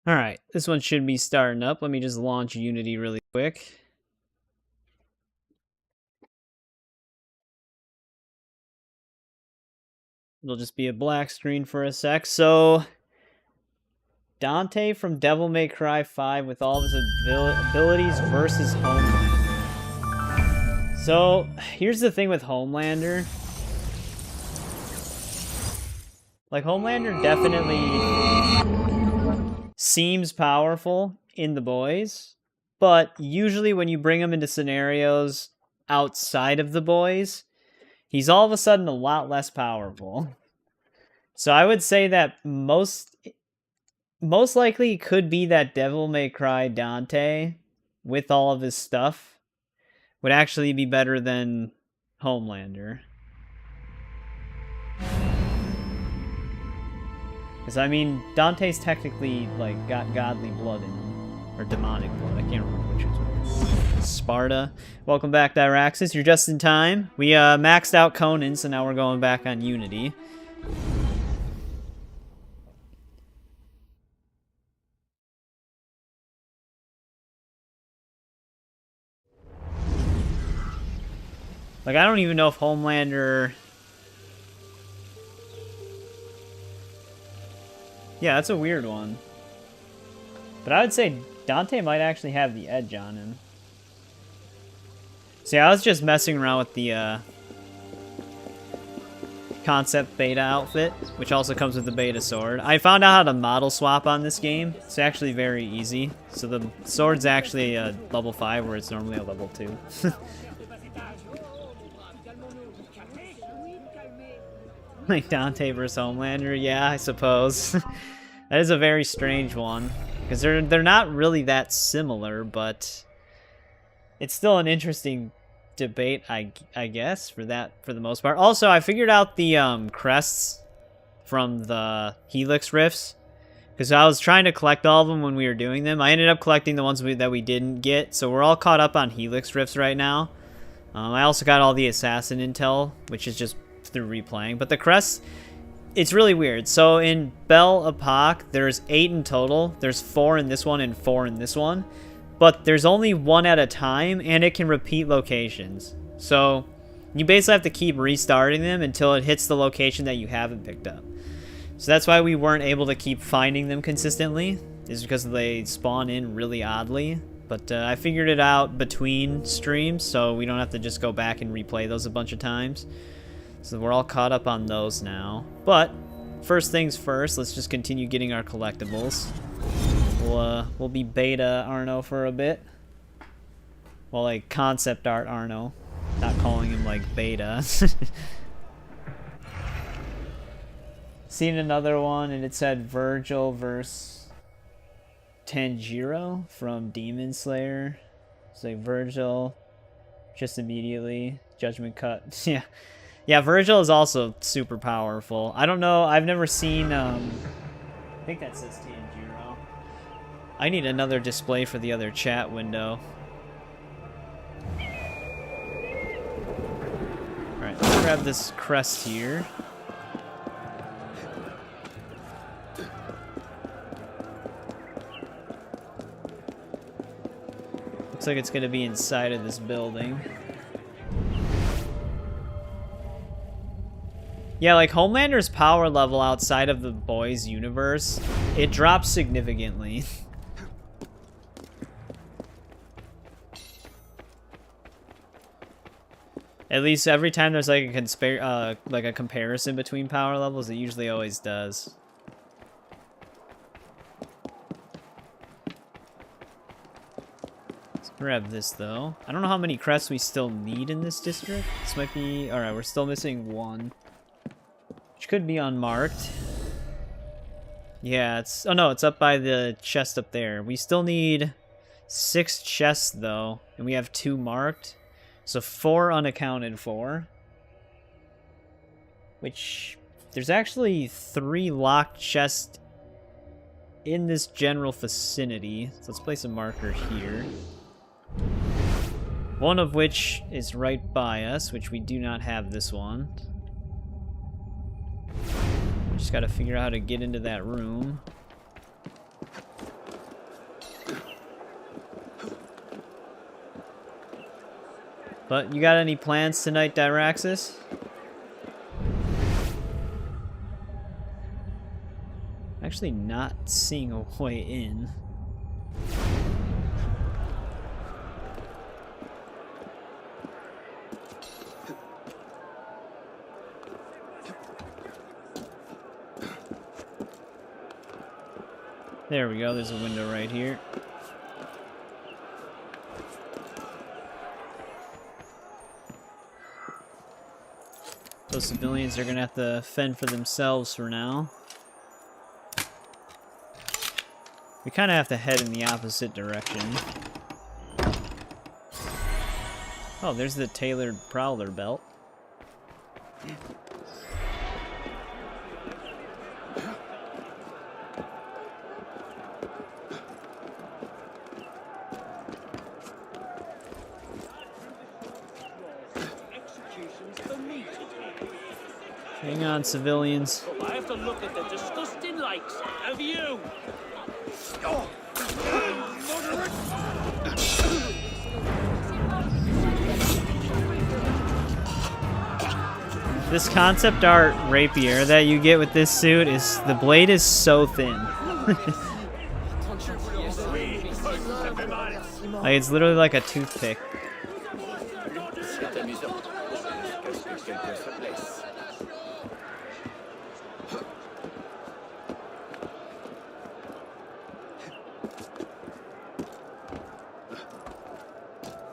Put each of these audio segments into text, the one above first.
Alright, this one should be starting up. Let me just launch Unity really quick. It'll just be a black screen for a sec. So, Dante from Devil May Cry 5 with all of his abilities versus Homelander. So, here's the thing with Homelander. Like, Homelander definitely seems powerful in The Boys, but usually when you bring him into scenarios outside of The Boys, he's all of a sudden a lot less powerful. So I would say that most likely it could be that Devil May Cry Dante, with all of his stuff, would actually be better than Homelander. Because, I mean, Dante's technically, like, got godly blood in him. Or demonic blood. I can't remember which one. Sparta. Welcome back, Dyraxis. You're just in time. We maxed out Conan, so now we're going back on Unity. Like, I don't even know if Homelander... Yeah, that's a weird one. But I would say Dante might actually have the edge on him. See, I was just messing around with the concept beta outfit, which also comes with the beta sword. I found out how to model swap on this game. It's actually very easy. So the sword's actually a level 5 where it's normally a level 2. Like Dante versus Homelander, yeah, I suppose. That is a very strange one, because they're not really that similar, but it's still an interesting debate, I guess, for the most part. Also, I figured out the crests from the Helix rifts, because I was trying to collect all of them when we were doing them. I ended up collecting the ones that we didn't get, so we're all caught up on Helix rifts right now. I also got all the assassin intel, which is just through replaying, but the crests, it's really weird. So in Belle Epoque, there's 8 in total. There's 4 in this one and 4 in this one, but there's only 1 at a time, and it can repeat locations. So you basically have to keep restarting them until it hits the location that you haven't picked up. So that's why we weren't able to keep finding them consistently, is because they spawn in really oddly. But I figured it out between streams, so we don't have to just go back and replay those a bunch of times. So we're all caught up on those now. But first things first, let's just continue getting our collectibles. We'll be beta Arno for a bit. Well, like concept art Arno, not calling him like beta. Seen another one, and it said Virgil versus Tanjiro from Demon Slayer. It's like Virgil, just immediately judgment cut. Yeah. Yeah, Virgil is also super powerful. I don't know, I've never seen, I think that says Tanjiro. I need another display for the other chat window. Alright, let's grab this crest here. Looks like it's gonna be inside of this building. Yeah, like Homelander's power level outside of the Boys universe, it drops significantly. At least every time there's like a comparison between power levels, it usually always does. Let's grab this though. I don't know how many crests we still need in this district. This might be... Alright, we're still missing 1. Which could be unmarked. Yeah, it's... Oh no, it's up by the chest up there. We still need 6 chests though, and we have 2 marked. So 4 unaccounted for. Which... There's actually 3 locked chests in this general vicinity. So let's place a marker here. One of which is right by us, which we do not have this one. Just gotta figure out how to get into that room. But you got any plans tonight, Dyraxis? Actually not seeing a way in. There we go, there's a window right here. Those civilians are gonna have to fend for themselves for now. We kind of have to head in the opposite direction. Oh, there's the tailored prowler belt. Hang on, civilians. I have to look at the disgusting likes of you. This concept art rapier that you get with this suit is, the blade is so thin. Like, it's literally like a toothpick.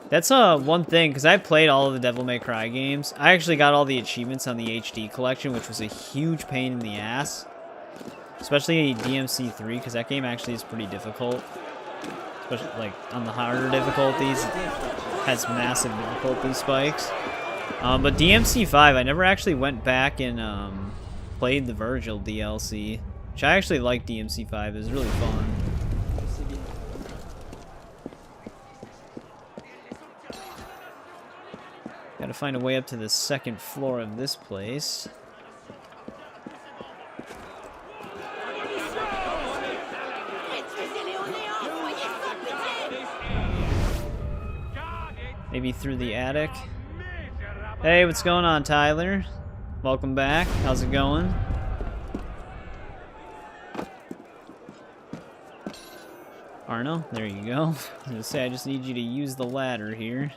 That's one thing, because I played all of the Devil May Cry games. I actually got all the achievements on the HD collection, which was a huge pain in the ass. Especially DMC3, because that game actually is pretty difficult. Especially, like, on the harder difficulties, it has massive difficulty spikes. But DMC5, I never actually went back and played the Virgil DLC. Which I actually like DMC5, it was really fun. Gotta find a way up to the second floor of this place. Maybe through the attic. Hey, what's going on, Tyler? Welcome back. How's it going? Arno, there you go. I was gonna say, I just need you to use the ladder here.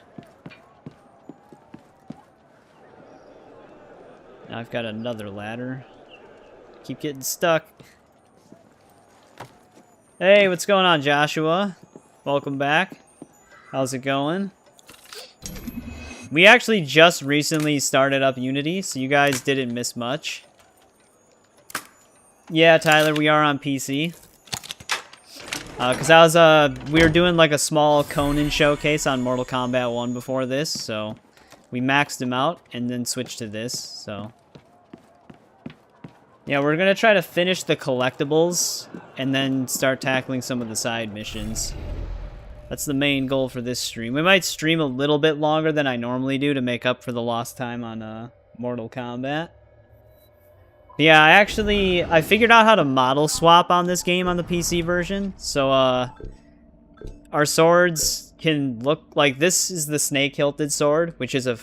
Now I've got another ladder. Keep getting stuck. Hey, what's going on, Joshua? Welcome back. How's it going? We actually just recently started up Unity, so you guys didn't miss much. Yeah, Tyler, we are on PC. Because we were doing like a small Conan showcase on Mortal Kombat 1 before this, so we maxed him out and then switched to this, so. Yeah, we're gonna try to finish the collectibles and then start tackling some of the side missions. That's the main goal for this stream. We might stream a little bit longer than I normally do to make up for the lost time on Mortal Kombat. Yeah, I figured out how to model swap on this game on the PC version. So, our swords can look like this is the snake-hilted sword, which is a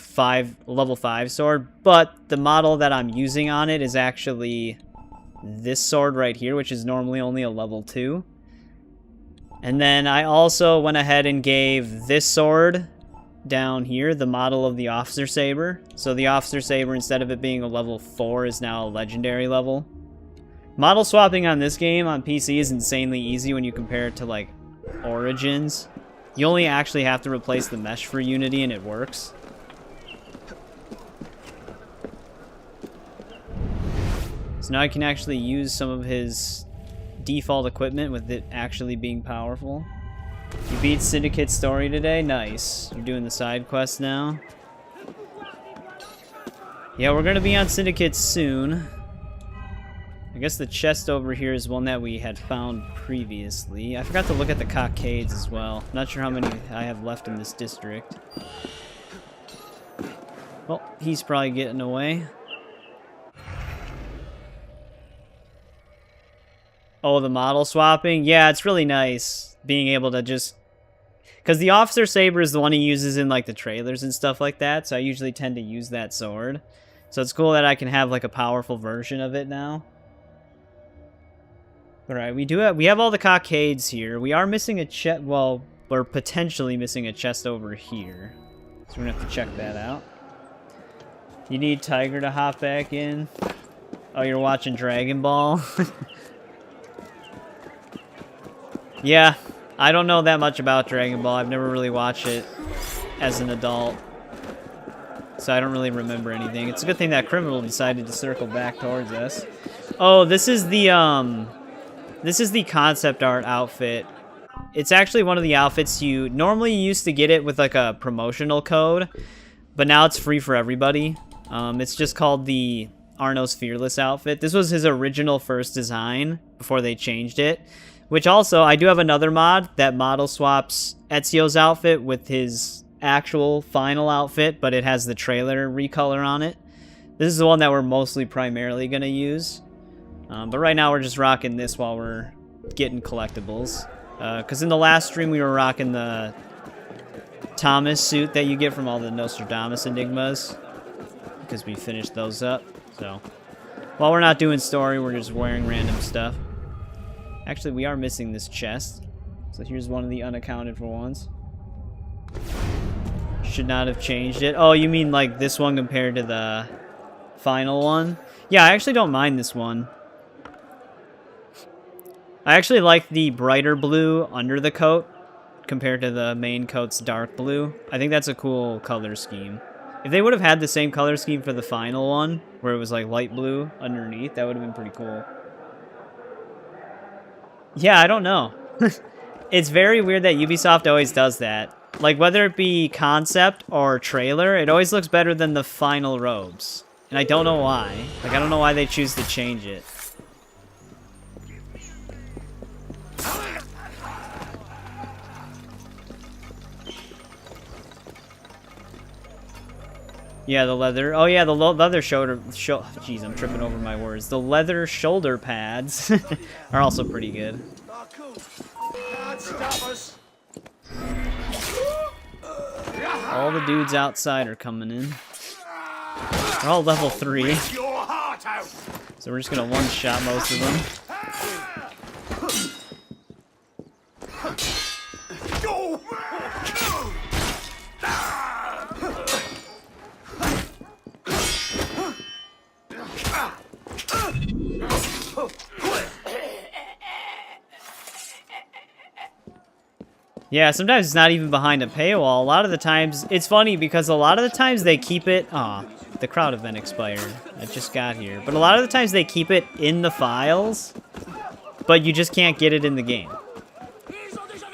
level 5 sword, but the model that I'm using on it is actually this sword right here, which is normally only a level 2. And then I also went ahead and gave this sword down here the model of the Officer Saber. So the Officer Saber, instead of it being a level 4, is now a legendary level. Model swapping on this game on PC is insanely easy when you compare it to like Origins. You only actually have to replace the mesh for Unity and it works. So now I can actually use some of his default equipment with it actually being powerful. You beat Syndicate's story today? Nice. You're doing the side quest now? Yeah, we're gonna be on Syndicate soon. I guess the chest over here is one that we had found previously. I forgot to look at the cockades as well. Not sure how many I have left in this district. Well, he's probably getting away. Oh, the model swapping? Yeah, it's really nice being able to just Because the Officer Saber is the one he uses in like the trailers and stuff like that, so I usually tend to use that sword. So it's cool that I can have like a powerful version of it now. Alright, we have all the cockades here. We are missing a chest. Well, we're potentially missing a chest over here. So we're gonna have to check that out. You need Tiger to hop back in. Oh, you're watching Dragon Ball? Yeah, I don't know that much about Dragon Ball. I've never really watched it as an adult. So I don't really remember anything. It's a good thing that criminal decided to circle back towards us. Oh, this is the concept art outfit. It's actually one of the outfits you normally used to get it with like a promotional code, but now it's free for everybody. It's just called the Arno's Fearless outfit. This was his original first design before they changed it. Which also, I do have another mod that model swaps Ezio's outfit with his actual final outfit, but it has the trailer recolor on it. This is the one that we're mostly primarily going to use. But right now we're just rocking this while we're getting collectibles. Because in the last stream we were rocking the Thomas suit that you get from all the Nostradamus Enigmas. Because we finished those up. So, while we're not doing story, we're just wearing random stuff. Actually, we are missing this chest. So here's one of the unaccounted for ones. Should not have changed it. Oh, you mean like this one compared to the final one? Yeah, I actually don't mind this one. I actually like the brighter blue under the coat compared to the main coat's dark blue. I think that's a cool color scheme. If they would have had the same color scheme for the final one, where it was like light blue underneath, that would have been pretty cool. Yeah, I don't know. It's very weird that Ubisoft always does that. Like, whether it be concept or trailer, it always looks better than the final robes. And I don't know why. Like, I don't know why they choose to change it. Yeah, the leather. Oh, yeah, the leather shoulder. Jeez, I'm tripping over my words. The leather shoulder pads are also pretty good. All the dudes outside are coming in. They're all level 3. So we're just gonna one-shot most of them. Yeah, sometimes it's not even behind a paywall. A lot of the times, it's funny because a lot of the times they keep it... Aw, the crowd event expired. I just got here. But a lot of the times they keep it in the files, but you just can't get it in the game.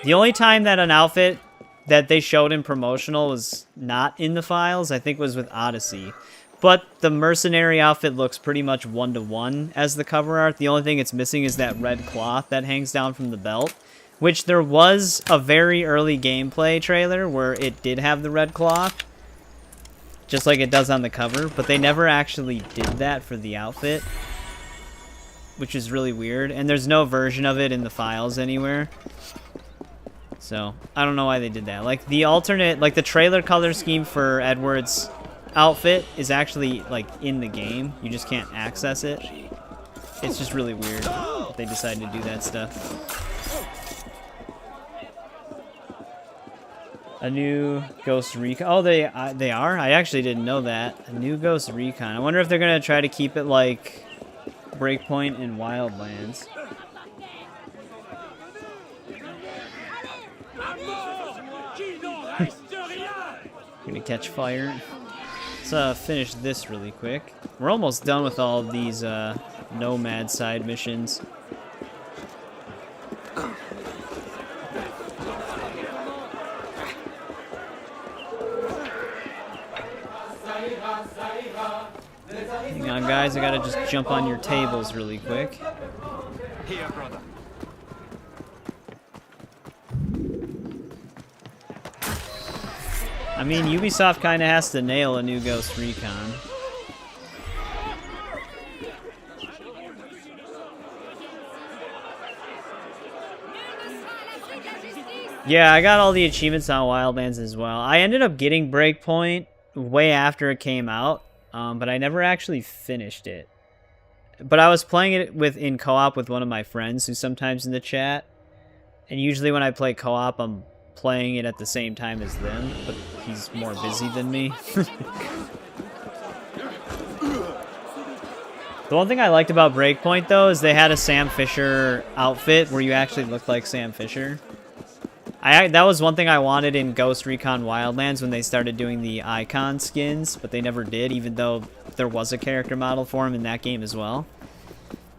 The only time that an outfit that they showed in promotional was not in the files, I think was with Odyssey. But the mercenary outfit looks pretty much one-to-one as the cover art. The only thing it's missing is that red cloth that hangs down from the belt. Which there was a very early gameplay trailer where it did have the red cloth. Just like it does on the cover. But they never actually did that for the outfit. Which is really weird. And there's no version of it in the files anywhere. So, I don't know why they did that. Like, the alternate, like the trailer color scheme for Edward's outfit is actually, like, in the game. You just can't access it. It's just really weird that they decided to do that stuff. A new Ghost Recon. Oh, they are? I actually didn't know that. A new Ghost Recon. I wonder if they're going to try to keep it like Breakpoint and Wildlands. Gonna catch fire. Let's finish this really quick. We're almost done with all of these Nomad side missions. Hang on, guys. I gotta just jump on your tables really quick. Here, brother. I mean, Ubisoft kind of has to nail a new Ghost Recon. Yeah, I got all the achievements on Wildlands as well. I ended up getting Breakpoint way after it came out, but I never actually finished it. But I was playing it in co-op with one of my friends who's sometimes in the chat. And usually when I play co-op, I'm playing it at the same time as them, but he's more busy than me. The one thing I liked about Breakpoint, though, is they had a Sam Fisher outfit where you actually looked like Sam Fisher. That was one thing I wanted in Ghost Recon Wildlands when they started doing the icon skins, but they never did, even though there was a character model for him in that game as well.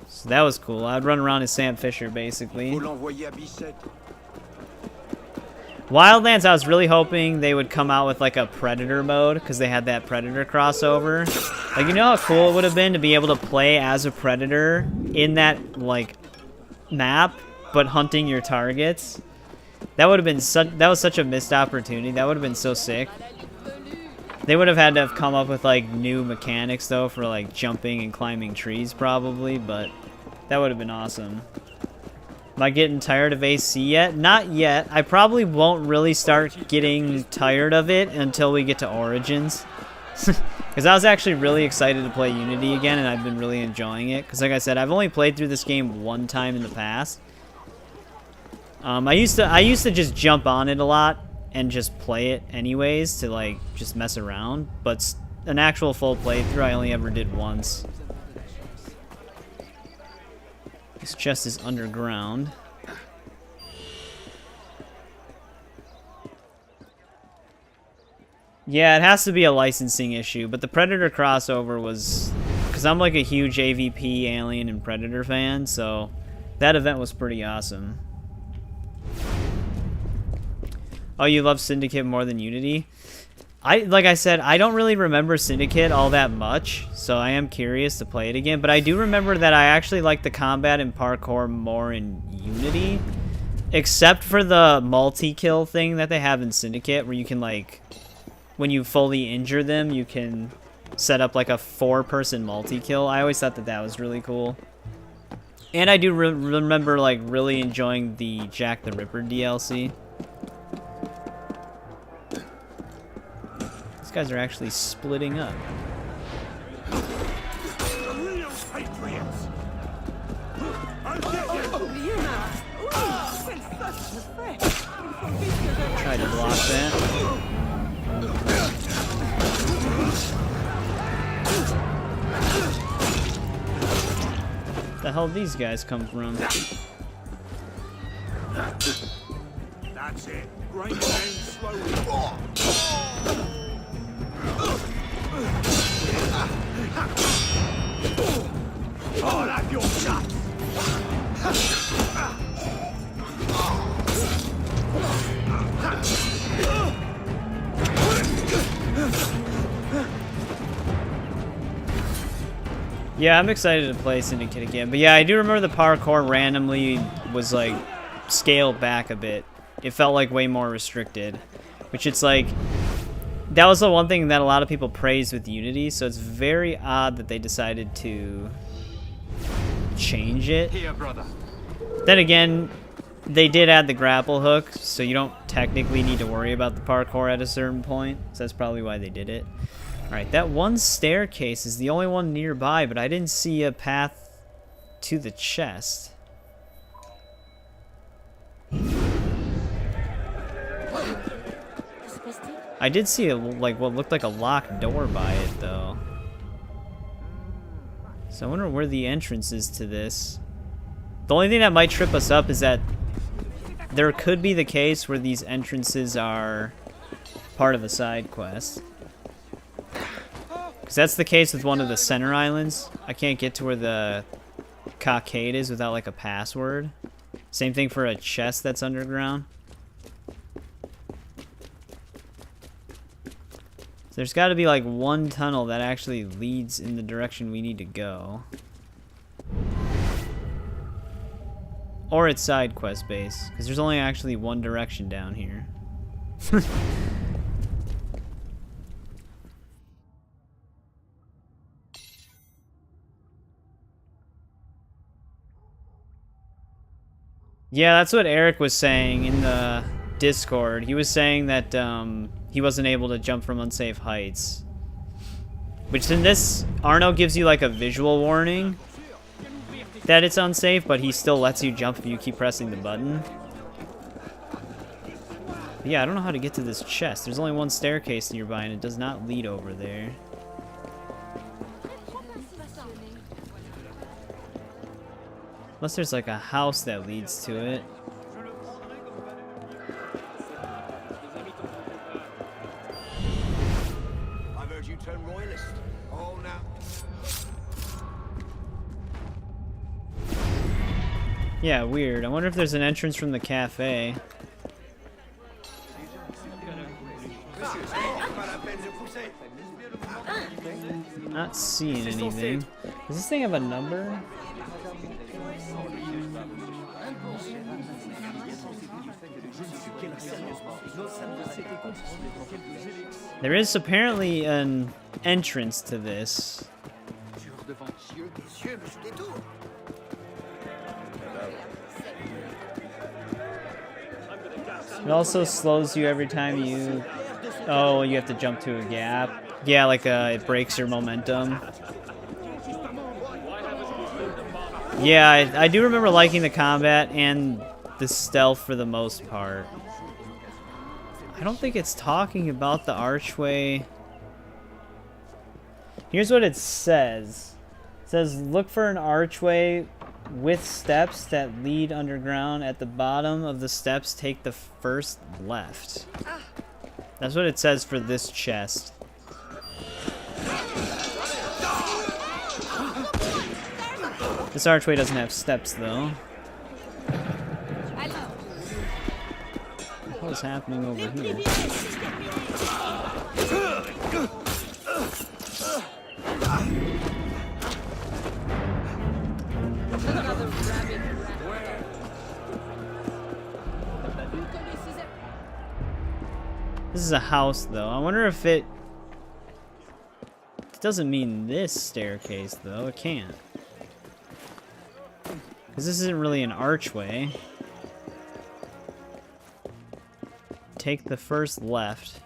So that was cool. I'd run around as Sam Fisher, basically. Wildlands, I was really hoping they would come out with like a Predator mode, because they had that Predator crossover. Like, you know how cool it would have been to be able to play as a Predator in that, like, map, but hunting your targets? That would have been such a missed opportunity. That would have been so sick. They would have had to have come up with, like, new mechanics, though, for, like, jumping and climbing trees, probably, but that would have been awesome. Am I getting tired of AC yet? Not yet. I probably won't really start getting tired of it until we get to Origins. Because I was actually really excited to play Unity again, and I've been really enjoying it. Because like I said, I've only played through this game one time in the past. I used to just jump on it a lot and just play it anyways to like just mess around. But an actual full playthrough I only ever did once. This chest is underground. Yeah, it has to be a licensing issue, but the Predator crossover was... Because I'm like a huge AVP, Alien, and Predator fan, so that event was pretty awesome. Oh, you love Syndicate more than Unity? Like I said, I don't really remember Syndicate all that much, so I am curious to play it again. But I do remember that I actually like the combat and parkour more in Unity, except for the multi-kill thing that they have in Syndicate, where you can, like, when you fully injure them, you can set up like a 4-person multi-kill. I always thought that that was really cool. And I do remember like really enjoying the Jack the Ripper DLC. These guys are actually splitting up. Try to block that. The hell these guys come from? That's it. Grind it down slowly. I'll have your shot. Yeah, I'm excited to play Syndicate again. But yeah, I do remember the parkour randomly was like scaled back a bit. It felt like way more restricted. Which it's like, that was the one thing that a lot of people praised with Unity, so it's very odd that they decided to change it. Here, brother. Then again, they did add the grapple hook, so you don't technically need to worry about the parkour at a certain point. So that's probably why they did it. Alright, that one staircase is the only one nearby, but I didn't see a path to the chest. I did see like what looked like a locked door by it, though. So I wonder where the entrance is to this. The only thing that might trip us up is that there could be the case where these entrances are part of a side quest. Because that's the case with one of the center islands. I can't get to where the cockade is without like a password. Same thing for a chest that's underground. So there's got to be like one tunnel that actually leads in the direction we need to go. Or it's side quest based, because there's only actually one direction down here. Yeah, that's what Eric was saying in the Discord. He was saying that he wasn't able to jump from unsafe heights. Which in this, Arno gives you like a visual warning that it's unsafe, but he still lets you jump if you keep pressing the button. But yeah, I don't know how to get to this chest. There's only one staircase nearby, and it does not lead over there. Unless there's like a house that leads to it. I've heard you turn royalist. Oh, now. Yeah, weird. I wonder if there's an entrance from the cafe. Not seeing anything. Does this thing have a number? There is apparently an entrance to this. It also slows you every time you... Oh, you have to jump to a gap. Yeah, like it breaks your momentum. Yeah, I do remember liking the combat and the stealth for the most part. I don't think it's talking about the archway. Here's what it says. It says, look for an archway with steps that lead underground. At the bottom of the steps, take the first left. That's what it says for this chest. This archway doesn't have steps, though. What is happening over here? This is a house, though. I wonder if it doesn't mean this staircase, though. It can't. Because this isn't really an archway. Take the first left.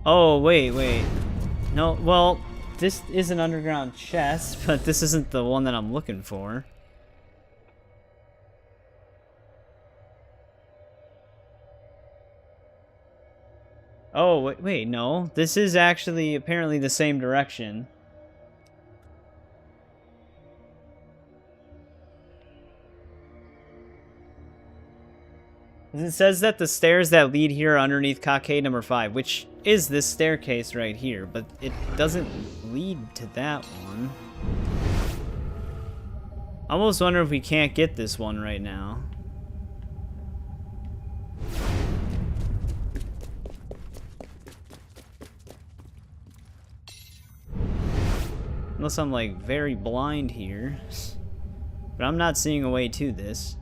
Oh, wait. No, well, this is an underground chest, but this isn't the one that I'm looking for. Oh, wait, no. This is actually apparently the same direction. It says that the stairs that lead here are underneath cockade number 5, which is this staircase right here, but it doesn't lead to that one. I almost wonder if we can't get this one right now. Unless I'm like very blind here. But I'm not seeing a way to this.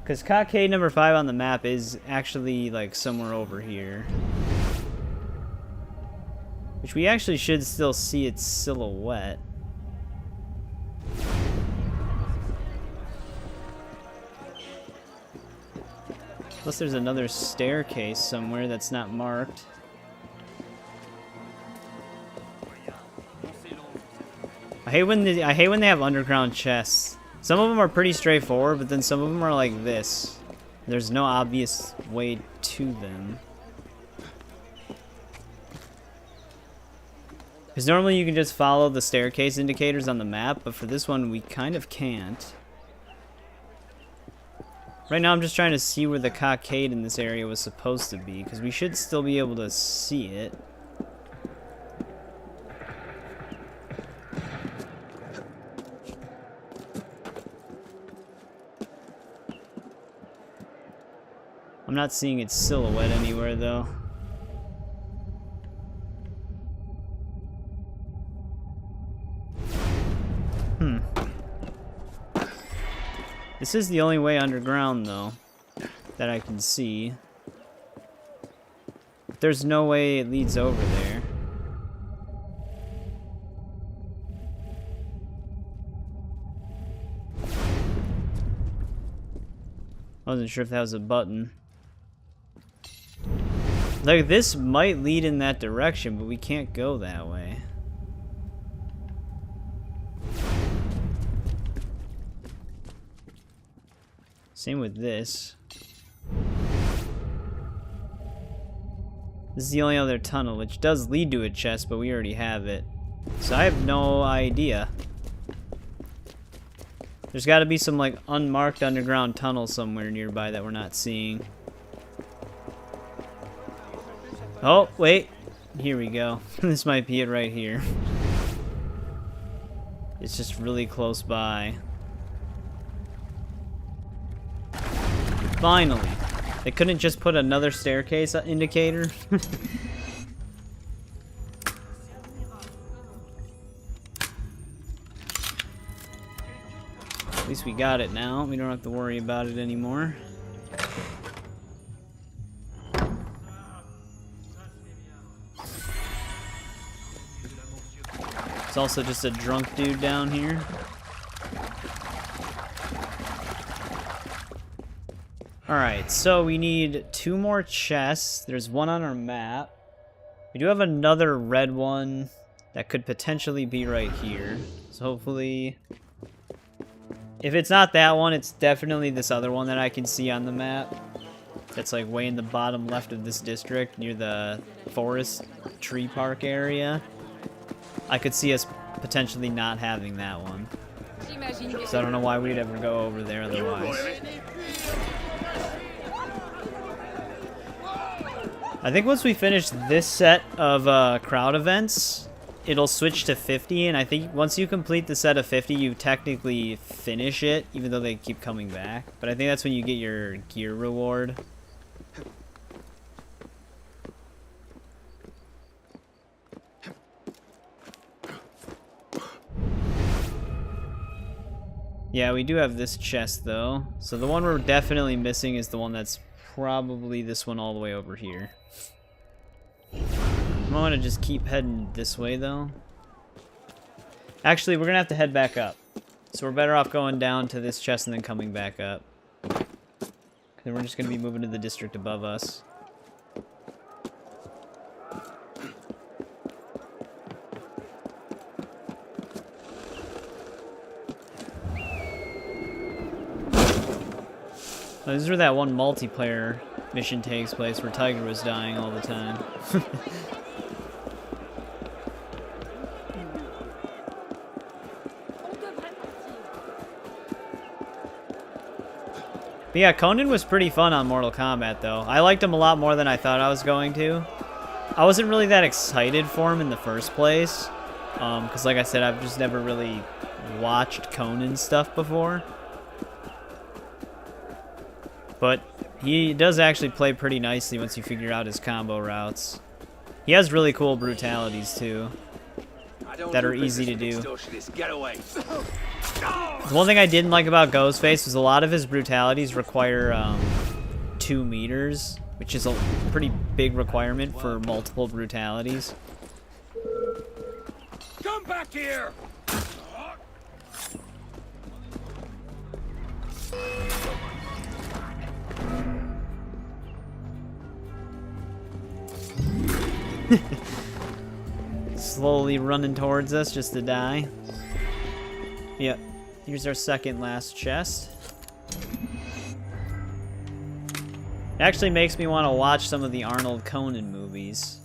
Because cockade number 5 on the map is actually like somewhere over here. Which we actually should still see its silhouette. Unless there's another staircase somewhere that's not marked. I hate when they have underground chests. Some of them are pretty straightforward, but then some of them are like this. There's no obvious way to them. Because normally you can just follow the staircase indicators on the map, but for this one we kind of can't. Right now I'm just trying to see where the cockade in this area was supposed to be, because we should still be able to see it. I'm not seeing its silhouette anywhere, though. This is the only way underground, though, that I can see. there's no way it leads over there. I wasn't sure if that was a button. Like, this might lead in that direction, but we can't go that way. Same with this. This is the only other tunnel, which does lead to a chest, but we already have it. So I have no idea. There's got to be some, like, unmarked underground tunnel somewhere nearby that we're not seeing. Oh, wait. Here we go. This might be it right here. It's just really close by. Finally. They couldn't just put another staircase indicator? At least we got it now. We don't have to worry about it anymore. It's also just a drunk dude down here. Alright, so we need 2 more chests. There's one on our map. We do have another red one that could potentially be right here. So hopefully... if it's not that one, it's definitely this other one that I can see on the map. That's like way in the bottom left of this district, near the forest tree park area. I could see us potentially not having that one. So I don't know why we'd ever go over there otherwise. I think once we finish this set of crowd events, it'll switch to 50, and I think once you complete the set of 50, you technically finish it, even though they keep coming back. But I think that's when you get your gear reward. Yeah, we do have this chest, though. So the one we're definitely missing is the one that's probably this one all the way over here. I want to just keep heading this way, though. Actually, we're going to have to head back up. So we're better off going down to this chest and then coming back up. Then we're just going to be moving to the district above us. Oh, this is where that one multiplayer mission takes place, where Tiger was dying all the time. But yeah, Conan was pretty fun on Mortal Kombat, though. I liked him a lot more than I thought I was going to. I wasn't really that excited for him in the first place. Because like I said, I've just never really watched Conan stuff before. But he does actually play pretty nicely once you figure out his combo routes. He has really cool brutalities, too, that are easy to do. The one thing I didn't like about Ghostface was a lot of his brutalities require 2 meters, which is a pretty big requirement for multiple brutalities. Come back here! Slowly running towards us just to die. Yep. Here's our second last chest. It actually makes me want to watch some of the Arnold Conan movies,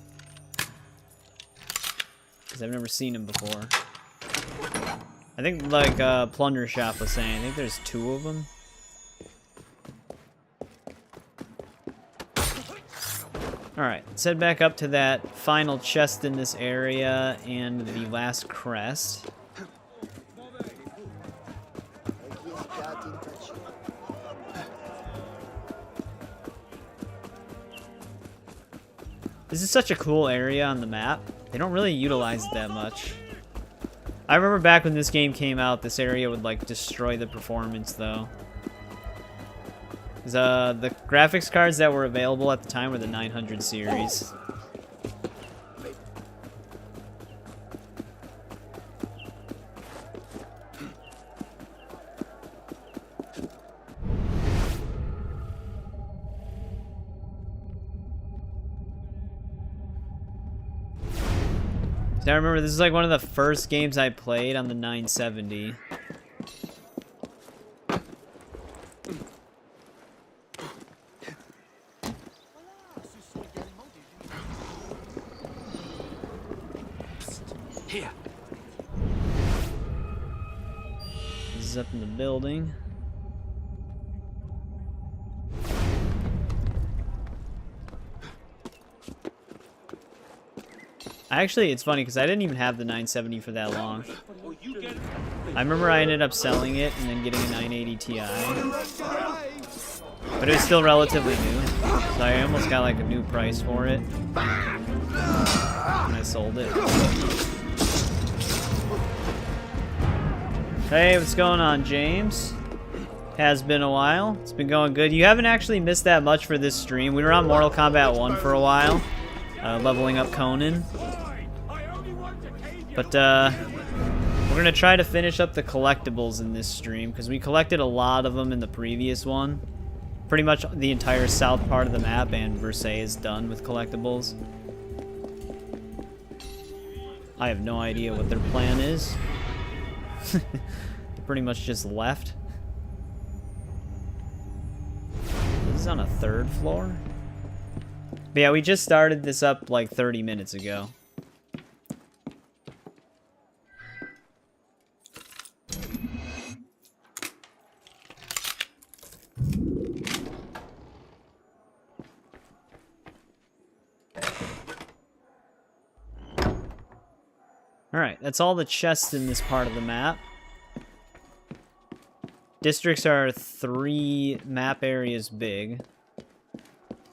because I've never seen him before. I think, like Plunder Shop was saying, I think there's 2 of them. Alright, let's head back up to that final chest in this area and the last crest. This is such a cool area on the map. They don't really utilize it that much. I remember back when this game came out, this area would like destroy the performance though. The graphics cards that were available at the time were the 900 series. I remember this is like one of the first games I played on the 970. Here. This is up in the building. Actually, it's funny because I didn't even have the 970 for that long. I remember I ended up selling it and then getting a 980 Ti. But it was still relatively new. So I almost got like a new price for it. And I sold it. Hey, what's going on, James? Has been a while. It's been going good. You haven't actually missed that much for this stream. We were on Mortal Kombat 1 for a while. Leveling up Conan. But, we're gonna try to finish up the collectibles in this stream, because we collected a lot of them in the previous one. Pretty much the entire south part of the map and Versailles is done with collectibles. I have no idea what their plan is. They pretty much just left. This is on a 3rd floor? But yeah, we just started this up like 30 minutes ago. Alright, that's all the chests in this part of the map. Districts are 3 map areas big.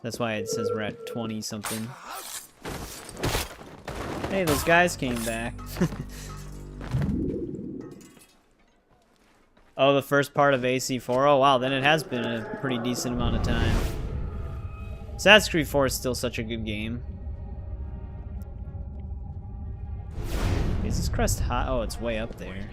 That's why it says we're at 20 something. Hey, those guys came back. Oh, the first part of AC4? Oh wow, then it has been a pretty decent amount of time. Assassin's Creed 4 is still such a good game. Is this crest high? Oh, it's way up there.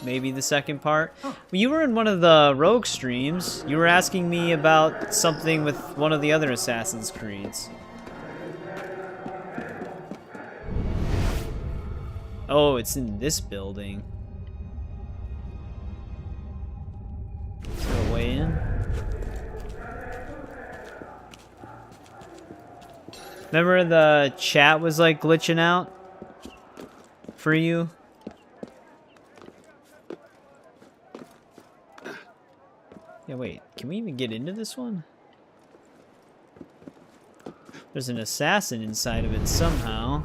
Maybe the second part. You were in one of the Rogue streams. You were asking me about something with one of the other Assassin's Creeds. Oh, it's in this building. Is there a way in? Remember the chat was like glitching out for you? Yeah, wait, can we even get into this one? There's an assassin inside of it somehow.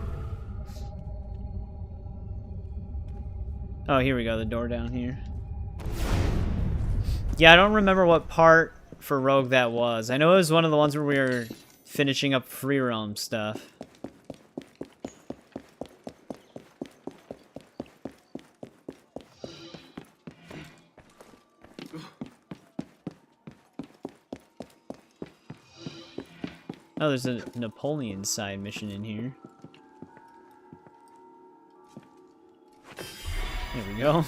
Oh, here we go, the door down here. Yeah, I don't remember what part for Rogue that was. I know it was one of the ones where we were finishing up Free Roam stuff. Oh, there's a Napoleon side mission in here. There we go.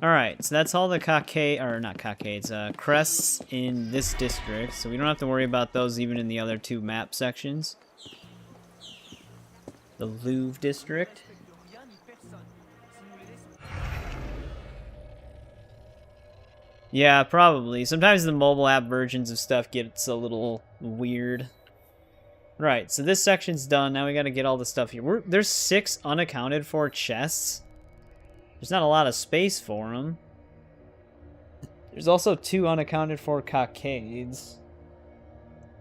Alright, so that's all the cockade, or not cockades, crests in this district, so we don't have to worry about those even in the other 2 map sections. The Louvre district. Yeah, probably. Sometimes the mobile app versions of stuff gets a little weird. Right, so this section's done. Now we gotta get all the stuff here. There's 6 unaccounted for chests. There's not a lot of space for them. There's also 2 unaccounted for cockades.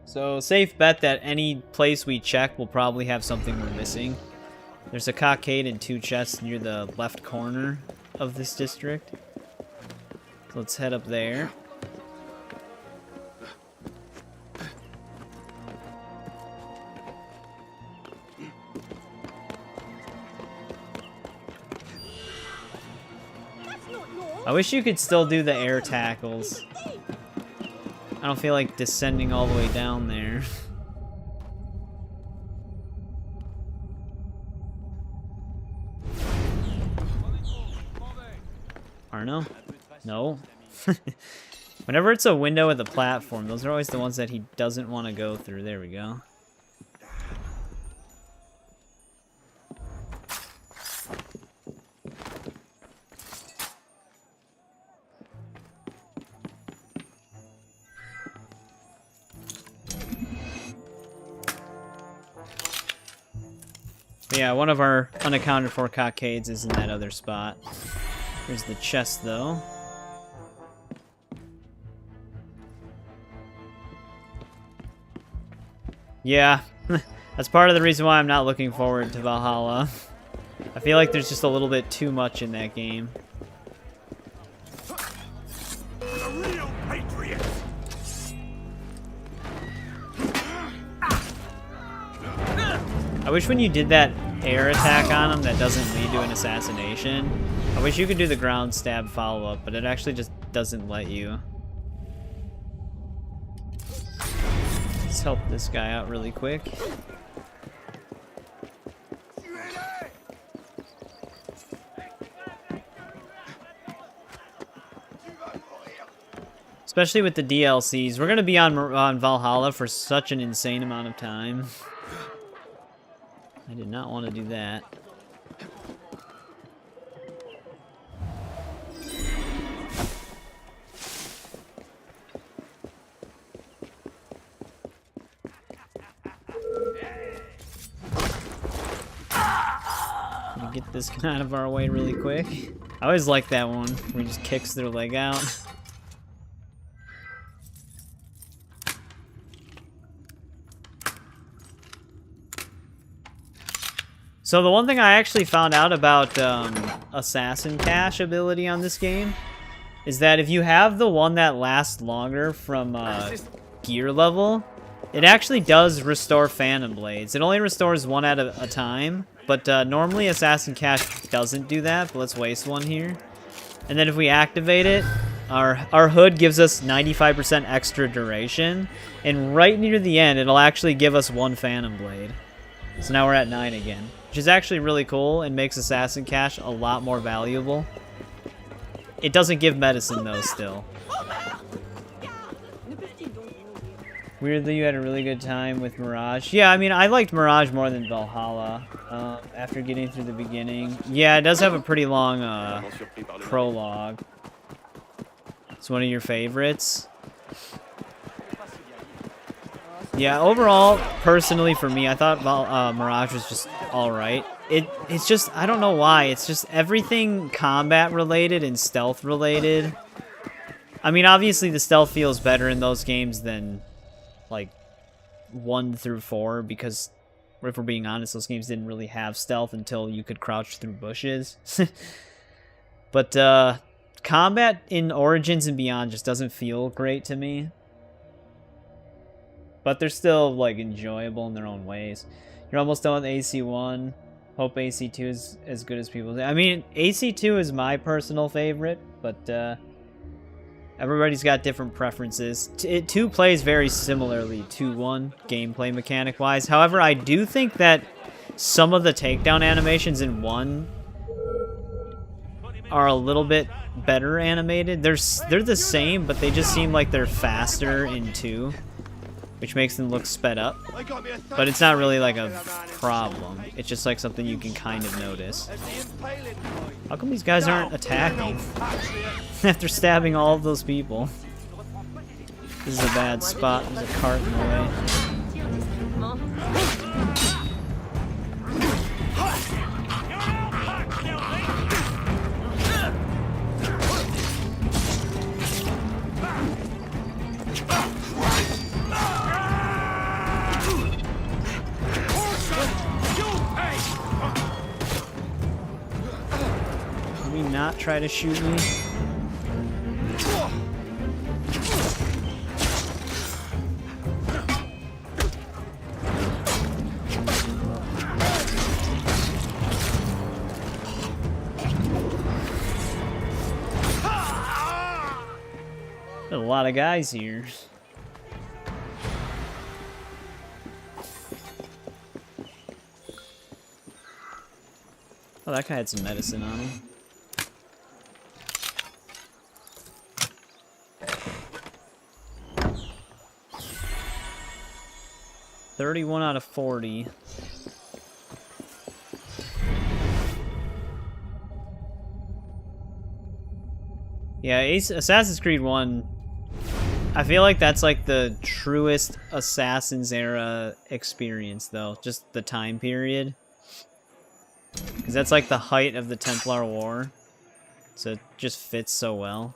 So, safe bet that any place we check will probably have something we're missing. There's a cockade and 2 chests near the left corner of this district. So let's head up there. I wish you could still do the air tackles. I don't feel like descending all the way down there. Arno? No. Whenever it's a window with a platform, those are always the ones that he doesn't want to go through. There we go. But yeah, one of our unaccounted for cockades is in that other spot. Here's the chest, though. Yeah, that's part of the reason why I'm not looking forward to Valhalla. I feel like there's just a little bit too much in that game. A real patriot. I wish when you did that air attack on him that doesn't lead to an assassination, I wish you could do the ground stab follow-up, but it actually just doesn't let you. Let's help this guy out really quick. Especially with the DLCs. We're going to be on Valhalla for such an insane amount of time. I did not want to do that. Get this guy out of our way really quick. I always like that one where he just kicks their leg out. So the one thing I actually found out about Assassin Cache ability on this game is that if you have the one that lasts longer from gear level, it actually does restore Phantom Blades. It only restores one at a time, but normally Assassin Cache doesn't do that, but let's waste one here. And then if we activate it, our hood gives us 95% extra duration, and right near the end, it'll actually give us one Phantom Blade. So now we're at 9 again, which is actually really cool and makes Assassin Cache a lot more valuable. It doesn't give medicine though still. Weirdly, you had a really good time with Mirage. Yeah, I mean, I liked Mirage more than Valhalla after getting through the beginning. Yeah, it does have a pretty long prologue. It's one of your favorites. Yeah, overall, personally for me, I thought Mirage was just alright. It's just, I don't know why, it's just everything combat related and stealth related. I mean, obviously the stealth feels better in those games than like 1 through 4, because if we're being honest, those games didn't really have stealth until you could crouch through bushes. But combat in Origins and Beyond just doesn't feel great to me. But they're still like enjoyable in their own ways. You're almost done with AC1. Hope AC2 is as good as people say. I mean, AC2 is my personal favorite, but everybody's got different preferences. 2 plays very similarly to 1, gameplay mechanic-wise. However, I do think that some of the takedown animations in 1 are a little bit better animated. They're the same, but they just seem like they're faster in 2, which makes them look sped up. But it's not really like a problem. It's just like something you can kind of notice. How come these guys aren't attacking after stabbing all of those people? This is a bad spot. There's a cart in the way. Can we not try to shoot me? There's a lot of guys here. Oh, that guy had some medicine on him. 31 out of 40. Yeah, Assassin's Creed 1, I feel like that's like the truest Assassin's era experience, though. Just the time period. Because that's like the height of the Templar War. So it just fits so well.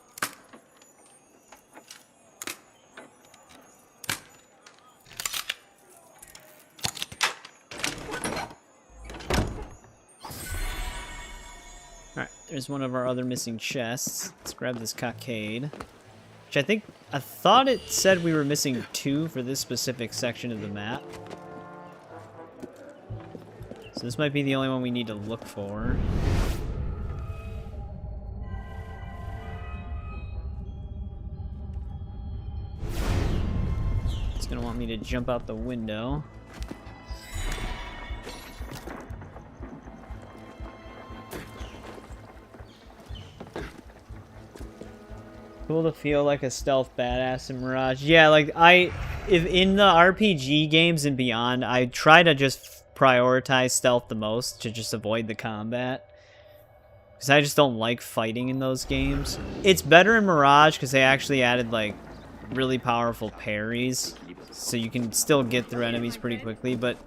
Alright, there's one of our other missing chests. Let's grab this cockade. Which I thought it said we were missing 2 for this specific section of the map. So this might be the only one we need to look for. It's gonna want me to jump out the window. Cool to feel like a stealth badass in Mirage. Yeah, like if in the RPG games and beyond, I try to just prioritize stealth the most to just avoid the combat. Because I just don't like fighting in those games. It's better in Mirage because they actually added like really powerful parries. So you can still get through enemies pretty quickly. But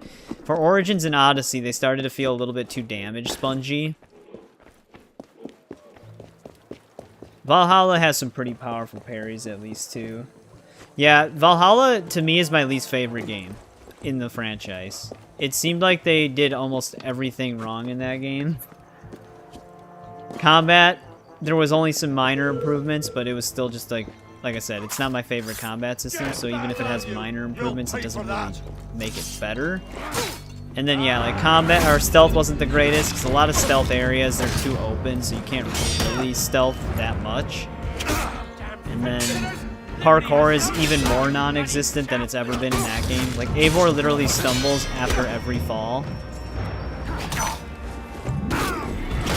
for Origins and Odyssey, they started to feel a little bit too damage spongy. Valhalla has some pretty powerful parries, at least, too. Yeah, Valhalla, to me, is my least favorite game in the franchise. It seemed like they did almost everything wrong in that game. Combat, there was only some minor improvements, but it was still just like I said, it's not my favorite combat system, so even if it has minor improvements, it doesn't really make it better. And then, yeah, like, combat, or stealth wasn't the greatest, because a lot of stealth areas, they're too open, so you can't really stealth that much. And then, parkour is even more non-existent than it's ever been in that game. Like, Eivor literally stumbles after every fall.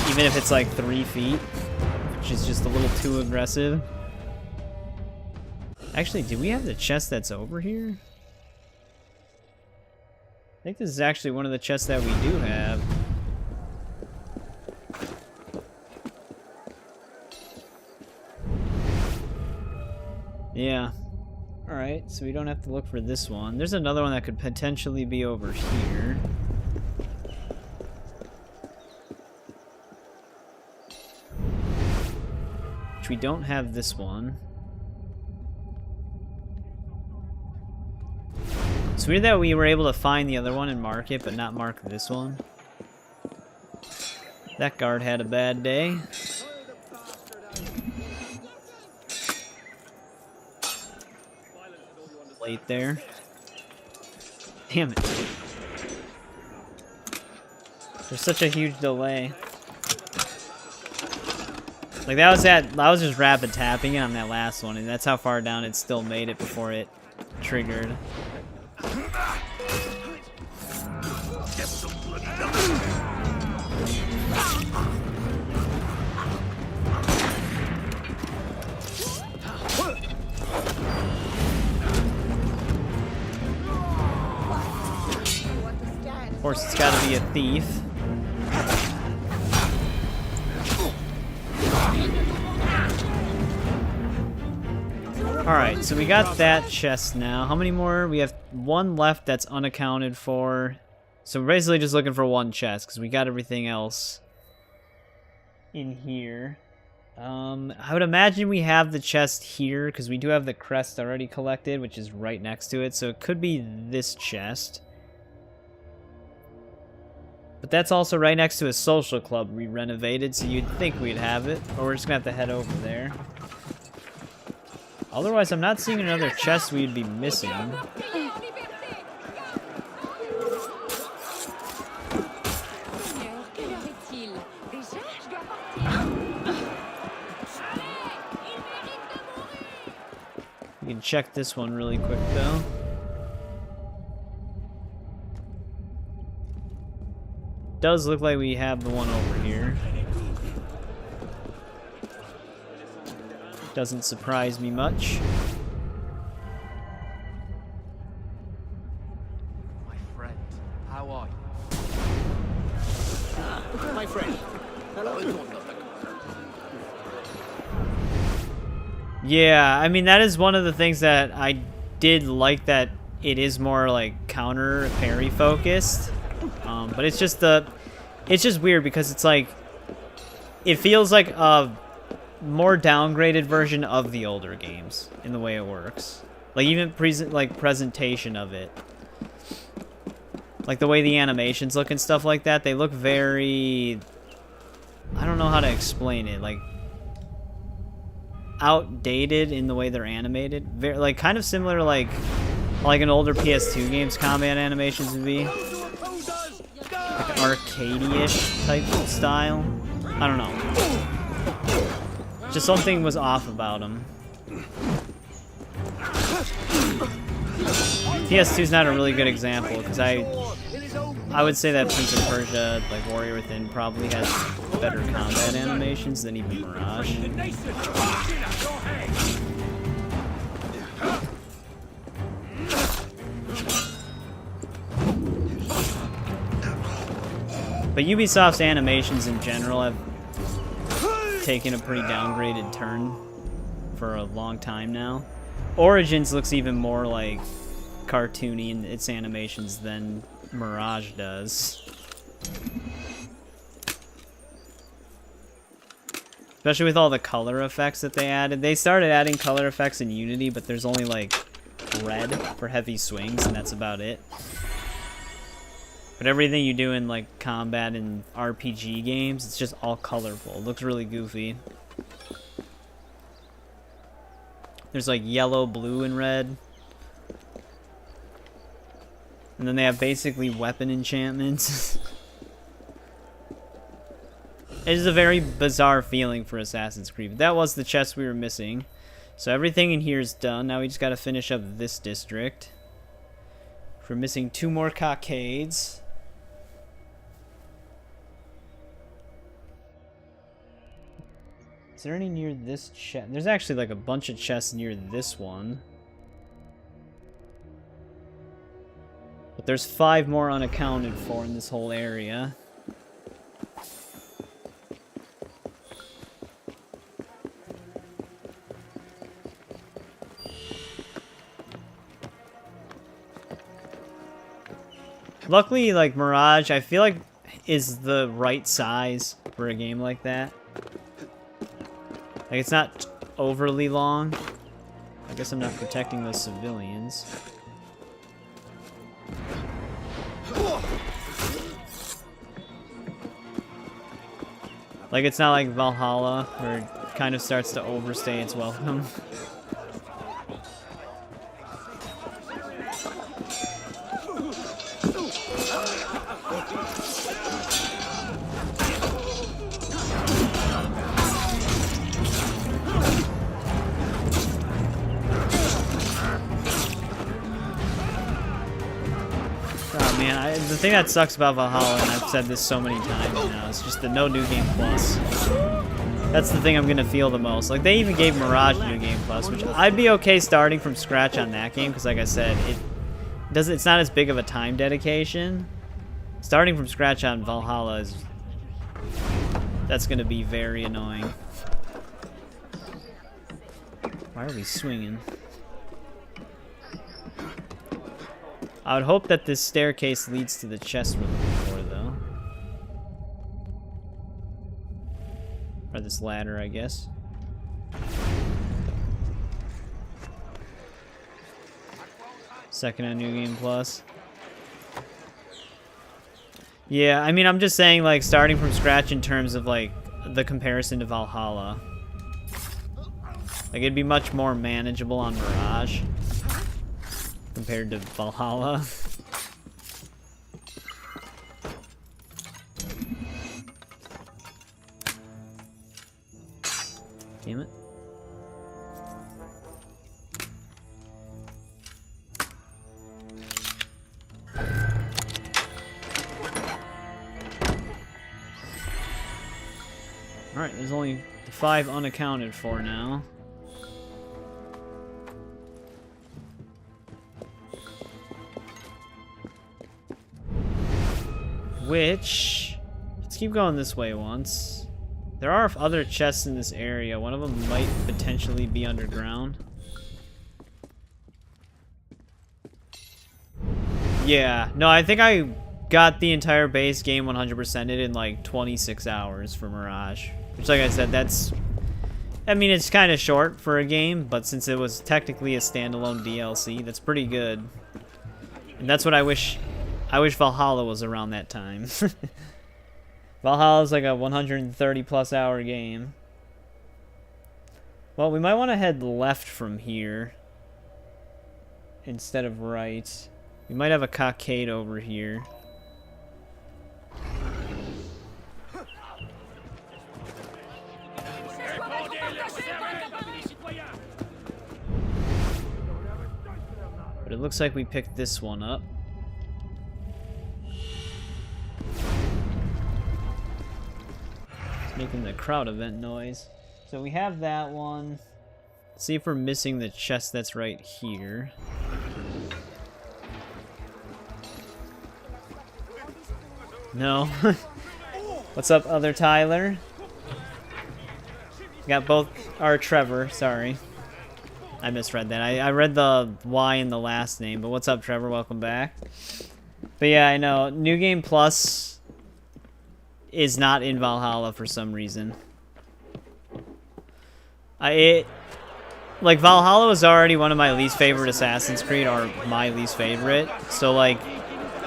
Even if it's, like, 3 feet, which is just a little too aggressive. Actually, do we have the chest that's over here? I think this is actually one of the chests that we do have. Yeah. Alright, so we don't have to look for this one. There's another one that could potentially be over here. Which we don't have this one. It's weird that we were able to find the other one and mark it, but not mark this one. That guard had a bad day. Late there. Damn it. There's such a huge delay. Like I was just rapid tapping it on that last one, and that's how far down it still made it before it triggered. Of course, it's got to be a thief. Alright, so we got that chest now. How many more? We have one left that's unaccounted for. So we're basically just looking for one chest, because we got everything else in here. I would imagine we have the chest here, because we do have the crest already collected, which is right next to it. So it could be this chest. But that's also right next to a social club we renovated, so you'd think we'd have it. Or we're just going to have to head over there. Otherwise, I'm not seeing another chest we'd be missing. We can check this one really quick, though. Does look like we have the one over here. Doesn't surprise me much. How are you? My friend. Hello. Yeah, I mean, that is one of the things that I did like, that it is more like counter parry focused. But it's just weird because it's like, it feels like a more downgraded version of the older games in the way it works. Like even presentation of it. Like the way the animations look and stuff like that, they look very, I don't know how to explain it, like outdated in the way they're animated. Very, like kind of similar to like an older PS2 game's combat animations would be. Like an arcade-ish type style. I don't know. Just something was off about them. PS2's not a really good example because I would say that Prince of Persia, like Warrior Within, probably has better combat animations than even Mirage. But Ubisoft's animations in general have taken a pretty downgraded turn for a long time now. Origins looks even more like cartoony in its animations than Mirage does. Especially with all the color effects that they added. They started adding color effects in Unity, but there's only like red for heavy swings, and that's about it. But everything you do in like combat and RPG games, it's just all colorful. It looks really goofy. There's like yellow, blue, and red. And then they have basically weapon enchantments. It is a very bizarre feeling for Assassin's Creed. That was the chest we were missing. So everything in here is done. Now we just gotta finish up this district. We're missing 2 more cockades. Is there any near this chest? There's actually like a bunch of chests near this one. But there's 5 more unaccounted for in this whole area. Luckily, like, Mirage, I feel like, is the right size for a game like that. Like, it's not overly long. I guess I'm not protecting those civilians. Like, it's not like Valhalla, where it kind of starts to overstay its welcome. The thing that sucks about Valhalla, and I've said this so many times now, is just the no New Game Plus. That's the thing I'm gonna feel the most. Like, they even gave Mirage New Game Plus, which I'd be okay starting from scratch on that game, because like I said, it's not as big of a time dedication. Starting from scratch on Valhalla that's gonna be very annoying. Why are we swinging? I would hope that this staircase leads to the chest we're looking for, though. Or this ladder, I guess. Second on New Game Plus. Yeah, I mean, I'm just saying, like, starting from scratch in terms of, like, the comparison to Valhalla. Like, it'd be much more manageable on Mirage compared to Valhalla. Damn it. Alright, there's only 5 unaccounted for now. Which, let's keep going this way once. There are other chests in this area. One of them might potentially be underground. Yeah, no, I think I got the entire base game 100%ed in like 26 hours for Mirage. Which, like I said, that's... I mean, it's kind of short for a game, but since it was technically a standalone DLC, that's pretty good. And that's what I wish Valhalla was around that time. Valhalla's like a 130 plus hour game. Well, we might want to head left from here instead of right. We might have a cockade over here. But it looks like we picked this one up. It's making the crowd event noise. So we have that one. Let's see if we're missing the chest that's right here. No. What's up, other Tyler? Got both, or Trevor, sorry. I misread that. I read the Y in the last name, but what's up, Trevor? Welcome back. But yeah, I know. New Game Plus is not in Valhalla for some reason. Like, Valhalla was already one of my least favorite Assassin's Creed, or my least favorite. So, like,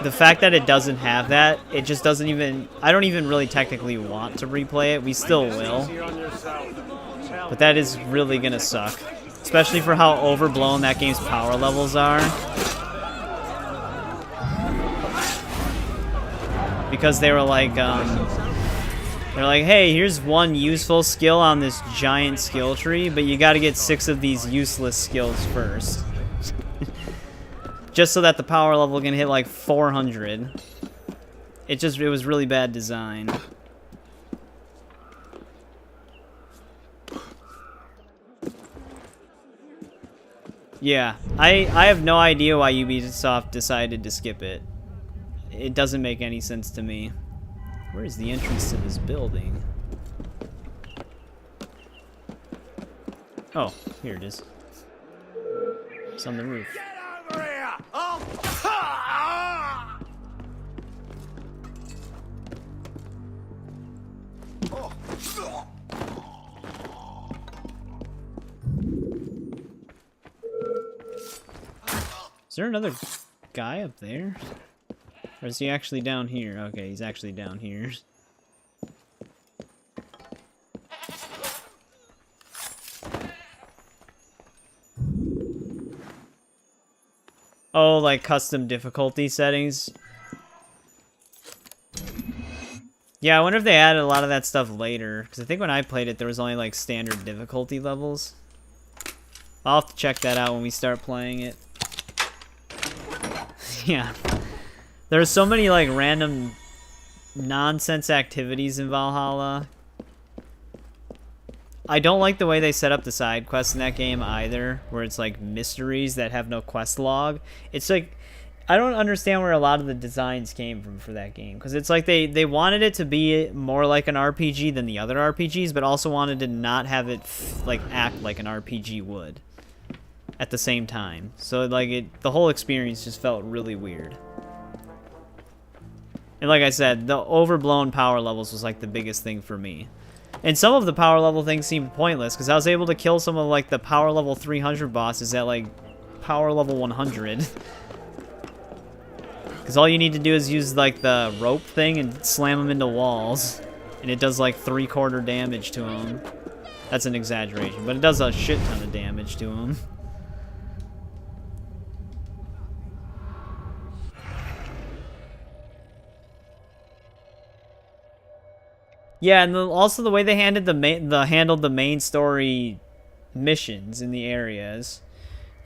the fact that it doesn't have that, it just doesn't even... I don't even really technically want to replay it. We still will. But that is really gonna suck. Especially for how overblown that game's power levels are. Because they were like, they're like, hey, here's one useful skill on this giant skill tree, but you gotta get 6 of these useless skills first. Just so that the power level can hit like 400. It was really bad design. Yeah, I have no idea why Ubisoft decided to skip it. It doesn't make any sense to me. Where is the entrance to this building? Oh, here it is. It's on the roof. Get over here! Oh. Is there another guy up there? Or is he actually down here? Okay, he's actually down here. Oh, like custom difficulty settings. Yeah, I wonder if they added a lot of that stuff later. Because I think when I played it, there was only like standard difficulty levels. I'll have to check that out when we start playing it. Yeah. There's so many like random nonsense activities in Valhalla. I don't like the way they set up the side quests in that game either, where it's like mysteries that have no quest log. It's like, I don't understand where a lot of the designs came from for that game, because it's like they wanted it to be more like an RPG than the other RPGs, but also wanted to not have it like act like an RPG would at the same time. So like the whole experience just felt really weird. And like I said, the overblown power levels was like the biggest thing for me. And some of the power level things seemed pointless, because I was able to kill some of like the power level 300 bosses at like power level 100. Because all you need to do is use like the rope thing and slam them into walls. And it does like 3/4 damage to them. That's an exaggeration, but it does a shit ton of damage to them. Yeah, and also the way they handled the main story missions in the areas.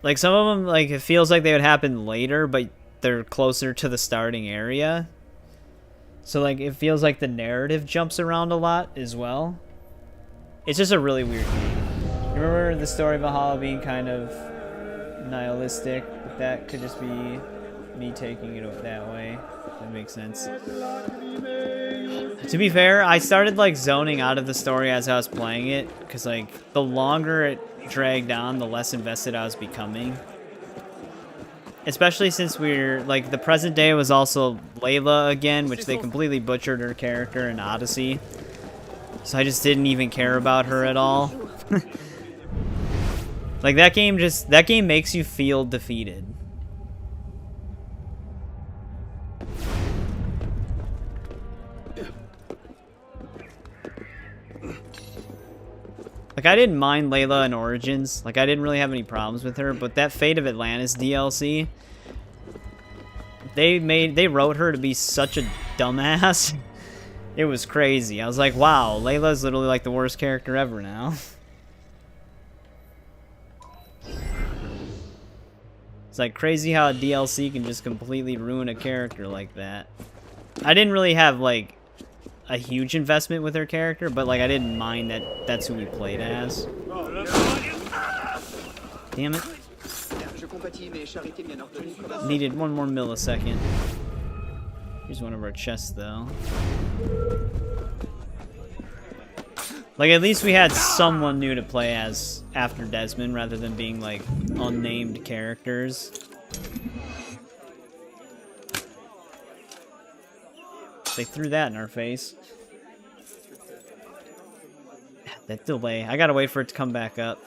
Like some of them, like it feels like they would happen later, but they're closer to the starting area. So like it feels like the narrative jumps around a lot as well. It's just a really weird game. Remember the story of Valhalla being kind of nihilistic, but that could just be me taking it that way. That makes makes sense. To be fair, I started like zoning out of the story as I was playing it, because like the longer it dragged on, the less invested I was becoming. Especially since we're like the present day was also Layla again, which they completely butchered her character in Odyssey. So I just didn't even care about her at all. Like that game makes you feel defeated. Like, I didn't mind Layla in Origins. Like, I didn't really have any problems with her, but that Fate of Atlantis DLC, they wrote her to be such a dumbass. It was crazy. I was like, wow, Layla's literally like the worst character ever now. It's like crazy how a DLC can just completely ruin a character like that. I didn't really have like a huge investment with her character, but like I didn't mind that that's who we played as. Damn it. Needed one more millisecond. Here's one of our chests though. Like at least we had someone new to play as after Desmond rather than being like unnamed characters. They threw that in our face. That delay. I gotta wait for it to come back up.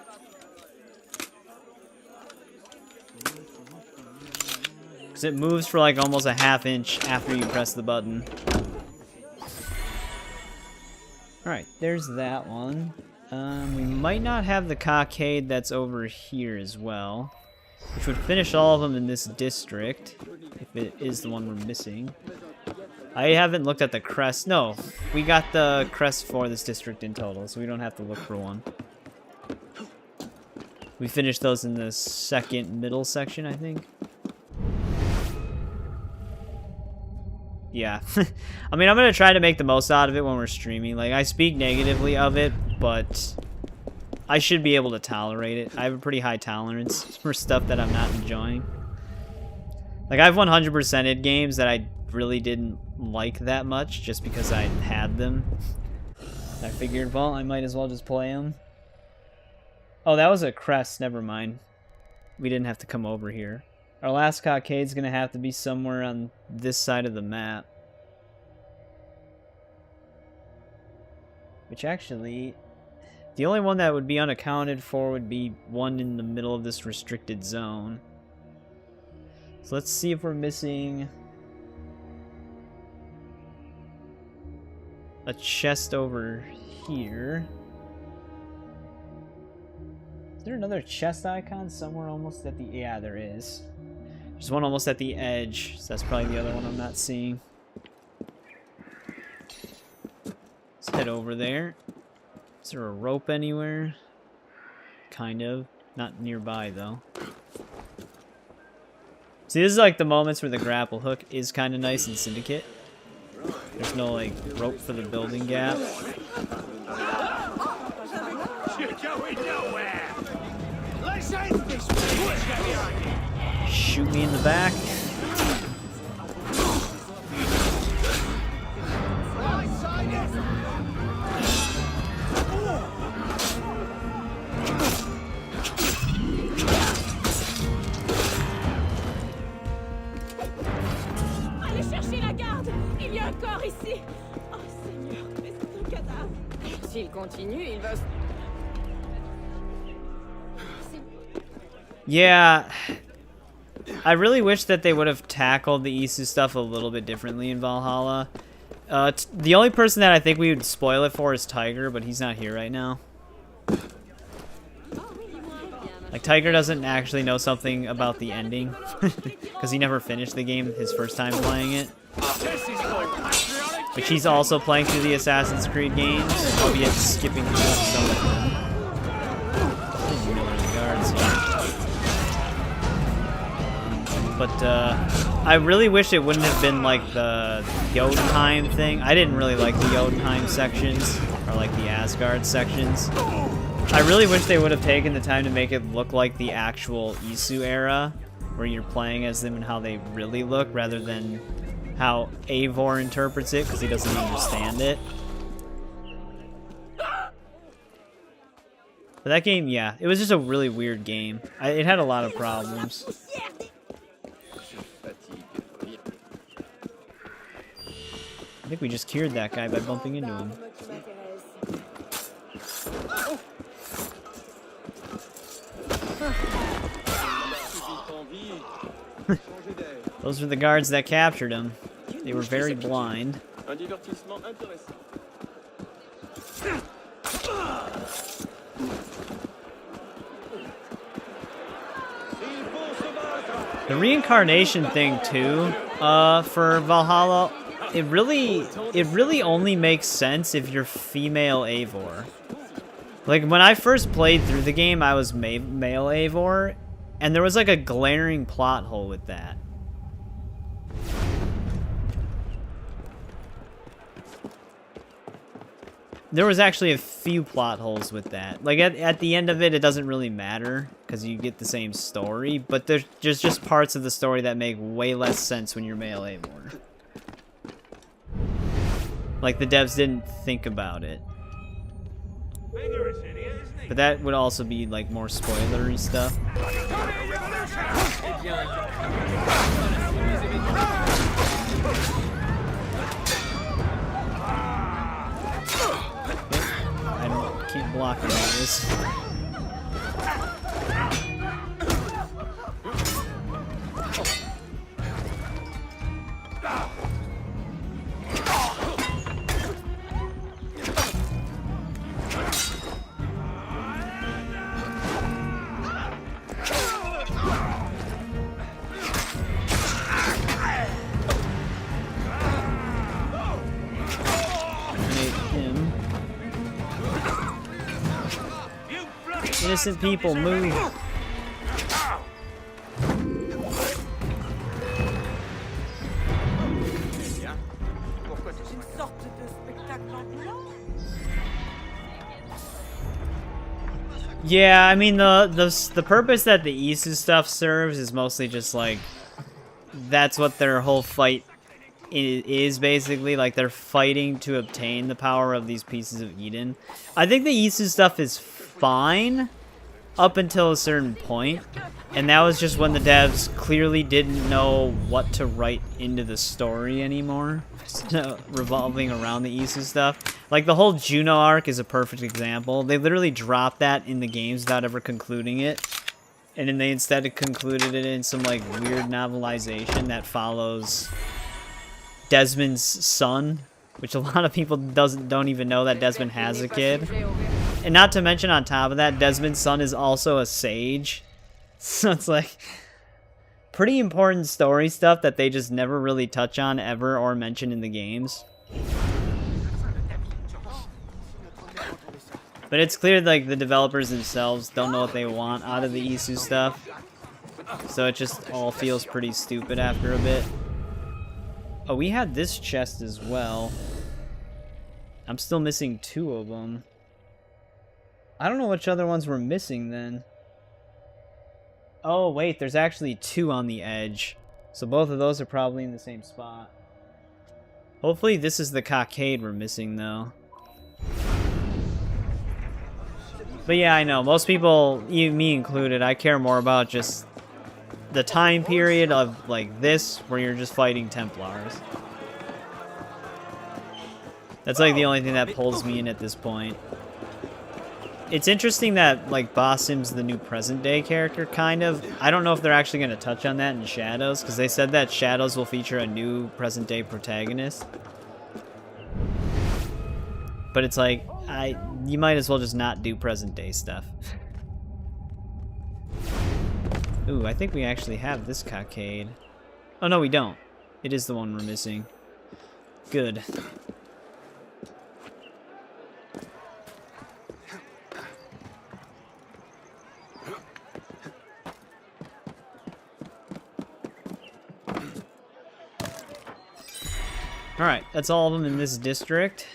Because it moves for like almost a ½ inch after you press the button. Alright, there's that one. We might not have the cockade that's over here as well. Which would finish all of them in this district. If it is the one we're missing. I haven't looked at the crest. No, we got the crest for this district in total, so we don't have to look for one. We finished those in the second middle section, I think. Yeah. I mean, I'm going to try to make the most out of it when we're streaming. Like, I speak negatively of it, but I should be able to tolerate it. I have a pretty high tolerance for stuff that I'm not enjoying. Like, I've 100%ed games that I really didn't like that much just because I had them. I figured, well, I might as well just play them. Oh, that was a crest. Never mind. We didn't have to come over here. Our last cockade's gonna have to be somewhere on this side of the map. Which actually, the only one that would be unaccounted for would be one in the middle of this restricted zone. So let's see if we're missing a chest over here. Is there another chest icon somewhere almost at the... Yeah, there is. There's one almost at the edge, so that's probably the other one I'm not seeing. Let's head over there. Is there a rope anywhere? Kind of. Not nearby, though. See, this is like the moments where the grapple hook is kind of nice in Syndicate. There's no, like, rope for the building gap. Shoot me in the back. Allez chercher la garde. Il y a un corps ici. Oh Seigneur, mais c'est un cadavre. S'il continue, il va... Yeah, I really wish that they would have tackled the Isu stuff a little bit differently in Valhalla. The only person that I think we would spoil it for is Tiger, but he's not here right now. Like, Tiger doesn't actually know something about the ending, because he never finished the game his first time playing it. But he's also playing through the Assassin's Creed games, albeit skipping through some of them. You know where the guards are. But I really wish it wouldn't have been like the Jotunheim thing. I didn't really like the Jotunheim sections, or like the Asgard sections. I really wish they would have taken the time to make it look like the actual Isu era, where you're playing as them and how they really look, rather than how Eivor interprets it because he doesn't understand it. But that game, yeah, it was just a really weird game. It had a lot of problems. I think we just cured that guy by bumping into him. Those were the guards that captured him. They were very blind. The reincarnation thing too, for Valhalla, it really only makes sense if you're female Eivor. Like when I first played through the game, I was male Eivor, and there was like a glaring plot hole with that. There was actually a few plot holes with that. Like, at the end of it, it doesn't really matter, because you get the same story, but there's just parts of the story that make way less sense when you're male Eivor. Like, the devs didn't think about it. But that would also be, like, more spoilery stuff. Keep blocking this. Innocent people, move. Yeah, I mean the purpose that the Isu stuff serves is mostly just like that's what their whole fight is basically, like they're fighting to obtain the power of these pieces of Eden. I think the Isu stuff is fine up until a certain point, and that was just when the devs clearly didn't know what to write into the story anymore, revolving around the Isu stuff. Like the whole Juno arc is a perfect example. They literally dropped that in the games without ever concluding it, and then they instead concluded it in some like weird novelization that follows Desmond's son, which a lot of people don't even know that Desmond has a kid. And not to mention, on top of that, Desmond's son is also a sage. So it's like pretty important story stuff that they just never really touch on ever or mention in the games. But it's clear like the developers themselves don't know what they want out of the Isu stuff. So it just all feels pretty stupid after a bit. Oh, we had this chest as well. I'm still missing 2 of them. I don't know which other ones we're missing then. Oh, wait, there's actually 2 on the edge. So both of those are probably in the same spot. Hopefully this is the cockade we're missing, though. But yeah, I know. Most people, me included, I care more about just the time period of, like, this, where you're just fighting Templars. That's, like, the only thing that pulls me in at this point. It's interesting that, like, Basim's the new present-day character, kind of. I don't know if they're actually going to touch on that in Shadows, because they said that Shadows will feature a new present-day protagonist. But it's like, you might as well just not do present-day stuff. Ooh, I think we actually have this cockade. Oh, no, we don't. It is the one we're missing. Good. Alright, that's all of them in this district.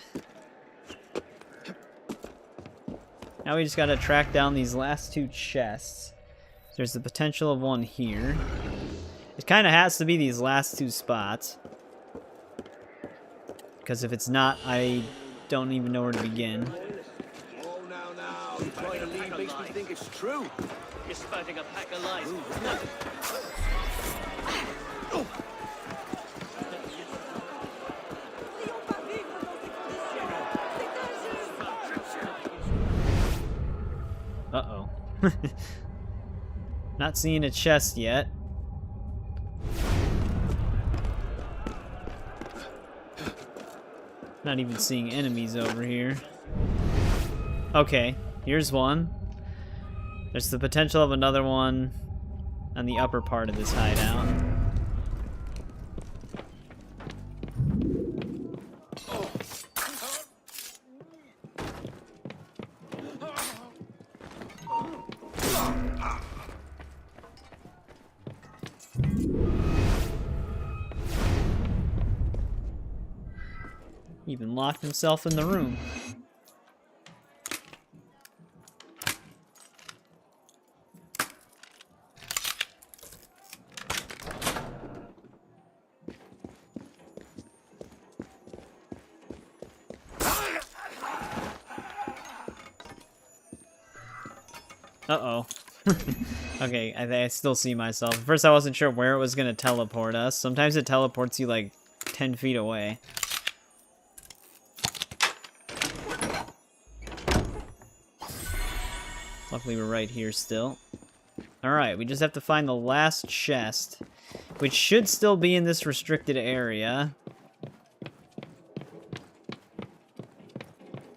Now we just gotta track down these last 2 chests. There's the potential of one here. It kinda has to be these last 2 spots. because if it's not, I don't even know where to begin. Oh, now. You trying to leave makes me think it's true. You're spouting a pack of lies. Pourrions pas vivre dans ces conditions. C'est injuste. Uh-oh. Not seeing a chest yet. Not even seeing enemies over here. Okay, here's one. There's the potential of another one on the upper part of this hideout. Even locked himself in the room. Uh-oh. Okay, I still see myself. At first I wasn't sure where it was gonna teleport us. Sometimes it teleports you like 10 feet away. Luckily we're right here still. Alright, we just have to find the last chest, which should still be in this restricted area.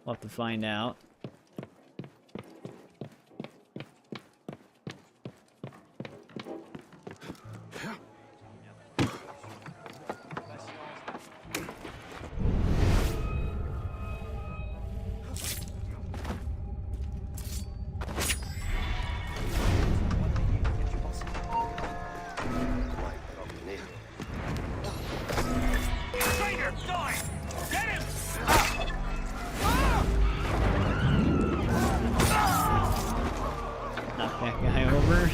We'll have to find out. Traitor, die! Get him! Knock that guy over.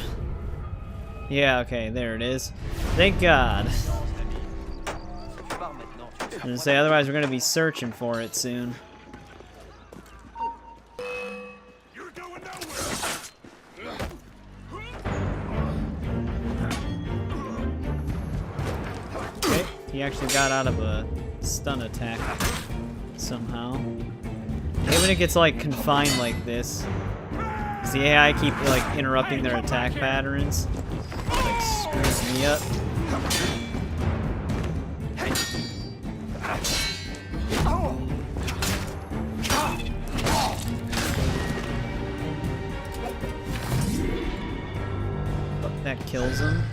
Yeah, okay, there it is. Thank God. I was gonna say, otherwise we're gonna be searching for it soon. You're going nowhere. Okay, he actually got out of a stun attack somehow. I hate when it gets like confined like this. Cause the AI keep like interrupting their attack patterns. Like screws me up. But that kills him.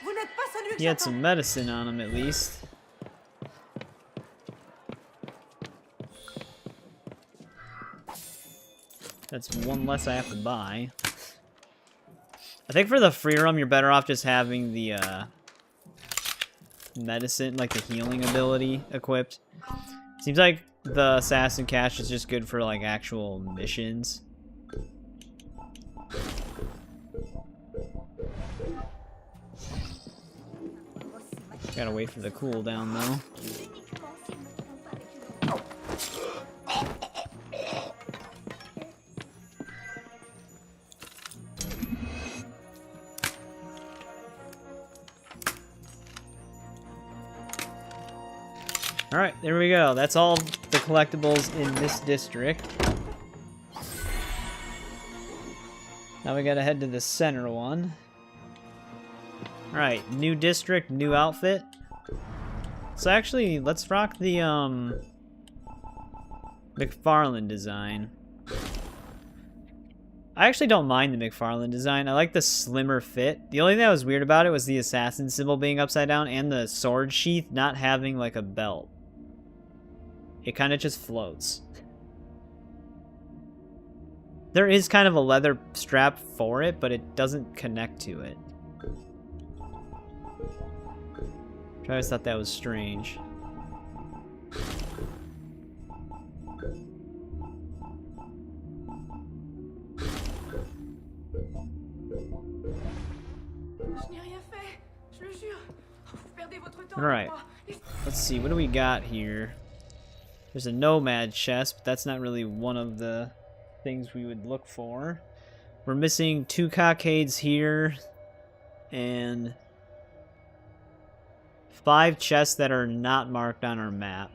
Vous n'êtes pas celui que He had j'attends. some medicine on him at least. That's one less I have to buy. I think for the free roam, you're better off just having the medicine, like the healing ability equipped. Seems like the assassin cache is just good for like actual missions. Gotta wait for the cooldown though. Alright, there we go. That's all the collectibles in this district. Now we gotta head to the center one. Alright, new district, new outfit. So actually, let's rock the McFarlane design. I actually don't mind the McFarlane design. I like the slimmer fit. The only thing that was weird about it was the assassin symbol being upside down and the sword sheath not having like a belt. It kind of just floats. There is kind of a leather strap for it, but it doesn't connect to it. I always thought that was strange. Je n'ai rien fait. Je le jure. Vous perdez votre temps. Alright. Let's see, what do we got here? There's a nomad chest, but that's not really one of the things we would look for. We're missing 2 cockades here, and 5 chests that are not marked on our map.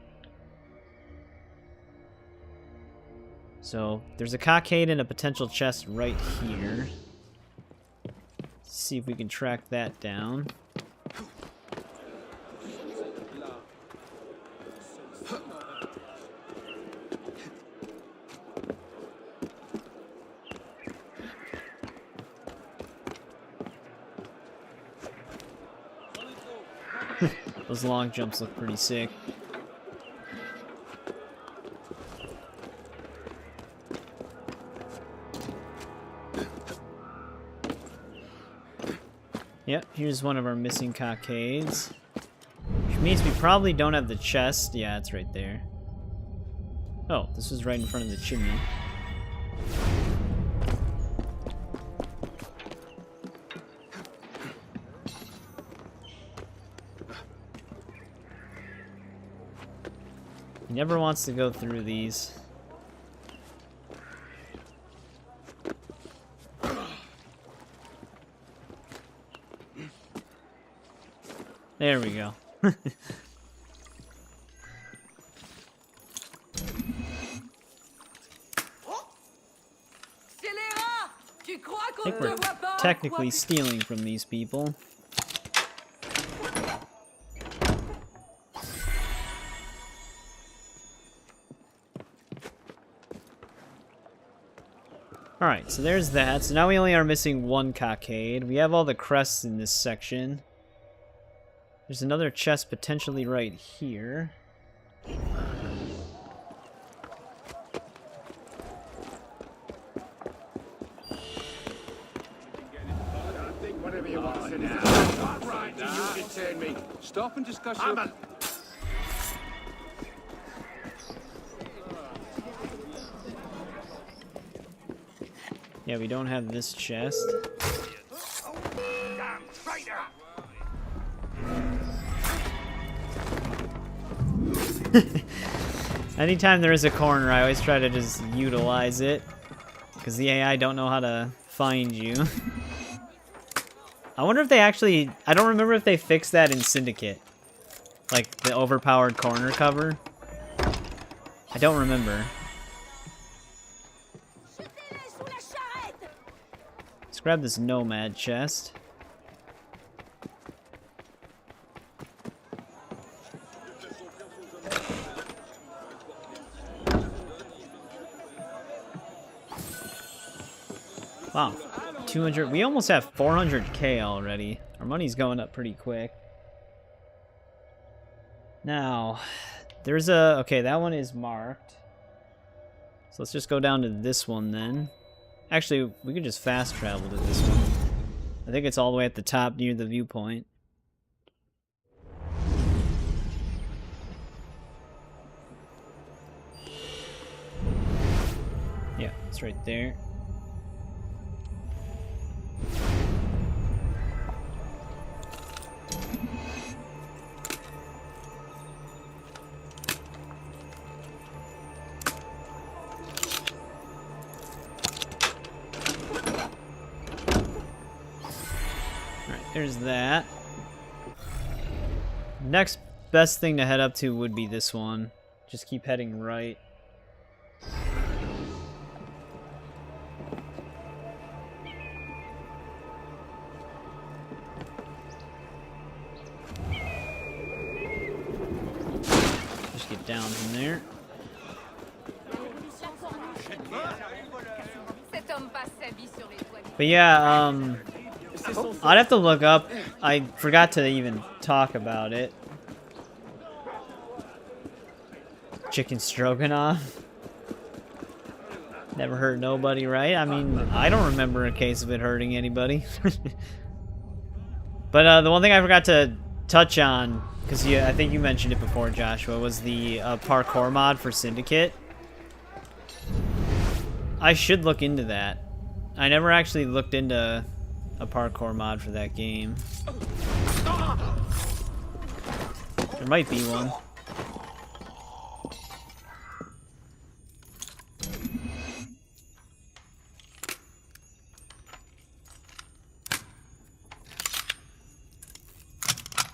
So, there's a cockade and a potential chest right here. Let's see if we can track that down. Those long jumps look pretty sick. Yep, here's one of our missing cockades. Which means we probably don't have the chest. Yeah, it's right there. Oh, this was right in front of the chimney. He never wants to go through these. There we go. I think we're technically stealing from these people. Alright, so there's that. So now we only are missing 1 cockade. We have all the crests in this section. There's another chest potentially right here. Stop and discuss your... Yeah, we don't have this chest. Damn traitor! Anytime there is a corner, I always try to just utilize it. Because the AI don't know how to find you. I wonder if they actually... I don't remember if they fixed that in Syndicate. Like, the overpowered corner cover. I don't remember. Let's grab this nomad chest. Wow, 200. We almost have 400k already. Our money's going up pretty quick. Now, there's a... Okay, that one is marked. So let's just go down to this one then. Actually, we could just fast travel to this one. I think it's all the way at the top near the viewpoint. Yeah, it's right there. There's that. Next best thing to head up to would be this one. Just keep heading right. Just get down from there. But yeah, I'd have to look up. I forgot to even talk about it. Chicken stroganoff. Never hurt nobody, right? I mean, I don't remember a case of it hurting anybody. But the one thing I forgot to touch on, because I think you mentioned it before, Joshua, was the parkour mod for Syndicate. I should look into that. I never actually looked into a parkour mod for that game. There might be one.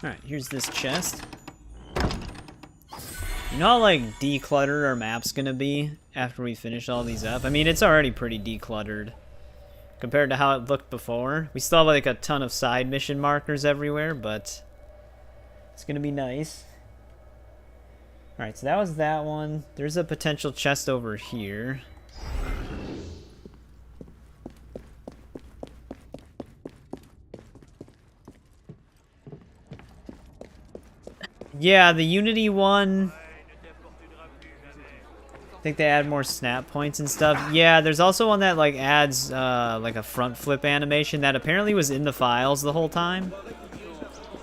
Alright, here's this chest. You know how, like, decluttered our map's gonna be after we finish all these up? I mean, it's already pretty decluttered compared to how it looked before. We still have, like, a ton of side mission markers everywhere, but it's gonna be nice. Alright, so that was that one. There's a potential chest over here. Yeah, the Unity one, I think they add more snap points and stuff. Yeah, there's also one that like adds like a front flip animation that apparently was in the files the whole time,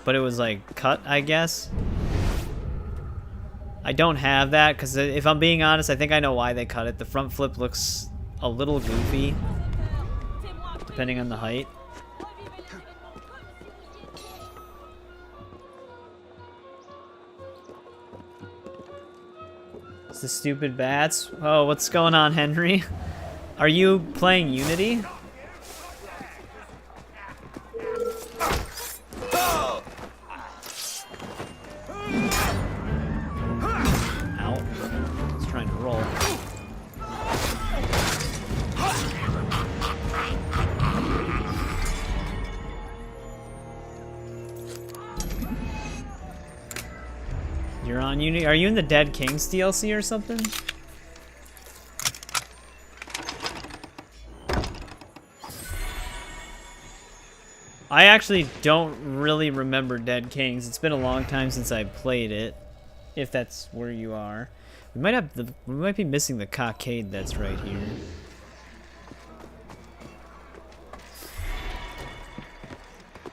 but it was like cut, I guess. I don't have that because if I'm being honest, I think I know why they cut it. The front flip looks a little goofy depending on the height. The stupid bats. Oh, what's going on, Henry? Are you playing Unity? Ow. He's trying to roll. You're on Unity. Are you in the Dead Kings DLC or something? I actually don't really remember Dead Kings. It's been a long time since I played it. If that's where you are. We might be missing the cockade that's right here.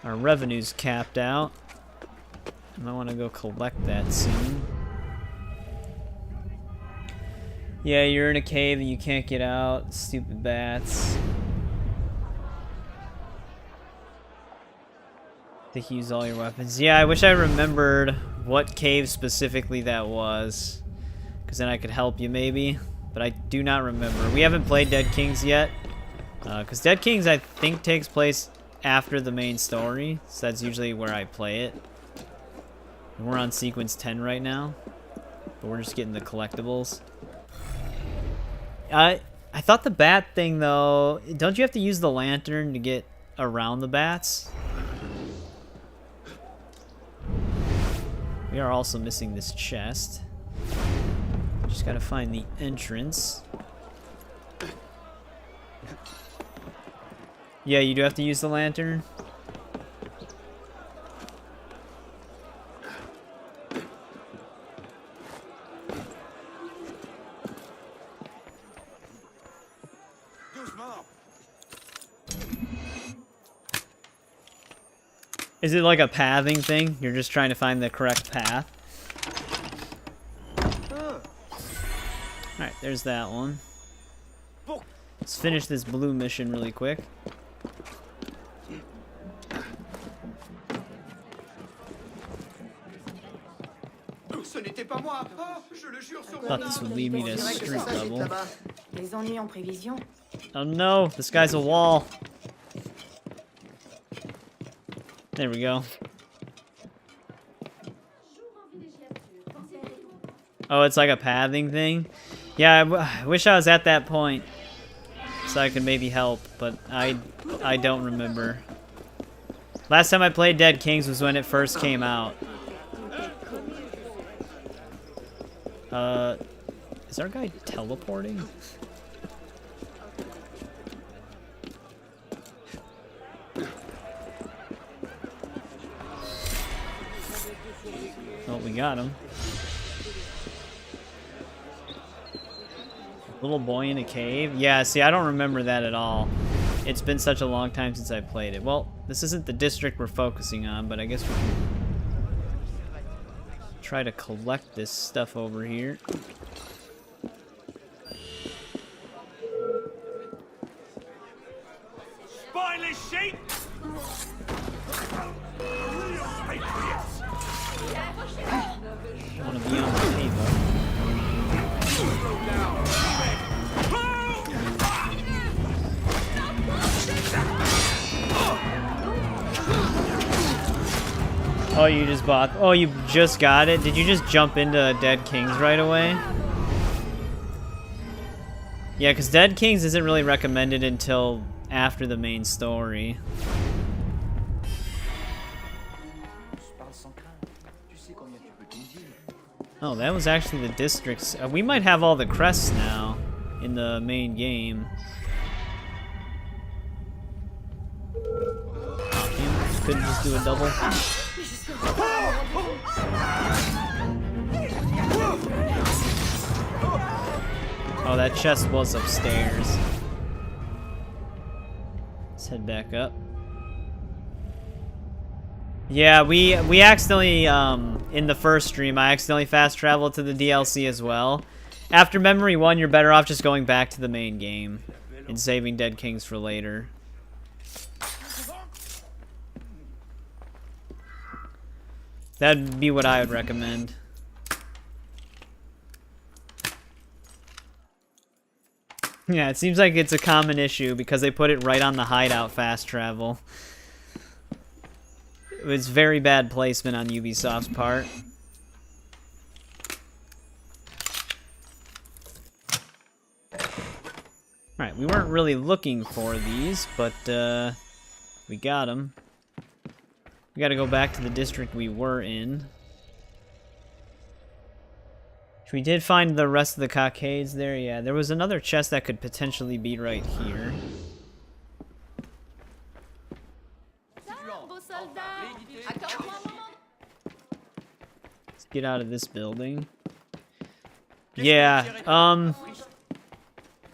Our revenue's capped out. I might want to go collect that soon. Yeah, you're in a cave and you can't get out. Stupid bats. They use all your weapons. Yeah, I wish I remembered what cave specifically that was, because then I could help you maybe. But I do not remember. We haven't played Dead Kings yet, because Dead Kings I think takes place after the main story, so that's usually where I play it. We're on sequence 10 right now, but we're just getting the collectibles. I thought the bat thing though, don't you have to use the lantern to get around the bats? We are also missing this chest. Just gotta find the entrance. Yeah, you do have to use the lantern. Is it like a pathing thing? You're just trying to find the correct path? Alright, there's that one. Let's finish this blue mission really quick. Thought this would lead me to street level. Oh no, this guy's a wall. There we go. Oh, it's like a pathing thing? Yeah, I wish I was at that point so I could maybe help, but I don't remember. Last time I played Dead Kings was when it first came out. Is our guy teleporting? Oh, we got him. Little boy in a cave? Yeah, see, I don't remember that at all. It's been such a long time since I played it. Well, this isn't the district we're focusing on, but I guess we can try to collect this stuff over here. Spineless sheep! Oh, you just bought... Oh, you just got it? Did you just jump into Dead Kings right away? Yeah, because Dead Kings isn't really recommended until after the main story. Oh, that was actually the districts. We might have all the crests now in the main game. Oh, you couldn't just do a double. Oh, that chest was upstairs. Let's head back up. Yeah, we accidentally, in the first stream, I accidentally fast traveled to the DLC as well. After Memory 1, you're better off just going back to the main game and saving Dead Kings for later. That'd be what I would recommend. Yeah, it seems like it's a common issue because they put it right on the hideout fast travel. It was very bad placement on Ubisoft's part. Alright, we weren't really looking for these, but we got them. We gotta go back to the district we were in. We did find the rest of the cockades there. Yeah, there was another chest that could potentially be right here. Let's get out of this building. Yeah,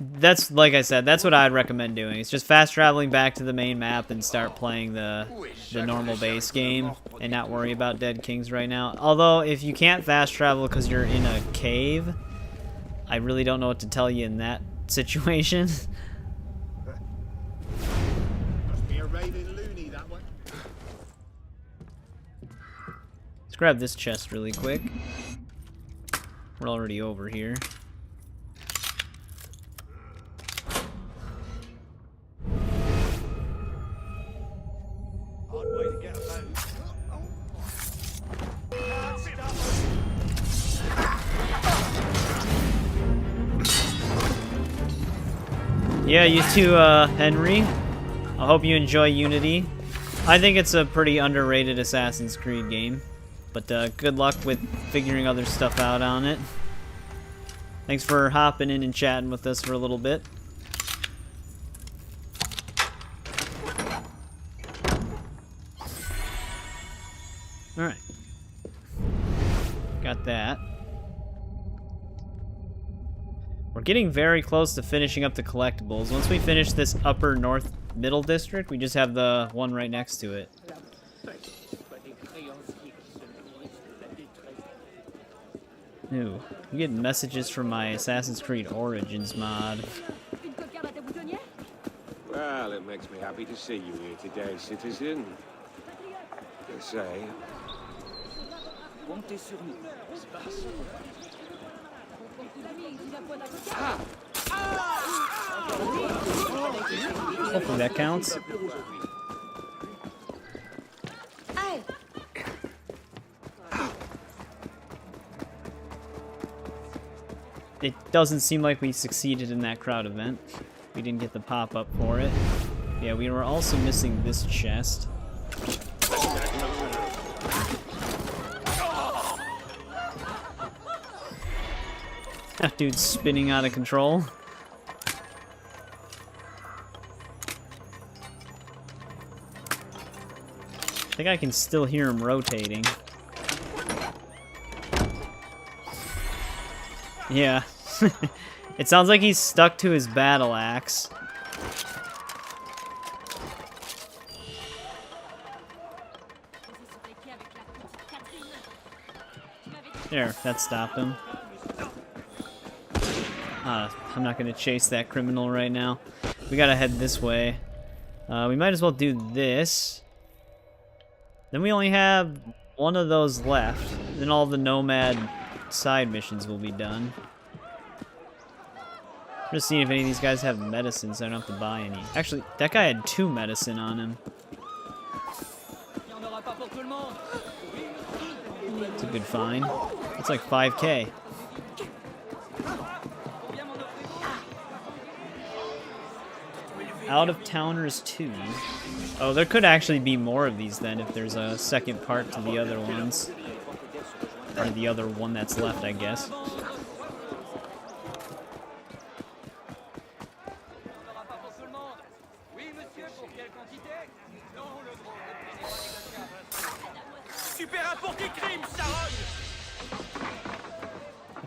that's, like I said, that's what I'd recommend doing. It's just fast traveling back to the main map and start playing the normal base game and not worry about Dead Kings right now. Although, if you can't fast travel because you're in a cave, I really don't know what to tell you in that situation. Must be a raving loony, that one. Let's grab this chest really quick. We're already over here. Hard way to get about. Yeah, you too, Henry. I hope you enjoy Unity. I think it's a pretty underrated Assassin's Creed game. But good luck with figuring other stuff out on it. Thanks for hopping in and chatting with us for a little bit. Alright. Got that. We're getting very close to finishing up the collectibles. Once we finish this upper north middle district, we just have the one right next to it. Ooh, I'm getting messages from my Assassin's Creed Origins mod. Well, it makes me happy to see you here today, citizen. They say. Hopefully that counts. It doesn't seem like we succeeded in that crowd event. We didn't get the pop-up for it. Yeah, we were also missing this chest. That dude's spinning out of control. I think I can still hear him rotating. Yeah. It sounds like he's stuck to his battle axe. There, that stopped him. I'm not gonna chase that criminal right now. We gotta head this way. We might as well do this. Then we only have one of those left. Then all the nomad side missions will be done. I'm just seeing if any of these guys have medicine so I don't have to buy any. Actually, that guy had 2 medicine on him. It's a good find. It's like 5K. Out of Towners 2. Oh, there could actually be more of these then if there's a second part to the other ones. Or the other one that's left, I guess.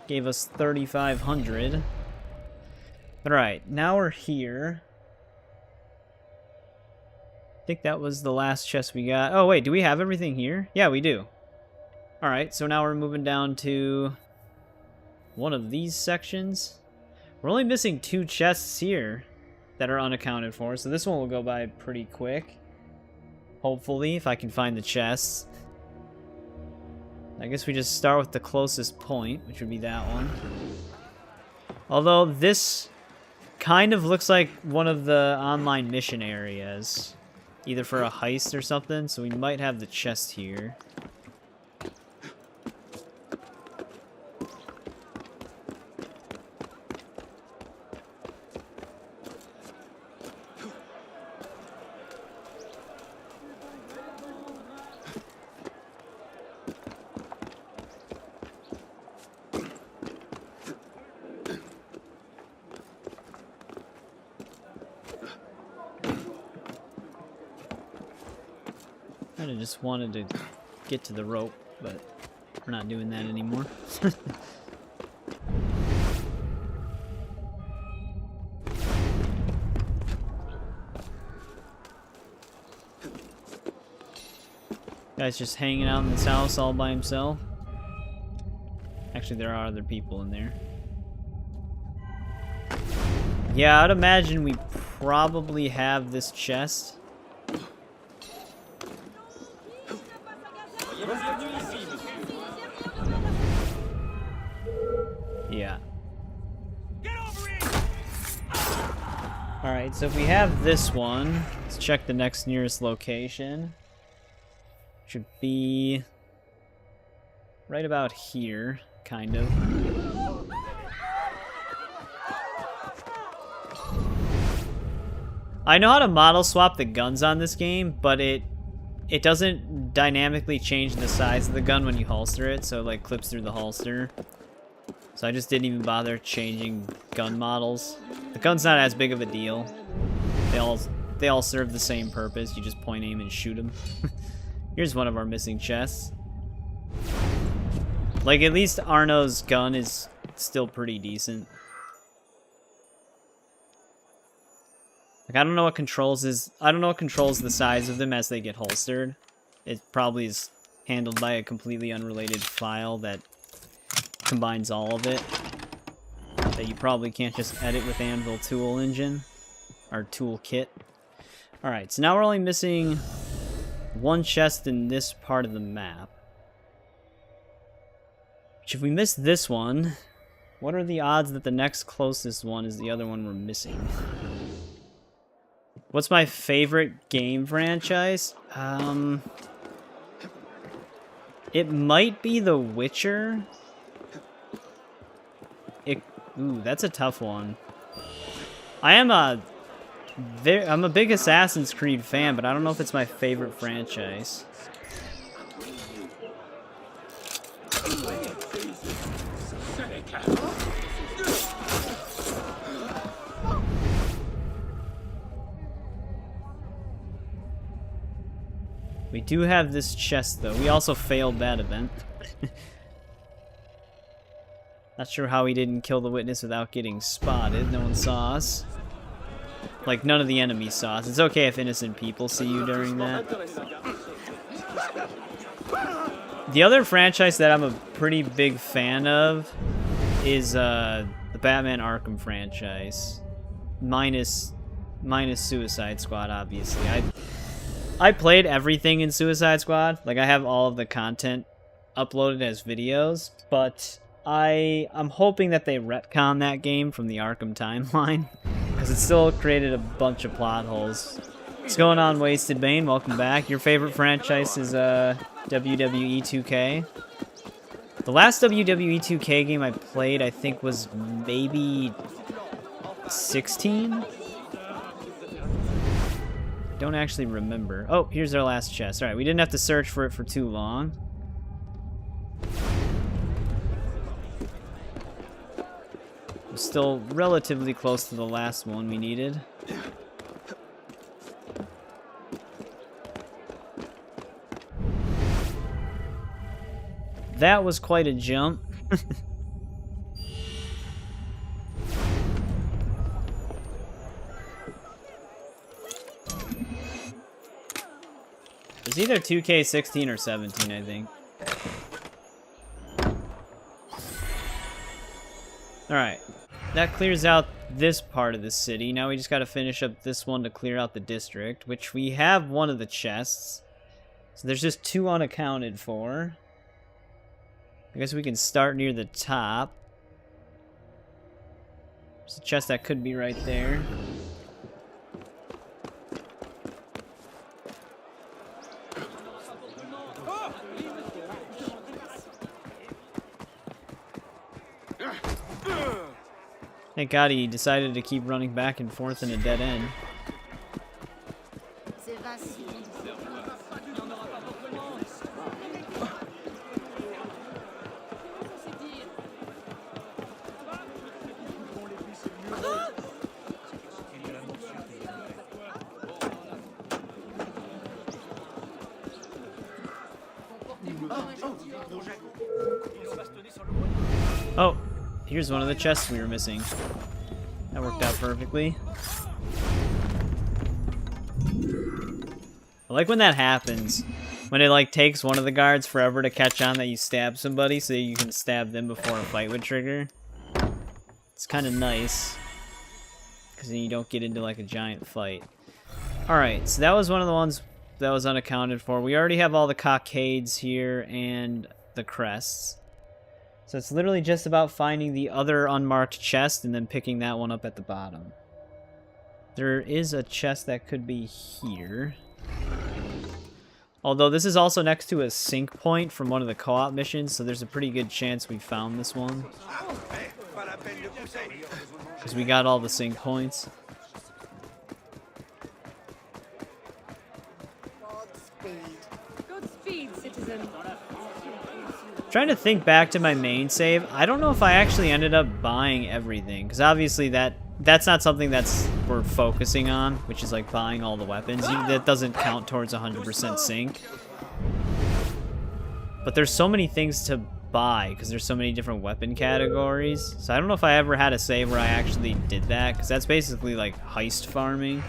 Gave us 3,500. Alright, now we're here. I think that was the last chest we got. Oh wait, do we have everything here? Yeah, we do. Alright, so now we're moving down to one of these sections. We're only missing 2 chests here that are unaccounted for, so this one will go by pretty quick. Hopefully, if I can find the chests. I guess we just start with the closest point, which would be that one. Although this kind of looks like one of the online mission areas. Either for a heist or something, so we might have the chest here. I just wanted to get to the rope, but we're not doing that anymore. Guy's just hanging out in this house all by himself. Actually, there are other people in there. Yeah, I'd imagine we probably have this chest. Yeah. Alright, so if we have this one, let's check the next nearest location. Should be right about here, kind of. I know how to model swap the guns on this game, but it doesn't dynamically change the size of the gun when you holster it, so it like clips through the holster. So I just didn't even bother changing gun models. The gun's not as big of a deal. They all serve the same purpose. You just point, aim, and shoot them. Here's one of our missing chests. Like, at least Arno's gun is still pretty decent. Like, I don't know what controls the size of them as they get holstered. It probably is handled by a completely unrelated file that combines all of it. That you probably can't just edit with Anvil Tool Engine. Or Toolkit. Alright, so now we're only missing one chest in this part of the map. Which, if we miss this one, what are the odds that the next closest one is the other one we're missing? What's my favorite game franchise? It might be The Witcher. Ooh, that's a tough one. I'm a big Assassin's Creed fan, but I don't know if it's my favorite franchise. We do have this chest, though. We also failed that event. Not sure how we didn't kill the witness without getting spotted. No one saw us. Like, none of the enemies saw us. It's okay if innocent people see you during that. The other franchise that I'm a pretty big fan of is the Batman Arkham franchise. Minus Suicide Squad, obviously. I played everything in Suicide Squad. Like, I have all of the content uploaded as videos, but I'm hoping that they retcon that game from the Arkham timeline, because it still created a bunch of plot holes What's going on, Wasted Bane? Welcome back. Your favorite franchise is WWE 2K. The last WWE 2K game I played, I think, was maybe 16? Don't actually remember. Oh, here's our last chest. Alright, we didn't have to search for it for too long. We're still relatively close to the last one we needed. That was quite a jump. It's either 2K16 or 17, I think. Alright. That clears out this part of the city. Now we just gotta finish up this one to clear out the district, which we have one of the chests. So there's just 2 unaccounted for. I guess we can start near the top. There's a chest that could be right there. Thank God he decided to keep running back and forth in a dead end. Oh, here's one of the chests we were missing. That worked out perfectly. I like when that happens. When it like takes one of the guards forever to catch on that you stabbed somebody so you can stab them before a fight would trigger. It's kind of nice. Because then you don't get into like a giant fight. Alright, so that was one of the ones that was unaccounted for. We already have all the cockades here and the crests. So it's literally just about finding the other unmarked chest and then picking that one up at the bottom. There is a chest that could be here. Although this is also next to a sync point from one of the co-op missions, so there's a pretty good chance we found this one. Because we got all the sync points. Godspeed, citizen. Trying to think back to my main save. I don't know if I actually ended up buying everything, because obviously that's not something we're focusing on, which is like buying all the weapons. That doesn't count towards 100% sync. But there's so many things to buy because there's so many different weapon categories. So I don't know if I ever had a save where I actually did that, because that's basically like heist farming.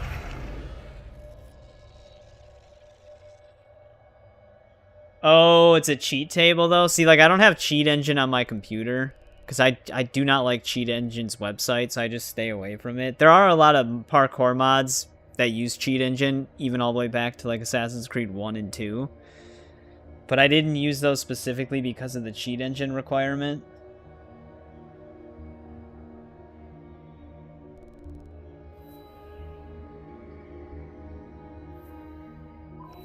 Oh, it's a cheat table though. See, like I don't have Cheat Engine on my computer because I do not like Cheat Engine's website, so I just stay away from it. There are a lot of parkour mods that use Cheat Engine, even all the way back to like Assassin's Creed 1 and 2. But I didn't use those specifically because of the Cheat Engine requirement.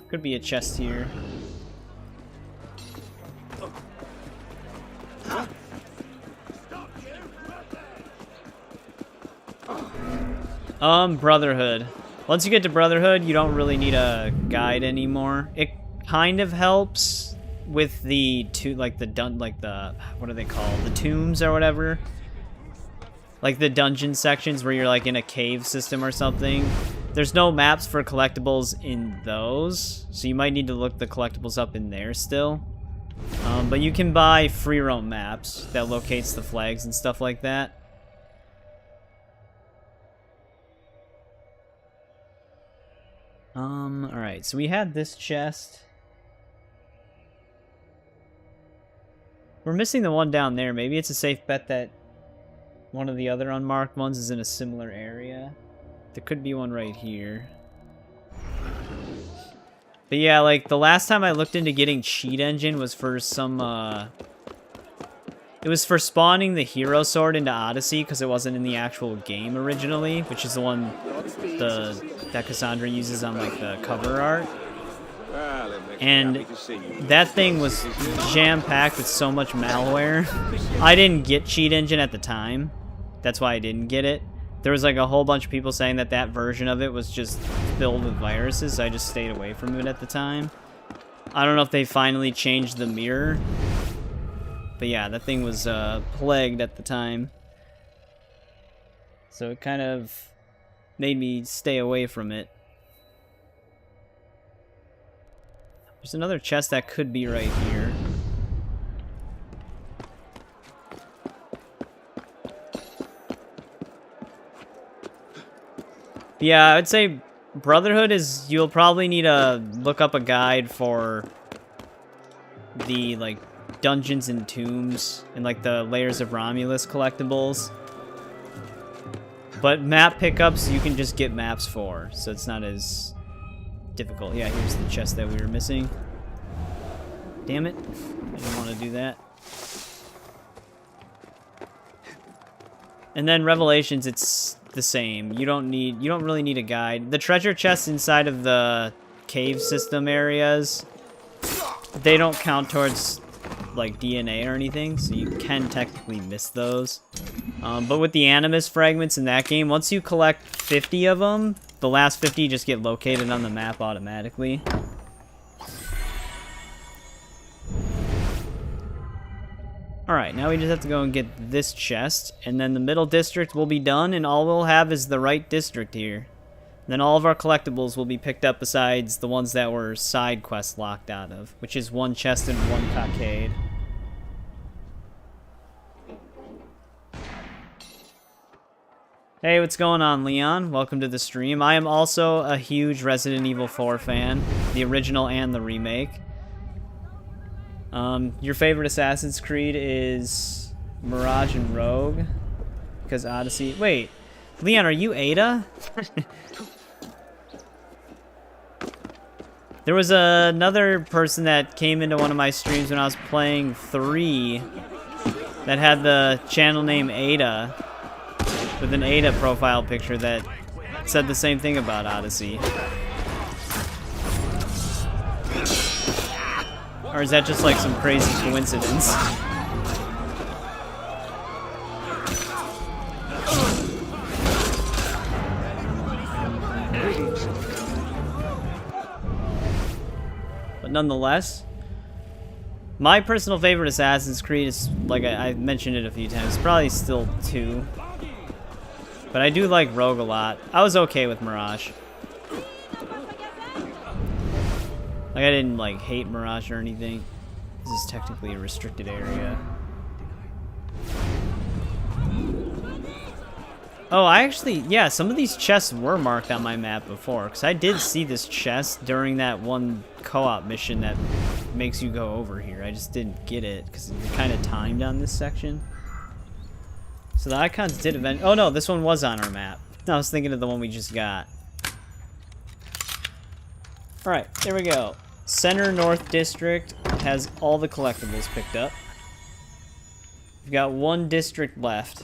Could be a chest here. Brotherhood. Once you get to Brotherhood, you don't really need a guide anymore. It kind of helps with the what are they called? The tombs or whatever. Like the dungeon sections where you're like in a cave system or something. There's no maps for collectibles in those, so you might need to look the collectibles up in there still. But you can buy free roam maps that locates the flags and stuff like that. Alright, so we had this chest. We're missing the one down there. Maybe it's a safe bet that one of the other unmarked ones is in a similar area. There could be one right here. But yeah, like the last time I looked into getting Cheat Engine was for some It was for spawning the hero sword into Odyssey because it wasn't in the actual game originally, which is the one that Cassandra uses on like the cover art. Well, it makes me And happy to see you. that thing was jam-packed with so much malware. I didn't get Cheat Engine at the time. That's why I didn't get it. There was like a whole bunch of people saying that that version of it was just filled with viruses, so I just stayed away from it at the time. I don't know if they finally changed the mirror. But yeah, that thing was plagued at the time. So it kind of made me stay away from it. There's another chest that could be right here. Yeah, I'd say Brotherhood is... You'll probably need to look up a guide for the, like, Dungeons and Tombs and, like, the Layers of Romulus collectibles. But map pickups, you can just get maps for, so it's not as difficult. Yeah, here's the chest that we were missing. Damn it. I didn't want to do that. And then Revelations, it's the same. You don't really need a guide. The treasure chests inside of the cave system areas, they don't count towards like DNA or anything, so you can technically miss those. But with the Animus fragments in that game, once you collect 50 of them, the last 50 just get located on the map automatically. Alright, now we just have to go and get this chest, and then the middle district will be done, and all we'll have is the right district here. Then all of our collectibles will be picked up besides the ones that were side quests locked out of, which is one chest and one cockade. Hey, what's going on, Leon? Welcome to the stream. I am also a huge Resident Evil 4 fan, the original and the remake. Your favorite Assassin's Creed is Mirage and Rogue, because Odyssey... Wait, Leon, are you Ada? There was another person that came into one of my streams when I was playing 3 that had the channel name Ada, with an Ada profile picture that said the same thing about Odyssey. Or is that just like some crazy coincidence? But nonetheless, my personal favorite Assassin's Creed is, like I mentioned it a few times, probably still 2. But I do like Rogue a lot. I was okay with Mirage. Like, I didn't, like, hate Mirage or anything. This is technically a restricted area. Oh, I actually... Yeah, some of these chests were marked on my map before, because I did see this chest during that one co-op mission that makes you go over here. I just didn't get it, because you're kind of timed on this section. So the icons did event... Oh, no, this one was on our map. I was thinking of the one we just got. Alright, there we go. Center North District has all the collectibles picked up. We've got one district left.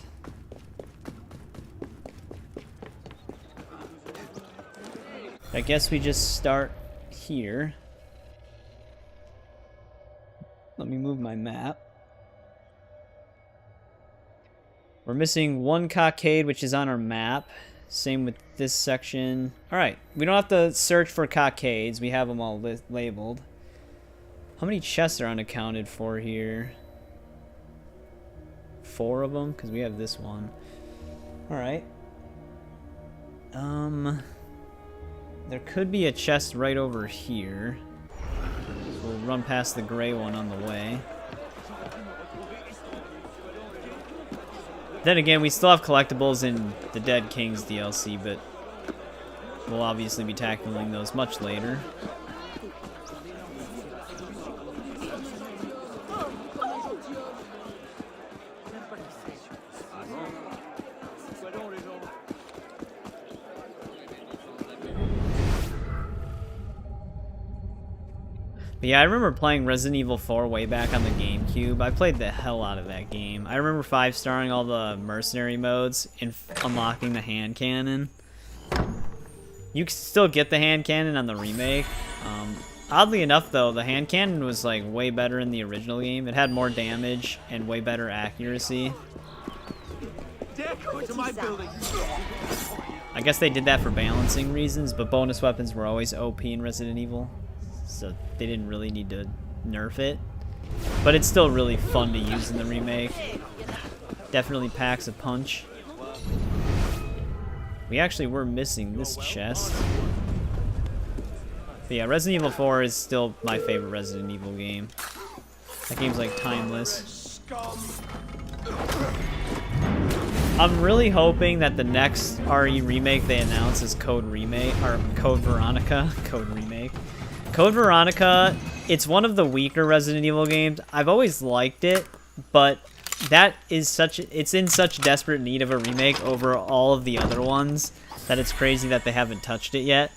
I guess we just start here. Let me move my map. We're missing one cockade, which is on our map. Same with this section. Alright, we don't have to search for cockades. We have them all labeled. How many chests are unaccounted for here? 4 of them? Because we have this one. Alright. There could be a chest right over here. So we'll run past the gray one on the way. Then again, we still have collectibles in the Dead Kings DLC, but we'll obviously be tackling those much later. But Yeah, I remember playing Resident Evil 4 way back on the GameCube. I played the hell out of that game. I remember 5-starring all the mercenary modes and unlocking the hand cannon. You can still get the hand cannon on the remake. Oddly enough, though, the hand cannon was like way better in the original game. It had more damage and way better accuracy. To my building. I guess they did that for balancing reasons, but bonus weapons were always OP in Resident Evil, so they didn't really need to nerf it. But it's still really fun to use in the remake. Definitely packs a punch. We actually were missing this chest. But yeah, Resident Evil 4 is still my favorite Resident Evil game. That game's like timeless. I'm really hoping that the next RE remake they announce is Code Remake, or Code Veronica. Code Remake. Code Veronica, it's one of the weaker Resident Evil games. I've always liked it, but that is it's in such desperate need of a remake over all of the other ones that it's crazy that they haven't touched it yet.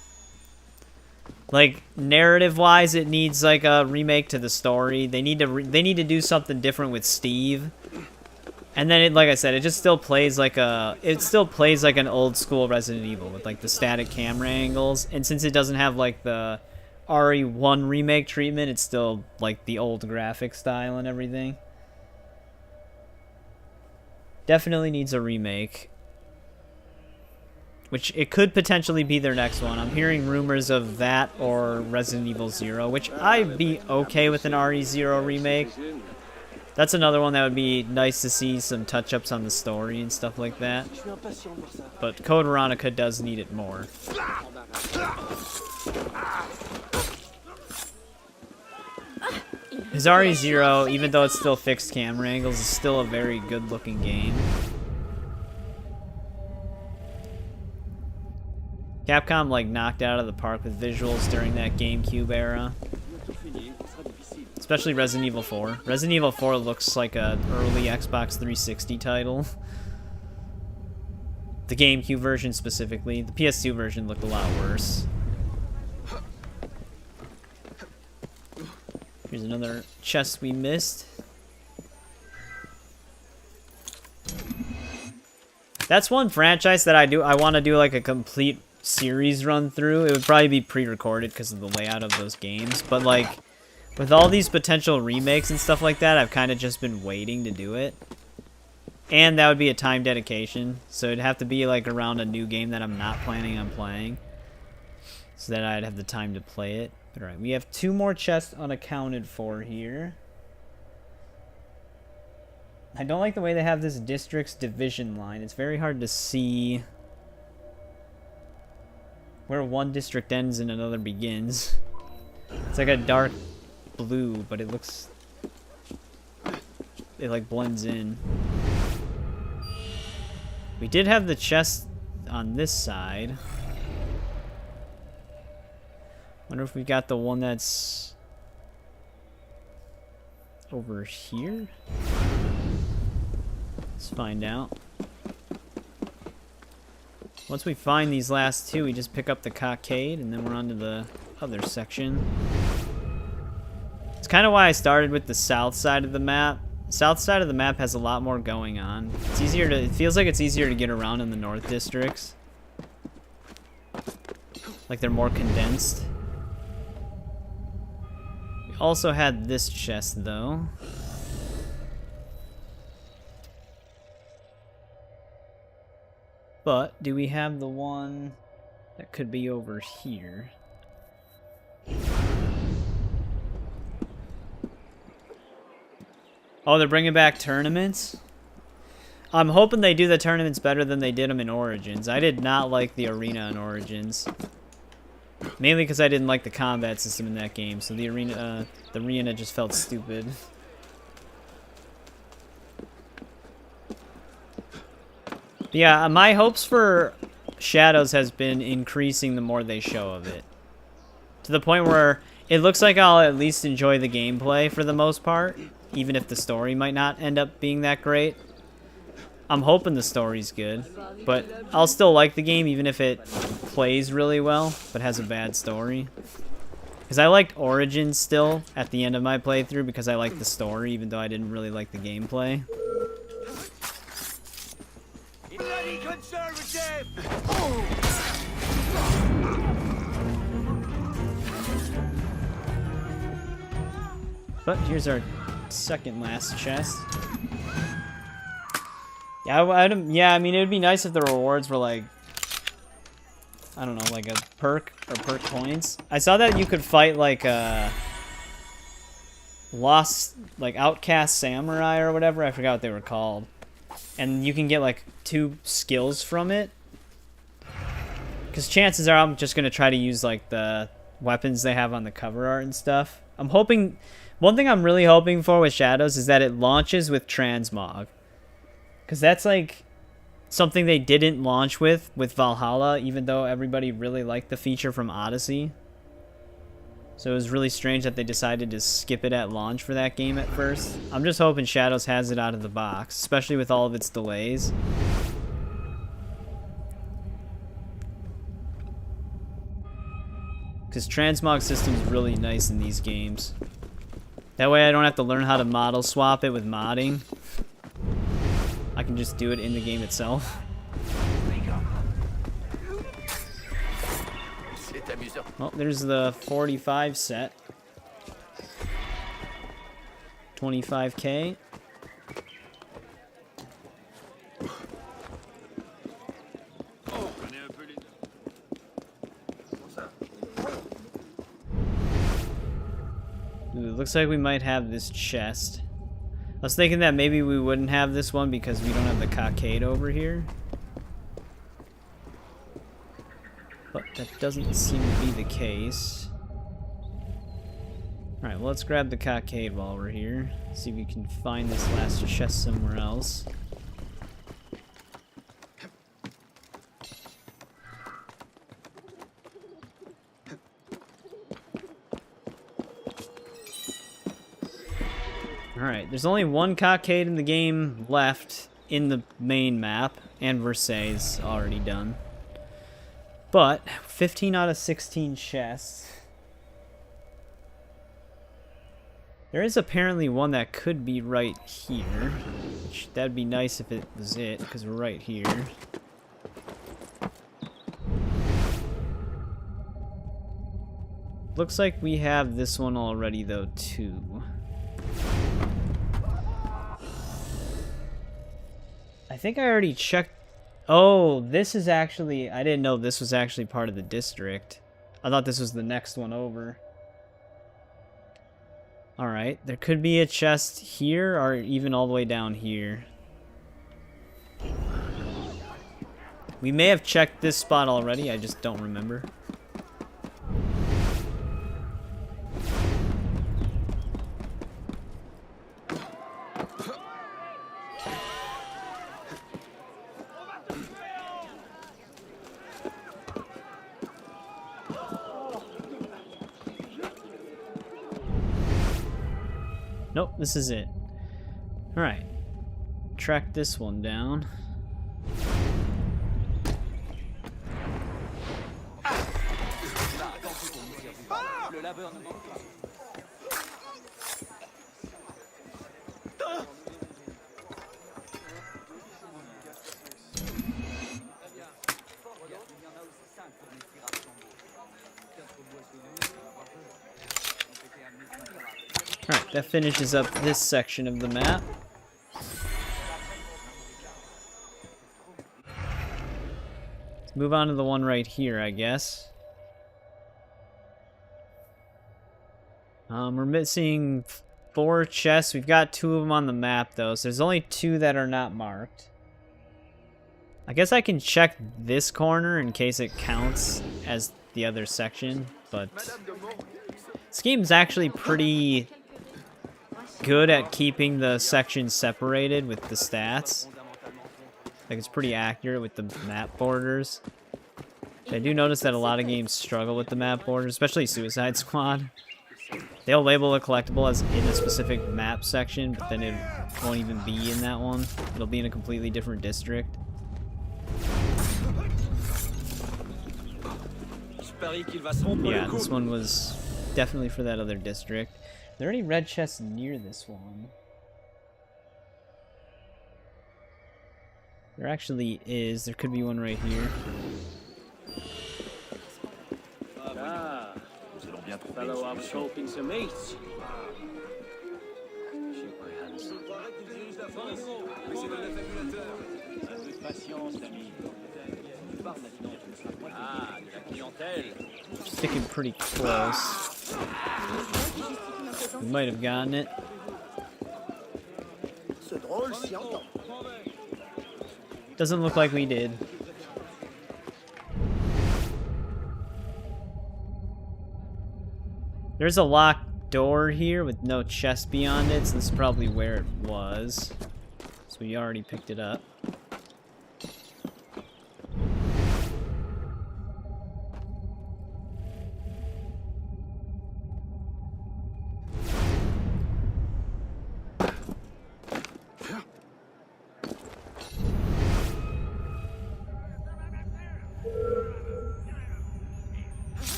Like, narrative-wise, it needs like a remake to the story. They need to do something different with Steve. And then, like I said, it just still plays like an old school Resident Evil with like the static camera angles. And since it doesn't have like the RE1 remake treatment, it's still like the old graphic style and everything. Definitely needs a remake. Which it could potentially be their next one. I'm hearing rumors of that or Resident Evil 0, which I'd be okay with an RE0 remake. That's another one that would be nice to see some touch-ups on the story and stuff like that. But Code Veronica does need it more. His RE0, even though it's still fixed camera angles, is still a very good-looking game. Capcom like knocked out of the park with visuals during that GameCube era. Especially Resident Evil 4. Resident Evil 4 looks like an early Xbox 360 title. The GameCube version specifically. The PS2 version looked a lot worse. Here's another chest we missed. That's one franchise that I want to do like a complete series run through. It would probably be pre-recorded because of the layout of those games, but like with all these potential remakes and stuff like that, I've kind of just been waiting to do it. And that would be a time dedication, so it'd have to be like around a new game that I'm not planning on playing, so that I'd have the time to play it. But alright, we have 2 more chests unaccounted for here. I don't like the way they have this district's division line. It's very hard to see where one district ends and another begins. It's like a dark blue, but it looks... it like blends in. We did have the chest on this side. Wonder if we got the one that's over here? Let's find out. Once we find these last 2, we just pick up the cockade, and then we're on to the other section. It's kind of why I started with the south side of the map. The south side of the map has a lot more going on. It's easier to, it feels like it's easier to get around in the north districts. Like they're more condensed. We also had this chest, though. But, do we have the one that could be over here? Oh, they're bringing back tournaments? I'm hoping they do the tournaments better than they did them in Origins. I did not like the arena in Origins. Mainly because I didn't like the combat system in that game, so the arena just felt stupid. Yeah, my hopes for Shadows has been increasing the more they show of it. To the point where it looks like I'll at least enjoy the gameplay for the most part, even if the story might not end up being that great. I'm hoping the story's good, but I'll still like the game even if it plays really well, but has a bad story. Because I liked Origins still at the end of my playthrough because I liked the story, even though I didn't really like the gameplay. Bloody conservative! But here's our second last chest. Yeah, I mean, it would be nice if the rewards were like, I don't know, like a perk or perk points. I saw that you could fight like lost, like outcast samurai or whatever. I forgot what they were called. And you can get like 2 skills from it. Because chances are I'm just going to try to use like the weapons they have on the cover art and stuff. I'm hoping, one thing I'm really hoping for with Shadows is that it launches with transmog. Because that's like something they didn't launch with Valhalla, even though everybody really liked the feature from Odyssey. So it was really strange that they decided to skip it at launch for that game at first. I'm just hoping Shadows has it out of the box, especially with all of its delays. Because transmog system is really nice in these games. That way I don't have to learn how to model swap it with modding. I can just do it in the game itself. Well, there's the 45 set. 25k. Ooh, it looks like we might have this chest. I was thinking that maybe we wouldn't have this one because we don't have the cockade over here. But that doesn't seem to be the case. Alright, well, let's grab the cockade while we're here. See if we can find this last chest somewhere else. Alright, there's only one cockade in the game left in the main map, and Versailles is already done. But 15 out of 16 chests. There is apparently one that could be right here. Which, that'd be nice if it was it, because we're right here. Looks like we have this one already though too. I think I already checked. Oh, this is actually, I didn't know this was actually part of the district. I thought this was the next one over. Alright, there could be a chest here or even all the way down here. We may have checked this spot already, I just don't remember. Nope, this is it. Alright. Track this one down. Alright, that finishes up this section of the map. Let's move on to the one right here, I guess. We're missing 4 chests. We've got 2 of them on the map, though, so there's only 2 that are not marked. I guess I can check this corner in case it counts as the other section, but this game's actually pretty good at keeping the sections separated with the stats. Like, it's pretty accurate with the map borders. I do notice that a lot of games struggle with the map borders, especially Suicide Squad. They'll label a collectible as in a specific map section, but then it won't even be in that one. It'll be in a completely different district. Yeah, this one was definitely for that other district. Are there any red chests near this one? There actually is. There could be one right here. Ah, fellow, I was hoping to meet. Shake my hands. Ah, de la clientèle. Sticking pretty close. We might have gotten it. Doesn't look like we did. There's a locked door here with no chest beyond it, so this is probably where it was. So we already picked it up.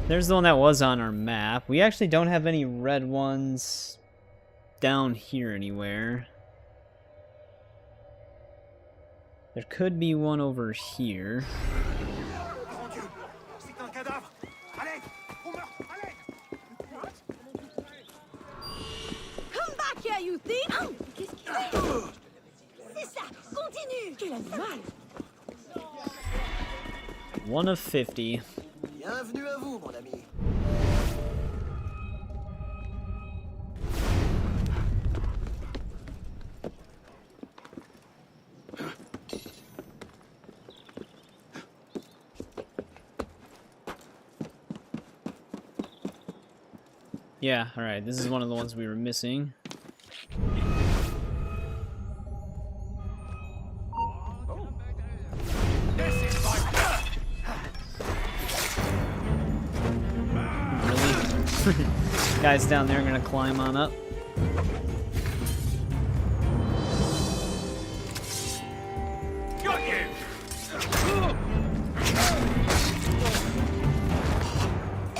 There's the one that was on our map. We actually don't have any red ones down here anywhere. There could be one over here. Mon Dieu, c'est un cadavre. Allez, on meurt. Allez. Come back here, you thief! Oh, qu'est-ce qu'il fait? C'est ça, continue! Quel animal! 1 of 50. Bienvenue à vous, mon ami. Yeah, alright, this is one of the ones we were missing. Really? Guys down there are gonna climb on up. Got you.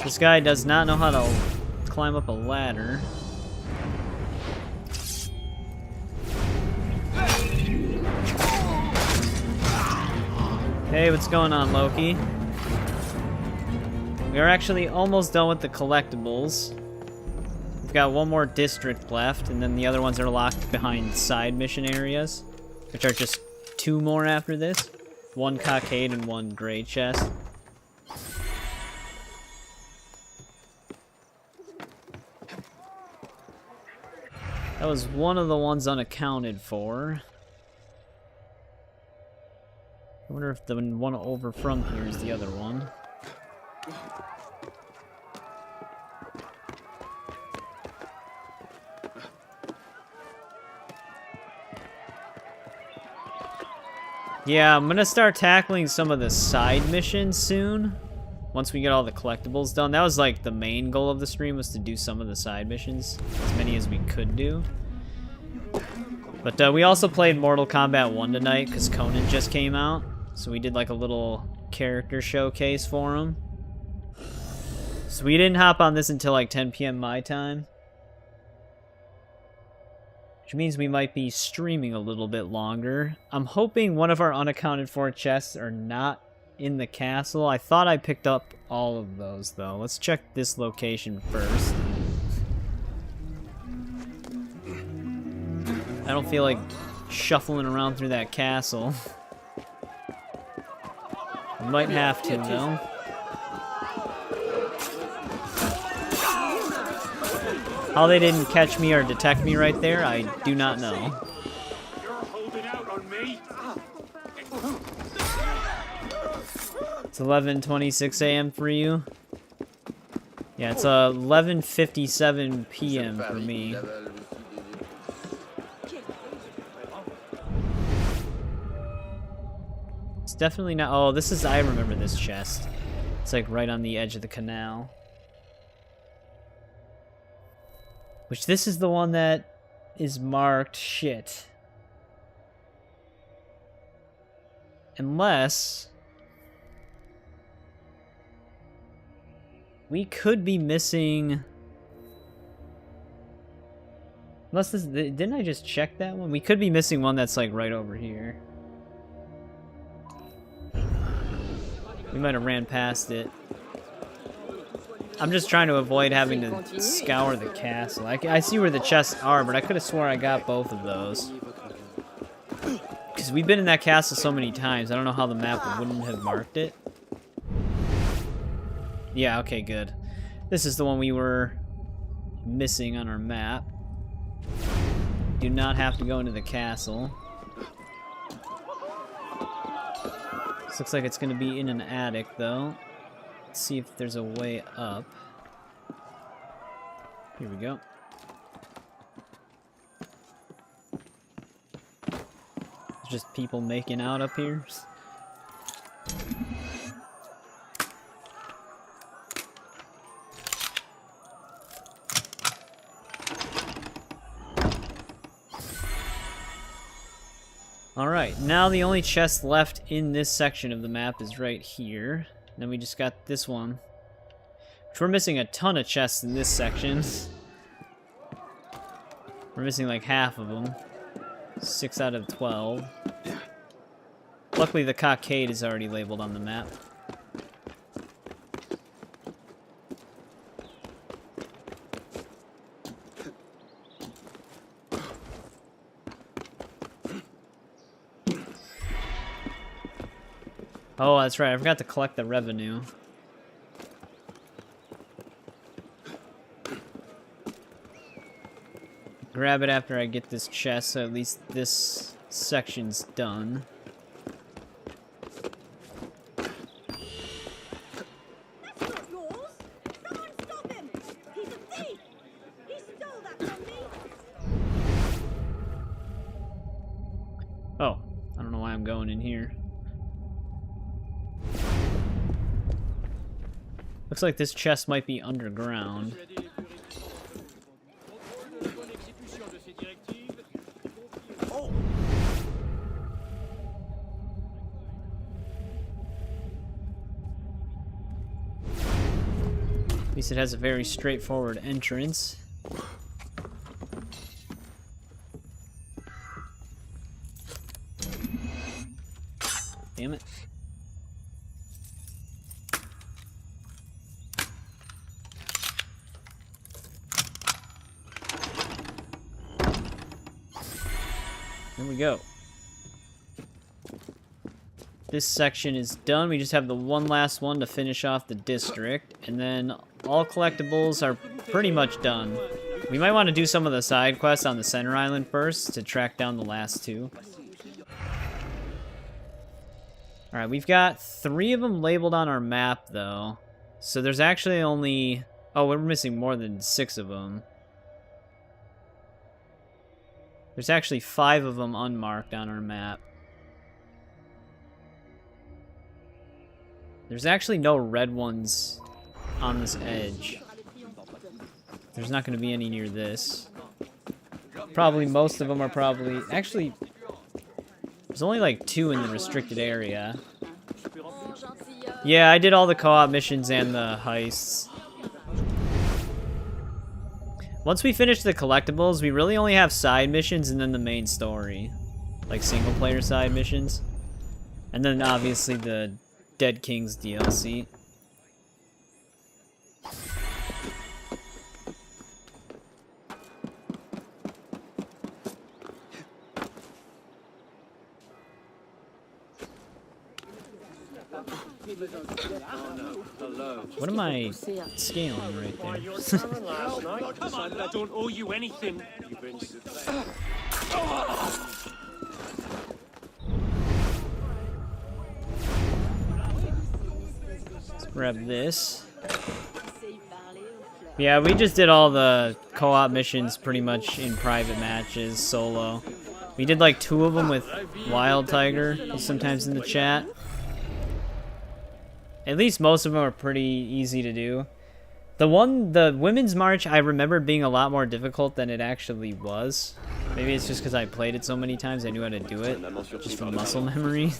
This guy does not know how to climb up a ladder. Hey, what's going on, Loki? We are actually almost done with the collectibles. We've got one more district left, and then the other ones are locked behind side mission areas, which are just 2 more after this. 1 cockade and 1 gray chest. That was one of the ones unaccounted for. I wonder if the one over from here is the other one. Yeah, I'm gonna start tackling some of the side missions soon. Once we get all the collectibles done. That was like the main goal of the stream, was to do some of the side missions. As many as we could do. But we also played Mortal Kombat 1 tonight, because Conan just came out. So we did like a little character showcase for him. So we didn't hop on this until like 10 PM my time. Which means we might be streaming a little bit longer. I'm hoping one of our unaccounted for chests are not in the castle. I thought I picked up all of those though. Let's check this location first. I don't feel like shuffling around through that castle. Might have to though. How they didn't catch me or detect me right there, I do not know. You're holding out on me. It's 11:26 AM for you. Yeah, it's 11:57 PM for me. Let's definitely not... Oh, this is... I remember this chest. It's like right on the edge of the canal. Which this is the one that is marked shit. Unless... we could be missing... Unless this... Didn't I just check that one? We could be missing one that's like right over here. We might have ran past it. I'm just trying to avoid having to scour the castle. I see where the chests are, but I could have sworn I got both of those. Because we've been in that castle so many times, I don't know how the map wouldn't have marked it. Yeah, okay, good. This is the one we were missing on our map. Do not have to go into the castle. This looks like it's going to be in an attic, though. Let's see if there's a way up. Here we go. There's just people making out up here. Alright, now the only chest left in this section of the map is right here. Then we just got this one. Which we're missing a ton of chests in this section. We're missing like half of them. 6 out of 12. Luckily the cockade is already labeled on the map. Oh, that's right. I forgot to collect the revenue. Grab it after I get this chest, so at least this section's done. That's not yours. Someone stop him. He's a thief. He stole that from me. Oh, I don't know why I'm going in here. Looks like this chest might be underground. At least it has a very straightforward entrance. Damn it. There we go. This section is done. We just have the one last one to finish off the district, and then all collectibles are pretty much done. We might want to do some of the side quests on the center island first to track down the last two. Alright, we've got 3 of them labeled on our map, though. So there's actually only... Oh, we're missing more than 6 of them. There's actually 5 of them unmarked on our map. There's actually no red ones on this edge. There's not going to be any near this. Probably most of them are probably... Actually, there's only like 2 in the restricted area. Yeah, I did all the co-op missions and the heists. Once we finish the collectibles, we really only have side missions and then the main story. Like single-player side missions. And then obviously the Dead Kings DLC. What am I scaling right there? Last night, decided I don't owe you anything. You've been... Let's grab this. Yeah, we just did all the co-op missions pretty much in private matches, solo. We did like 2 of them with Wild Tiger, he's sometimes in the chat. At least most of them are pretty easy to do. The Women's March, I remember being a lot more difficult than it actually was. Maybe it's just because I played it so many times, I knew how to do it, just from muscle memory.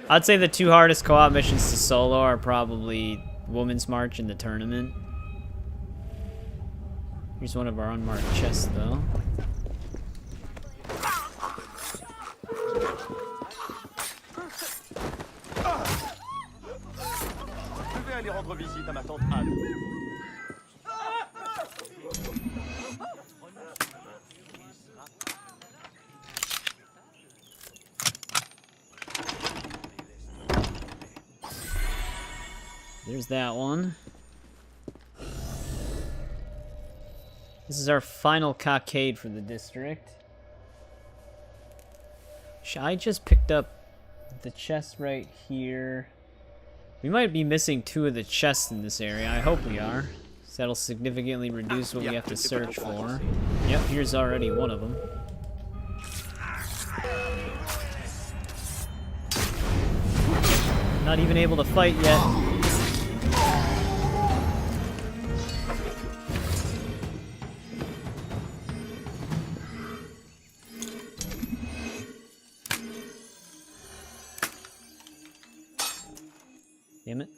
I'd say the 2 hardest co-op missions to solo are probably Women's March and the tournament. Here's one of our unmarked chests, though. Je vais aller rendre visite à ma tante Anne. There's that one. This is our final cockade for the district. I just picked up the chest right here. We might be missing 2 of the chests in this area. I hope we are. So that'll significantly reduce what we have to search for. Yep, here's already one of them. Not even able to fight yet. Damn it.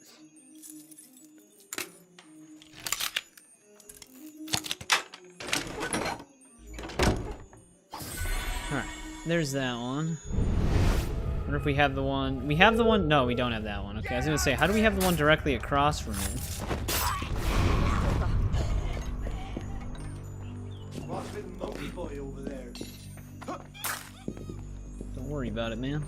Alright, there's that one. Wonder if we have the one... We have the one... No, we don't have that one. Okay, I was gonna say, how do we have the one directly across from it? Don't worry about it, man.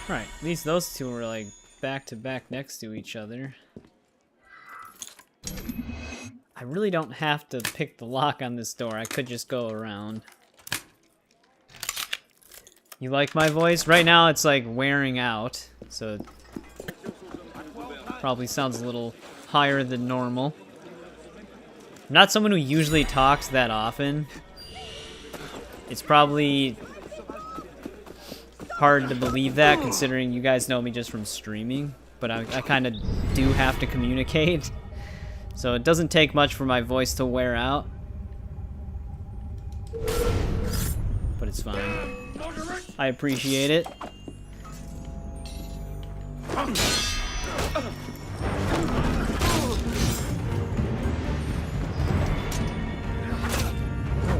Right, at least those 2 were like back to back next to each other. I really don't have to pick the lock on this door. I could just go around. You like my voice? Right now it's like wearing out, so it probably sounds a little higher than normal. I'm not someone who usually talks that often. It's probably hard to believe that, considering you guys know me just from streaming, but I kind of do have to communicate, so it doesn't take much for my voice to wear out, but it's fine. I appreciate it.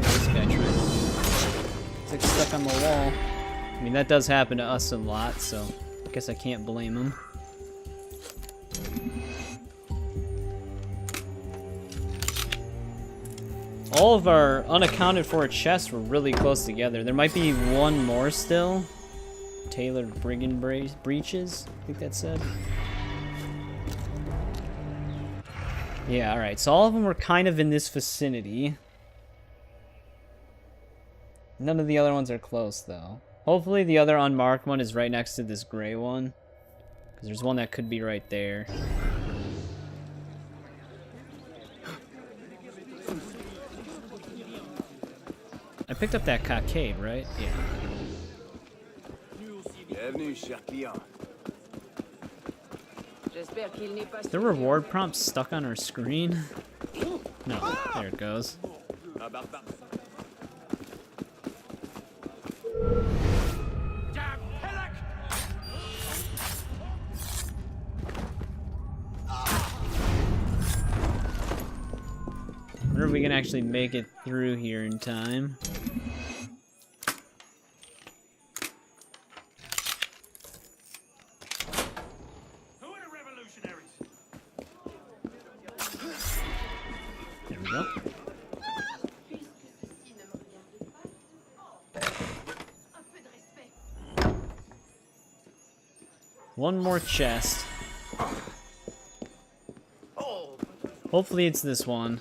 This guy tripped. It's like stuck on the wall. I mean, that does happen to us a lot, so I guess I can't blame him. All of our unaccounted for chests were really close together. There might be one more still. Tailored brigand breeches, I think that said. Yeah, alright, so all of them were kind of in this vicinity. None of the other ones are close, though. Hopefully the other unmarked one is right next to this gray one, because there's one that could be right there. I picked up that cockade, right? Yeah. Is the reward prompt stuck on our screen? No, there it goes. I wonder if we can actually make it through here in time. There we go. One more chest. Hopefully it's this one.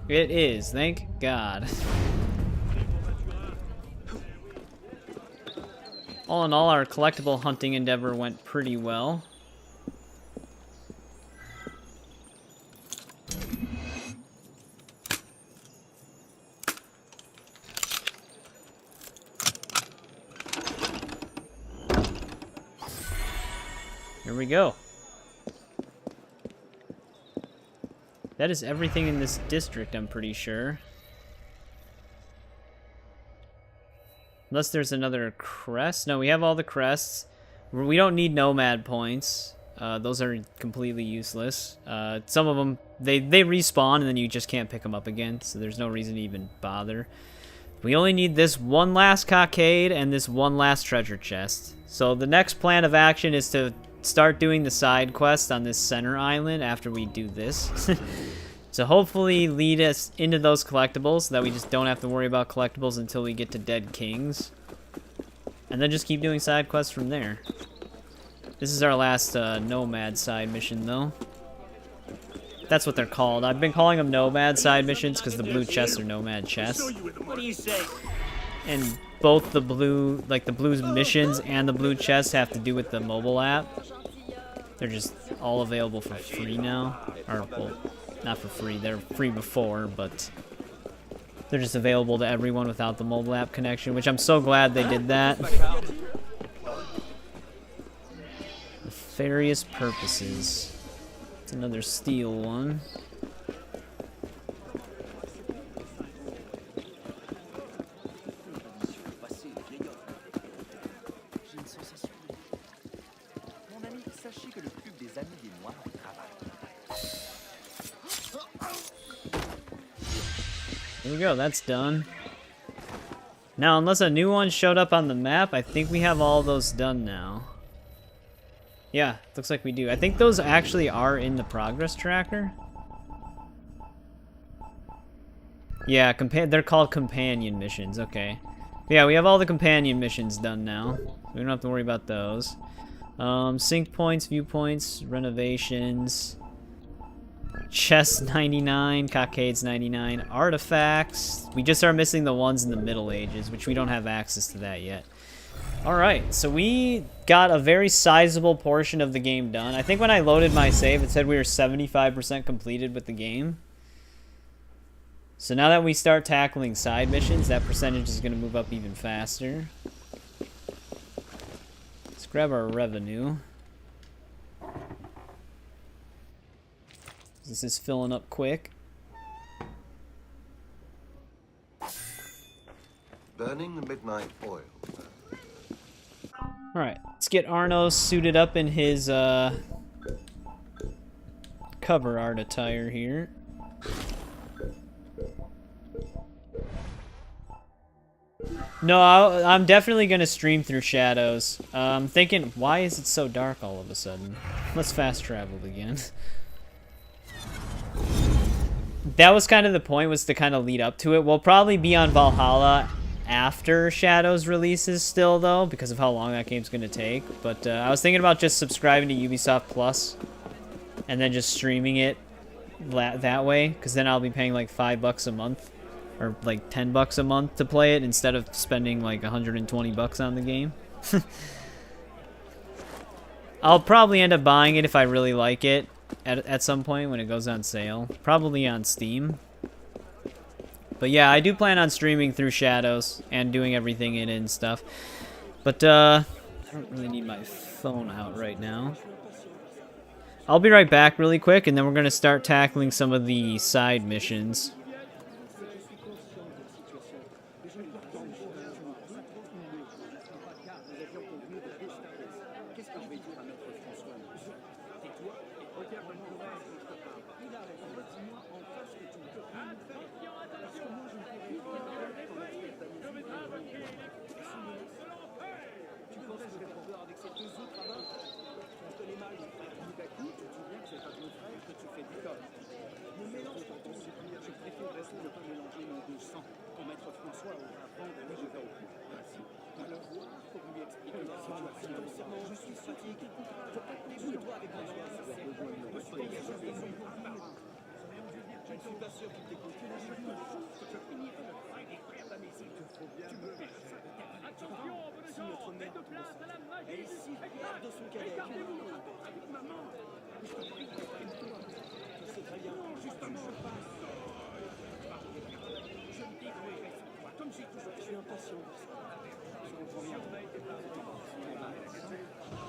It is, thank God. All in all, our collectible hunting endeavor went pretty well. Here we go. That is everything in this district, I'm pretty sure. Unless there's another crest. No, we have all the crests. We don't need nomad points. Those are completely useless. Some of them, they respawn and then you just can't pick them up again. So there's no reason to even bother. We only need this one last cockade and this one last treasure chest. So the next plan of action is to start doing the side quest on this center island after we do this. So hopefully lead us into those collectibles so that we just don't have to worry about collectibles until we get to Dead Kings. And then just keep doing side quests from there. This is our last nomad side mission though. That's what they're called. I've been calling them nomad side missions because the blue chests are nomad chests. What do you say? And both the blue, like the blue missions and the blue chests have to do with the mobile app. They're just all available for free now. Or, well, not for free. They're free before, but they're just available to everyone without the mobile app connection, which I'm so glad they did that. Nefarious purposes. It's another steel one. There we go, that's done. Now, unless a new one showed up on the map, I think we have all those done now. Yeah, looks like we do. I think those actually are in the progress tracker. Yeah, they're called companion missions, okay. Yeah, we have all the companion missions done now. We don't have to worry about those. Sync points, viewpoints, renovations. Chest 99, cockades 99, artifacts. We just are missing the ones in the Middle Ages, which we don't have access to that yet. Alright, so we got a very sizable portion of the game done. I think when I loaded my save, it said we were 75% completed with the game. So now that we start tackling side missions, that percentage is going to move up even faster. Let's grab our revenue. This is filling up quick. Burning the midnight oil. Alright, let's get Arno suited up in his cover art attire here. No, I'm definitely going to stream through Shadows. I'm thinking, why is it so dark all of a sudden? Let's fast travel again. That was kind of the point, was to kind of lead up to it. We'll probably be on Valhalla after Shadows releases still, though, because of how long that game's going to take. But I was thinking about just subscribing to Ubisoft Plus and then just streaming it that way, because then I'll be paying like $5 a month or like $10 a month to play it instead of spending like $120 on the game. I'll probably end up buying it if I really like it at some point when it goes on sale. Probably on Steam. But yeah, I do plan on streaming through Shadows and doing everything in it and stuff. But I don't really need my phone out right now. I'll be right back really quick, and then we're going to start tackling some of the side missions. Si notre mère entendait ça, elle est si fière de son cadet. Maman, je t'en prie, calme-toi. Tu sais très bien, justement, je passe. Je me débrouillerai sans toi, comme j'ai toujours. Je suis impatient de ça. Je comprends bien. Ce que j'essaie de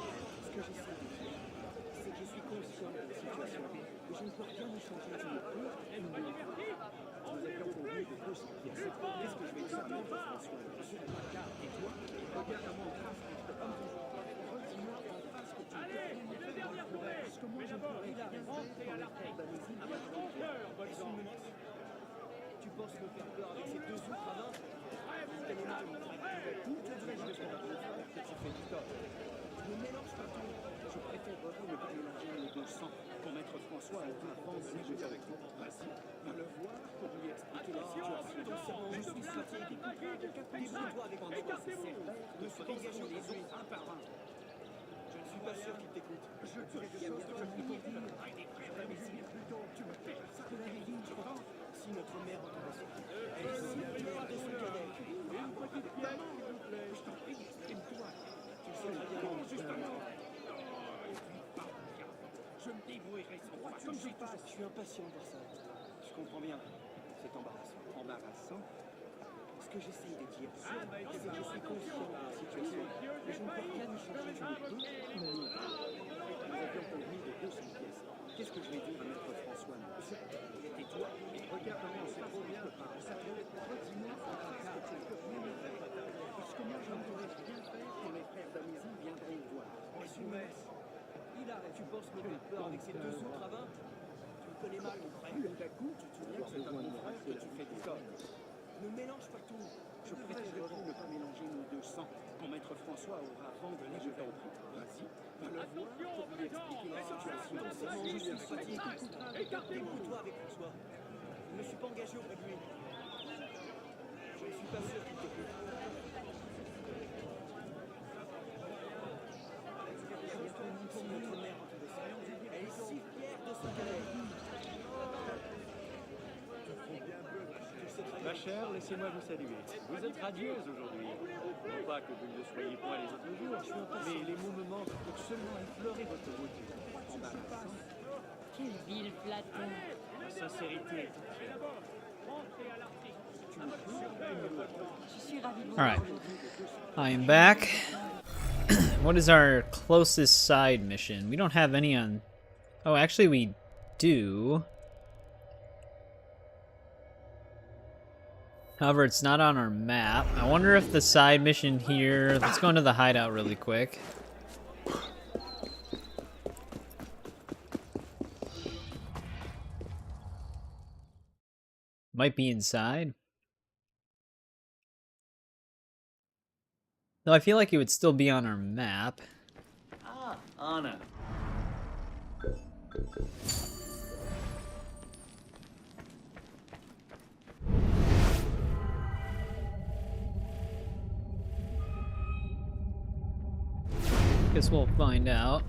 dire, c'est que je suis conscient de la situation. Et je ne peux rien y changer. Tu ne peux rien me dire. Nous avions convenu de 200 pièces. Qu'est-ce que je vais dire à Maître François? Sur ma carte, et toi, regarde-moi en face, comme toujours. Redis-moi en face que tu me fais. Parce que moi, je ne pourrais rien faire pour les frères d'Amésie. À votre bon cœur, bonne chance. Tu penses me faire peur avec ces deux autres avant? C'était le mal, mon frère. Tout te dirait, je vais faire un frère que tu fais du tort. Ne mélange pas tout. Je préfère ne pas mélanger les deux sangs. Pour Maître François, on va avancer avec toi. Vas-y, va le voir pour lui expliquer la situation. Ton serment, je suis stratégique. Débrouille-toi avec moi. Ne se dégageons les uns un par un. Je ne suis pas sûr qu'il t'écoute. Je ferai des choses que je peux dire. Tu me fais ça de la vie, je pense. Si notre mère entendait ça, elle est si fière de son cadet. Une petite maman, s'il vous plaît. Je t'en prie, exprime-toi. Tu sais très bien, justement. Je me débrouillerai sans toi, comme j'y passe. Je suis impatient de ça. Je comprends bien. C'est embarrassant. Embarrassant? Ce que j'essaye de dire, c'est que je suis conscient de la situation. Mais je ne peux rien y changer. Tu ne peux rien me dire. Nous avions convenu de 200 pièces. Qu'est-ce que je vais dire à Maître François? Et toi, regarde-moi, c'est trop bien. Redis-moi en face que tu ne peux rien me faire. Parce que moi, je ne pourrais rien faire quand les frères d'Amésie viendront me voir. Mais il arrête. Tu penses me faire peur avec ces deux autres avant? Tu me connais mal, mon frère. D'un coup, tu te souviens que c'est à mon frère que tu fais des torts. Ne mélange pas tout. Je préfère ne pas mélanger nos deux sangs. Quand Maître François aura vendredi, je t'en prie. Vas-y, va le voir pour lui expliquer la situation. Je suis fatigué. Débrouille-toi avec François. Je ne me suis pas engagé auprès de lui. Je ne suis pas sûr qu'il t'écoute. Si notre mère entendait ça, elle est si fière de son cadet. Ma chère, laissez-moi vous saluer. Vous êtes radieuse aujourd'hui. Non pas que vous ne le soyez point les autres jours, mais les mots me manquent pour seulement effleurer votre beauté. Embarrassant. Quelle ville flatteur. La sincérité est entière. Je suis ravie de vous Alright. voir aujourd'hui. I am back. What is our closest side mission? We don't have any on... Oh, actually we do. However, it's not on our map. I wonder if the side mission here... Let's go into the hideout really quick. Might be inside. Though I feel like it would still be on our map. Ah, Anna. Guess we'll find out.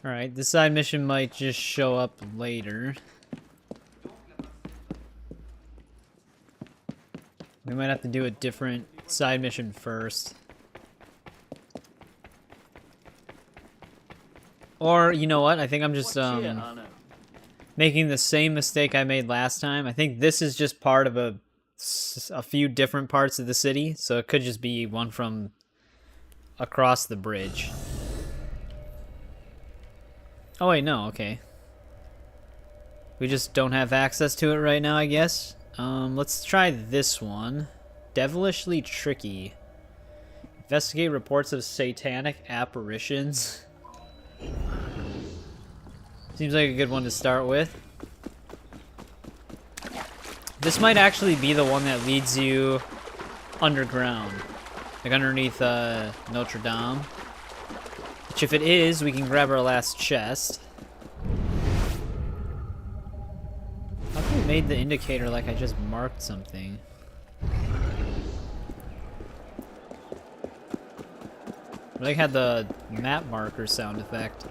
Alright, the side mission might just show up later. We might have to do a different side mission first. Or, you know what? I think I'm just making the same mistake I made last time. I think this is just part of a few different parts of the city, so it could just be one from across the bridge. Oh wait, no, okay. We just don't have access to it right now, I guess. Let's try this one. Devilishly tricky. Investigate reports of satanic apparitions. Seems like a good one to start with. This might actually be the one that leads you underground. Like underneath Notre Dame. Which if it is, we can grab our last chest. How come it made the indicator like I just marked something? I like had the map marker sound effect.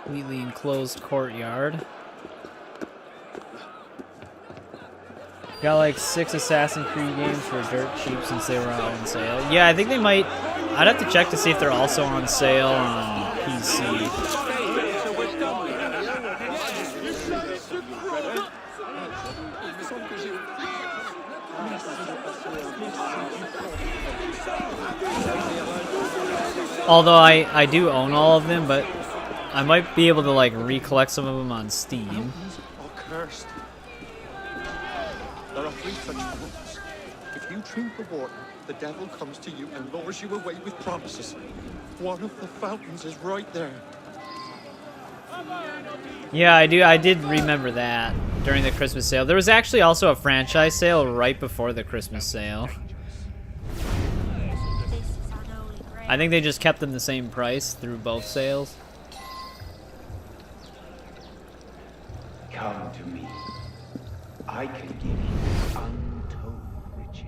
Completely enclosed courtyard. Got like 6 Assassin's Creed games for dirt cheap since they were out on sale. Yeah, I think they might. I'd have to check to see if they're also on sale on PC. Although I do own all of them, but I might be able to like recollect some of them on Steam. Are cursed. There are 3 such rules. If you drink the water, the devil comes to you and lures you away with promises. One of the fountains is right there. Yeah, I did remember that during the Christmas sale. There was actually also a franchise sale right before the Christmas sale. I think they just kept them the same price through both sales. Come to me. I can give you untold riches.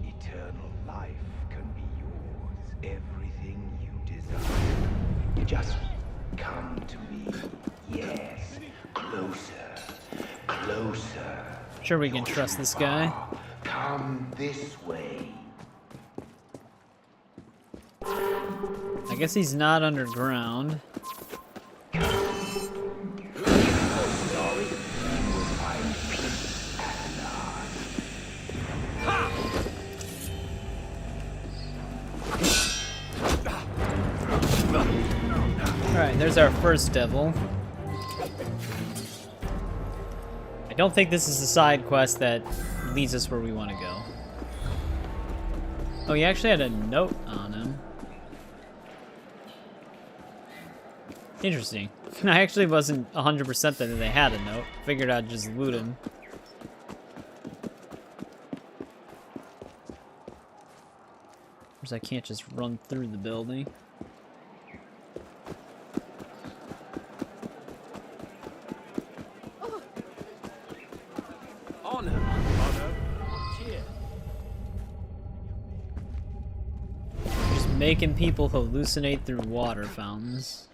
Eternal life can be yours. Everything you desire. Just come to me. Yes. Closer. Closer. Sure we can trust this guy. Come this way. I guess he's not underground. Alright, there's our first devil. I don't think this is a side quest that leads us where we want to go. Oh, he actually had a note on him. Interesting. I actually wasn't 100% that they had a note. Figured I'd just loot him. Of course, I can't just run through the building. Just making people hallucinate through water fountains.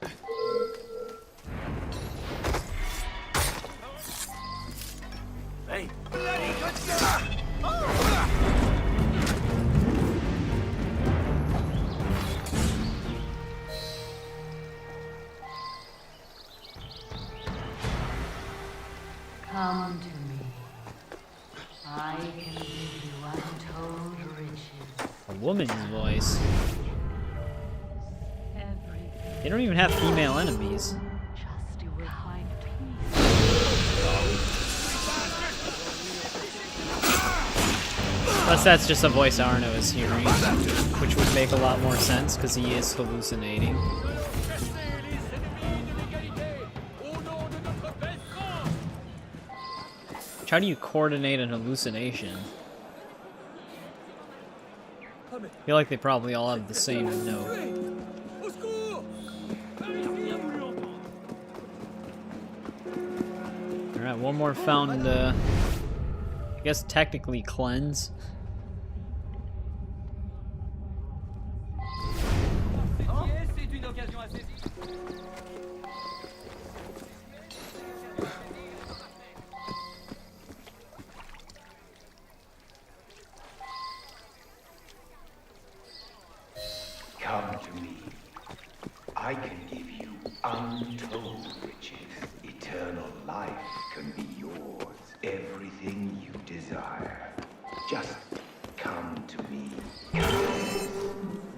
Hey, bloody good job! Come to me. I can give you untold riches. A woman's voice. Everything. They don't even have female enemies. Just you will find peace. Unless that's just a voice Arno is hearing, which would make a lot more sense because he is hallucinating. How do you coordinate an hallucination? I feel like they probably all have the same note. Alright, one more fountain to, I guess, technically cleanse. Come to me. I can give you untold riches. Eternal life can be yours. Everything you desire. Just come to me.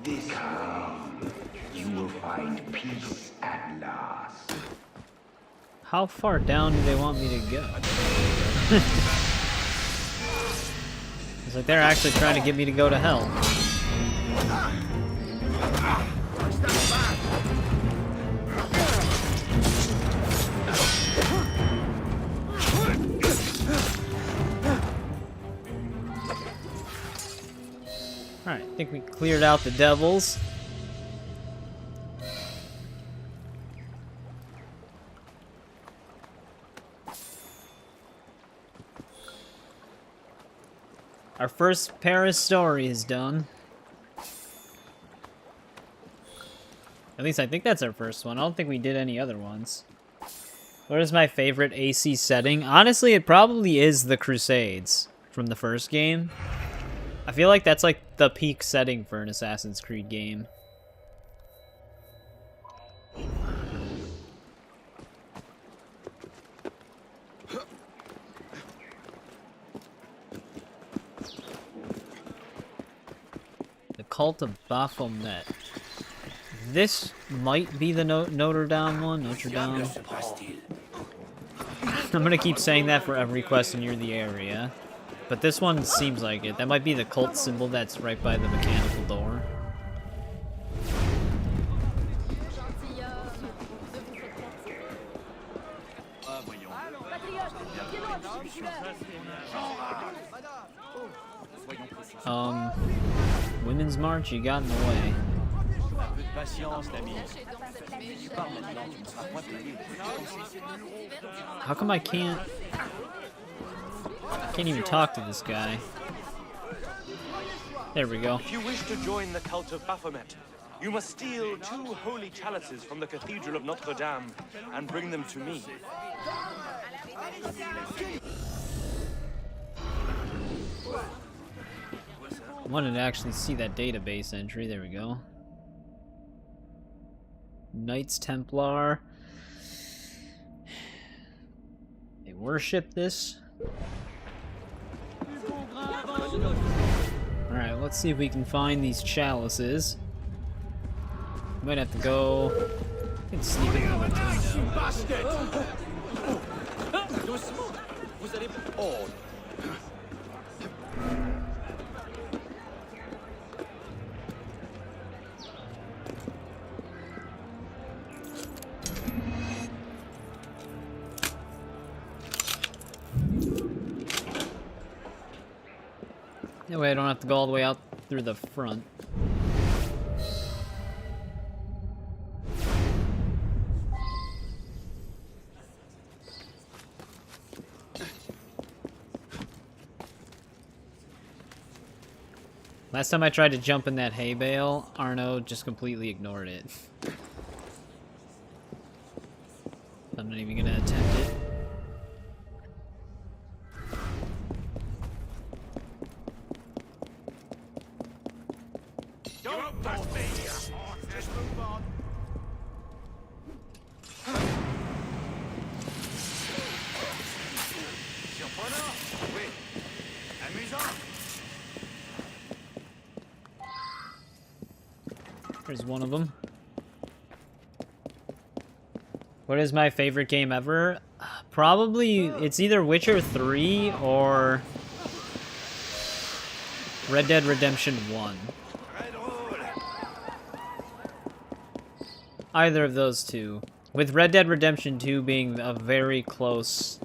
This way, you will find peace at last. How far down do they want me to go? It's like they're actually trying to get me to go to hell. Alright, I think we cleared out the devils. Our first Paris story is done. At least I think that's our first one. I don't think we did any other ones. What is my favorite AC setting? Honestly, it probably is the Crusades from the first game. I feel like that's like the peak setting for an Assassin's Creed game. The Cult of Baphomet. This might be the Notre Dame one. Notre Dame. I'm gonna keep saying that for every quest near the area. But this one seems like it. That might be the cult symbol that's right by the mechanical door. Women's March, you got in the way. How come I can't even talk to this guy? There we go. If you wish to join the cult of Baphomet, you must steal 2 holy chalices from the Cathedral of Notre Dame and bring them to me. I wanted to actually see that database entry. There we go. Knights Templar. They worship this. Alright, let's see if we can find these chalices. Might have to go and sneak in another window. That way I don't have to go all the way out through the front. Last time I tried to jump in that hay bale, Arno just completely ignored it. I'm not even gonna attempt it. There's one of them. What is my favorite game ever? Probably, it's either Witcher 3 or Red Dead Redemption 1. Either of those two. With Red Dead Redemption 2 being a very close...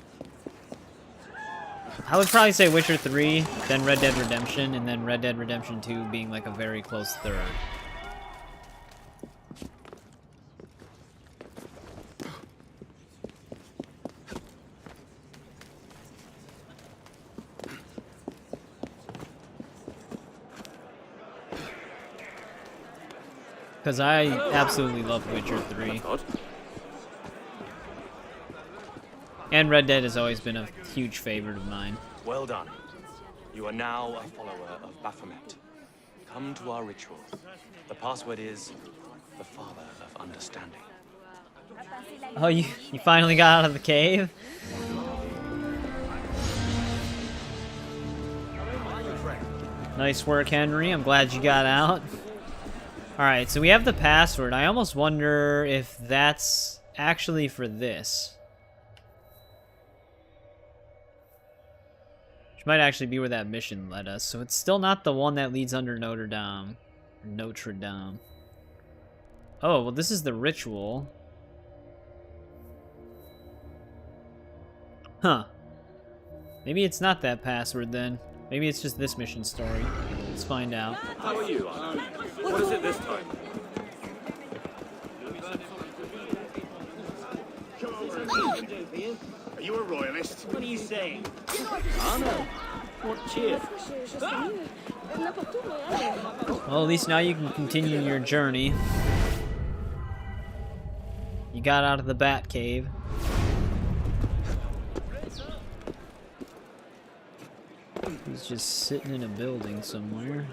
I would probably say Witcher 3, then Red Dead Redemption, and then Red Dead Redemption 2 being like a very close third. Because I absolutely love Witcher 3. And Red Dead has always been a huge favorite of mine. Well done. You are now a follower of Baphomet. Come to our ritual. The password is the Father of Understanding. Oh, you finally got out of the cave? Nice work, Henry. I'm glad you got out. Alright, so we have the password. I almost wonder if that's actually for this. Which might actually be where that mission led us. So it's still not the one that leads under Notre Dame. Notre Dame. Oh, well this is the ritual. Huh. Maybe it's not that password then. Maybe it's just this mission story. Let's find out. How are you? What is it this time? Are you a royalist? What are you saying? Anna, what cheer? Well, at least now you can continue your journey. You got out of the Bat Cave. He's just sitting in a building somewhere.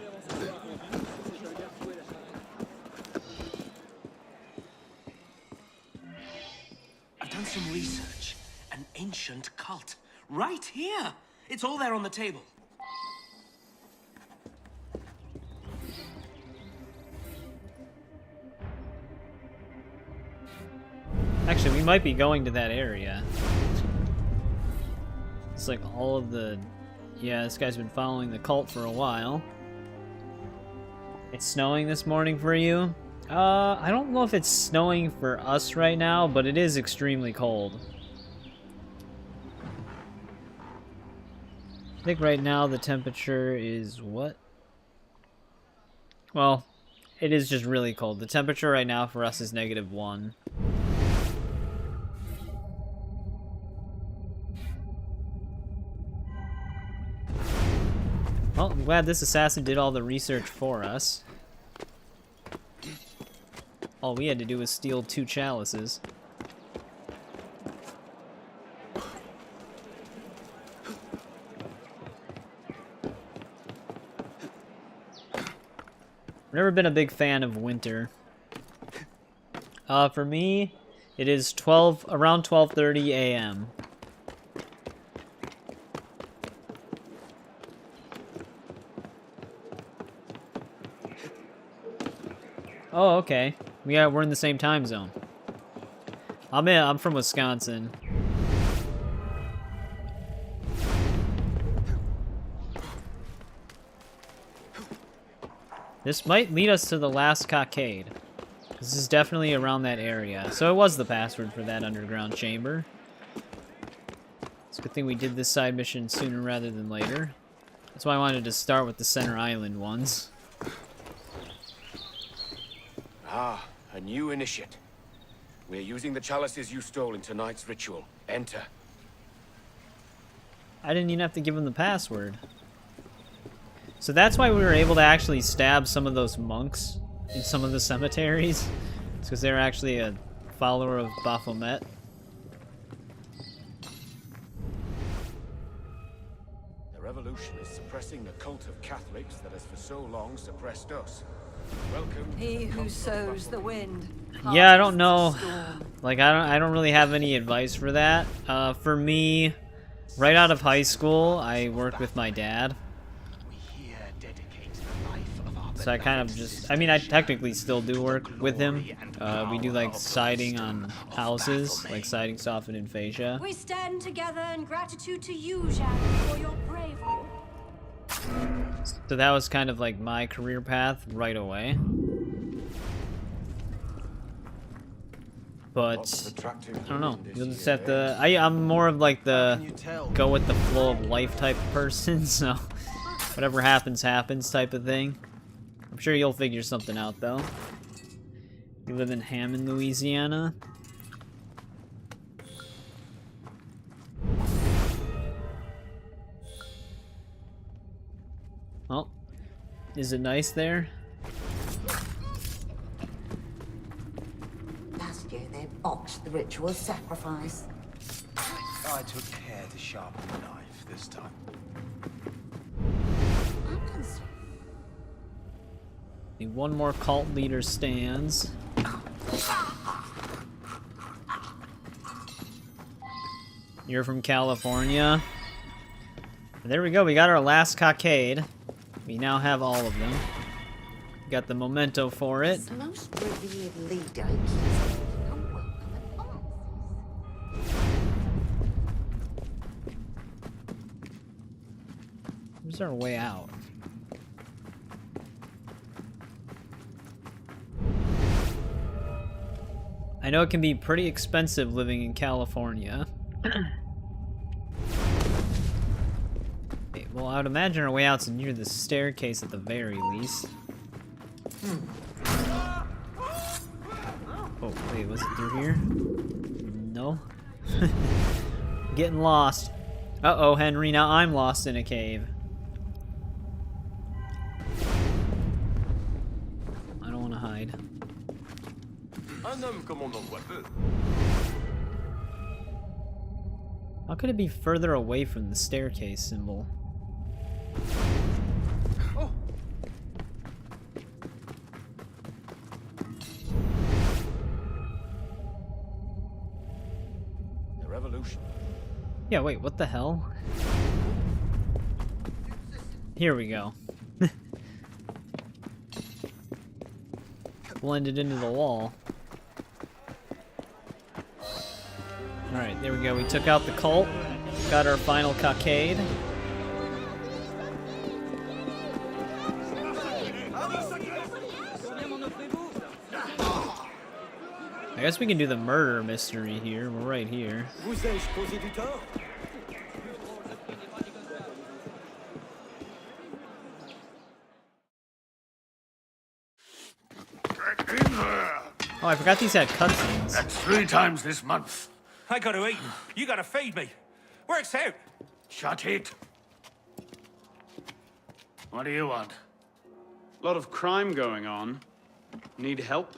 I've done some research. An ancient cult. Right here! It's all there on the table. Actually, we might be going to that area. It's like all of the... Yeah, this guy's been following the cult for a while. It's snowing this morning for you? I don't know if it's snowing for us right now, but it is extremely cold. I think right now the temperature is what? Well, it is just really cold. The temperature right now for us is -1. Well, I'm glad this assassin did all the research for us. All we had to do was steal 2 chalices. I've never been a big fan of winter. For me, it is around 12:30 a.m. Oh, okay. We're in the same time zone. I'm from Wisconsin. This might lead us to the last cockade. This is definitely around that area. So it was the password for that underground chamber. It's a good thing we did this side mission sooner rather than later. That's why I wanted to start with the Center Island ones. Ah, a new initiate. We're using the chalices you stole in tonight's ritual. Enter. I didn't even have to give him the password. So that's why we were able to actually stab some of those monks in some of the cemeteries. It's because they were actually a follower of Baphomet. The revolution is suppressing the cult of Catholics that has for so long suppressed us. Welcome. He who sows the wind. Yeah, I don't know. Like, I don't really have any advice for that. For me, right out of high school, I worked with my dad. So I kind of just, I mean, I technically still do work with him. We do like siding on houses, like siding, soffit, and fascia. We stand together in gratitude to you, Jack, for your bravery. So that was kind of like my career path right away. But I don't know. You'll just have to. I'm more of like the go with the flow of life type of person. So whatever happens, happens type of thing. I'm sure you'll figure something out though. You live in Hammond, Louisiana. Oh, is it nice there? Last year they botched the ritual sacrifice. I took care to sharpen the knife this time. One more cult leader stands. You're from California. There we go, we got our last cockade. We now have all of them. Got the memento for it. The most revered leader Where's our way out? I know it can be pretty expensive living in California. Okay, well, I would imagine our way out's near the staircase at the very least. Oh, wait, was it through here? No. Getting lost. Uh-oh, Henry, now I'm lost in a cave. I don't want to hide. How could it be further away from the staircase symbol? revolution. Yeah, wait, what the hell? Here we go. Blended into the wall. Alright, there we go. We took out the cult. Got our final cockade. I guess we can do the murder mystery here. We're right here. Vous ai-je causé du tort? Oh, I forgot these had cutscenes. That's 3 times this month. I got to eat. You got to feed me. Works out. Shut it. What do you want? A lot of crime going on. Need help?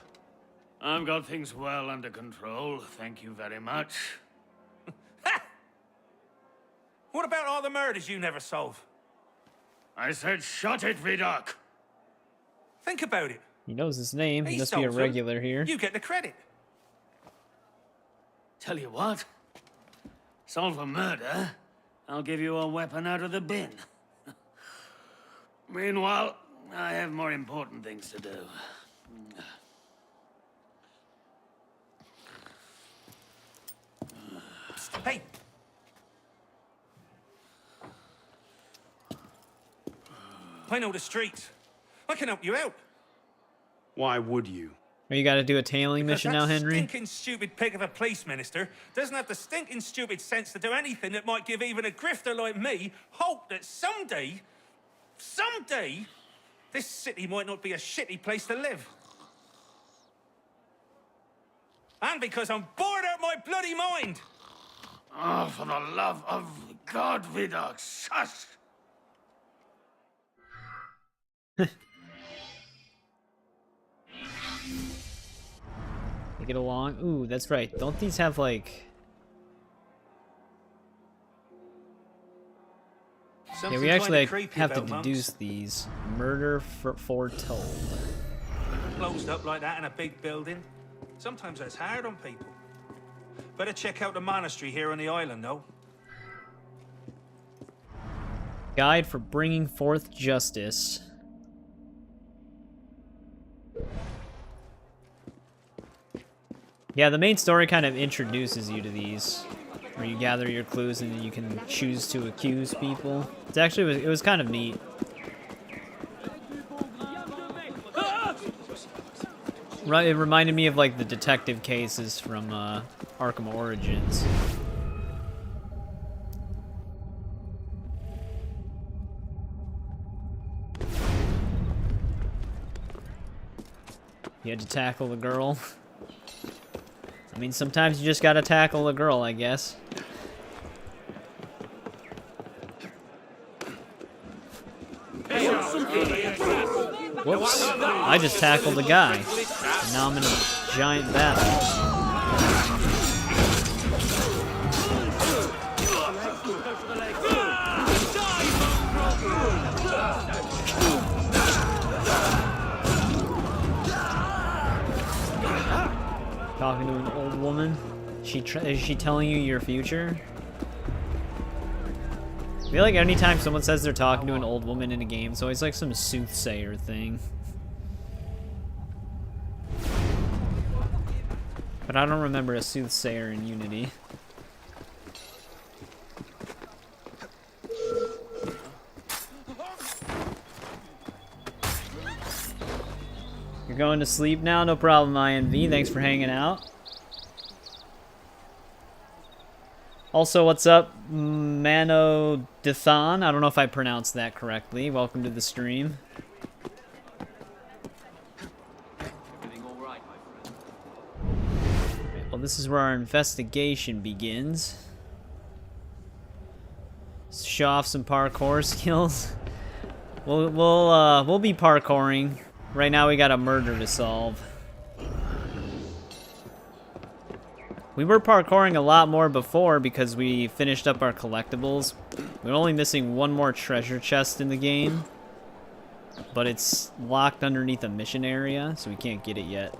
I've got things well under control, thank you very much. What about all the murders you never solve? I said shut it, Vidoc. Think about it. He knows his name. He He must be a solves them. regular here. You get the credit. Tell you what. Solve a murder, I'll give you a weapon out of the bin. Meanwhile, I have more important things to do. Hey. I know the streets. I can help you out. Why would you? Oh, you gotta do a tailing Because mission now, that Henry? stinking stupid pig of a police minister doesn't have the stinking stupid sense to do anything that might give even a grifter like me hope that someday, this city might not be a shitty place to live. And because I'm bored out my bloody mind. Oh, for the love of God, Vidoc, shush! They get along. Ooh, that's right. Don't these have like... Something yeah, we actually kinda creepy have to about monks. deduce these. Murder foretold. Closed up like that in a big building. Sometimes that's hard on people. Better check out the monastery here on the island, though. Guide for bringing forth justice. Yeah, the main story kind of introduces you to these, where you gather your clues and then you can choose to accuse people. It's actually, it was kind of neat. Right, it reminded me of like the detective cases from Arkham Origins. You had to tackle the girl. I mean, sometimes you just gotta tackle a girl, I guess. Whoops. I just tackled a guy. And now I'm in a giant battle. Talking to an old woman. Is she telling you your future? I feel like anytime someone says they're talking to an old woman in a game, it's always like some soothsayer thing. But I don't remember a soothsayer in Unity. You're going to sleep now? No problem, INV. Thanks for hanging out. Also, what's up, Mano Dithan? I don't know if I pronounced that correctly. Welcome to the stream. Well, this is where our investigation begins. Let's show off some parkour skills. We'll be parkouring. Right now we got a murder to solve. We were parkouring a lot more before because we finished up our collectibles. We're only missing one more treasure chest in the game. But it's locked underneath a mission area, so we can't get it yet.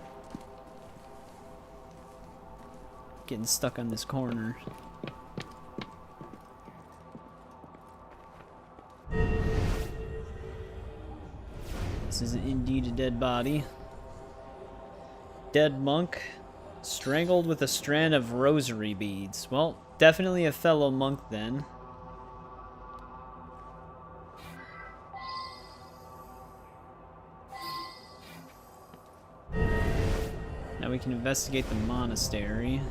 getting stuck on this corner. This is indeed a dead body. Dead monk, strangled with a strand of rosary beads. Well, definitely a fellow monk then. Now we can investigate the monastery.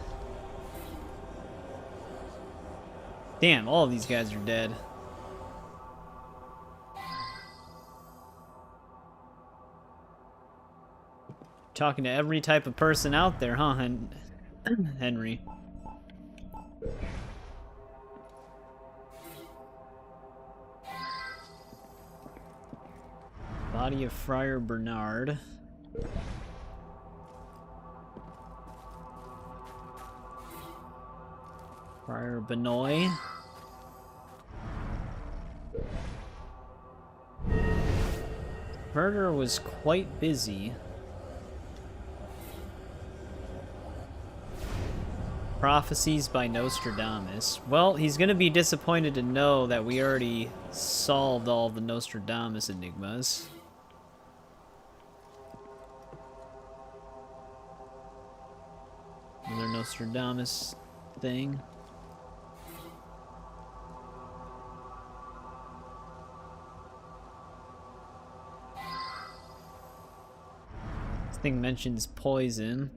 Damn, all of these guys are dead. Talking to every type of person out there, huh, Henry? Body of Friar Bernard. Friar Benoit. Murderer was quite busy. Prophecies by Nostradamus. Well, he's gonna be disappointed to know that we already solved all the Nostradamus enigmas. Another Nostradamus thing. This thing mentions poison.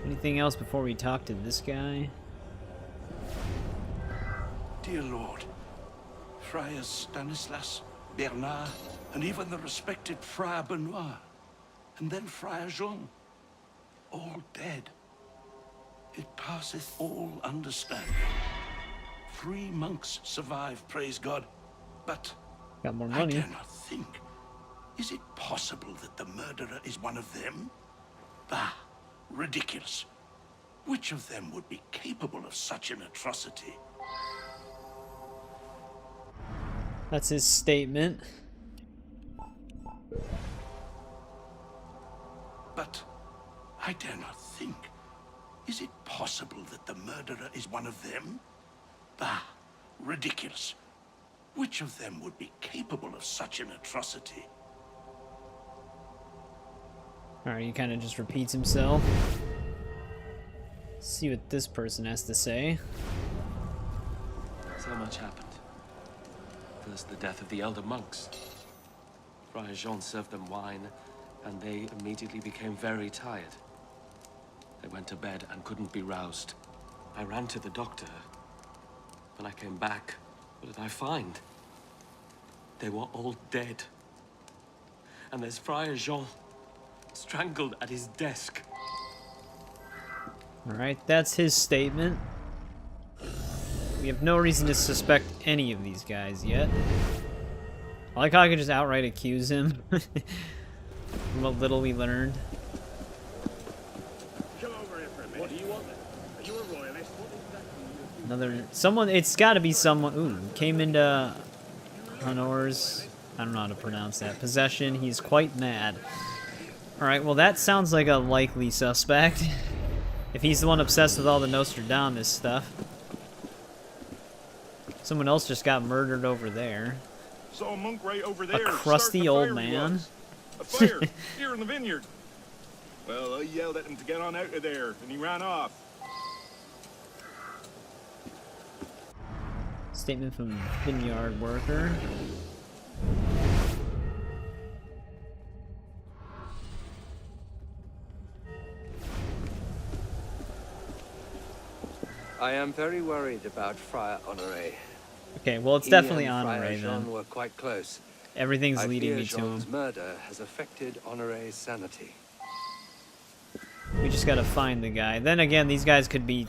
Anything else before we talk to this guy? Dear Lord, Friars Stanislas, Bernard, and even the respected Friar Benoit, and then Friar Jean, all dead. It passeth all understanding. 3 monks survived, praise God, but got more I money. dare not think. Is it possible that the murderer is one of them? Bah, ridiculous. Which of them would be capable of such an atrocity? That's his statement. But I dare not think. Is it possible that the murderer is one of them? Bah, ridiculous. Which of them would be capable of such an atrocity? Alright, he kind of just repeats himself. See what this person has to say. So much happened. First, the death of the elder monks. Friar Jean served them wine, and they immediately became very tired. They went to bed and couldn't be roused. I ran to the doctor. When I came back, what did I find? They were all dead. And there's Friar Jean, strangled at his desk. Alright, that's his statement. We have no reason to suspect any of these guys yet. I like how I could just outright accuse him. From what little we learned. Come over here for a minute. What do you want? Are you a royalist? Another... Someone... It's gotta be someone... Ooh, came into... Honor's... I don't know how to pronounce that. Possession. He's quite mad. Alright, well that sounds like a likely suspect. If he's the one obsessed with all the Nostradamus stuff. Someone else just got murdered over there. Saw a monk right over there. A crusty old man. A fire here in the vineyard. Well, I yelled at him to get on out of there, and he ran off. Statement from vineyard worker. I am very worried about Friar Honoré. Okay, well it's He definitely and Honoré Friar Jean then. were quite close. Everything's leading me to Jean's him. murder has affected Honoré's sanity. We just gotta find the guy. Then again, these guys could be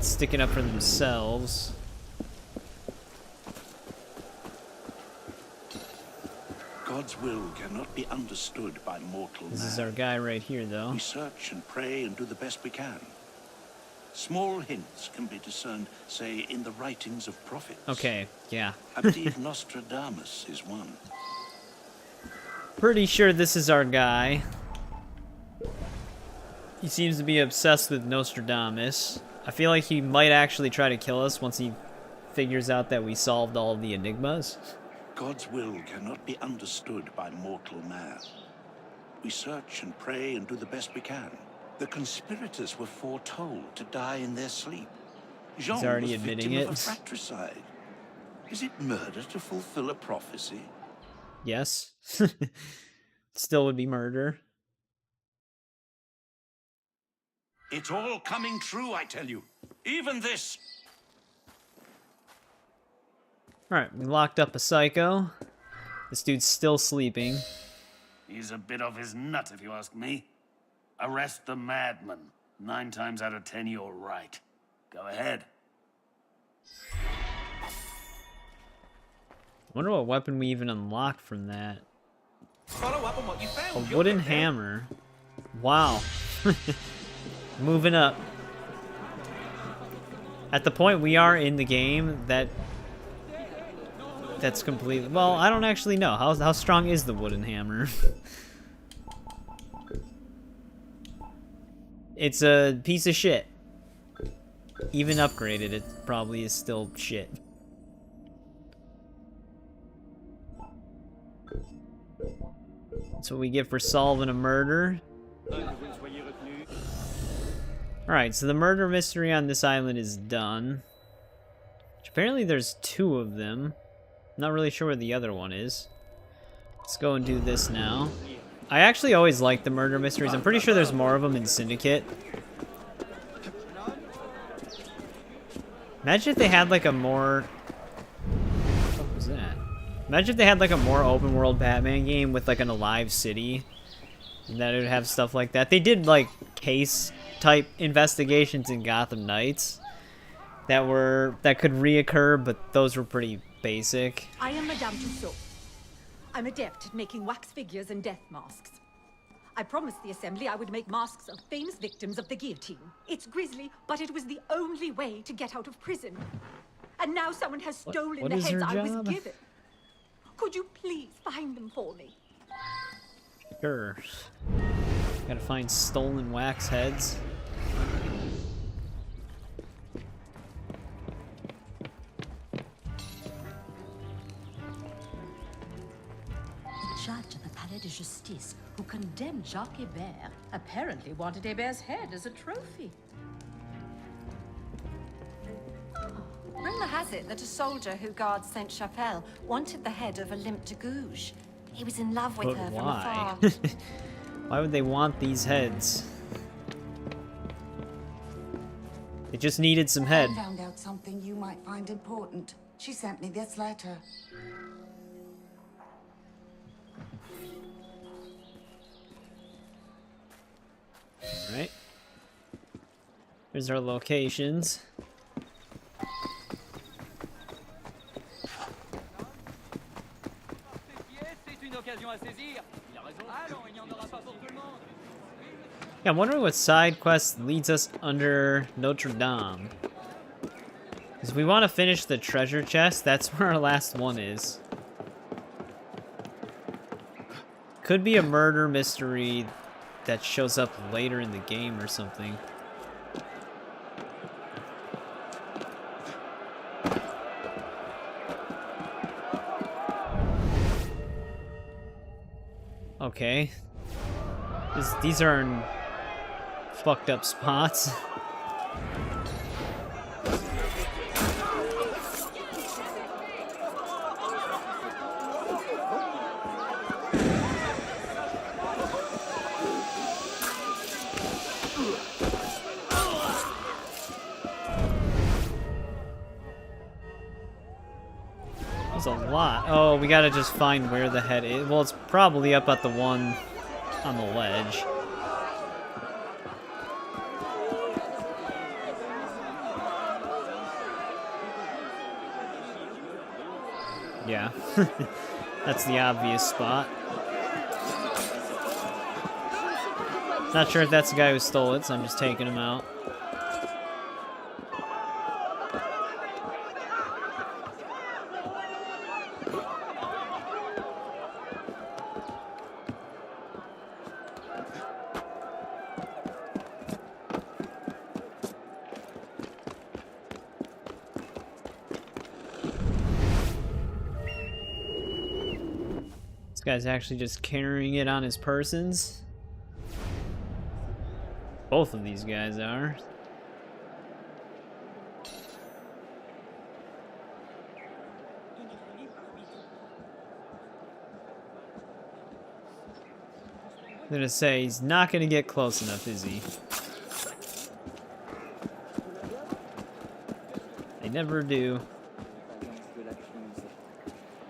sticking up for themselves. God's will cannot be understood by mortal man. This is our guy right here, though. We search and pray and do the best we can. Small hints can be discerned, say, in the writings of prophets. Okay, yeah. I believe Nostradamus is one. Pretty sure this is our guy. He seems to be obsessed with Nostradamus. I feel like he might actually try to kill us once he figures out that we solved all of the enigmas. God's will cannot be understood by mortal man. We search and pray and do the best we can. The conspirators were foretold to die in their sleep. Jean He's already was admitting victim of it. a fratricide. Is it murder to fulfill a prophecy? Yes. Still would be murder. It's all coming true, I tell you. Even this. Alright, we locked up a psycho. This dude's still sleeping. He's a bit off his nut, if you ask me. Arrest the madman. 9 times out of 10, you're right. Go ahead. I wonder what weapon we even unlocked from that. Follow up on what you found. A wooden hammer. Wow. Moving up. At the point we are in the game, that's completely... Well, I don't actually know. How strong is the wooden hammer? It's a piece of shit. Even upgraded, it probably is still shit. That's what we get for solving a murder. Alright, so the murder mystery on this island is done. Apparently there's 2 of them. I'm not really sure where the other one is. Let's go and do this now. I actually always like the murder mysteries. I'm pretty sure there's more of them in Syndicate. Imagine if they had like a more... What was that? Imagine if they had like a more open world Batman game with like an alive city. And that it would have stuff like that. They did like case type investigations in Gotham Knights that could reoccur, but those were pretty basic. I am Madame Tussaud. I'm adept at making wax figures and death masks. I promised the Assembly I would make masks of famous victims of the guillotine. It's grisly, but it was the only way to get out of prison. And now someone has stolen what the is heads her I was job? given. Could you please find them for me? Sure. Gotta find stolen wax heads. The judge at the Palais de Justice, who condemned Jacques Hébert, apparently wanted Hébert's head as a trophy. Rumor has it that a soldier who guards Sainte-Chapelle wanted the head of a limp de Gouges. He was in love with But her from why? afar. Why would they want these heads? They just needed some head. I found out something you might find important. She sent me this letter. Alright. Here's our locations. Yeah, I'm wondering what side quest leads us under Notre Dame. Because if we want to finish the treasure chest, that's where our last one is. Could be a murder mystery that shows up later in the game or something. Okay. These are in fucked up spots. There's a lot. Oh, we gotta just find where the head is. Well, it's probably up at the one on the ledge. Yeah. That's the obvious spot. Not sure if that's the guy who stole it, so I'm just taking him out. This guy's actually just carrying it on his persons. Both of these guys are. I'm gonna say he's not gonna get close enough, is he? They never do.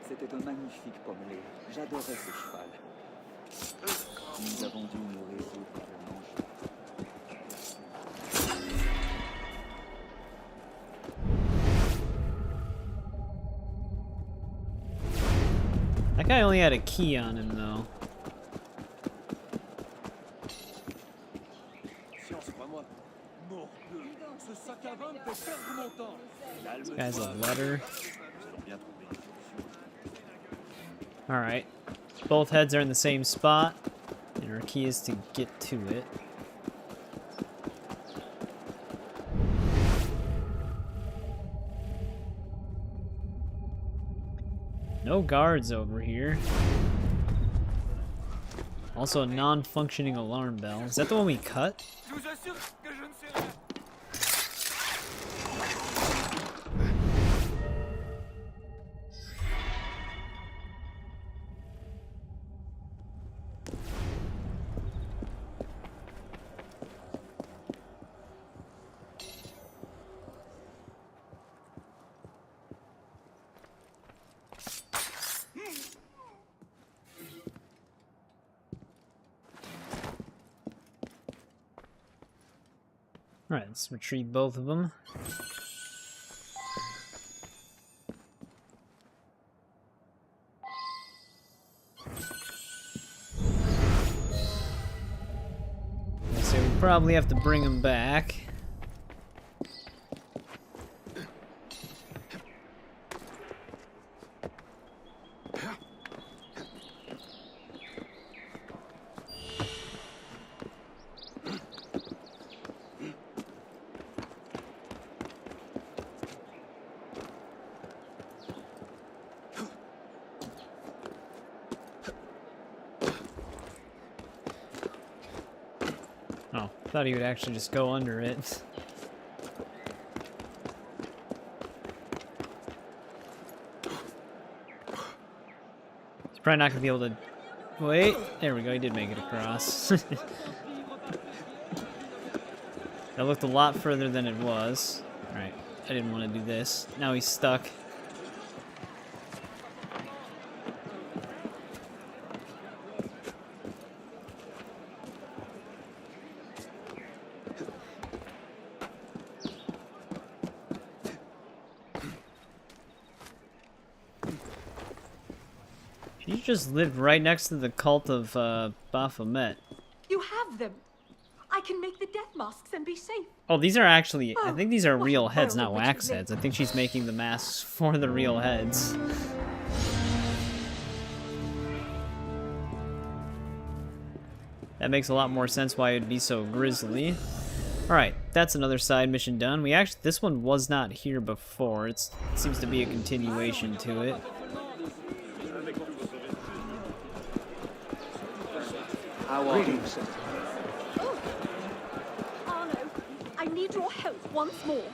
C'était un magnifique pommelé. J'adorais ce cheval. Nous avons dû nous résoudre à le manger. That guy only had a key on him, though. This guy's a letter. Alright. Both heads are in the same spot, and our key is to get to it. No guards over here. Also a non-functioning alarm bell. Is that the one we cut? Alright, let's retrieve both of them. So we probably have to bring them back. Oh, thought he would actually just go under it. He's probably not gonna be able to... Wait, there we go, he did make it across. That looked a lot further than it was. Alright, I didn't want to do this. Now he's stuck. You just lived right next to the cult of Baphomet. You have them. I can make the death masks and be safe. Oh, these are actually, I Oh, think these are what real a heads, world not in which wax we live. heads. I think she's making the masks for the real heads. That makes a lot more sense why it'd be so grisly. Alright, that's another side mission done. We actually, this one was not here before. It seems to be a continuation to it. How are you? Oh, Arno, I need your help once more. Well,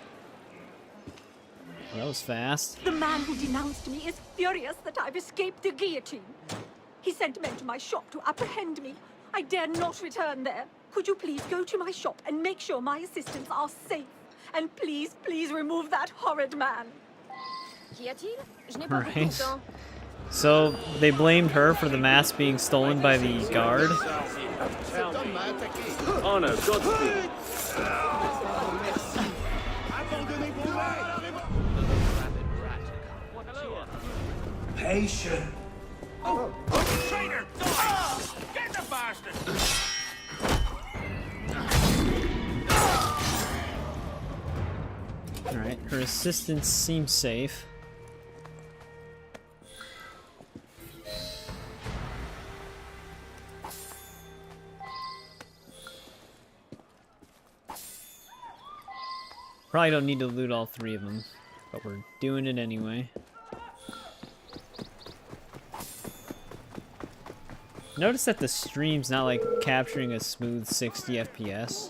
that was fast. The man who denounced me is furious that I've escaped the guillotine. He sent men to my shop to apprehend me. I dare not return there. Could you please go to my shop and make sure my assistants are safe? And please, please remove that horrid man. Qu'y a-t-il? Je n'ai pas beaucoup de Right. temps. So, they blamed her for the mask being stolen by the guard. Oh no, Godspeed. Patient. Oh, traitor! Get the bastard! Alright, her assistants seem safe. Probably don't need to loot all three of them, but we're doing it anyway. Notice that the stream's not like capturing a smooth 60 FPS.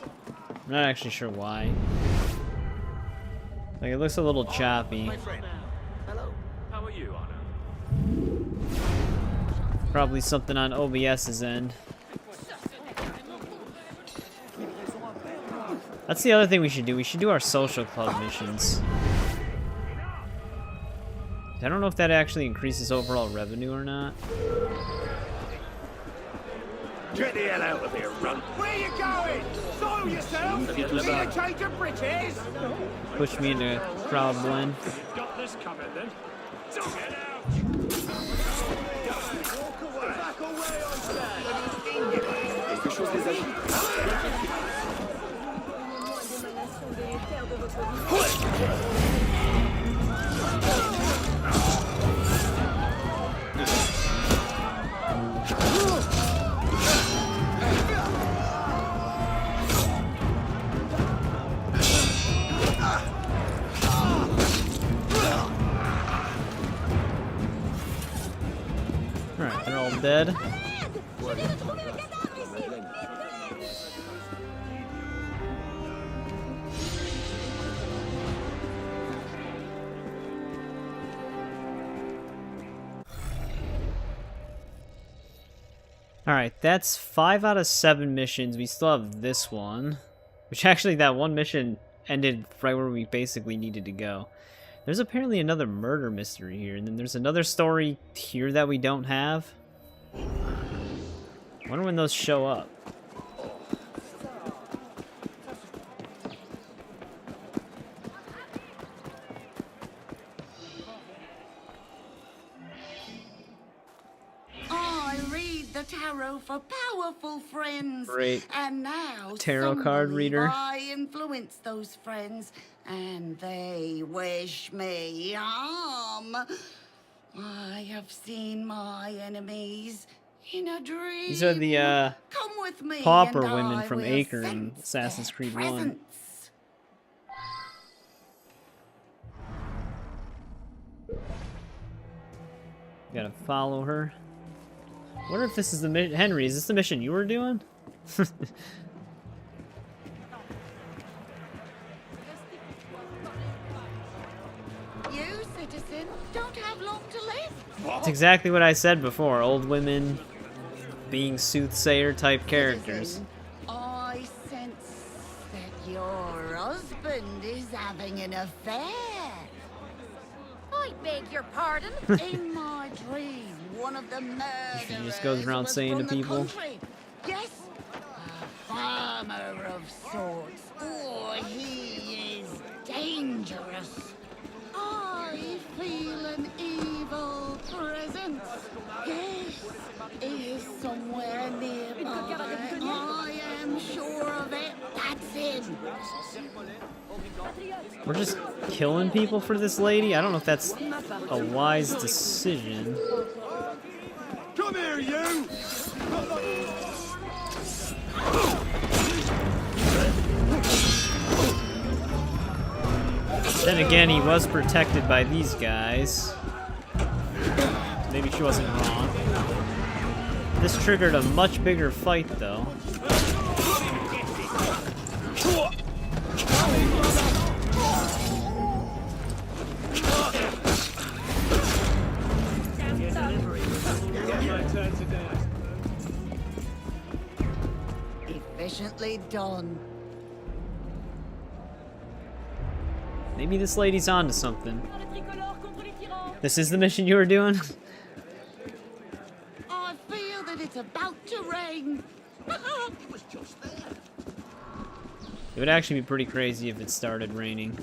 I'm not actually sure why. Like it looks a little choppy. My friend. Hello. How are you, Anna? Probably something on OBS's end. That's the other thing we should do. We should do our social club missions. I don't know if that actually increases overall revenue or not. Get the hell out of here, run. Where you going? Soil yourself? Need a change of bridges? Push me into crowd blend. Got this coming then. Get out! Walk away. Back away, I say. Quelque chose les agite. Alright, they're all dead. Alright, that's 5 out of 7 missions. We still have this one. Which actually, that one mission ended right where we basically needed to go. There's apparently another murder mystery here, and then there's another story here that we don't have. I wonder when those show up. I read the tarot for powerful friends. Great. And now Tarot card reader. I influence those friends, and they wish me harm. I have seen my enemies in a dream. These are the Come with me pauper and women I from will Acre in sense Assassin's their Creed 1. presence. Gotta follow her. Wonder if this is the mission. Henry, is this the mission you were doing? You, citizen, don't have long to live. That's exactly what I said before. Old women being soothsayer type characters. I sense that your husband is having an affair. I beg your pardon? In my dream, one of the murderers She just goes around was saying from to the people. country. Yes, a farmer of sorts. Oh, he is dangerous. I feel an evil presence. Yes, he is somewhere nearby. I am sure of it. That's him. We're just killing people for this lady? I don't know if that's a wise decision. Come here, you! Then again, he was protected by these guys. Maybe she wasn't wrong. This triggered a much bigger fight, though. Efficiently done. Maybe this lady's onto something. This is the mission you were doing? I feel that it's about to rain. It was just there. It would actually be pretty crazy if it started raining.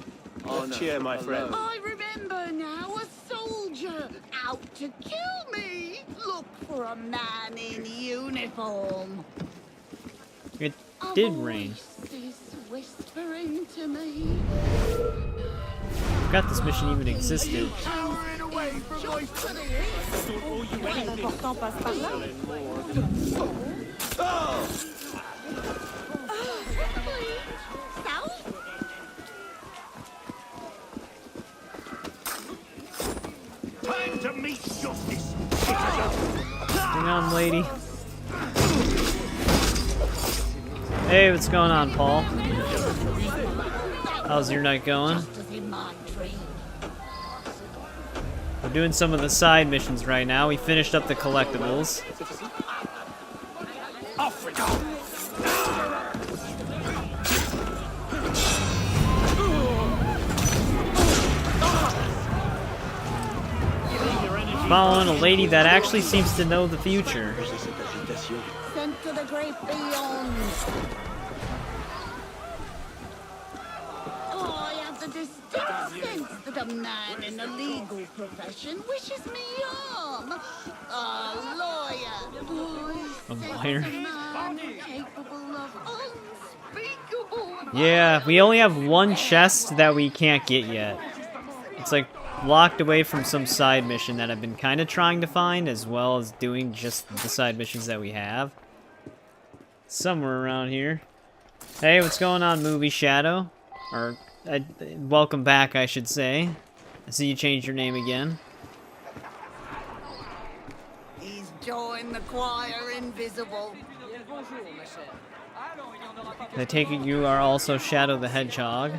Oh, no. Cheer, my friend. I remember now, a soldier out to kill me. Look for a man in uniform. It did rain. Is whispering to me. Forgot this mission even existed. Cowering away from my L'important passe par là. Time to meet justice. Hang on, lady. Hey, what's going on, Paul? How's your night going? We're doing some of the side missions right now. We finished up the collectibles. Off we go! Following a lady that actually seems to know the future. Sent to the great beyond. I have the distinct sense that a man in the legal profession wishes me harm. A lawyer. A lawyer? A man capable of unspeakable. Yeah, we only have one chest that we can't get yet. It's like locked away from some side mission that I've been kind of trying to find, as well as doing just the side missions that we have. Somewhere around here. Hey, what's going on, Movie Shadow? Or, welcome back, I should say. I see you changed your name again. He's joined the choir invisible. I take it you are also Shadow the Hedgehog.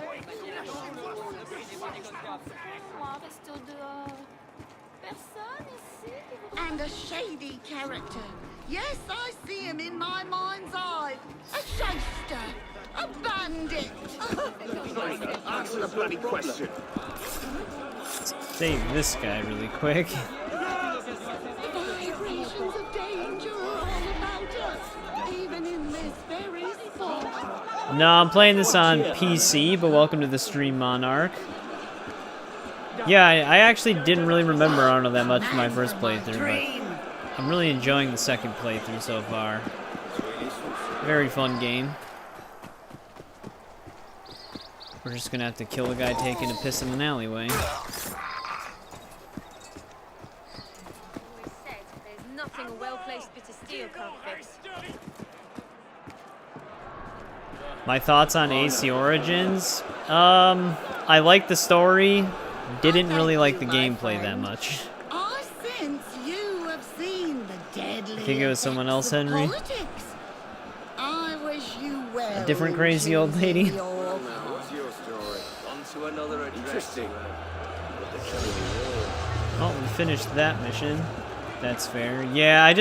And a shady character. Yes, I see him in my mind's eye. A shyster. A bandit. Answer the bloody question. Save this guy really quick. Vibrations of danger are all about us. Even in this very spot. No, I'm playing this on PC, but welcome to the stream, Monarch. Yeah, I actually didn't really remember Arnold that much from my first playthrough, but I'm really enjoying the second playthrough so far. Very fun game. We're just gonna have to kill a guy taking a piss in an alleyway. There's nothing a well-placed bit of steel can't fix. My thoughts on AC Origins? I like the story. Didn't really like the gameplay that much. I sense you have seen the deadly I think it was someone else, Henry. politics. I wish you well. A different crazy old lady. What's your story? On to another address. Interesting. Oh, we finished that mission. That's fair. Yeah, I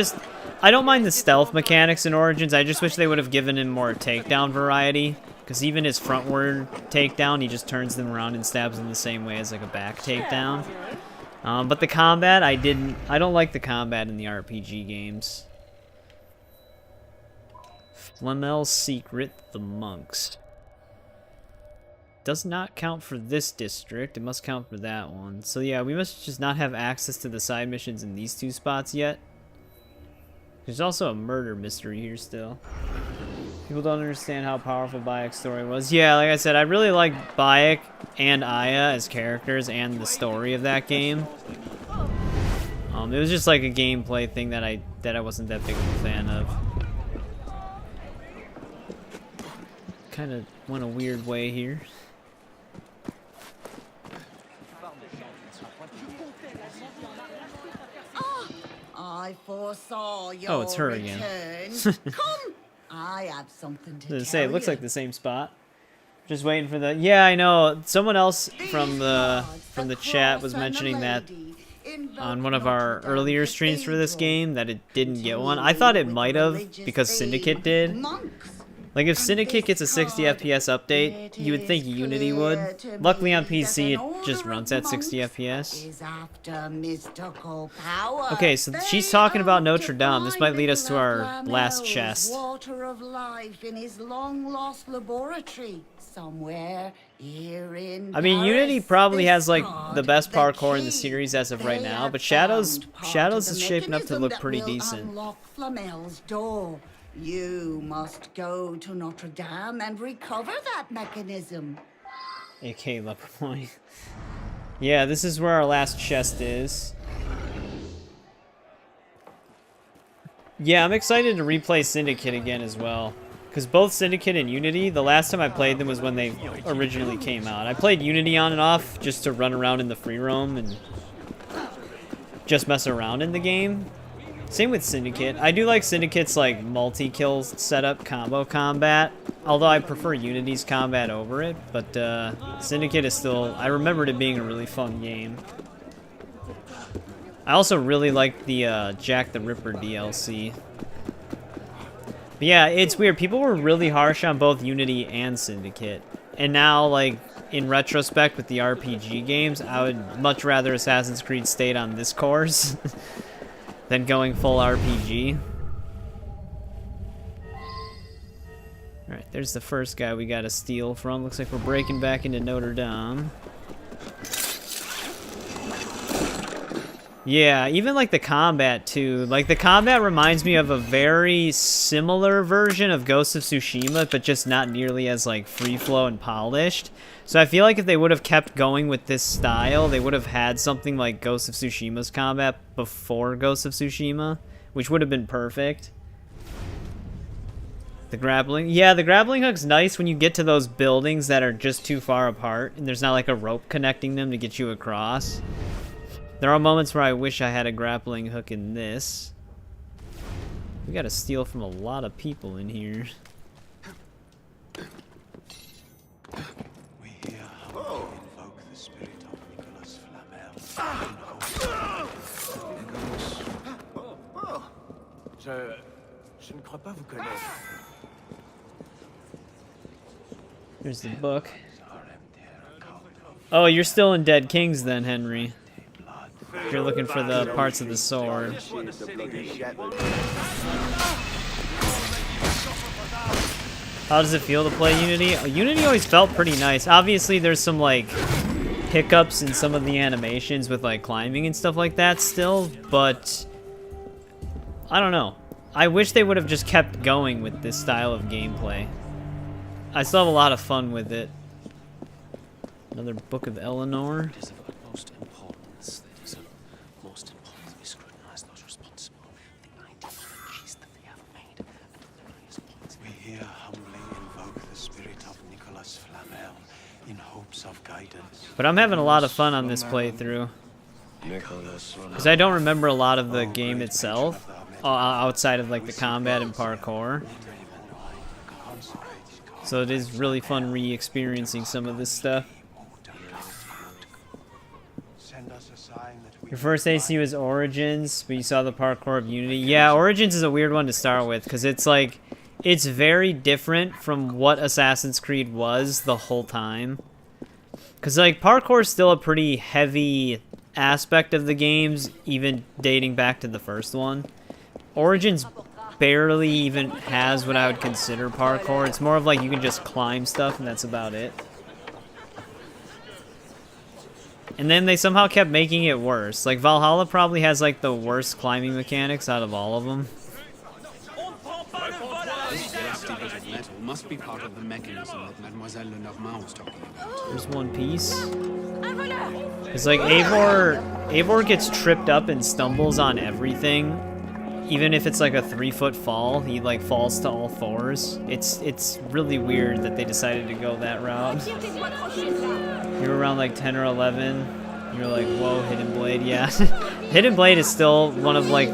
don't mind the stealth mechanics in Origins. I just wish they would have given him more takedown variety. Because even his frontward takedown, he just turns them around and stabs them the same way as like a back takedown. But the combat, I don't like the combat in the RPG games. Flamel's Secret, the Monks. Does not count for this district. It must count for that one. So yeah, we must just not have access to the side missions in these two spots yet. There's also a murder mystery here still. People don't understand how powerful Bayek's story was. Yeah, like I said, I really like Bayek and Aya as characters and the story of that game. It was just like a gameplay thing that I wasn't that big of a fan of. Kind of went a weird way here. I foresaw your it's her again. return. Come, I have something to tell It looks you. like the same spot. Just waiting for the. Yeah, I know. Someone else from the chat was mentioning that on one of our earlier streams for this game that it didn't get one. I thought it might have because Syndicate did. Like if Syndicate gets a 60 FPS update, you would think Unity would. Luckily on PC it just runs at 60 FPS. Is after mystical power. Okay, so she's talking about Notre Dame. This might lead us to our last chest. Water of life in his long lost laboratory somewhere here in I mean, Paris. Unity probably has like God, the best the parkour in the key. series as of right They now, have but Shadows found part of the is shaping up to mechanism look that pretty will decent. Unlock Flamel's door. You must go to Notre Dame and recover that mechanism. AK Leper Point. Yeah, this is where our last chest is. Yeah, I'm excited to replay Syndicate again as well. Because both Syndicate and Unity, the last time I played them was when they originally came out. I played Unity on and off just to run around in the free roam and just mess around in the game. Same with Syndicate. I do like Syndicate's like multi-kill setup combo combat, although I prefer Unity's combat over it, but Syndicate is still, I remembered it being a really fun game. I also really like the Jack the Ripper DLC. But yeah, it's weird. People were really harsh on both Unity and Syndicate. And now, like, in retrospect with the RPG games, I would much rather Assassin's Creed stayed on this course than going full RPG. Alright, there's the first guy we gotta steal from. Looks like we're breaking back into Notre Dame. Yeah, even like the combat too. Like the combat reminds me of a very similar version of Ghost of Tsushima, but just not nearly as like free flow and polished. So I feel like if they would have kept going with this style, they would have had something like Ghost of Tsushima's combat before Ghost of Tsushima, which would have been perfect. The grappling, yeah, the grappling hook's nice when you get to those buildings that are just too far apart and there's not like a rope connecting them to get you across. There are moments where I wish I had a grappling hook in this. We gotta steal from a lot of people in here. We here humbly invoke the spirit of Nicholas Flamel. Je ne crois pas vous connaître. Here's the book. Oh, you're still in Dead Kings then, Henry. You're looking for the parts of the sword. How does it feel to play Unity? Unity always felt pretty nice. Obviously, there's some like hiccups in some of the animations with like climbing and stuff like that still, but I don't know. I wish they would have just kept going with this style of gameplay. I still have a lot of fun with it. Another Book of Eleanor. It is of utmost importance that it is of most importance we scrutinize those responsible, the ideologies that they have made, and the various points. We here humbly invoke the spirit of Nicholas Flamel in hopes of guidance. But I'm having a lot of fun on this playthrough. Because I don't remember a lot of the game itself, outside of like the combat and parkour. So it is really fun re-experiencing some of this stuff. Your first AC was Origins, but you saw the parkour of Unity. Yeah, Origins is a weird one to start with, because it's like, it's very different from what Assassin's Creed was the whole time. Because like, parkour is still a pretty heavy aspect of the games, even dating back to the first one. Origins barely even has what I would consider parkour. It's more of like you can just climb stuff and that's about it. And then they somehow kept making it worse. Like Valhalla probably has like the worst climbing mechanics out of all of them. This rusty bit of metal must be part of the mechanism that Mademoiselle Lenormand was talking about. There's one piece. It's like Eivor gets tripped up and stumbles on everything. Even if it's like a 3-foot fall, he like falls to all fours. It's really weird that they decided to go that route. You were around like 10 or 11. You're like, whoa, Hidden Blade, yeah. Hidden Blade is still one of like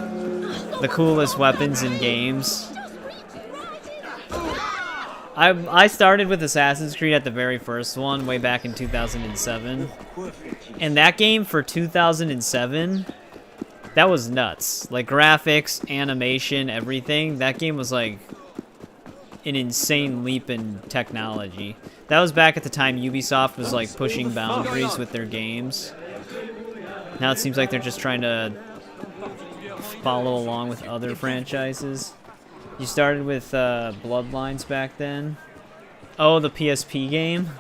the coolest weapons in games. I started with Assassin's Creed at the very first one, way back in 2007. And that game for 2007, that was nuts. Like graphics, animation, everything. That game was like an insane leap in technology. That was back at the time Ubisoft was like pushing boundaries with their games. Now it seems like they're just trying to follow along with other franchises. You started with Bloodlines back then. Oh, the PSP game?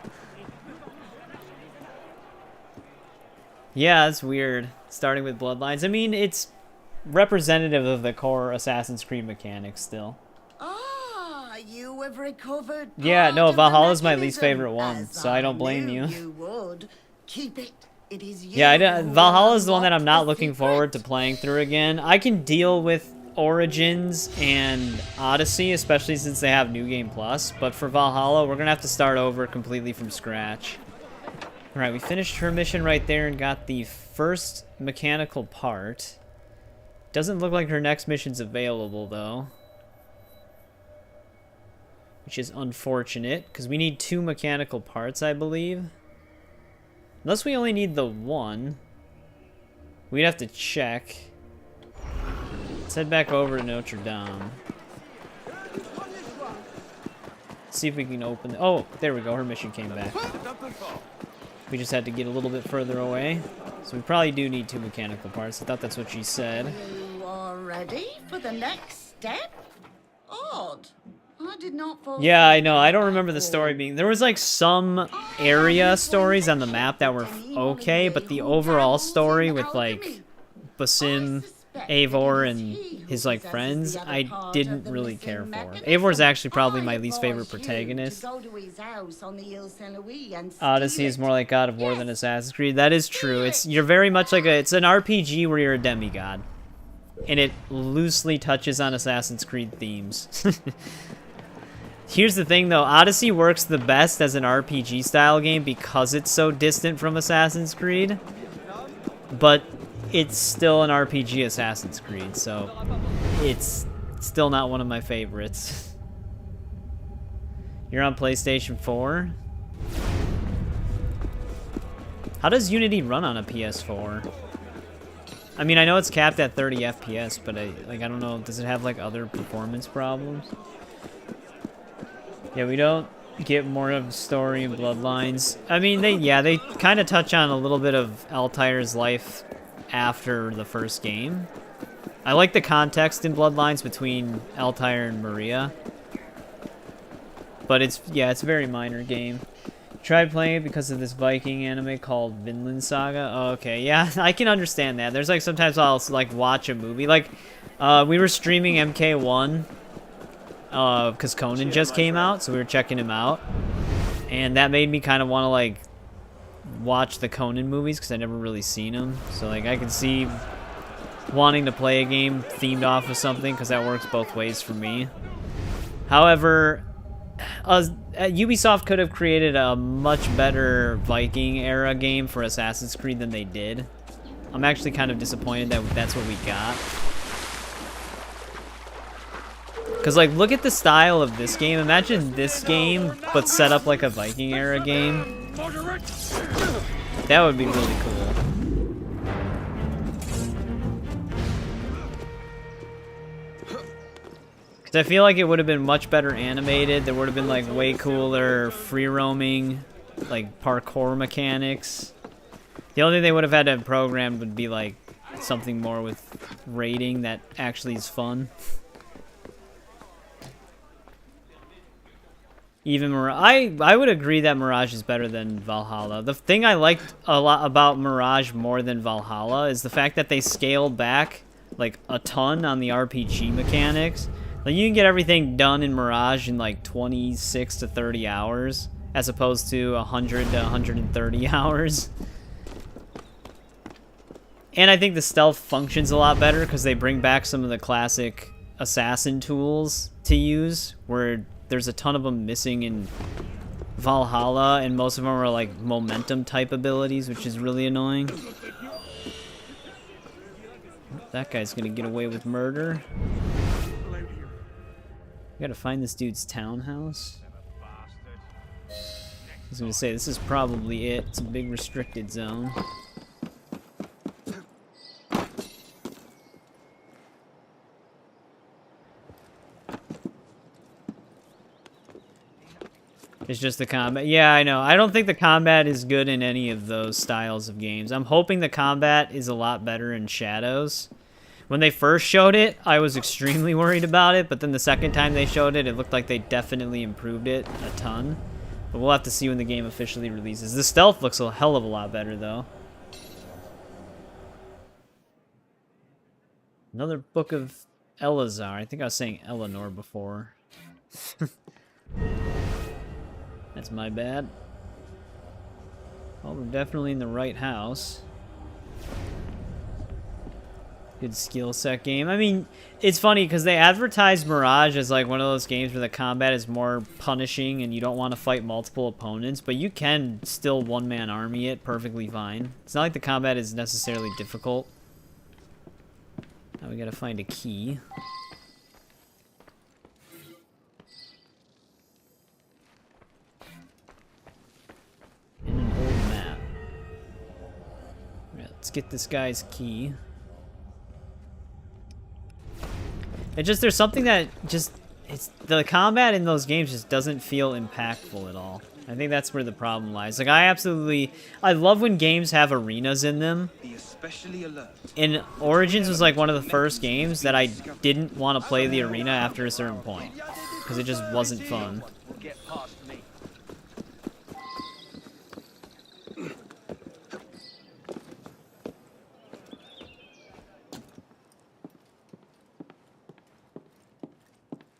Yeah, it's weird. Starting with Bloodlines. I mean, it's representative of the core Assassin's Creed mechanics still. Ah, you have recovered. Yeah, no, part of the Valhalla is my least mechanism, favorite one, as so I don't blame knew you. You would keep it. It is you. Yeah, who Valhalla will is the one that I'm not unlock the looking forward to playing through again. I can deal with Origins and Odyssey, especially since they have New Game Plus, but for Valhalla, we're gonna have to start over completely from scratch. Alright, we finished her mission right there and got the first mechanical part. Doesn't look like her next mission's available, though. Which is unfortunate, because we need 2 mechanical parts, I believe. Unless we only need the 1. We'd have to check. Let's head back over to Notre Dame. See if we can open... Oh, there we go. Her mission came back. We just had to get a little bit further away. So we probably do need 2 mechanical parts. I thought that's what she said. You are ready for the next step? Odd. I did not fall. Yeah, I know. I don't remember the story being... There was like some area stories on the map that were okay, but the overall story with like Basim, Eivor, and his like friends, I didn't really care for. Eivor's actually probably my least favorite protagonist. Odyssey is more like God of War than Assassin's Creed. That is true. You're very much like it's an RPG where you're a demigod. And it loosely touches on Assassin's Creed themes. Here's the thing, though. Odyssey works the best as an RPG-style game because it's so distant from Assassin's Creed. But it's still an RPG Assassin's Creed, so it's still not one of my favorites. You're on PlayStation 4? How does Unity run on a PS4? I mean, I know it's capped at 30 FPS, but I don't know. Does it have, like, other performance problems? Yeah, we don't get more of the story in Bloodlines. I mean, they kind of touch on a little bit of Altair's life after the first game. I like the context in Bloodlines between Altair and Maria. But it's a very minor game. Tried playing it because of this Viking anime called Vinland Saga. Oh, okay, yeah, I can understand that. There's like sometimes I'll like watch a movie. Like, we were streaming MK1 because Conan just came out, so we were checking him out, and that made me kind of want to like watch the Conan movies because I never really seen them. So like I can see wanting to play a game themed off of something because that works both ways for me. However, Ubisoft could have created a much better Viking era game for Assassin's Creed than they did. I'm actually kind of disappointed that that's what we got. Because, like, look at the style of this game. Imagine this game, but set up like a Viking era game. That would be really cool. Because I feel like it would have been much better animated. There would have been, like, way cooler free roaming, like, parkour mechanics. The only thing they would have had to have programmed would be, like, something more with raiding that actually is fun. Even I would agree that Mirage is better than Valhalla. The thing I liked a lot about Mirage more than Valhalla is the fact that they scaled back like a ton on the RPG mechanics. Like you can get everything done in Mirage in like 26 to 30 hours as opposed to 100 to 130 hours. And I think the stealth functions a lot better because they bring back some of the classic assassin tools to use, where there's a ton of them missing in Valhalla, and most of them are like momentum type abilities, which is really annoying. That guy's gonna get away with murder. We gotta find this dude's townhouse. I was gonna say, this is probably it. It's a big restricted zone. It's just the combat. Yeah, I know. I don't think the combat is good in any of those styles of games. I'm hoping the combat is a lot better in Shadows. When they first showed it, I was extremely worried about it, but then the second time they showed it, it looked like they definitely improved it a ton. But we'll have to see when the game officially releases. The stealth looks a hell of a lot better, though. Another book of Elazar. I think I was saying Eleanor before. That's my bad. Well, we're definitely in the right house. Good skill set game. I mean, it's funny because they advertise Mirage as like one of those games where the combat is more punishing and you don't want to fight multiple opponents, but you can still one-man army it perfectly fine. It's not like the combat is necessarily difficult. Now we gotta find a key. In an old map. Alright, let's get this guy's key. It just, there's something that just, the combat in those games just doesn't feel impactful at all. I think that's where the problem lies. Like, I love when games have arenas in them. And Origins was like one of the first games that I didn't want to play the arena after a certain point. Because it just wasn't fun.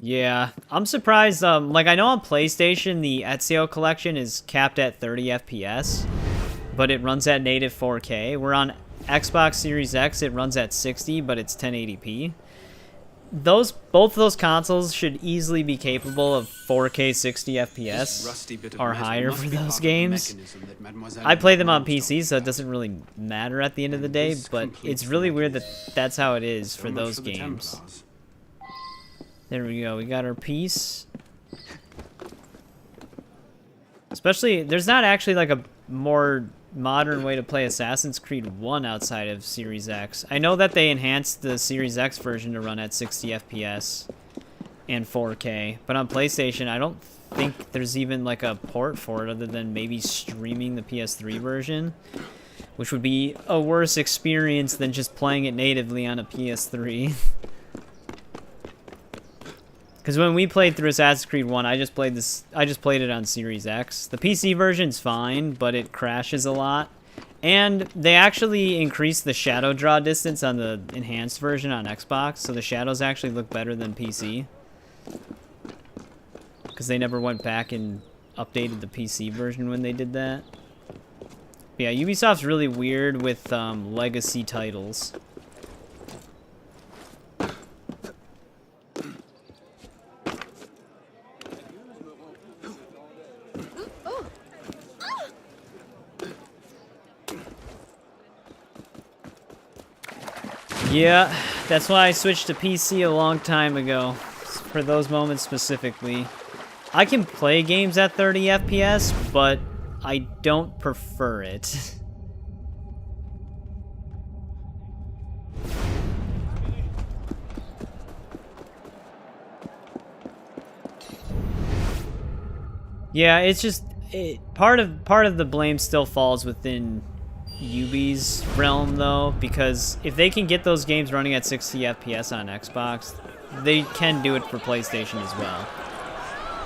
Yeah, I'm surprised, like, I know on PlayStation, the Ezio collection is capped at 30 FPS, but it runs at native 4K. Where on Xbox Series X, it runs at 60, but it's 1080p. Both of those consoles should easily be capable of 4K 60 FPS or higher for those games. I play them on PC, so it doesn't really matter at the end of the day, but it's really weird that that's how it is for those games. There we go, we got our piece. Especially, there's not actually like a more modern way to play Assassin's Creed 1 outside of Series X. I know that they enhanced the Series X version to run at 60 FPS and 4K, but on PlayStation, I don't think there's even like a port for it other than maybe streaming the PS3 version, which would be a worse experience than just playing it natively on a PS3. Because when we played through Assassin's Creed 1, I just played it on Series X. The PC version's fine, but it crashes a lot. And they actually increased the shadow draw distance on the enhanced version on Xbox, so the shadows actually look better than PC. Because they never went back and updated the PC version when they did that. But yeah, Ubisoft's really weird with legacy titles. Yeah, that's why I switched to PC a long time ago, for those moments specifically. I can play games at 30 FPS, but I don't prefer it. Yeah, it's just part of the blame still falls within Ubi's realm though, because if they can get those games running at 60 FPS on Xbox, they can do it for PlayStation as well.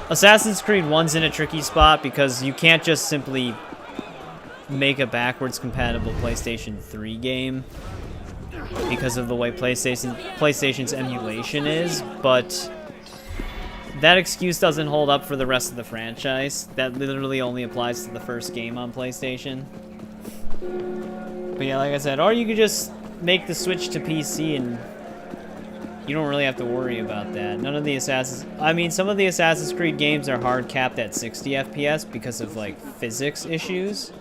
Assassin's Creed 1's in a tricky spot because you can't just simply make a backwards compatible PlayStation 3 game because of the way PlayStation's emulation is, but that excuse doesn't hold up for the rest of the franchise. That literally only applies to the first game on PlayStation. But yeah, like I said, or you could just make the switch to PC and you don't really have to worry about that. None of the some of the Assassin's Creed games are hard capped at 60 FPS because of like physics issues,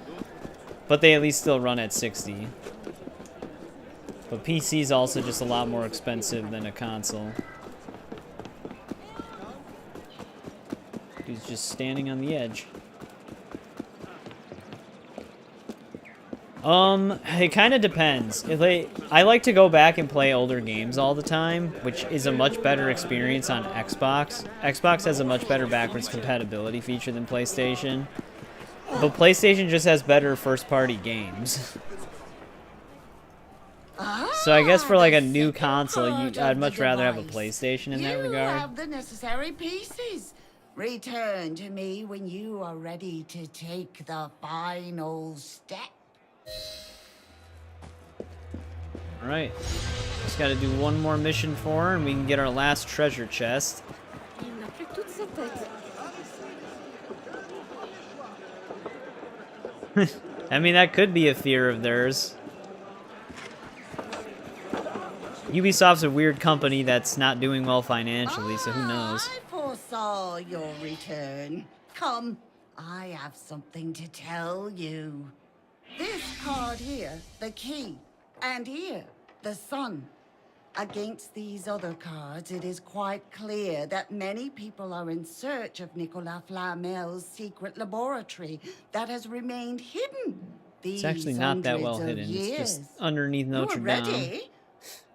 but they at least still run at 60. But PC is also just a lot more expensive than a console. Dude's just standing on the edge. It kind of depends. I like to go back and play older games all the time, which is a much better experience on Xbox. Xbox has a much better backwards compatibility feature than PlayStation. But PlayStation just has better first-party games. So I guess for like a new console, I'd much rather have a PlayStation in that regard. You have the necessary pieces. Return to me when you are ready to take the final step. Alright. Just gotta do one more mission for her and we can get our last treasure chest. I mean, that could be a fear of theirs. Ubisoft's a weird company that's not doing well financially, so who knows? I foresaw your return. Come, I have something to tell you. This card here, the key, and here, the sun. Against these other cards, it is quite clear that many people are in search of Nicolas Flamel's secret laboratory that has remained hidden. It's actually not that well hidden. It's just underneath Notre Dame. You are ready?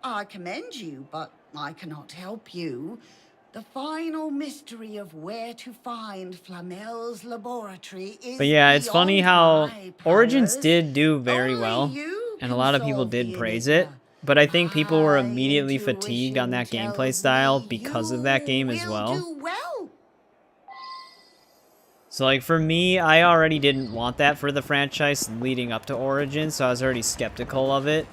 I commend you, but I cannot help you. The final mystery of where to find Flamel's laboratory is. But yeah, it's funny how Origins powers. did do very well, and a lot of people did praise it. But I think people were immediately fatigued on that gameplay style because of that game as well. So like for me, I already didn't want that for the franchise leading up to Origins, so I was already skeptical of it.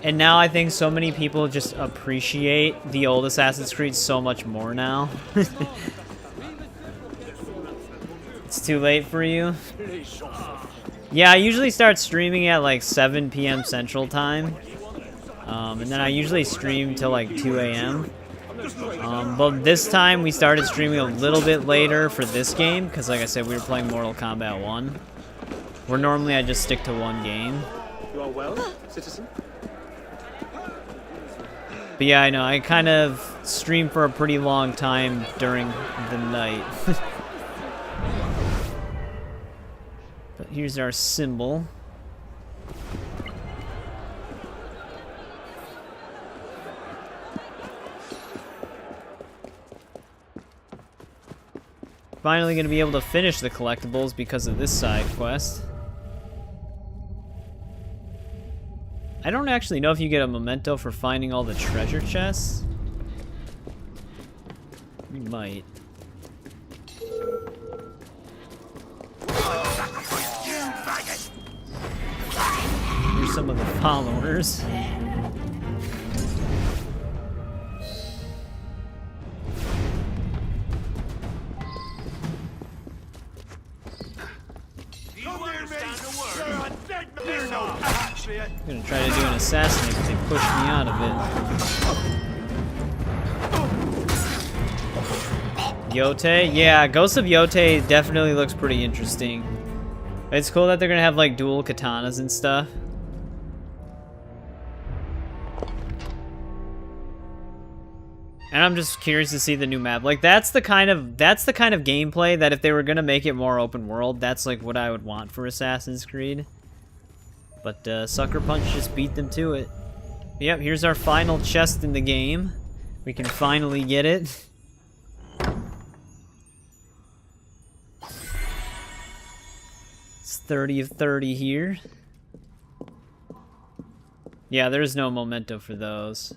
And now I think so many people just appreciate the old Assassin's Creed so much more now. It's too late for you? Yeah, I usually start streaming at like 7 p.m. Central Time. And then I usually stream till like 2 a.m. But this time we started streaming a little bit later for this game, because like I said, we were playing Mortal Kombat 1. Where normally I just stick to one game. You are well, citizen? But yeah, I know, I kind of stream for a pretty long time during the night. But here's our symbol. Finally going to be able to finish the collectibles because of this side quest. I don't actually know if you get a memento for finding all the treasure chests. You might. Here's some of the followers. I'm gonna try to do an assassinate, but they pushed me out of it. Yote? Yeah, Ghost of Yote definitely looks pretty interesting. It's cool that they're gonna have like dual katanas and stuff. And I'm just curious to see the new map. Like that's the kind of gameplay that if they were gonna make it more open world, that's like what I would want for Assassin's Creed. But Sucker Punch just beat them to it. Yep, here's our final chest in the game. We can finally get it. It's 30 of 30 here. Yeah, there's no memento for those.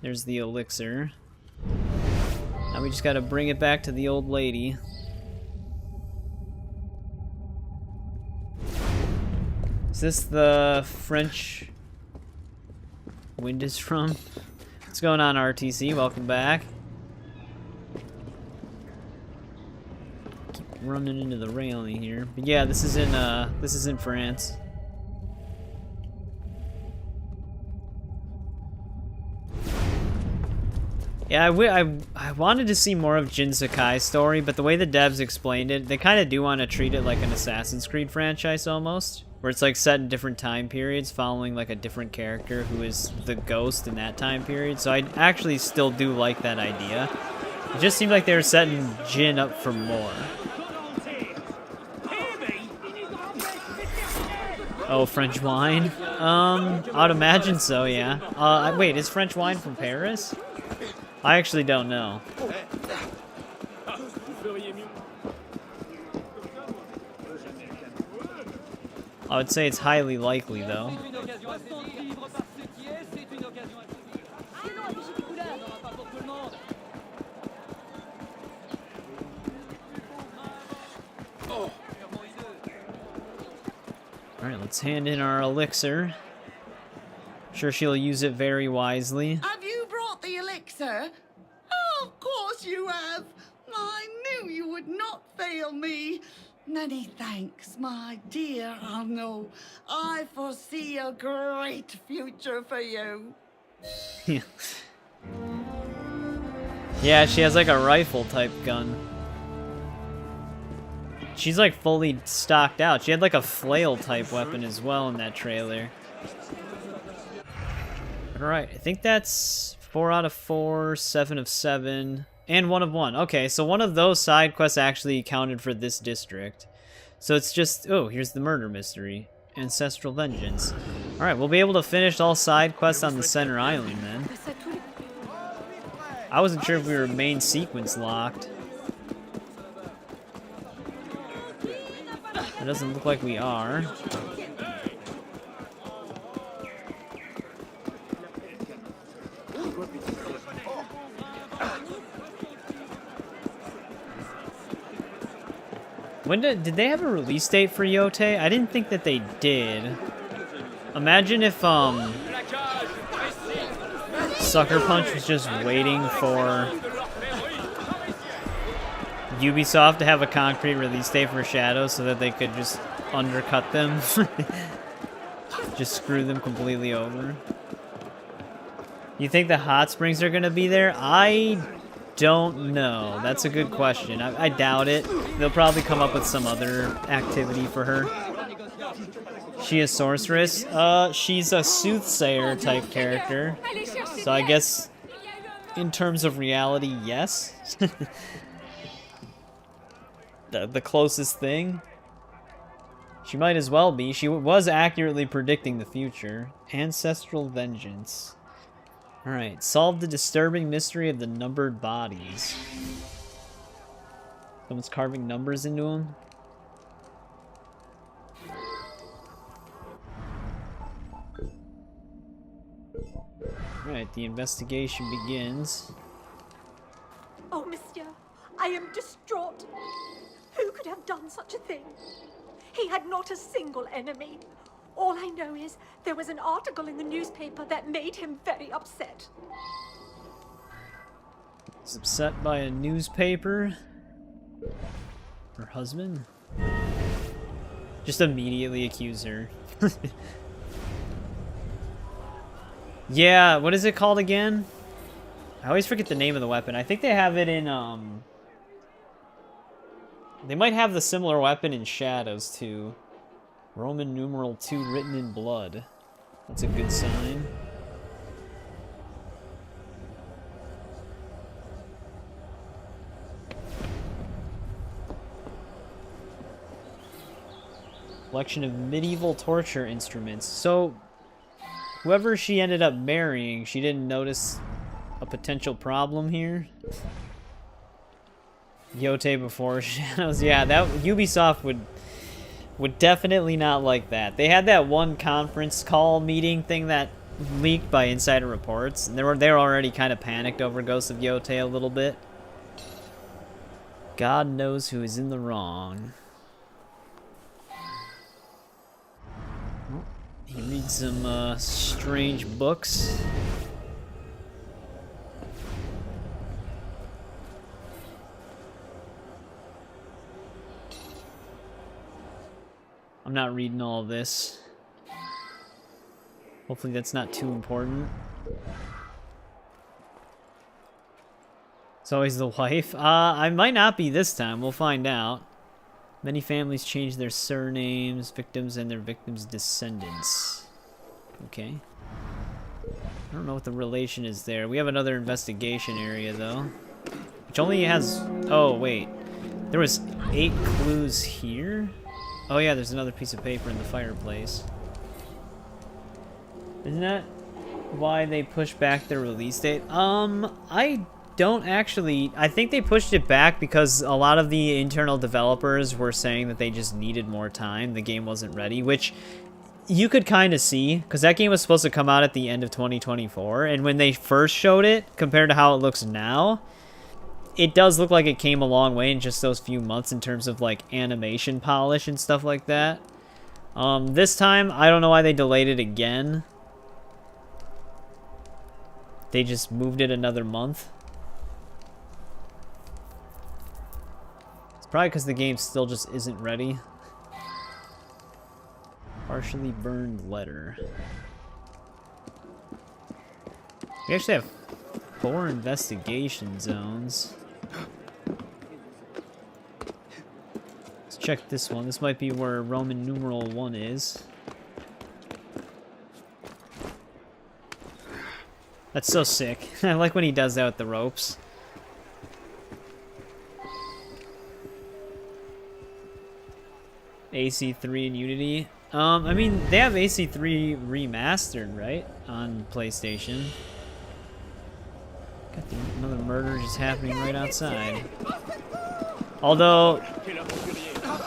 There's the elixir. Now we just gotta bring it back to the old lady. Is this the French wind is from? What's going on, RTC? Welcome back. Keep running into the railing here. But yeah, this is in France. Yeah, I wanted to see more of Jin Sakai's story, but the way the devs explained it, they kind of do want to treat it like an Assassin's Creed franchise almost. Where it's like set in different time periods, following like a different character who is the ghost in that time period. So I actually still do like that idea. It just seemed like they were setting Jin up for more. Oh, French wine? I'd imagine so, yeah. Wait, is French wine from Paris? I actually don't know. I would say it's highly likely, though. Alright, let's hand in our elixir. I'm sure she'll use it very wisely. Have you brought the elixir? Oh, of course you have. I knew you would not fail me. Many thanks, my dear Arnaud. I foresee a great future for you. Yeah, she has like a rifle type gun. She's like fully stocked out. She had like a flail type weapon as well in that trailer. Alright, I think that's 4 out of 4, 7 of 7, and 1 of 1. Okay, so one of those side quests actually counted for this district. So it's just, oh, here's the murder mystery. Ancestral Vengeance. Alright, we'll be able to finish all side quests on the center island then. I wasn't sure if we were main sequence locked. It doesn't look like we are. When did they have a release date for Yote? I didn't think that they did. Imagine if Sucker Punch was just waiting for Ubisoft to have a concrete release date for Shadows so that they could just undercut them. Just screw them completely over. You think the hot springs are gonna be there? I don't know. That's a good question. I doubt it. They'll probably come up with some other activity for her. She a sorceress? She's a soothsayer type character. So I guess in terms of reality, yes. the closest thing. She might as well be. She was accurately predicting the future. Ancestral Vengeance. Alright, solve the disturbing mystery of the numbered bodies. Someone's carving numbers into them. Alright, the investigation begins. Oh, monsieur, I am distraught. Who could have done such a thing? He had not a single enemy. All I know is there was an article in the newspaper that made him very upset. He's upset by a newspaper. Her husband? Just immediately accuse her. Yeah, what is it called again? I always forget the name of the weapon. I think they have it in, they might have the similar weapon in Shadows, too. Roman numeral 2 written in blood. That's a good sign. Collection of medieval torture instruments. So, whoever she ended up marrying, she didn't notice a potential problem here. Yote before Shadows. Yeah, that Ubisoft would definitely not like that. They had that one conference call meeting thing that leaked by Insider Reports, and they were already kind of panicked over Ghost of Yote a little bit. God knows who is in the wrong. He reads some strange books. I'm not reading all of this. Hopefully that's not too important. It's always the wife. I might not be this time. We'll find out. Many families change their surnames, victims, and their victims' descendants. Okay. I don't know what the relation is there. We have another investigation area, though. Which only has... Oh, wait. There was 8 clues here? Oh yeah, there's another piece of paper in the fireplace. Isn't that why they pushed back the release date? I don't actually... I think they pushed it back because a lot of the internal developers were saying that they just needed more time. The game wasn't ready, which you could kind of see, because that game was supposed to come out at the end of 2024, and when they first showed it, compared to how it looks now, it does look like it came a long way in just those few months in terms of, like, animation polish and stuff like that. This time, I don't know why they delayed it again. They just moved it another month. It's probably because the game still just isn't ready. Partially burned letter. We actually have 4 investigation zones. Let's check this one. This might be where Roman numeral 1 is. That's so sick. I like when he does that with the ropes. AC3 and Unity. I mean, they have AC3 remastered, right? On PlayStation. Got another murder just happening right outside. Although,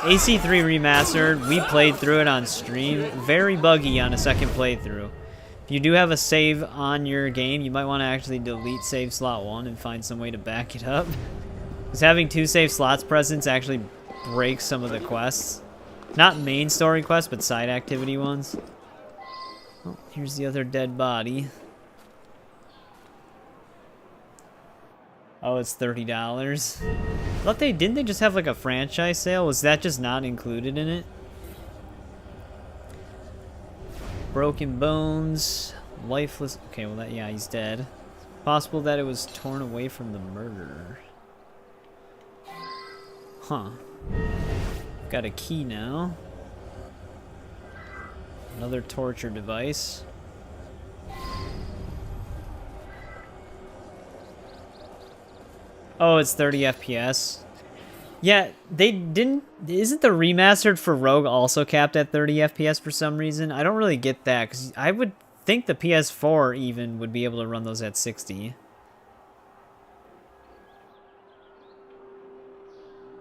AC3 remastered, we played through it on stream. Very buggy on a second playthrough. If you do have a save on your game, you might want to actually delete save slot 1 and find some way to back it up. Because having 2 save slots present actually breaks some of the quests. Not main story quests, but side activity ones. Oh, here's the other dead body. Oh, it's $30. I thought didn't they just have like a franchise sale? Was that just not included in it? Broken bones, lifeless. Okay, well yeah, he's dead. Possible that it was torn away from the murderer. Huh. Got a key now. Another torture device. Oh, it's 30 FPS. Yeah, they didn't... Isn't the remastered for Rogue also capped at 30 FPS for some reason? I don't really get that, because I would think the PS4 even would be able to run those at 60.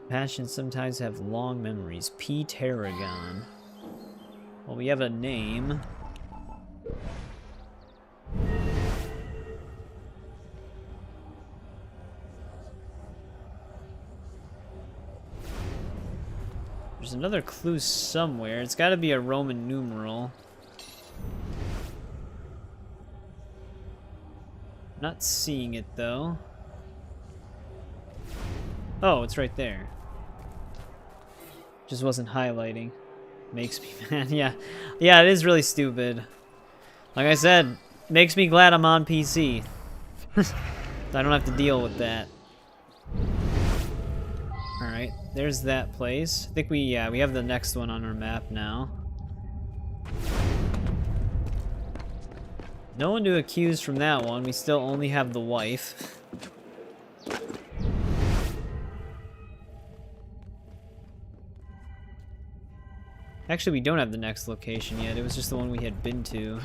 Passions sometimes have long memories. P. Tarragon. Well, we have a name. There's another clue somewhere. It's got to be a Roman numeral. Not seeing it, though. Oh, it's right there. Just wasn't highlighting. Makes me mad. Yeah. Yeah, it is really stupid. Like I said, makes me glad I'm on PC. I don't have to deal with that. Alright, there's that place. I think we have the next one on our map now. No one to accuse from that one. We still only have the wife. Actually, we don't have the next location yet. It was just the one we had been to.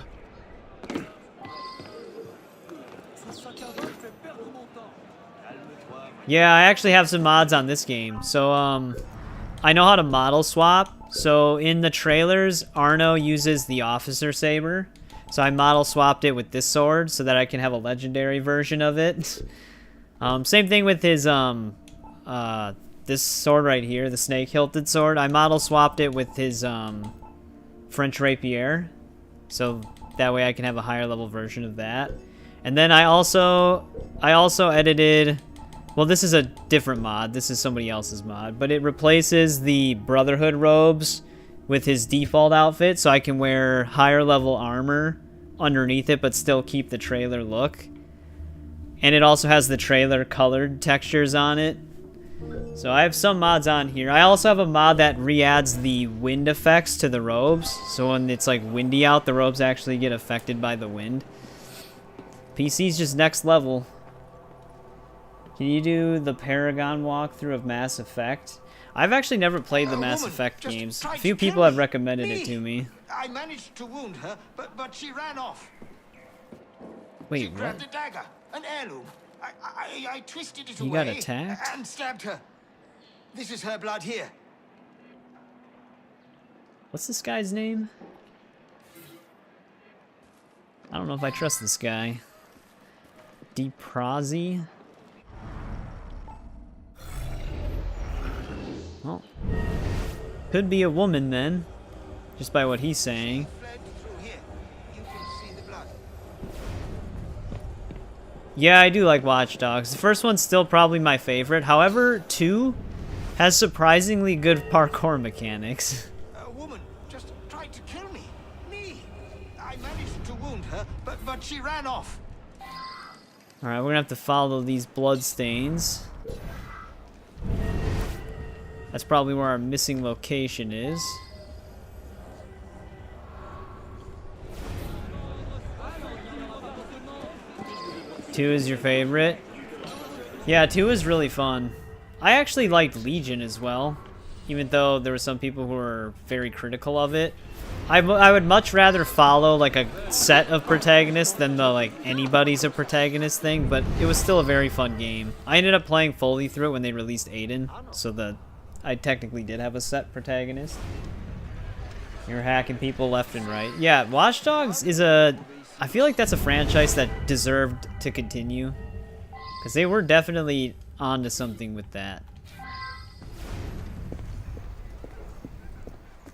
Yeah, I actually have some mods on this game. So, I know how to model swap. So, in the trailers, Arno uses the officer saber. So, I model swapped it with this sword so that I can have a legendary version of it. Same thing with his, this sword right here, the snake-hilted sword. I model swapped it with his French rapier, so that way I can have a higher level version of that. And then I also edited. Well, this is a different mod. This is somebody else's mod, but it replaces the Brotherhood robes with his default outfit, so I can wear higher level armor underneath it, but still keep the trailer look. And it also has the trailer colored textures on it. So I have some mods on here. I also have a mod that re-adds the wind effects to the robes. So when it's like windy out, the robes actually get affected by the wind. PC's just next level. Can you do the Paragon walkthrough of Mass Effect? I've actually never played the Mass Effect games. A few people have recommended it to me. I managed to wound her, but she ran off. Wait, she what? grabbed a dagger, an heirloom. I twisted it You away got attacked? and stabbed her. This is her blood here. What's this guy's name? I don't know if I trust this guy. DePrazi? Well, could be a woman then, just by what he's saying. Yeah, I do like Watch Dogs. The first one's still probably my favorite. However, 2 has surprisingly good parkour mechanics. A woman just tried to kill me. Me. I managed to wound her, but she ran off. Alright, we're gonna have to follow these blood stains. That's probably where our missing location is. 2 is your favorite? Yeah, 2 is really fun. I actually liked Legion as well, even though there were some people who were very critical of it. I would much rather follow like a set of protagonists than the like anybody's a protagonist thing, but it was still a very fun game. I ended up playing fully through it when they released Aiden, so I technically did have a set protagonist. You're hacking people left and right. Yeah, Watch Dogs is I feel like that's a franchise that deserved to continue, because they were definitely onto something with that.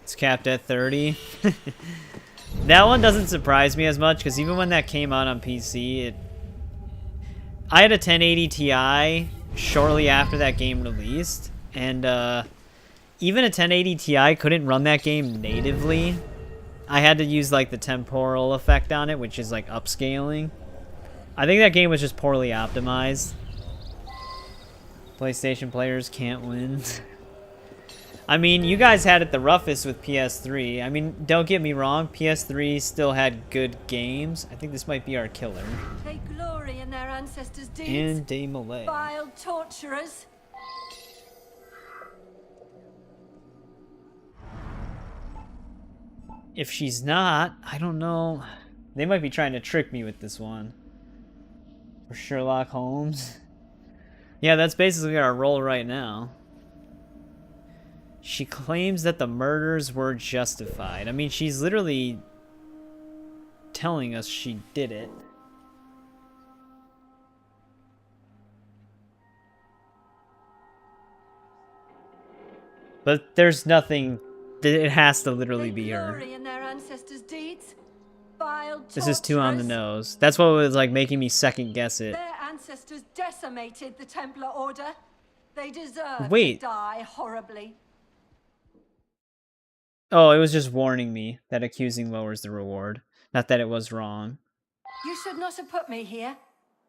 It's capped at 30. That one doesn't surprise me as much, because even when that came out on PC, I had a 1080 Ti shortly after that game released, and even a 1080 Ti couldn't run that game natively. I had to use like the temporal effect on it, which is like upscaling. I think that game was just poorly optimized. PlayStation players can't win. I mean, you guys had it the roughest with PS3. I mean, don't get me wrong, PS3 still had good games. I think this might be our killer. Take glory in their ancestors' deeds. And Day Malay. Vile torturers. If she's not, I don't know. They might be trying to trick me with this one. For Sherlock Holmes. Yeah, that's basically our role right now. She claims that the murders were justified. I mean, she's literally telling us she did it. But there's nothing... It has to literally be her. In their ancestors' deeds. Vile This is too on the nose. That's what was like making me second guess it. Their ancestors decimated the Templar Order. They deserve Wait. to die horribly. Oh, it was just warning me that accusing lowers the reward. Not that it was wrong. You should not have put me here.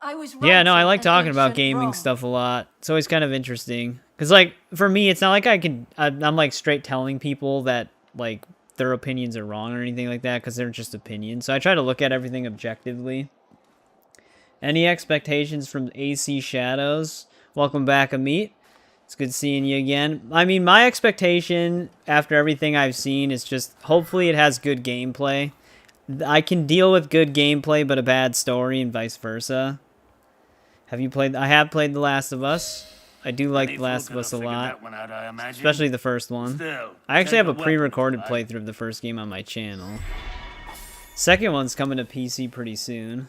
I was Yeah, no, I like right talking and about ancient gaming wrong. stuff a lot. It's always kind of interesting. Because, like, for me, it's not like I'm, like, straight telling people that, like, their opinions are wrong or anything like that, because they're just opinions. So I try to look at everything objectively. Any expectations from AC Shadows? Welcome back, Amit. It's good seeing you again. I mean, my expectation after everything I've seen is just, hopefully it has good gameplay. I can deal with good gameplay, but a bad story and vice versa. Have you played? I have played The Last of Us. I do like The Last of Us a lot. Especially the first one. Still, I actually have a take a pre-recorded weapon, playthrough of the first game on my channel. Second one's coming to PC pretty soon.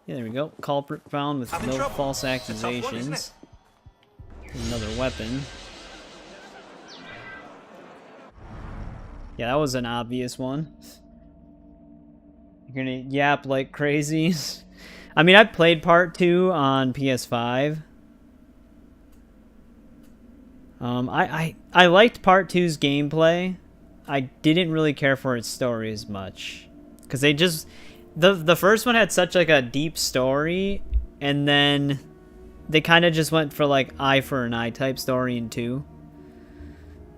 Yeah, there we go. Culprit found with Having no trouble. false It's a tough one, isn't accusations. Another weapon. Yeah, that was an obvious one. You're gonna yap like crazy. I mean, I played part 2 on PS5. I liked part 2's gameplay. I didn't really care for its story as much, because they just the first one had such like a deep story, and then they kind of just went for like eye for an eye type story in 2,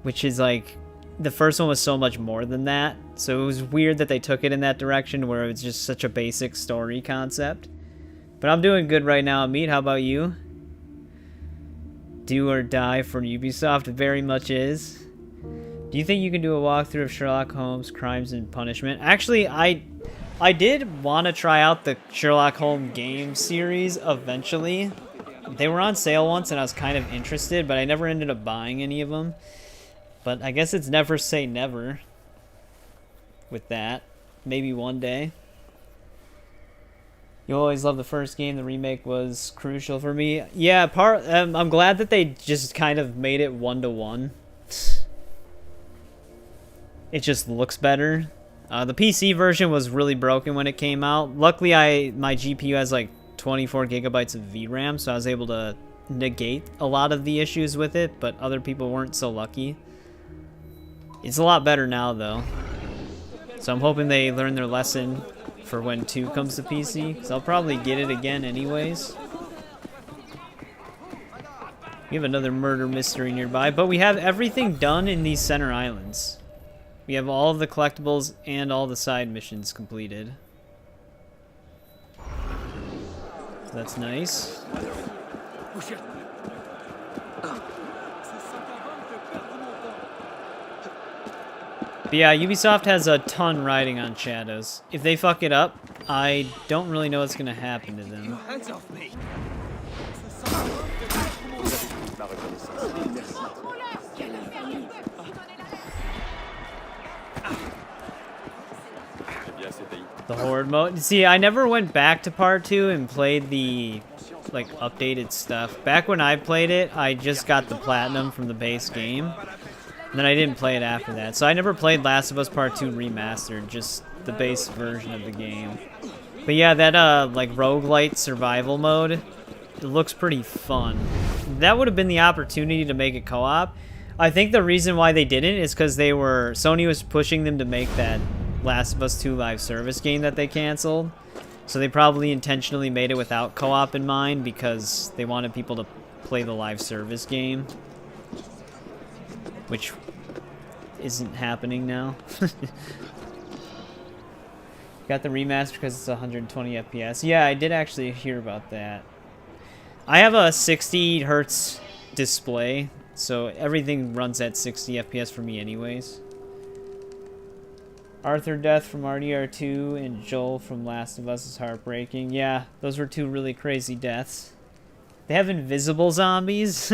which is like the first one was so much more than that. So it was weird that they took it in that direction where it's just such a basic story concept. But I'm doing good right now, Amit. How about you? Do or die for Ubisoft? It very much is. Do you think you can do a walkthrough of Sherlock Holmes Crimes and Punishment? Actually, I did want to try out the Sherlock Holmes game series eventually. They were on sale once and I was kind of interested, but I never ended up buying any of them. But I guess it's never say never with that. Maybe one day. You always love the first game. The remake was crucial for me. Yeah, I'm glad that they just kind of made it 1-to-1. It just looks better. The PC version was really broken when it came out. Luckily, my GPU has like 24 gigabytes of VRAM, so I was able to negate a lot of the issues with it, but other people weren't so lucky. It's a lot better now, though. So I'm hoping they learn their lesson for when 2 comes to PC, because I'll probably get it again anyways. We have another murder mystery nearby, but we have everything done in these center islands. We have all of the collectibles and all the side missions completed. that's nice. But yeah, Ubisoft has a ton riding on Shadows. If they fuck it up, I don't really know what's gonna happen to them. Hands off me. The Horde mode. See, I never went back to part 2 and played the, like, updated stuff. Back when I played it, I just got the platinum from the base game. And then I didn't play it after that. So I never played Last of Us Part 2 Remastered, just the base version of the game. But yeah, that, like, roguelite survival mode, it looks pretty fun. That would have been the opportunity to make it co-op. I think the reason why they didn't is because Sony was pushing them to make that Last of Us 2 live service game that they canceled. So they probably intentionally made it without co-op in mind because they wanted people to play the live service game. Which isn't happening now. Got the remaster because it's 120 FPS. Yeah, I did actually hear about that. I have a 60 hertz display, so everything runs at 60 FPS for me anyways. Arthur death from RDR2 and Joel from Last of Us is heartbreaking. Yeah, those were two really crazy deaths. They have invisible zombies.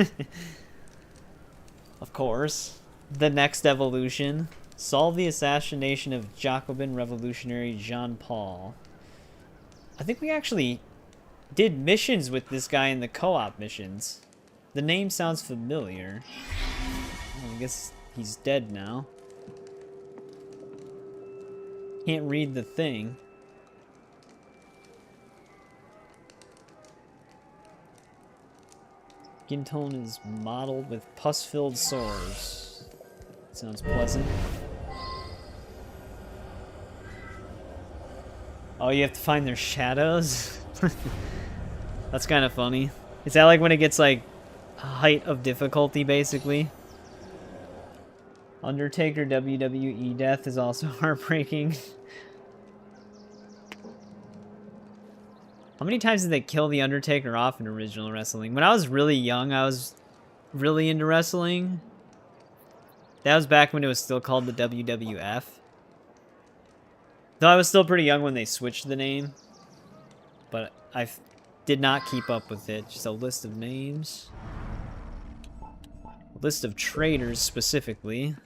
Of course. The next evolution. Solve the assassination of Jacobin revolutionary Jean-Paul. I think we actually did missions with this guy in the co-op missions. The name sounds familiar. Well, I guess he's dead now. Can't read the thing. Skin tone is mottled with pus-filled sores. Sounds pleasant. Oh, you have to find their shadows? That's kind of funny. Is that like when it gets like height of difficulty, basically? Undertaker WWE death is also heartbreaking. How many times did they kill the Undertaker off in original wrestling? When I was really young, I was really into wrestling. That was back when it was still called the WWF. Though I was still pretty young when they switched the name. But I did not keep up with it. Just a list of names. A list of traitors, specifically.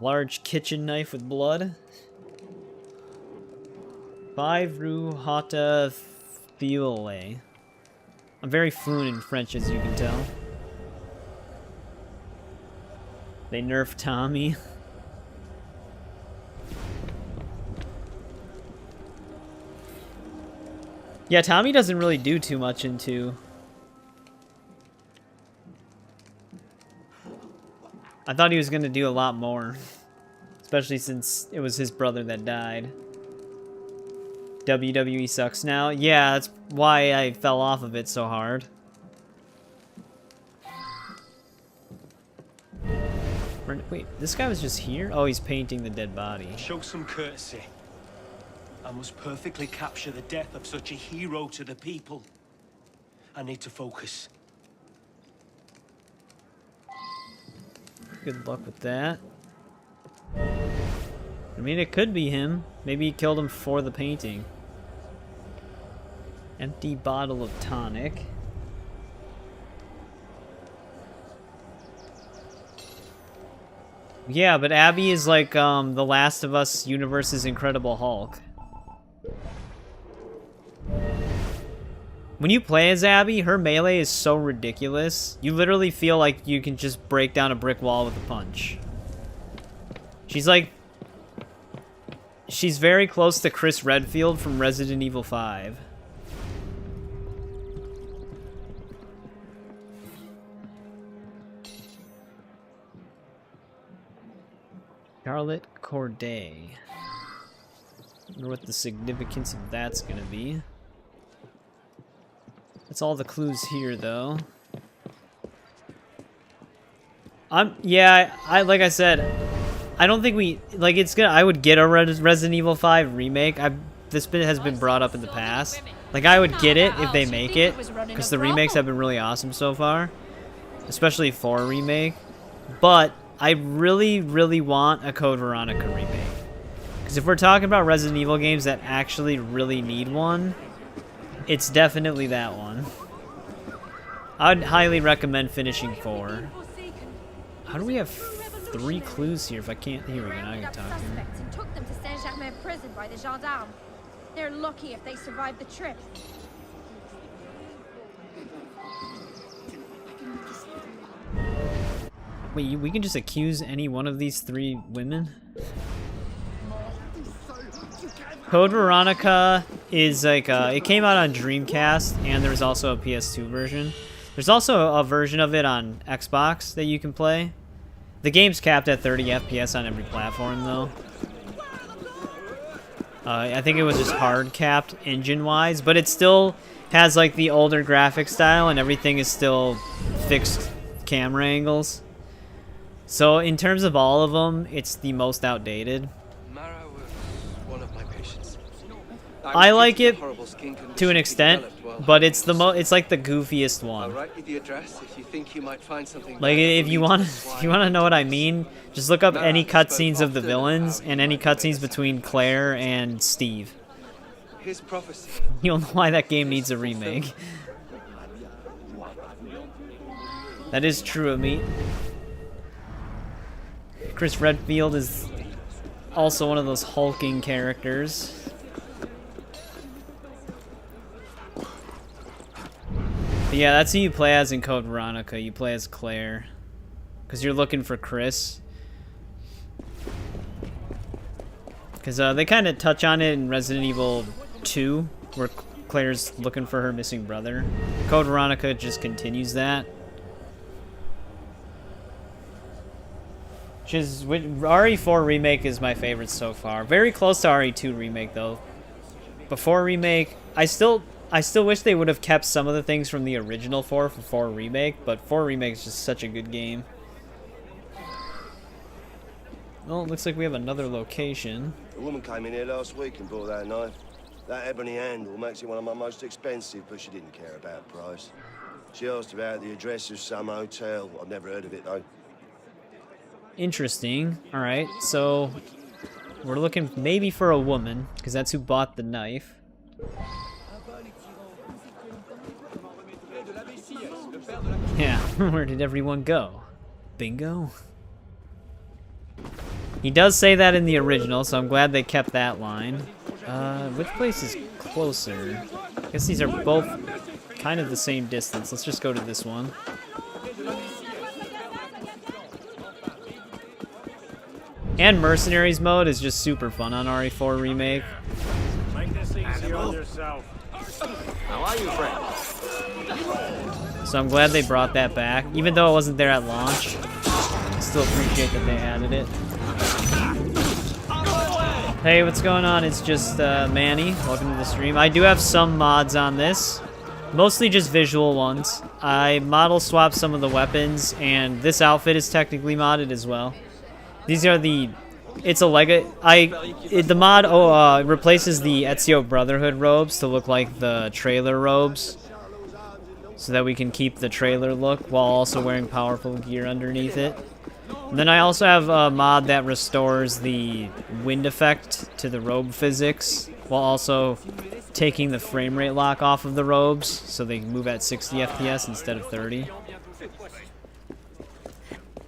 Large kitchen knife with blood. 5 Rue Hata Fiole. I'm very fluent in French, as you can tell. They nerfed Tommy. Yeah, Tommy doesn't really do too much in 2. I thought he was going to do a lot more. Especially since it was his brother that died. WWE sucks now. Yeah, that's why I fell off of it so hard. Wait, this guy was just here? Oh, he's painting the dead body. Show some courtesy. I must perfectly capture the death of such a hero to the people. I need to focus. Good luck with that. I mean, it could be him. Maybe he killed him for the painting. Empty bottle of tonic. Yeah, but Abby is like the Last of Us universe's Incredible Hulk. When you play as Abby, her melee is so ridiculous. You literally feel like you can just break down a brick wall with a punch. She's very close to Chris Redfield from Resident Evil 5. Charlotte Corday. Wonder what the significance of that's gonna be. That's all the clues here, though. Yeah, like I said, I don't think it's gonna. I would get a Resident Evil 5 remake. this bit has been brought up in the past. Like, I would get it if they make it, because the remakes have been really awesome so far. Especially 4 remake. But I really, really want a Code Veronica remake. Because if we're talking about Resident Evil games that actually really need one, it's definitely that one. I'd highly recommend finishing 4. How do we have 3 clues here if I can't... Here we go, now I can talk to him. And took them to Saint-Germain prison by the gendarmes. They're lucky if they survive the trip. Wait, we can just accuse any one of these 3 women? Code Veronica is like, it came out on Dreamcast, and there's also a PS2 version. There's also a version of it on Xbox that you can play. The game's capped at 30 FPS on every platform, though. I think it was just hard capped engine-wise, but it still has like the older graphic style, and everything is still fixed camera angles. So in terms of all of them, it's the most outdated. Mara was one of my patients. I like it to an extent, but it's the it's like the goofiest one. I'll write you the address if you think you might find something. Like if you want to know what I mean, just look up any cutscenes of the villains and any cutscenes between Claire and Steve. His prophecy. You'll know why that game needs a remake. That is true of me. Chris Redfield is also one of those hulking characters. But yeah, that's who you play as in Code Veronica. You play as Claire. Because you're looking for Chris. Because they kind of touch on it in Resident Evil 2, where Claire's looking for her missing brother. Code Veronica just continues that. Which is, RE4 Remake is my favorite so far. Very close to RE2 Remake, though. Before Remake, I still wish they would have kept some of the things from the original 4 for 4 Remake, but 4 Remake is just such a good game. Well, it looks like we have another location. A woman came in here last week and brought that knife. That ebony handle makes it one of my most expensive, but she didn't care about price. She asked about the address of some hotel. I've never heard of it, though. Interesting. Alright, so we're looking maybe for a woman, because that's who bought the knife. Yeah, where did everyone go? Bingo? He does say that in the original, so I'm glad they kept that line. Which place is closer? I guess these are both kind of the same distance. Let's just go to this one. And Mercenaries mode is just super fun on RE4 Remake. Make this easy on yourself. How are you, friend? So I'm glad they brought that back. Even though it wasn't there at launch, I still appreciate that they added it. Hey, what's going on? It's just Manny. Welcome to the stream. I do have some mods on this. Mostly just visual ones. I model swapped some of the weapons, and this outfit is technically modded as well. These are the... It's a Lego... The mod replaces the Ezio Brotherhood robes to look like the trailer robes. So that we can keep the trailer look while also wearing powerful gear underneath it. And then I also have a mod that restores the wind effect to the robe physics while also taking the frame rate lock off of the robes so they can move at 60 FPS instead of 30.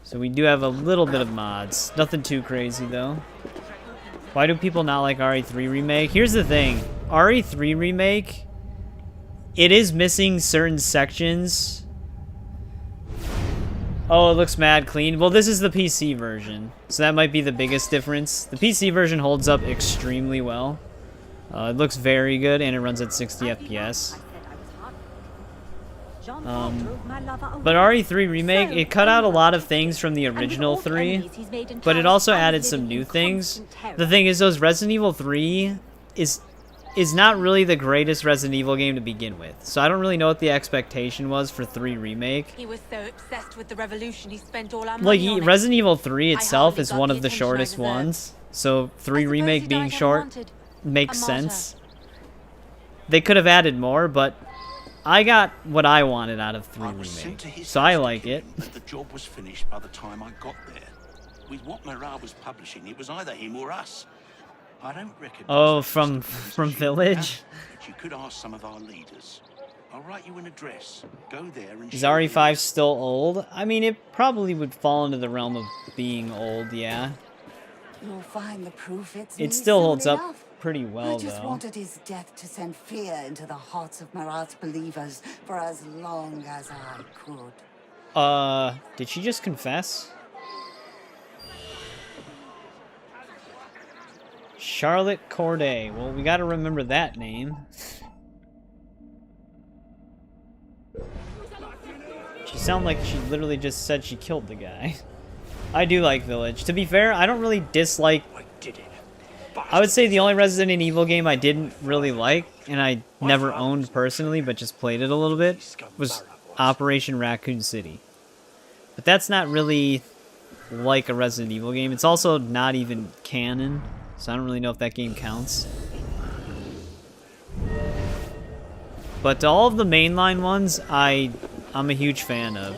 So we do have a little bit of mods. Nothing too crazy, though. Why do people not like RE3 Remake? Here's the thing. RE3 Remake, it is missing certain sections. Oh, it looks mad clean. Well, this is the PC version, so that might be the biggest difference. The PC version holds up extremely well. It looks very good, and it runs at 60 FPS. But RE3 Remake, it cut out a lot of things from the original 3, but it also added some new things. The thing is, those Resident Evil 3 is not really the greatest Resident Evil game to begin with, so I don't really know what the expectation was for 3 Remake. He was so obsessed with the revolution, he spent all our money on it. Resident Evil 3 itself is one of the shortest ones, so 3 Remake being short makes A martyr. sense. They could have added more, but I got what I wanted out of 3 Remake, so I like it. That the job was finished by the time I got there. With what Marat was publishing, it was either him or us. I don't recognize. Oh, from Village? But you could ask some of our leaders. I'll write you an address. Go there and Is RE5 still old? I mean, it probably would fall into the realm of being old, yeah. You'll find the proof it's It me still soon holds up enough. pretty well, I just though. wanted his death to send fear into the hearts of Marat's believers for as long as I could. Did she just confess? Charlotte Corday. Well, we gotta remember that name. She sounded like she literally just said she killed the guy. I do like Village. To be fair, I don't really dislike... I would say the only Resident Evil game I didn't really like, and I never owned personally, but just played it a little bit, was Operation Raccoon City. But that's not really like a Resident Evil game. It's also not even canon, so I don't really know if that game counts. But all of the mainline ones, I'm a huge fan of.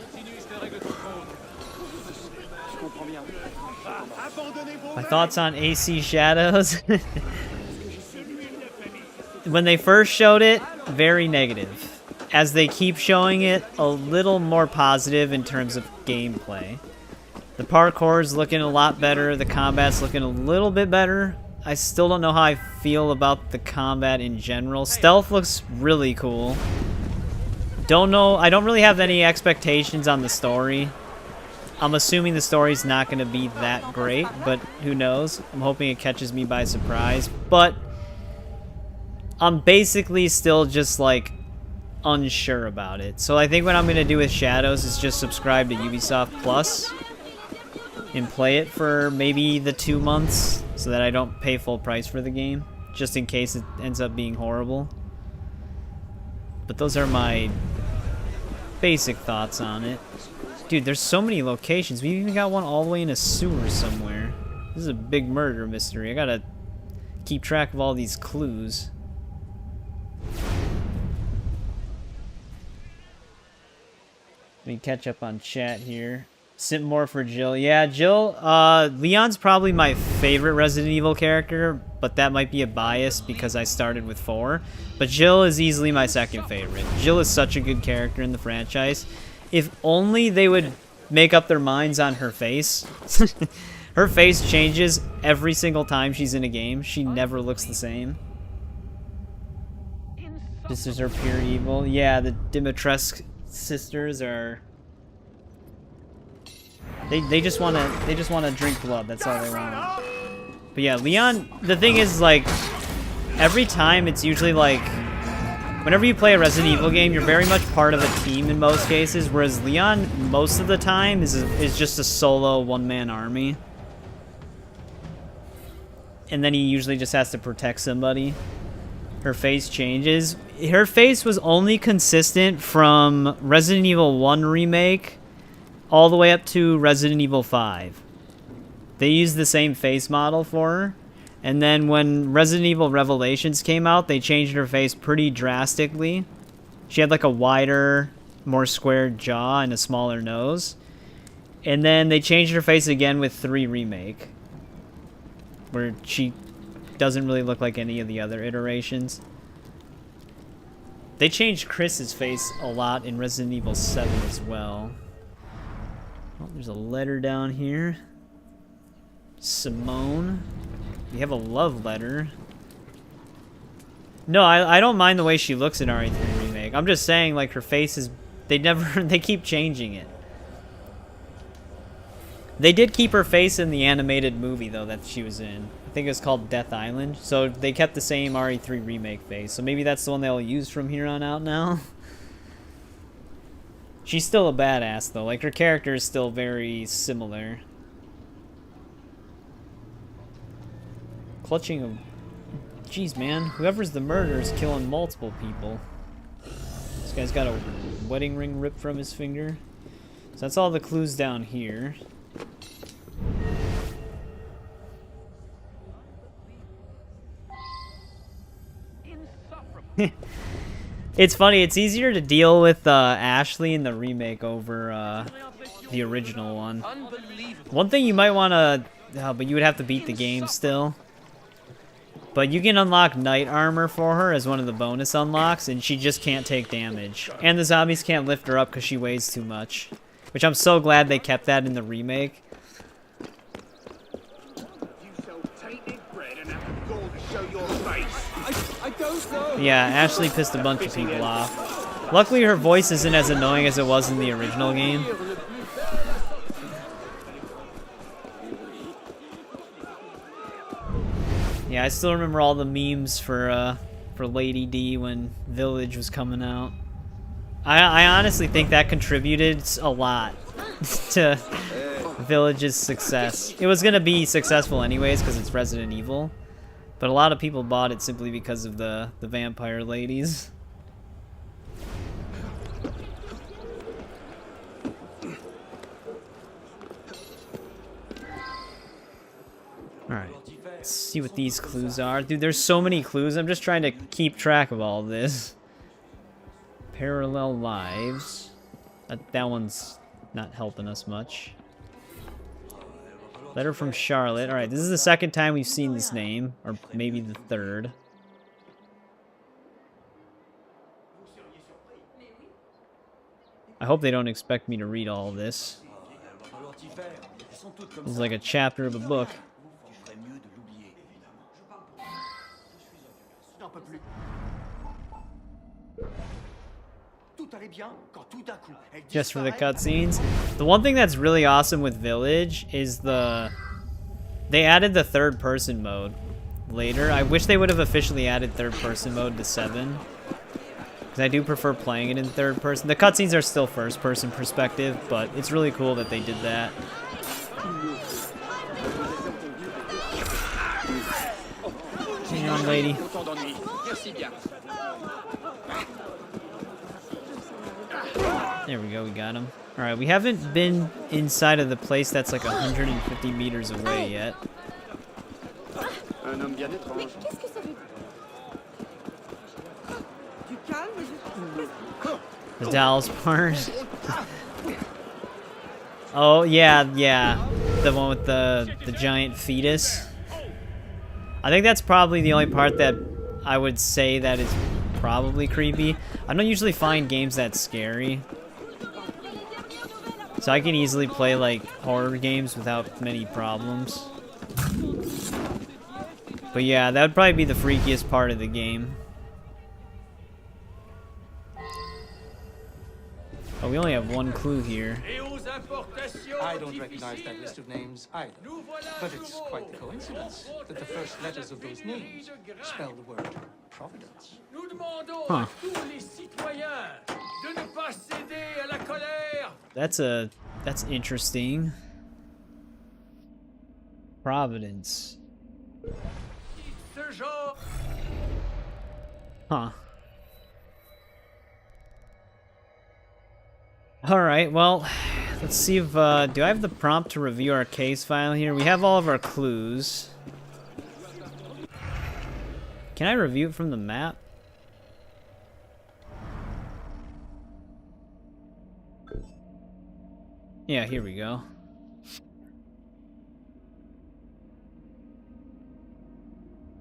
My thoughts on AC Shadows? When they first showed it, very negative. As they keep showing it, a little more positive in terms of gameplay. The parkour's looking a lot better, the combat's looking a little bit better. I still don't know how I feel about the combat in general. Stealth looks really cool. Don't know, I don't really have any expectations on the story. I'm assuming the story's not going to be that great, but who knows? I'm hoping it catches me by surprise. But I'm basically still just like unsure about it. So I think what I'm going to do with Shadows is just subscribe to Ubisoft Plus and play it for maybe the 2 months so that I don't pay full price for the game, just in case it ends up being horrible. But those are my basic thoughts on it. Dude, there's so many locations. We even got one all the way in a sewer somewhere. This is a big murder mystery. I gotta keep track of all these clues. Let me catch up on chat here. Simp more for Jill. Yeah, Jill, Leon's probably my favorite Resident Evil character, but that might be a bias because I started with 4. But Jill is easily my second favorite. Jill is such a good character in the franchise. If only they would make up their minds on her face. Her face changes every single time she's in a game. She never looks the same. This is her pure evil. Yeah, the Dimitrescu sisters are... They just wanna drink blood. That's all they want. But yeah, Leon. The thing is, like, every time it's usually like, whenever you play a Resident Evil game, you're very much part of a team in most cases. Whereas Leon, most of the time, is just a solo one-man army, and then he usually just has to protect somebody. Her face changes. Her face was only consistent from Resident Evil 1 Remake all the way up to Resident Evil 5. They used the same face model for her. And then when Resident Evil Revelations came out, they changed her face pretty drastically. She had like a wider, more squared jaw and a smaller nose. And then they changed her face again with 3 Remake, where she doesn't really look like any of the other iterations. They changed Chris's face a lot in Resident Evil 7 as well. Oh, there's a letter down here. Simone. You have a love letter. No, I don't mind the way she looks in RE3 Remake. I'm just saying, like, her face is... They keep changing it. They did keep her face in the animated movie, though, that she was in. I think it was called Death Island. So they kept the same RE3 Remake face. So maybe that's the one they'll use from here on out now. She's still a badass, though. Like, her character is still very similar. Clutching a... Jeez, man. Whoever's the murderer is killing multiple people. This guy's got a wedding ring ripped from his finger. So that's all the clues down here. It's funny, it's easier to deal with Ashley in the remake over the original one. One thing you might want to... but you would have to beat the game still. But you can unlock Knight Armor for her as one of the bonus unlocks, and she just can't take damage. And the zombies can't lift her up because she weighs too much. Which I'm so glad they kept that in the remake. Yeah, Ashley pissed a bunch of people off. Luckily, her voice isn't as annoying as it was in the original game. Yeah, I still remember all the memes for Lady D when Village was coming out. I honestly think that contributed a lot to Village's success. It was gonna be successful anyways because it's Resident Evil. But a lot of people bought it simply because of the vampire ladies. Alright, let's see what these clues are. Dude, there's so many clues. I'm just trying to keep track of all of this. Parallel lives. That one's not helping us much. Letter from Charlotte. Alright, this is the second time we've seen this name. Or maybe the third. I hope they don't expect me to read all of this. This is like a chapter of a book. Just for the cutscenes. The one thing that's really awesome with Village is they added the third person mode later. I wish they would have officially added third person mode to 7. Because I do prefer playing it in third person. The cutscenes are still first person perspective, but it's really cool that they did that. Hang on, lady. There we go, we got him. Alright, we haven't been inside of the place that's like 150 meters away yet. The doll's part. Oh, yeah. The one with the giant fetus. I think that's probably the only part that I would say that is probably creepy. I don't usually find games that scary. So I can easily play like horror games without many problems. But yeah, that would probably be the freakiest part of the game. Oh, we only have one clue here. I don't recognize that list of names either. But it's quite the coincidence that the first letters of those names spell the word Providence. Huh. That's interesting. Providence. Huh. Alright, well, let's see if, do I have the prompt to review our case file here? We have all of our clues. Can I review it from the map? Yeah, here we go.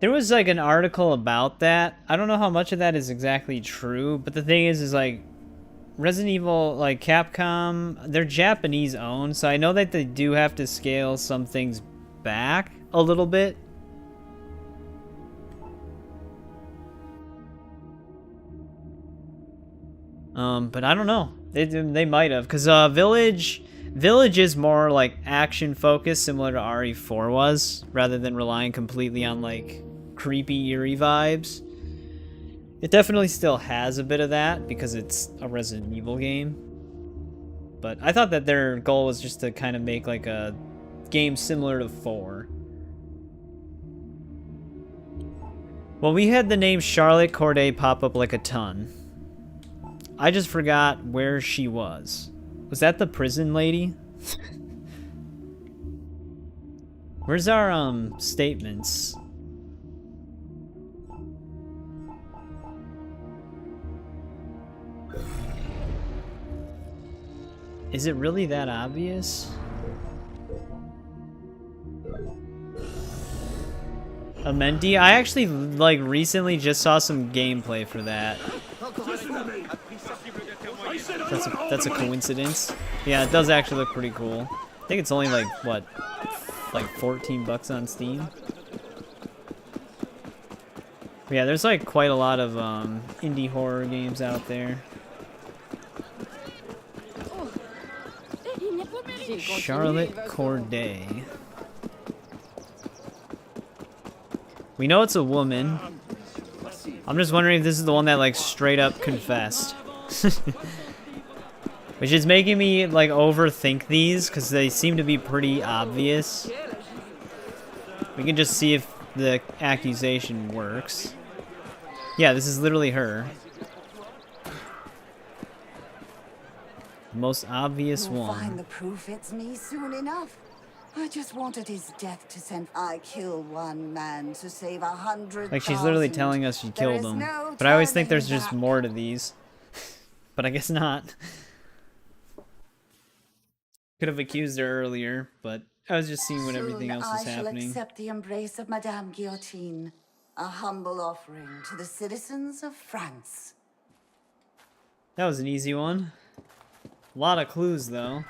There was like an article about that. I don't know how much of that is exactly true, but the thing is like, Resident Evil, like Capcom, they're Japanese owned, so I know that they do have to scale some things back a little bit. But I don't know. They might have, because Village is more like action focused, similar to RE4 was, rather than relying completely on like creepy, eerie vibes. It definitely still has a bit of that because it's a Resident Evil game. But I thought that their goal was just to kind of make like a game similar to 4. Well, we had the name Charlotte Corday pop up like a ton. I just forgot where she was. Was that the prison lady? Where's our statements? Is it really that obvious? Amenti? I actually, like, recently just saw some gameplay for that. That's a coincidence. Yeah, it does actually look pretty cool. I think it's only like, what, like 14 bucks on Steam? But yeah, there's like quite a lot of indie horror games out there. Charlotte Corday. We know it's a woman. I'm just wondering if this is the one that like straight up confessed. Which is making me like overthink these because they seem to be pretty obvious. We can just see if the accusation works. Yeah, this is literally her. Most obvious You'll one. find the proof it's me soon enough. I just wanted his death to send. I killed one man to save 100,000. Like she's literally telling us she killed him. No but I always think turning there's just back. more to these. But I guess not. Could have accused her earlier, but I was just seeing what everything else was I shall happening. accept the embrace of Madame Guillotine, a humble offering to the citizens of France. That was an easy one. A lot of clues though.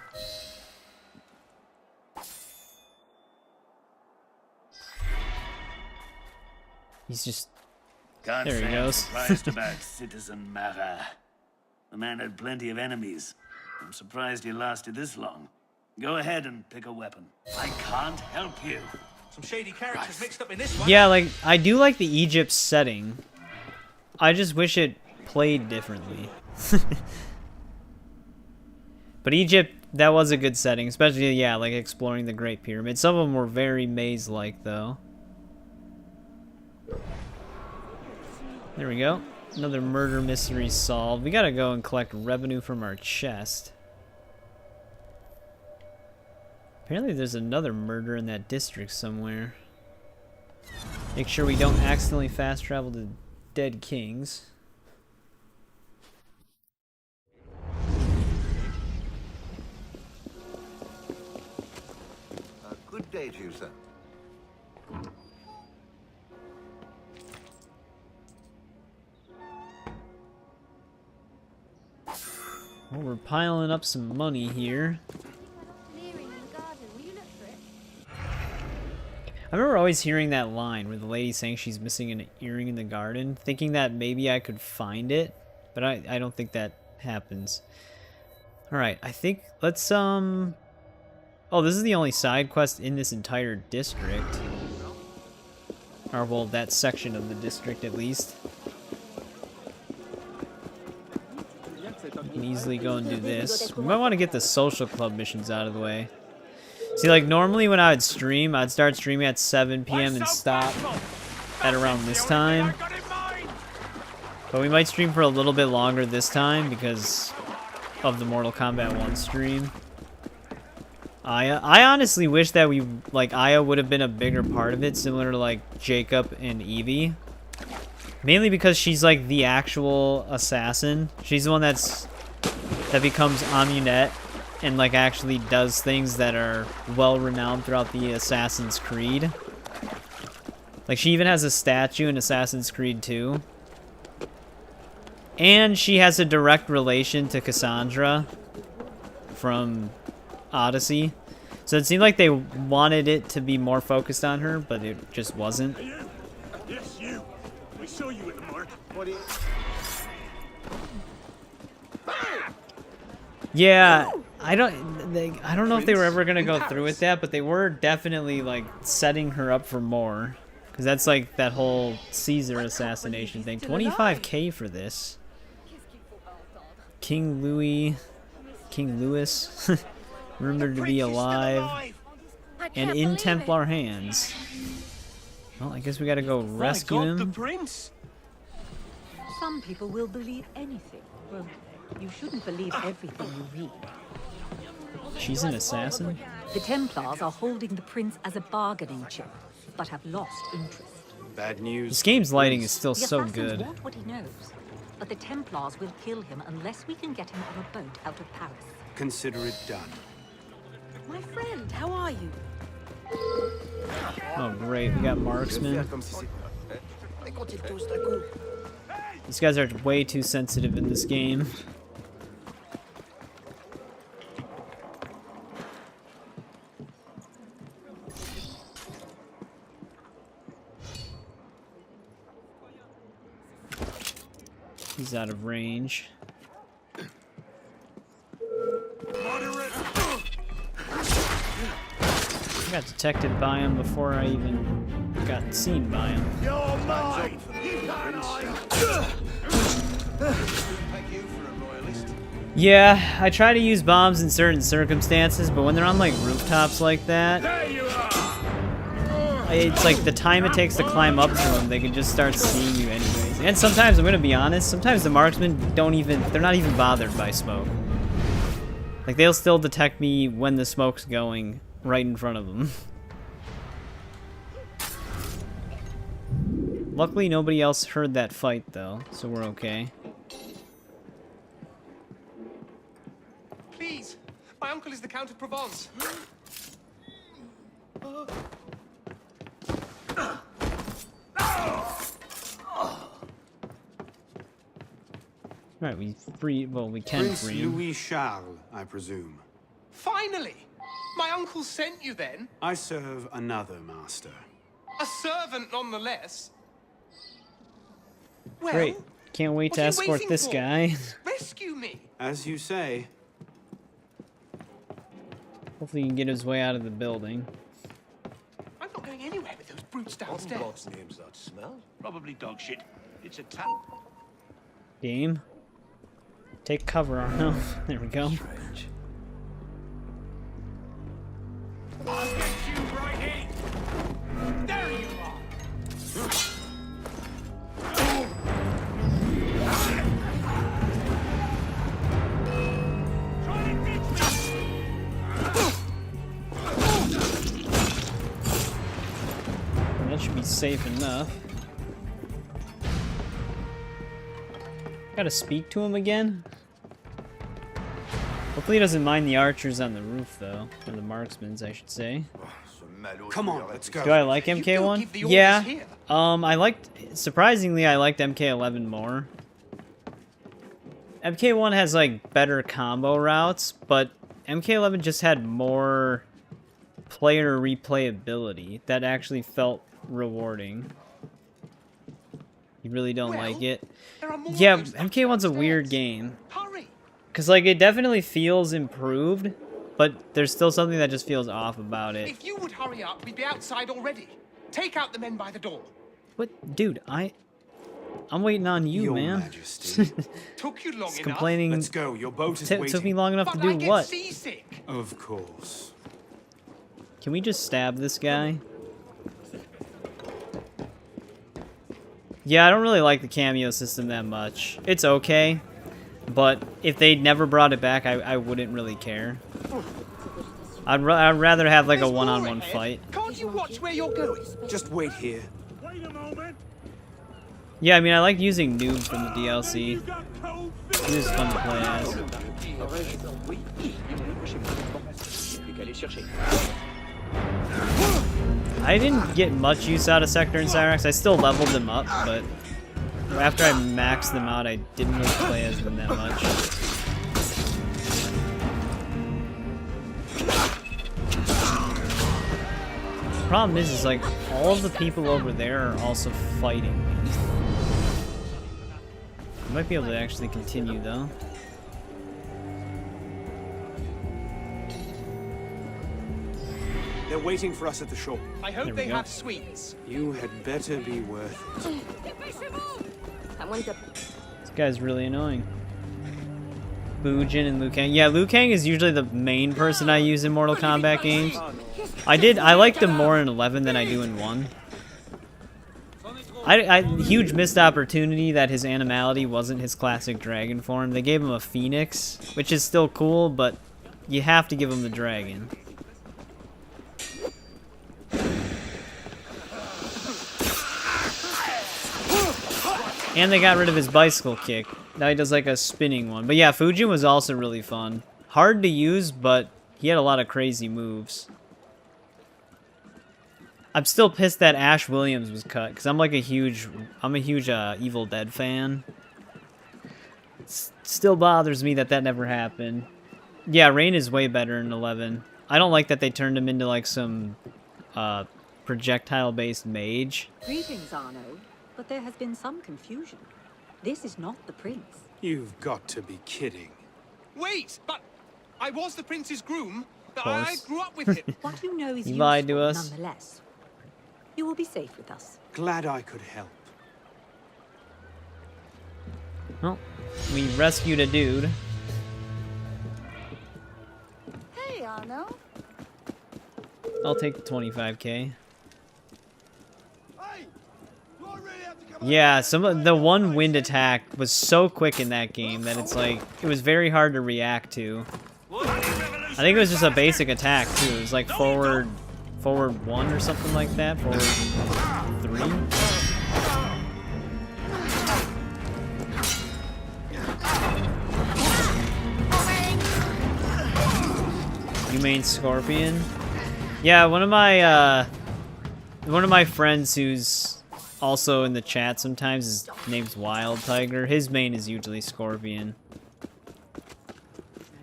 He's just... Can't there he say I'm goes. surprised about Citizen Marat. The man had plenty of enemies. I'm surprised he lasted this long. Go ahead and pick a weapon. I can't help you. Some shady characters mixed up in this one. Yeah, like, I do like the Egypt setting. I just wish it played differently. But Egypt, that was a good setting. Especially, yeah, like exploring the Great Pyramid. Some of them were very maze-like, though. There we go. Another murder mystery solved. We gotta go and collect revenue from our chest. Apparently there's another murder in that district somewhere. Make sure we don't accidentally fast travel to Dead Kings. Good day to you, sir. Well, we're piling up some money here. I remember always hearing that line where the lady's saying she's missing an earring in the garden, thinking that maybe I could find it, but I don't think that happens. Alright, I think let's oh, this is the only side quest in this entire district. Or well, that section of the district at least. We can easily go and do this. We might want to get the social club missions out of the way. See, like, normally when I would stream, I'd start streaming at 7 p.m. and stop at around this time. But we might stream for a little bit longer this time because of the Mortal Kombat 1 stream. I honestly wish that we, like, Aya would have been a bigger part of it, similar to, like, Jacob and Evie. Mainly because she's, like, the actual assassin. She's the one that becomes Amunet and, like, actually does things that are well-renowned throughout the Assassin's Creed. Like, she even has a statue in Assassin's Creed 2. And she has a direct relation to Cassandra from Odyssey. So it seemed like they wanted it to be more focused on her, but it just wasn't. Yes, you. We saw you at the mark. What do you... Yeah, I don't know if they were ever gonna go through with that, but they were definitely like setting her up for more, because that's like that whole Caesar assassination thing. 25K for this. King Louis, rumored to be alive and in Templar hands. Well, I guess we gotta go rescue him. The prince. Some people will believe anything. Well, you shouldn't believe everything you read. She's an assassin? The Templars are holding the prince as a bargaining chip, but have lost interest. Bad news. This game's lighting is still The so assassins good. want what he knows, but the Templars will kill him unless we can get him on a boat out of Paris. consider it done. My friend, how are you? Oh great, we got marksmen. These guys are way too sensitive in this game. He's out of range. I got detected by him before I even got seen by him. You're mine! You can't hide! Yeah, I try to use bombs in certain circumstances, but when they're on like rooftops like that, it's like the time it takes to climb up to them, they can just start seeing you anyways. And sometimes, I'm gonna be honest, sometimes the marksmen they're not even bothered by smoke. Like, they'll still detect me when the smoke's going right in front of them. Luckily, nobody else heard that fight, though, so we're okay. Please, my uncle is the Count of Provence. Right, we can Prince free him. Louis Charles, I presume. Finally! My uncle sent you then? I serve another master. A servant nonetheless. Well, Great. Can't wait to escort this guy. Rescue me! As you say. Hopefully he can get his way out of the building. I'm not going anywhere with those brutes downstairs. What God's name's that smell? Probably dog shit. It's a tap. Game. Take cover, Arno. There we go. Strange. I'll get you right in! There you are! That should be safe enough. Gotta speak to him again? Hopefully he doesn't mind the archers on the roof, though. Or the marksmen, I should say. Come on, let's go. Do I like MK1? Yeah. I liked... Surprisingly, I liked MK11 more. MK1 has, like, better combo routes, but MK11 just had more player replayability that actually felt rewarding. You really don't like it? Yeah, MK1's a weird game. Because, like, it definitely feels improved, but there's still something that just feels off about it. If you would hurry up, we'd be outside already. Take out the men by the door. What? Dude, I'm waiting on you, Your man. Majesty. Took you long enough. Complaining. Let's go. Your boat is waiting. Took me long enough to But do I get what? seasick. Of course. Can we just stab this guy? Yeah, I don't really like the cameo system that much. It's okay, but if they never brought it back, I wouldn't really care. I'd rather have like a one-on-one fight. Can't you watch where you're going? Just wait here. Wait a moment. Yeah, I mean, I like using Noob from the DLC. He was fun to play as. I didn't get much use out of Sector and Cyrax. I still leveled them up, but after I maxed them out, I didn't really play as them that much. The problem is like, all of the people over there are also fighting me. I might be able to actually continue, though. They're waiting for us at the shore. I hope they have sweets. You had better be worth it. This guy's really annoying. Bujin and Liu Kang. Yeah, Liu Kang is usually the main person I use in Mortal Kombat games. I liked him more in 11 than I do in 1. Huge missed opportunity that his animality wasn't his classic dragon form. They gave him a phoenix, which is still cool, but you have to give him the dragon. And they got rid of his bicycle kick. Now he does like a spinning one. But yeah, Fujin was also really fun. hard to use, but he had a lot of crazy moves. I'm still pissed that Ash Williams was cut, because I'm a huge Evil Dead fan. Still bothers me that never happened. Yeah, Rain is way better in 11. I don't like that they turned him into like some projectile-based mage. Greetings, Arno. But there has been some confusion. This is not the prince. You've got to be kidding. Wait, but I was the prince's groom. Of I course. grew up with him. What you know is You lied to useful us. nonetheless. You will be safe with us. Glad I could help. Well, we rescued a dude. Hey, Arno. I'll take the 25k. Yeah, the one wind attack was so quick in that game that it's like it was very hard to react to. I think it was just a basic attack too. It was like forward 1 or something like that. Forward 3. You mean Scorpion? Yeah, one of my friends who's also in the chat sometimes, his name's Wild Tiger. His main is usually Scorpion.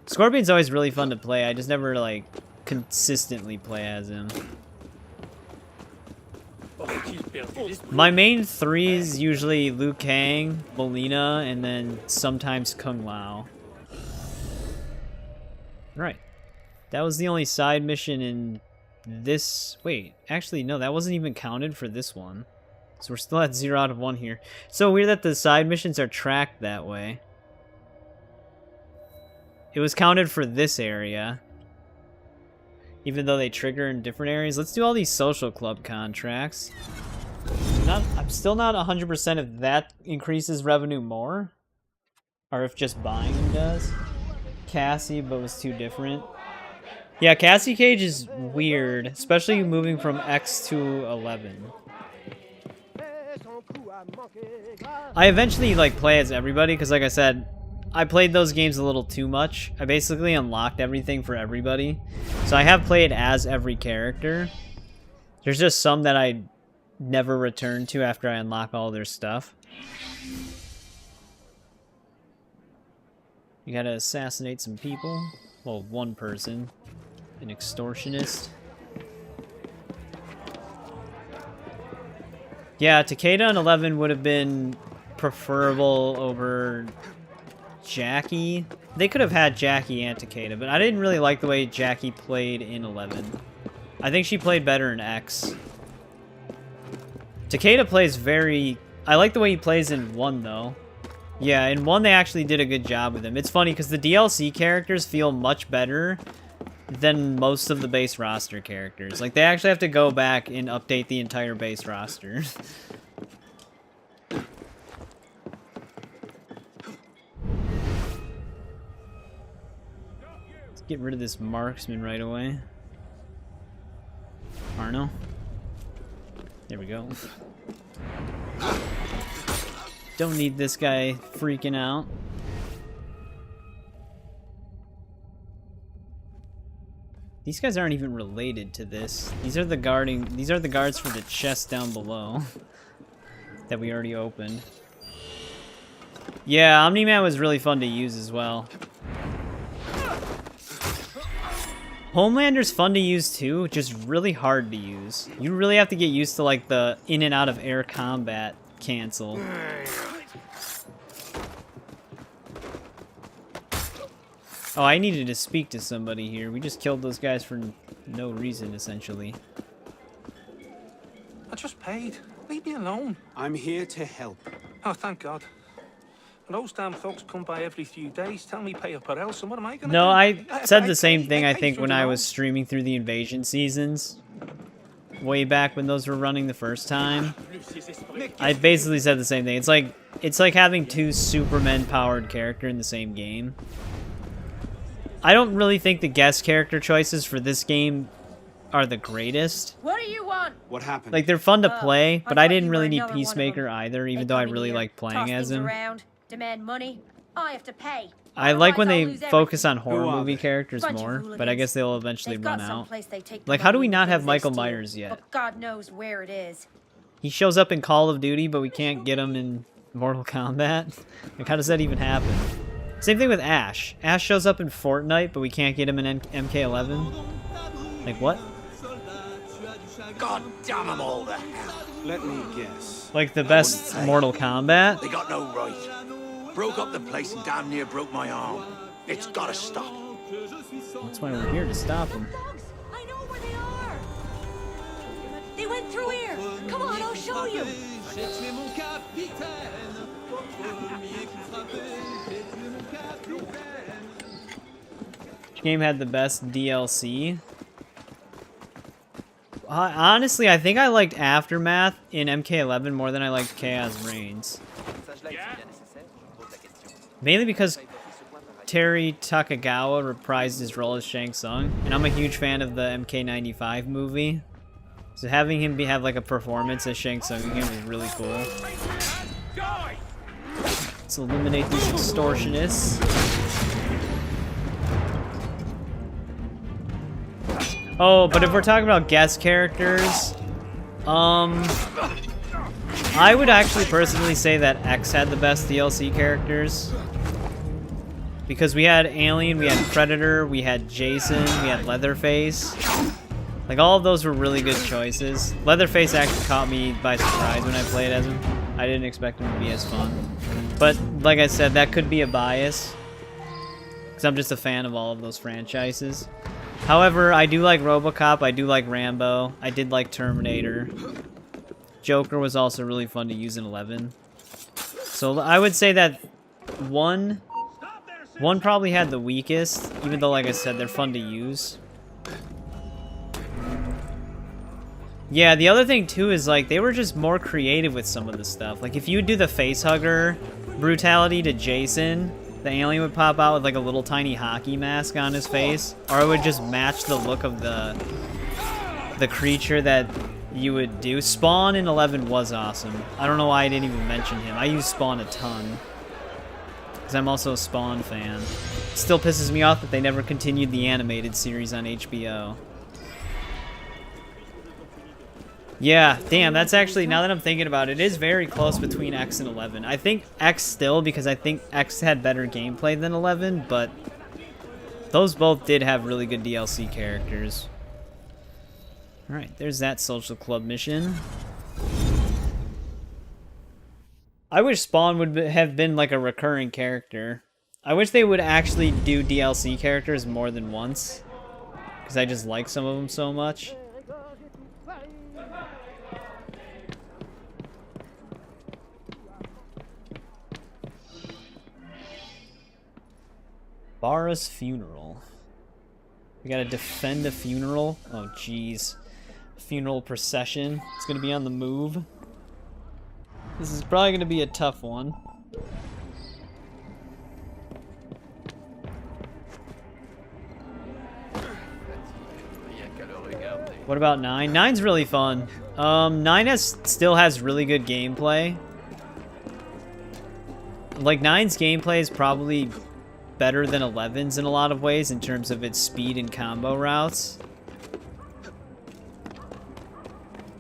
Scorpion's always really fun to play. I just never like consistently play as him. My main 3 is usually Liu Kang, Molina, and then sometimes Kung Lao. Right. That was the only side mission in this... Wait, actually, no, that wasn't even counted for this one. So we're still at 0 out of 1 here. So weird that the side missions are tracked that way. It was counted for this area, even though they trigger in different areas. Let's do all these social club contracts. I'm still not 100% if that increases revenue more, or if just buying them does. Cassie, but was too different. Yeah, Cassie Cage is weird, especially moving from X to 11. I eventually like play as everybody because, like I said, I played those games a little too much. I basically unlocked everything for everybody, so I have played as every character. There's just some that I never return to after I unlock all their stuff. You gotta assassinate some people. Well, one person. An extortionist. Yeah, Takeda in 11 would have been preferable over Jackie. They could have had Jackie and Takeda, but I didn't really like the way Jackie played in 11. I think she played better in X. Takeda plays very... I like the way he plays in 1, though. Yeah, in 1 they actually did a good job with him. It's funny, because the DLC characters feel much better than most of the base roster characters. Like, they actually have to go back and update the entire base roster. Let's get rid of this marksman right away. Arno. There we go. Don't need this guy freaking out. These guys aren't even related to this. These are the guards for the chest down below that we already opened. Yeah, Omni-Man was really fun to use as well. Homelander's fun to use too, just really hard to use. You really have to get used to like the in and out of air combat cancel. Oh, I needed to speak to somebody here. We just killed those guys for no reason, essentially. I just paid. Leave me alone. I'm here to help. Oh, thank God. And those damn folks come by every few days, tell me pay up or else, and what am I gonna do? No, I said the same thing, I think, when I was streaming through the Invasion seasons. Way back when those were running the first time. I basically said the same thing. It's like having 2 Superman-powered characters in the same game. I don't really think the guest character choices for this game are the greatest. What do you want? What happened? Like, they're fun to play, but I didn't you really were need another one of Peacemaker either, even though I really like playing as him. Around, demand money. I have to pay. I like when they Otherwise, I'll lose focus on everything. horror movie characters Bunch of more, hooligans. but I guess they'll eventually They've run got out. someplace they take the Like, how do money we and not the have things they Michael steal, Myers yet? But God knows where it is. He shows up in Call of Duty, but we can't get him in Mortal Kombat. Like, how does that even happen? Same thing with Ash. Ash shows up in Fortnite, but we can't get him in MK11. Like, what? God damn them all to hell. Let me guess. Like the best Mortal Kombat? They got no right. Broke up the place and damn near broke my arm. It's gotta stop. That's why we're here, to stop him. I know where they are. They went through here. Come on, I'll show you. Which game had the best DLC? Honestly, I think I liked Aftermath in MK11 more than I liked Chaos Reigns. Mainly because Terry Takagawa reprised his role as Shang Tsung, and I'm a huge fan of the MK95 movie. So having him have like a performance as Shang Tsung again was really cool. Let's eliminate these extortionists. Oh, but if we're talking about guest characters, I would actually personally say that X had the best DLC characters. Because we had Alien, we had Predator, we had Jason, we had Leatherface. Like, all of those were really good choices. Leatherface actually caught me by surprise when I played as him. I didn't expect him to be as fun. But, like I said, that could be a bias. Because I'm just a fan of all of those franchises. However, I do like RoboCop, I do like Rambo, I did like Terminator. Joker was also really fun to use in 11. So I would say that one probably had the weakest, even though, like I said, they're fun to use. Yeah, the other thing too is, like, they were just more creative with some of the stuff. Like, if you do the facehugger brutality to Jason, the alien would pop out with like a little tiny hockey mask on his face, or it would just match the look of the creature that you would do. Spawn in 11 was awesome. I don't know why I didn't even mention him. I use Spawn a ton, because I'm also a Spawn fan. It still pisses me off that they never continued the animated series on HBO. Yeah, damn, that's actually, now that I'm thinking about it, it is very close between X and 11. I think X still, because I think X had better gameplay than 11, but those both did have really good DLC characters. Alright, there's that social club mission. I wish Spawn would have been like a recurring character. I wish they would actually do DLC characters more than once, because I just like some of them so much. Barra's funeral. We gotta defend a funeral. Oh, jeez. Funeral procession. It's gonna be on the move. This is probably gonna be a tough one. What about 9? 9's really fun. 9 still has really good gameplay. Like, 9's gameplay is probably better than 11's in a lot of ways in terms of its speed and combo routes.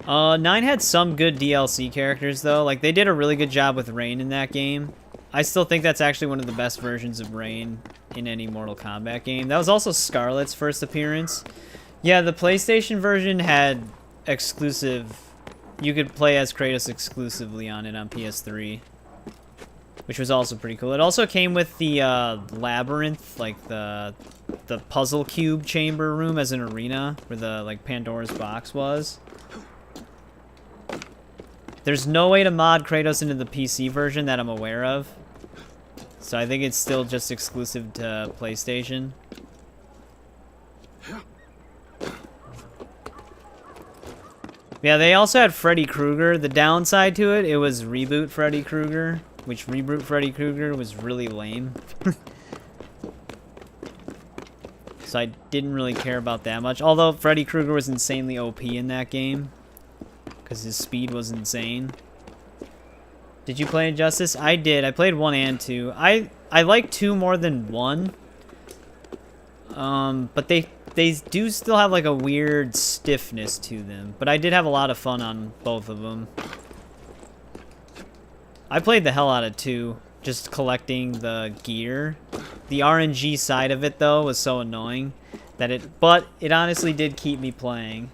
9 had some good DLC characters though. Like, they did a really good job with Rain in that game. I still think that's actually one of the best versions of Rain in any Mortal Kombat game. That was also Scarlet's first appearance. Yeah, the PlayStation version had exclusive... You could play as Kratos exclusively on it on PS3. Which was also pretty cool. It also came with the labyrinth, like the puzzle cube chamber room as an arena, where the like Pandora's box was. There's no way to mod Kratos into the PC version that I'm aware of. So I think it's still just exclusive to PlayStation. Yeah, they also had Freddy Krueger. The downside to it, it was Reboot Freddy Krueger. Which Reboot Freddy Krueger was really lame. So I didn't really care about that much. Although Freddy Krueger was insanely OP in that game. Because his speed was insane. Did you play Injustice? I did. I played 1 and 2. I like 2 more than 1. But they do still have like a weird stiffness to them. But I did have a lot of fun on both of them. I played the hell out of 2, just collecting the gear. The RNG side of it though was so annoying that but it honestly did keep me playing.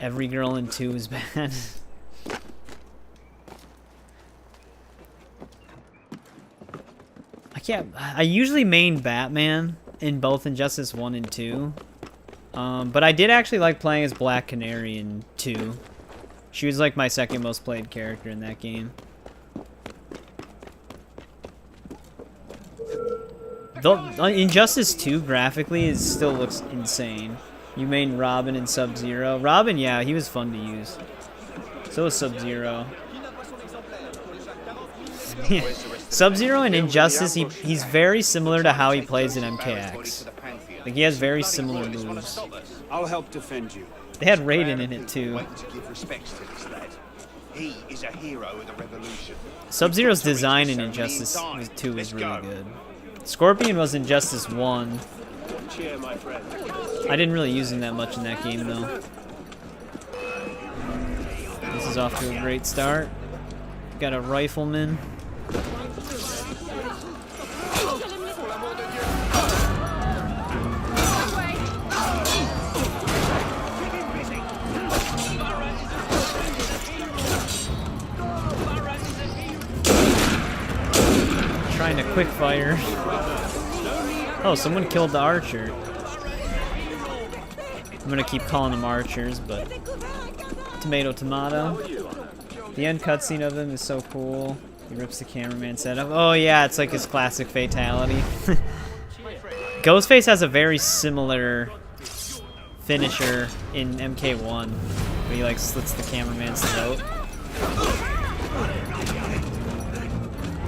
Every girl in 2 is bad. I usually main Batman in both Injustice 1 and 2. But I did actually like playing as Black Canary in 2. She was like my second most played character in that game. Though Injustice 2 graphically still looks insane. You main Robin and Sub-Zero. Robin, yeah, he was fun to use. So was Sub-Zero. Yeah. Sub-Zero in Injustice, he's very similar to how he plays in MKX. Like, he has very similar moves. I'll help defend you. They had Raiden in it, too. He is a hero of the revolution. Sub-Zero's design in Injustice 2 was really good. Scorpion was Injustice 1. I didn't really use him that much in that game, though. This is off to a great start. Got a rifleman. Trying to quick fire. Oh, someone killed the archer. I'm gonna keep calling them archers, but tomato, tomato. The end cutscene of him is so cool. He rips the cameraman setup. Oh yeah, it's like his classic fatality. Ghostface has a very similar finisher in MK1, where he like slits the cameraman's throat.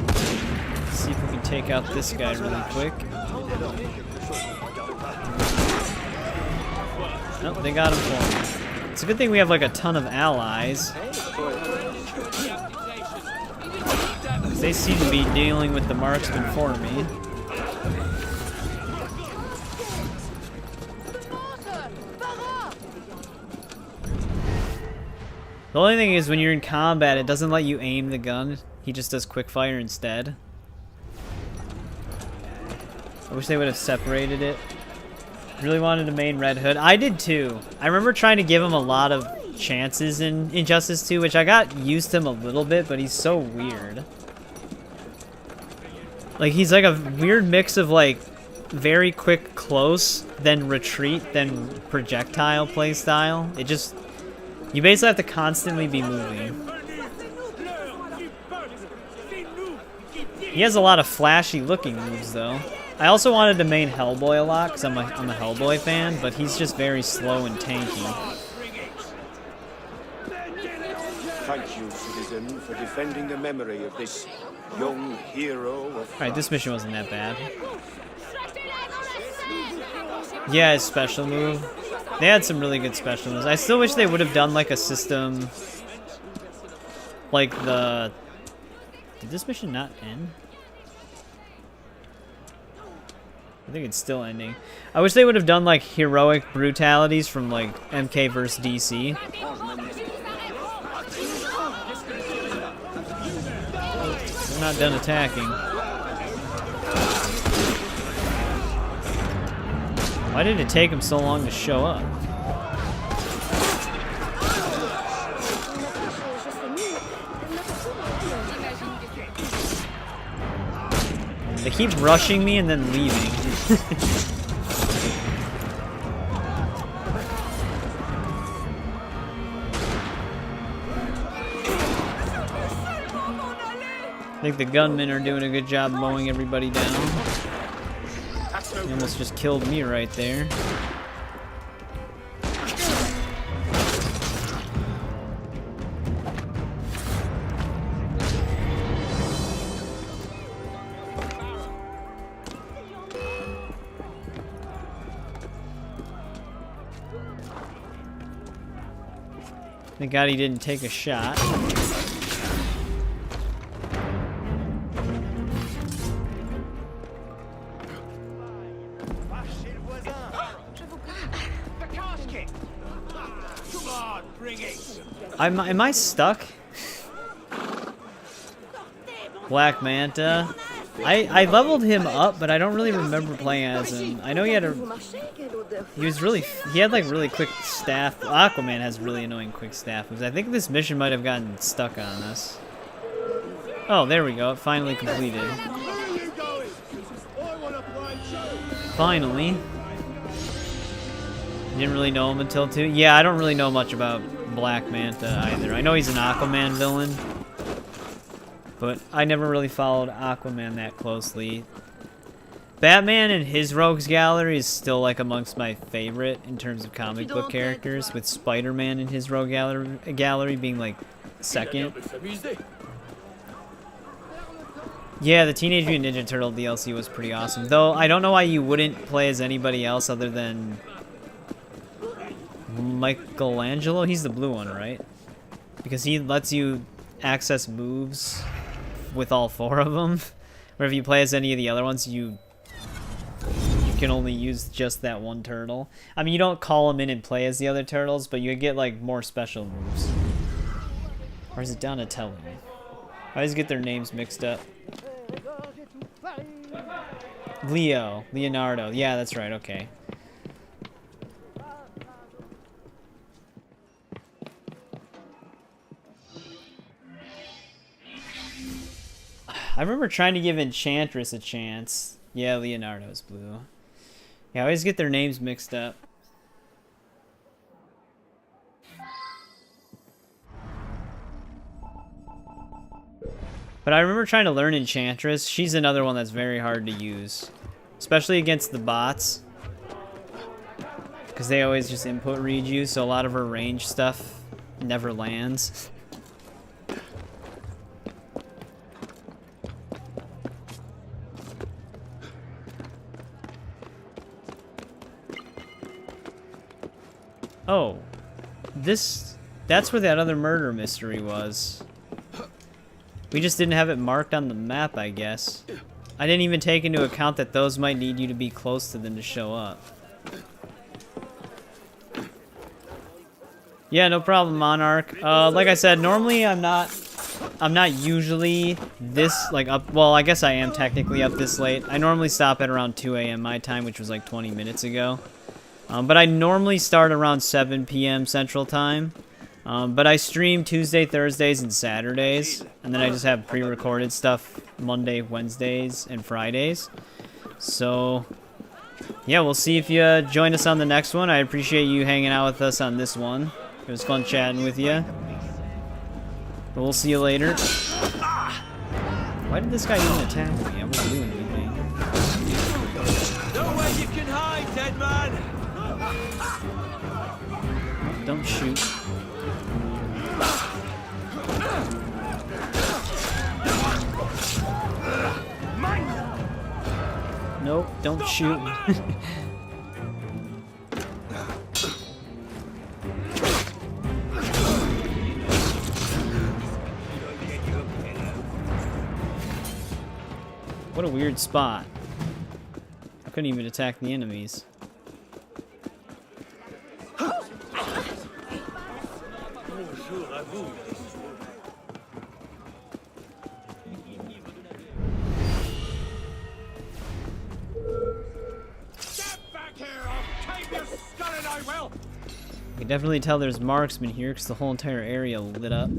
Let's see if we can take out this guy really quick. Nope, they got him for me. It's a good thing we have like a ton of allies. They seem to be dealing with the marksman for me. The only thing is when you're in combat, it doesn't let you aim the gun. He just does quick fire instead. I wish they would have separated it. Really wanted to main Red Hood. I did too. I remember trying to give him a lot of chances in Injustice 2, which I got used to him a little bit, but he's so weird. Like, he's like a weird mix of like very quick close, then retreat, then projectile playstyle. It just, you basically have to constantly be moving. He has a lot of flashy looking moves though. I also wanted to main Hellboy a lot because I'm a Hellboy fan, but he's just very slow and tanky. Thank you, citizen, for defending the memory of this young hero of... Alright, this mission wasn't that bad. Yeah, his special move. They had some really good special moves. I still wish they would have done like a system like the... Did this mission not end? I think it's still ending. I wish they would have done like heroic brutalities from like MK vs DC. They're not done attacking. Why did it take them so long to show up? They keep rushing me and then leaving. I think the gunmen are doing a good job mowing everybody down. He almost just killed me right there. Thank God he didn't take a shot. Am I stuck? Black Manta. I leveled him up, but I don't really remember playing as him. I know he had he had like really quick staff. Aquaman has really annoying quick staff moves. I think this mission might have gotten stuck on us. Oh, there we go. It finally completed. Finally. Didn't really know him until 2. Yeah, I don't really know much about Black Manta either. I know he's an Aquaman villain, but I never really followed Aquaman that closely. Batman and his Rogues Gallery is still like amongst my favorite in terms of comic book characters, with Spider-Man in his Rogue Gallery being like second. Yeah, the Teenage Mutant Ninja Turtle DLC was pretty awesome, though I don't know why you wouldn't play as anybody else other than Michelangelo. He's the blue one, right? Because he lets you access moves with all 4 of them. Where if you play as any of the other ones, you can only use just that one turtle. I mean, you don't call him in and play as the other turtles, but you get like more special moves. Or is it Donatello? I always get their names mixed up. Leonardo. Yeah, that's right. Okay. I remember trying to give Enchantress a chance. Yeah, Leonardo's blue. Yeah, I always get their names mixed up. But I remember trying to learn Enchantress. She's another one that's very hard to use. Especially against the bots. Because they always just input read you, so a lot of her range stuff never lands. Oh, that's where that other murder mystery was. We just didn't have it marked on the map, I guess. I didn't even take into account that those might need you to be close to them to show up. Yeah, no problem, Monarch. Like I said, normally I'm not usually this, like, up, well, I guess I am technically up this late. I normally stop at around 2 a.m. my time, which was like 20 minutes ago. But I normally start around 7 p.m. Central Time. But I stream Tuesday, Thursdays, and Saturdays. And then I just have pre-recorded stuff Monday, Wednesdays, and Fridays. So, yeah, we'll see if you join us on the next one. I appreciate you hanging out with us on this one. It was fun chatting with you. But we'll see you later. Why did this guy even attack me? I wasn't doing anything. Nowhere you can hide, dead man! Don't shoot. Nope, don't shoot. What a weird spot. I couldn't even attack the enemies. You can definitely tell there's marksmen here because the whole entire area lit up.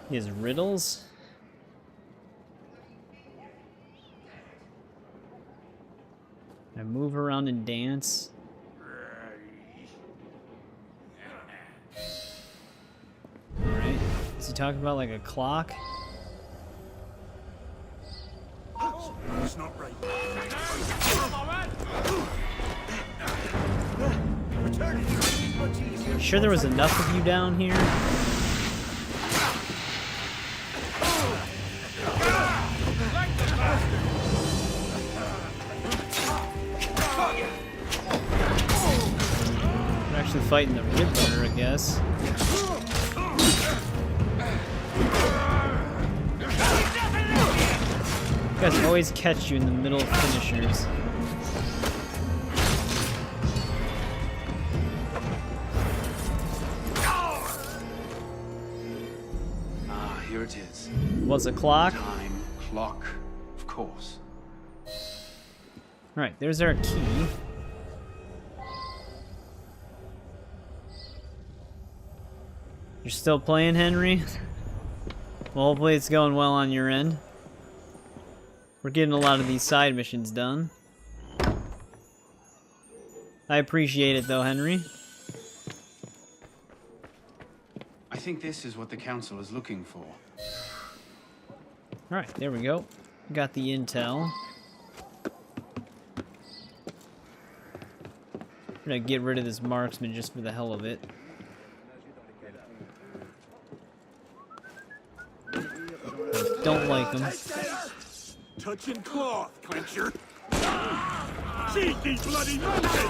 He has riddles. I move around and dance. Alright. Is he talking about like a clock? It's not right. You sure there was enough of you down here? actually fighting the Riddler, I guess. You guys always catch you in the middle of finishers. Ah, here it is. What's a clock? Time clock, of course. Alright, there's our key. You're still playing, Henry? Well, hopefully it's going well on your end. We're getting a lot of these side missions done. I appreciate it though, Henry. I think this is what the council is looking for. Alright, there we go. Got the intel. I'm gonna get rid of this marksman just for the hell of it. I don't like him. Touching cloth, clencher. Cheeky bloody monkey!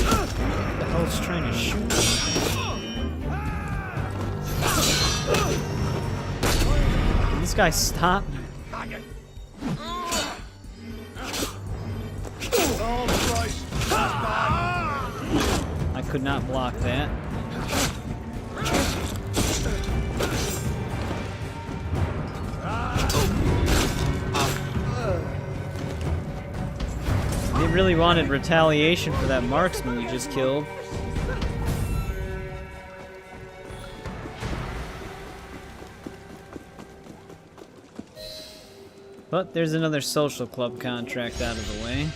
What the hell's trying to shoot me? Can this guy stop? I could not block that. They really wanted retaliation for that marksman we just killed. But there's another social club contract out of the way.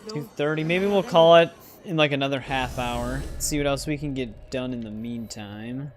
$2:30. Maybe we'll call it in like another half hour. See what else we can get done in the meantime.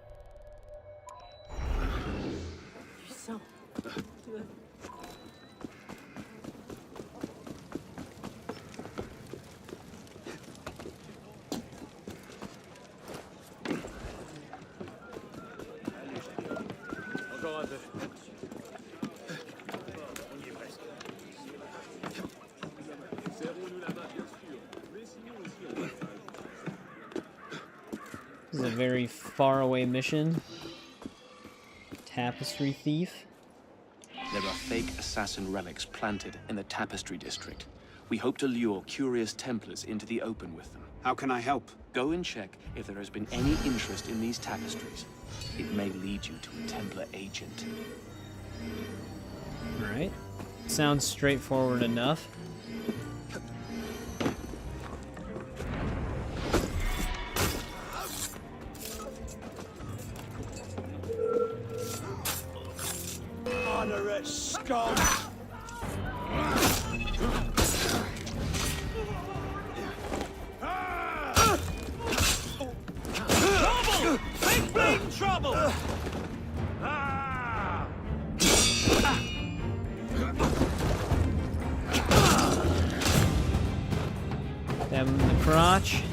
This is a very far away mission. Tapestry thief. There are fake assassin relics planted in the Tapestry District. We hope to lure curious Templars into the open with them. How can I help? Go and check if there has been any interest in these tapestries. It may lead you to a Templar agent. Alright. Sounds straightforward enough. Honorate scum! Trouble! Big blatant trouble! Stab him in the crotch.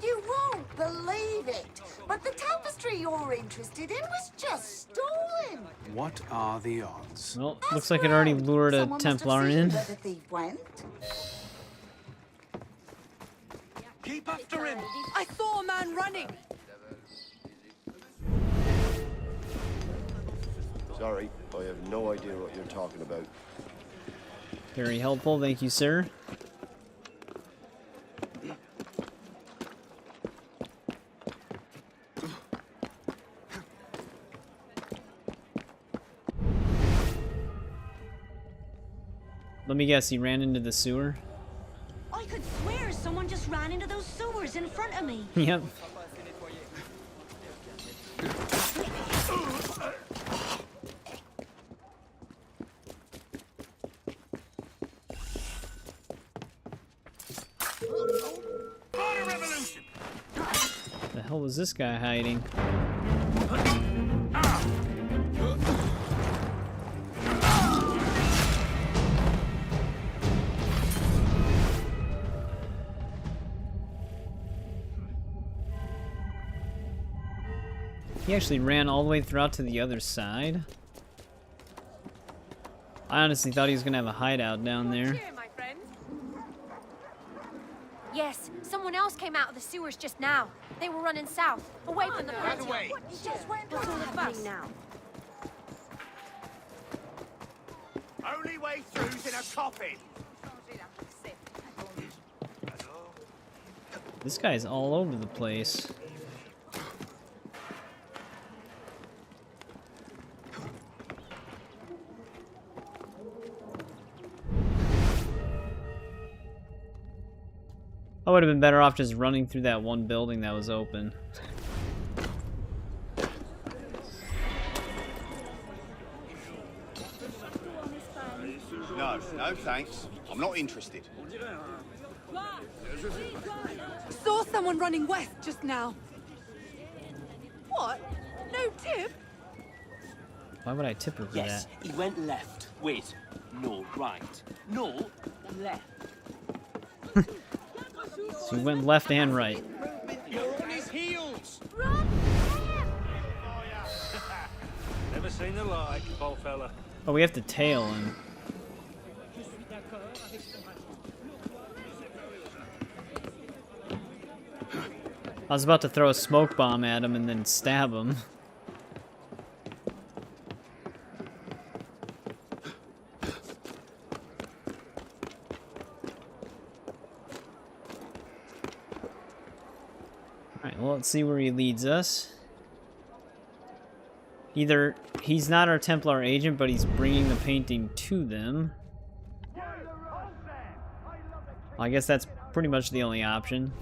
You won't believe it, but the tapestry you're interested in was just stolen. What are the odds? Well, looks like it already lured a Someone must have Templar seen in. where the thief went. Keep after him! I saw a man running! Sorry, I have no idea what you're talking about. Very helpful, thank you, sir. Let me guess, he ran into the sewer? I could swear someone just ran into those sewers in front of me. Yep. The hell was this guy hiding? He actually ran all the way throughout to the other side. I honestly thought he was gonna have a hideout down there. Yes, someone else came out of the sewers just now. They were running south, away from the Right party. away. What's all happening now? Only way through's in a coffin. This guy's all over the place. I would have been better off just running through that one building that was open. No thanks. I'm not interested. Saw someone running west just now. What? No tip? Why would I tip her for Yes, that? he went left. Wait, no, right. No, left. So he went left and right. You're on his heels. Never seen the like, old fella. Oh, we have to tail him. I was about to throw a smoke bomb at him and then stab him. Alright, well, let's see where he leads us. Either he's not our Templar agent, but he's bringing the painting to them. Well, I guess that's pretty much the only option.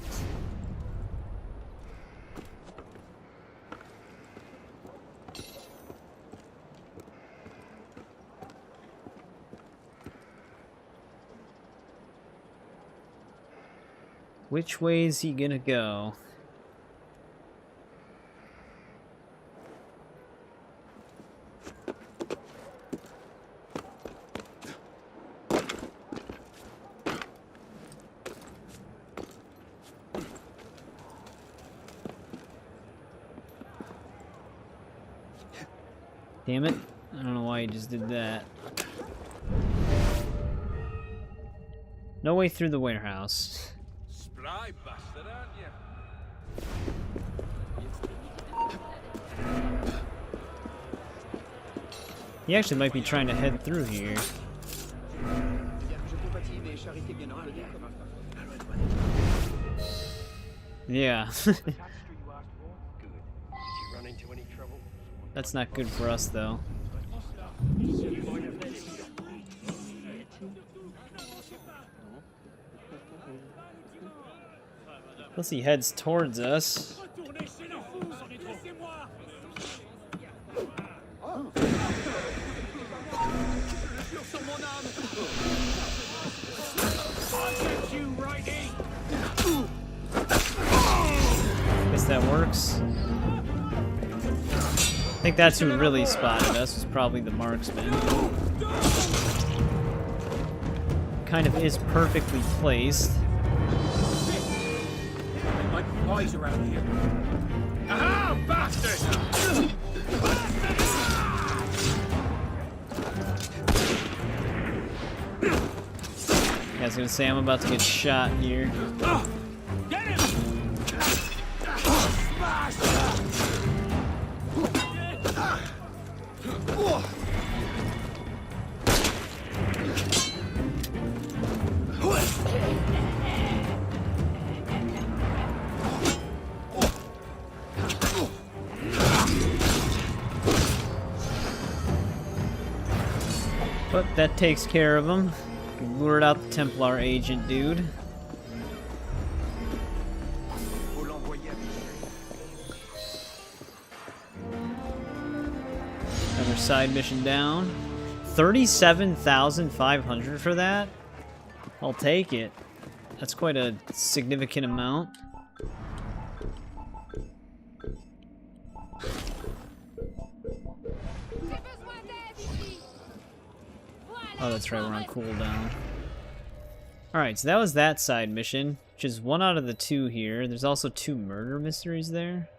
Which way is he gonna go? Damn it. I don't know why he just did that. No way through the warehouse. Spry bastard, aren't you? He actually might be trying to head through here. Yeah. That's not good for us, though. Plus he heads towards us. Guess that works. I think that's who really spotted us, was probably the marksman. Kind of is perfectly placed. Like boys around here. Aha, bastard! I was gonna say I'm about to get shot here. Get him! But that takes care of him. Lured out the Templar agent dude. Another side mission down. 37,500 for that? I'll take it. That's quite a significant amount. Oh, that's right, we're on cooldown. Alright, so that was that side mission, which is one out of the two here. There's also 2 murder mysteries there.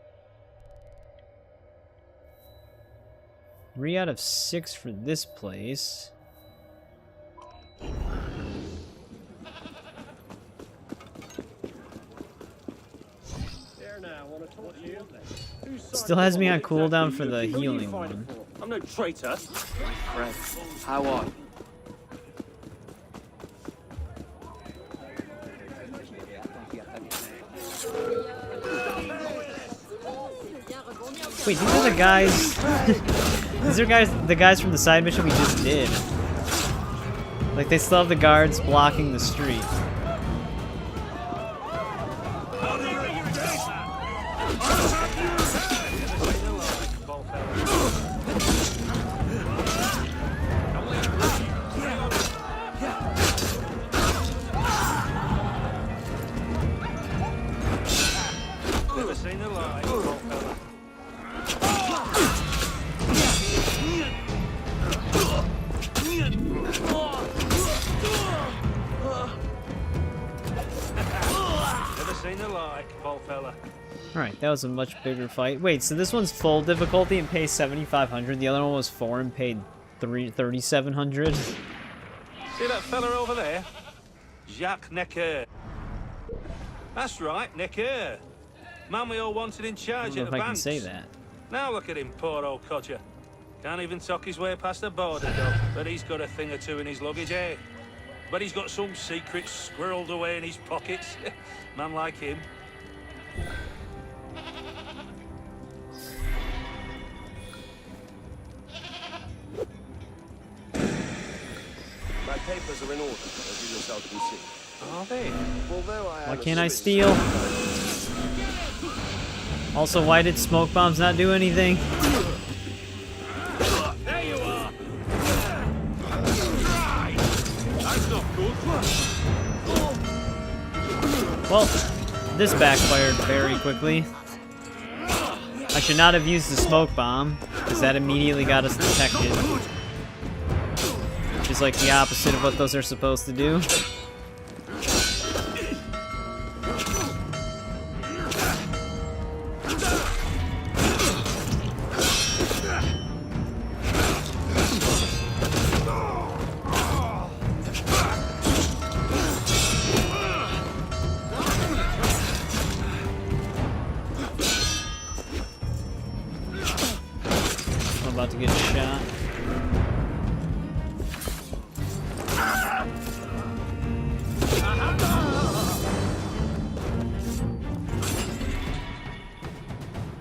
3 out of 6 for this place. Still has me on cooldown for the healing one. I'm no traitor. Fred, how are you? Wait, these are the guys. These are the guys from the side mission we just did. Like, they still have the guards blocking the street. Never seen a lie, old fella. Never seen a like, old fella. Alright, that was a much bigger fight. Wait, so this one's full difficulty and pays 7,500. The other one was 4 and paid 3,700. See that fella over there? Jacques Necker. That's right, Necker. Man we all wanted in I charge don't at know the if I can banks. say that. Now look at him, poor old codger. Can't even talk his way past the border, though. But he's got a thing or two in his luggage, eh? But he's got some secrets squirreled away in his pockets. Man like him. My papers are in order, as you yourself can see. Are they? Although I Why am a can't I Swiss- steal? Also, why did smoke bombs not do anything? There you are! That's not good. Well, this backfired very quickly. I should not have used the smoke bomb, because that immediately got us detected. Which is like the opposite of what those are supposed to do. I'm about to get shot.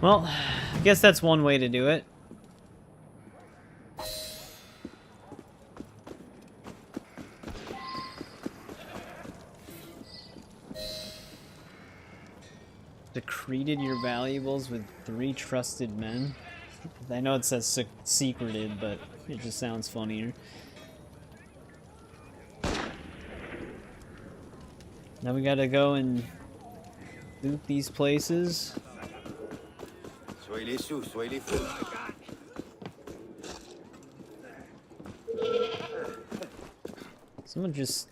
Well, I guess that's one way to do it. Secreted your valuables with 3 trusted men. I know it says secreted, but it just sounds funnier. Now we gotta go and loot these places. Soyez les sous, soyez les fous. Someone just...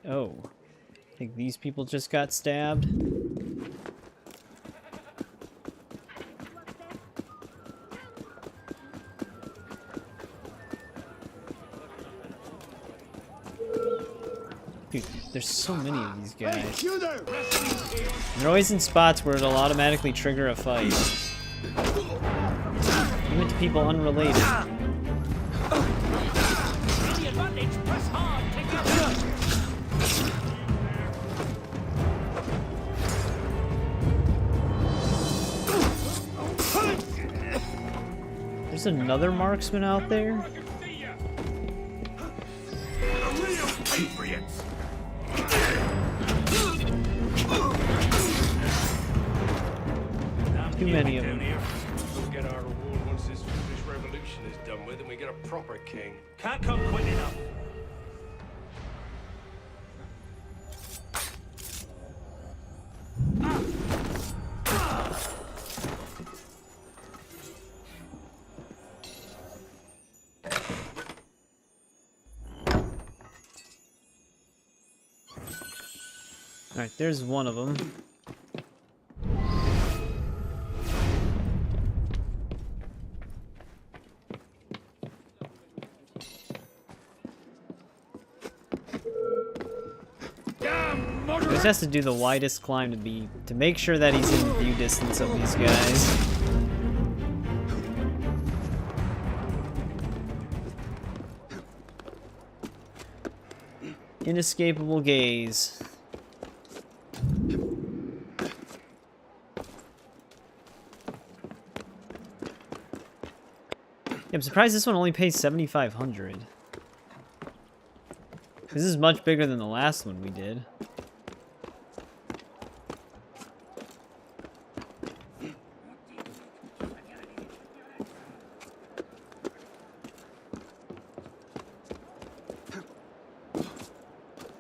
Oh. I think these people just got stabbed. Dude, there's so many of these guys. They're always in spots where it'll automatically trigger a fight. Even to people unrelated. There's another marksman out there? Too many of them. We'll get our reward once this revolution is done with and we get a proper king. Can't come quick enough. Alright, there's one of them. He just has to do the widest climb to make sure that he's in view distance of these guys. Inescapable gaze. Yeah, I'm surprised this one only pays 7,500. This is much bigger than the last one we did.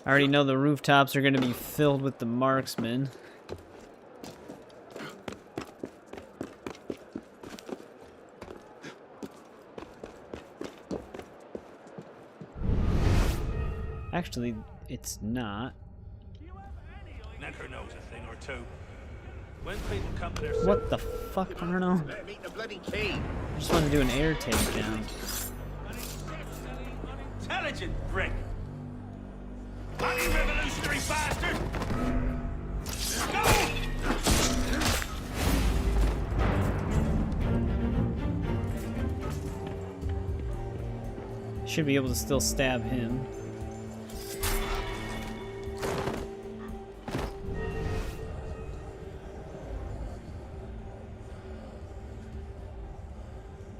I already know the rooftops are going to be filled with the marksmen. Actually, it's not. Necker knows a thing or two. When people come to their What the fuck, Arno? I just want to do an air takedown. Intelligent brick. Bloody revolutionary bastard! Go! Should be able to still stab him.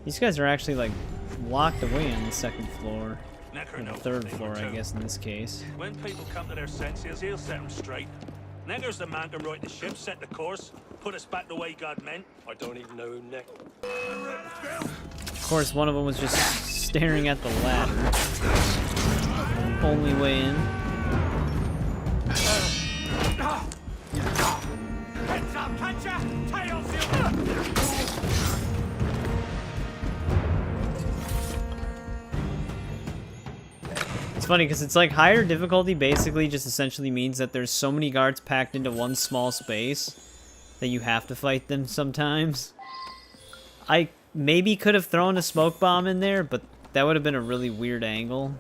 These guys are actually like locked away on the second floor. Or the third floor, I guess, in this case. When people come to their senses, he'll set them straight. Necker's the man to right the ship, set the course, put us back the way God meant. I don't even know who Necker. Of course, one of them was just staring at the ladder. Only way in. Heads up, catcher! Tails It's funny because it's like higher difficulty basically just essentially means that there's so many guards packed into one small space that you have to fight them sometimes. I maybe could have thrown a smoke bomb in there, but that would have been a really weird angle.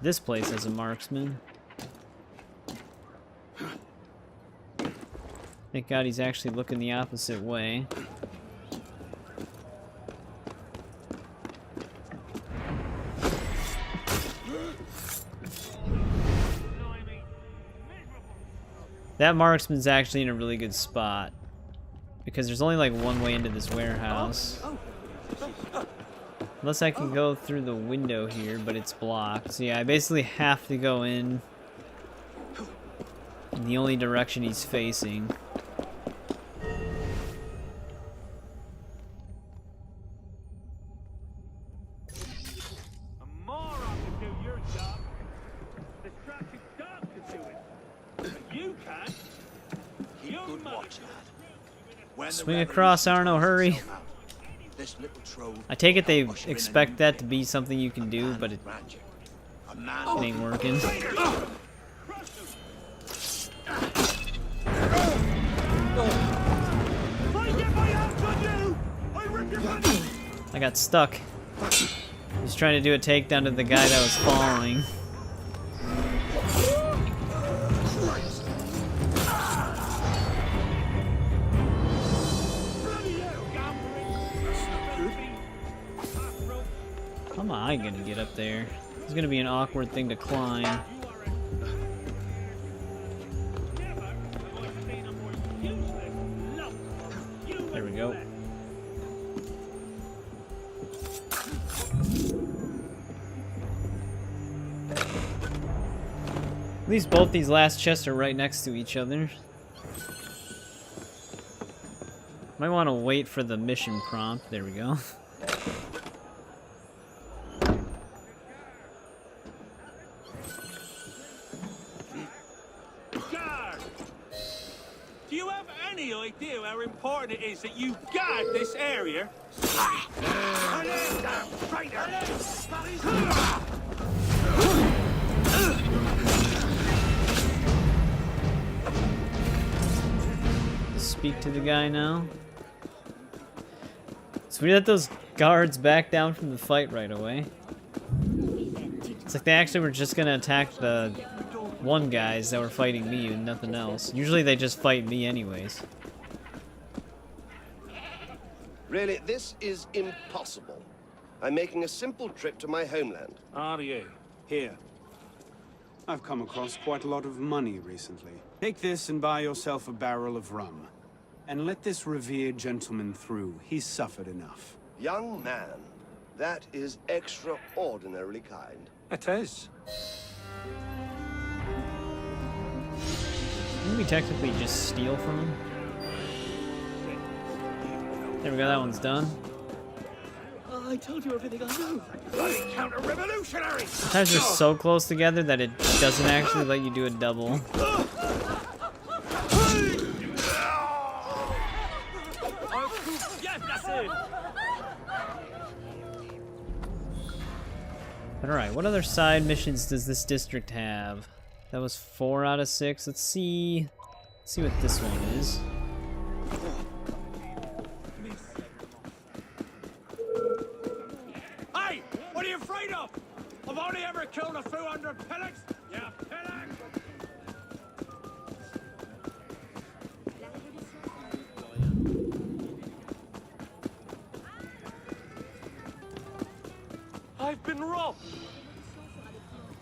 This place has a marksman. Thank God he's actually looking the opposite way. That marksman's actually in a really good spot. Because there's only like one way into this warehouse. Unless I can go through the window here, but it's blocked. So yeah, I basically have to go in the only direction he's facing. Swing across, Arno, hurry. I take it they expect that to be something you can do, but it ain't working. I got stuck. He's trying to do a takedown to the guy that was falling. How am I gonna get up there? It's gonna be an awkward thing to climb. There we go. At least both these last chests are right next to each other. Might want to wait for the mission prompt. There we go. Guard! Do you have any idea how important it is that you guard this area? Speak to the guy now. It's weird that those guards back down from the fight right away. It's like they actually were just gonna attack the one guys that were fighting me and nothing else. Usually they just fight me anyways. Really, this is impossible. I'm making a simple trip to my homeland. Are you? Here. I've come across quite a lot of money recently. Take this and buy yourself a barrel of rum. And let this revered gentleman through. He's suffered enough. Young man, that is extraordinarily kind. It is. Can we technically just steal from him? There we go, that one's done. I told you everything I knew. Bloody counter-revolutionary! Sometimes they're so close together that it doesn't actually let you do a double. Alright, what other side missions does this district have? That was 4 out of 6. Let's see what this one is. Hey! What are you afraid of? I've only ever killed a few hundred pellets. Yeah, pellets! I've been robbed.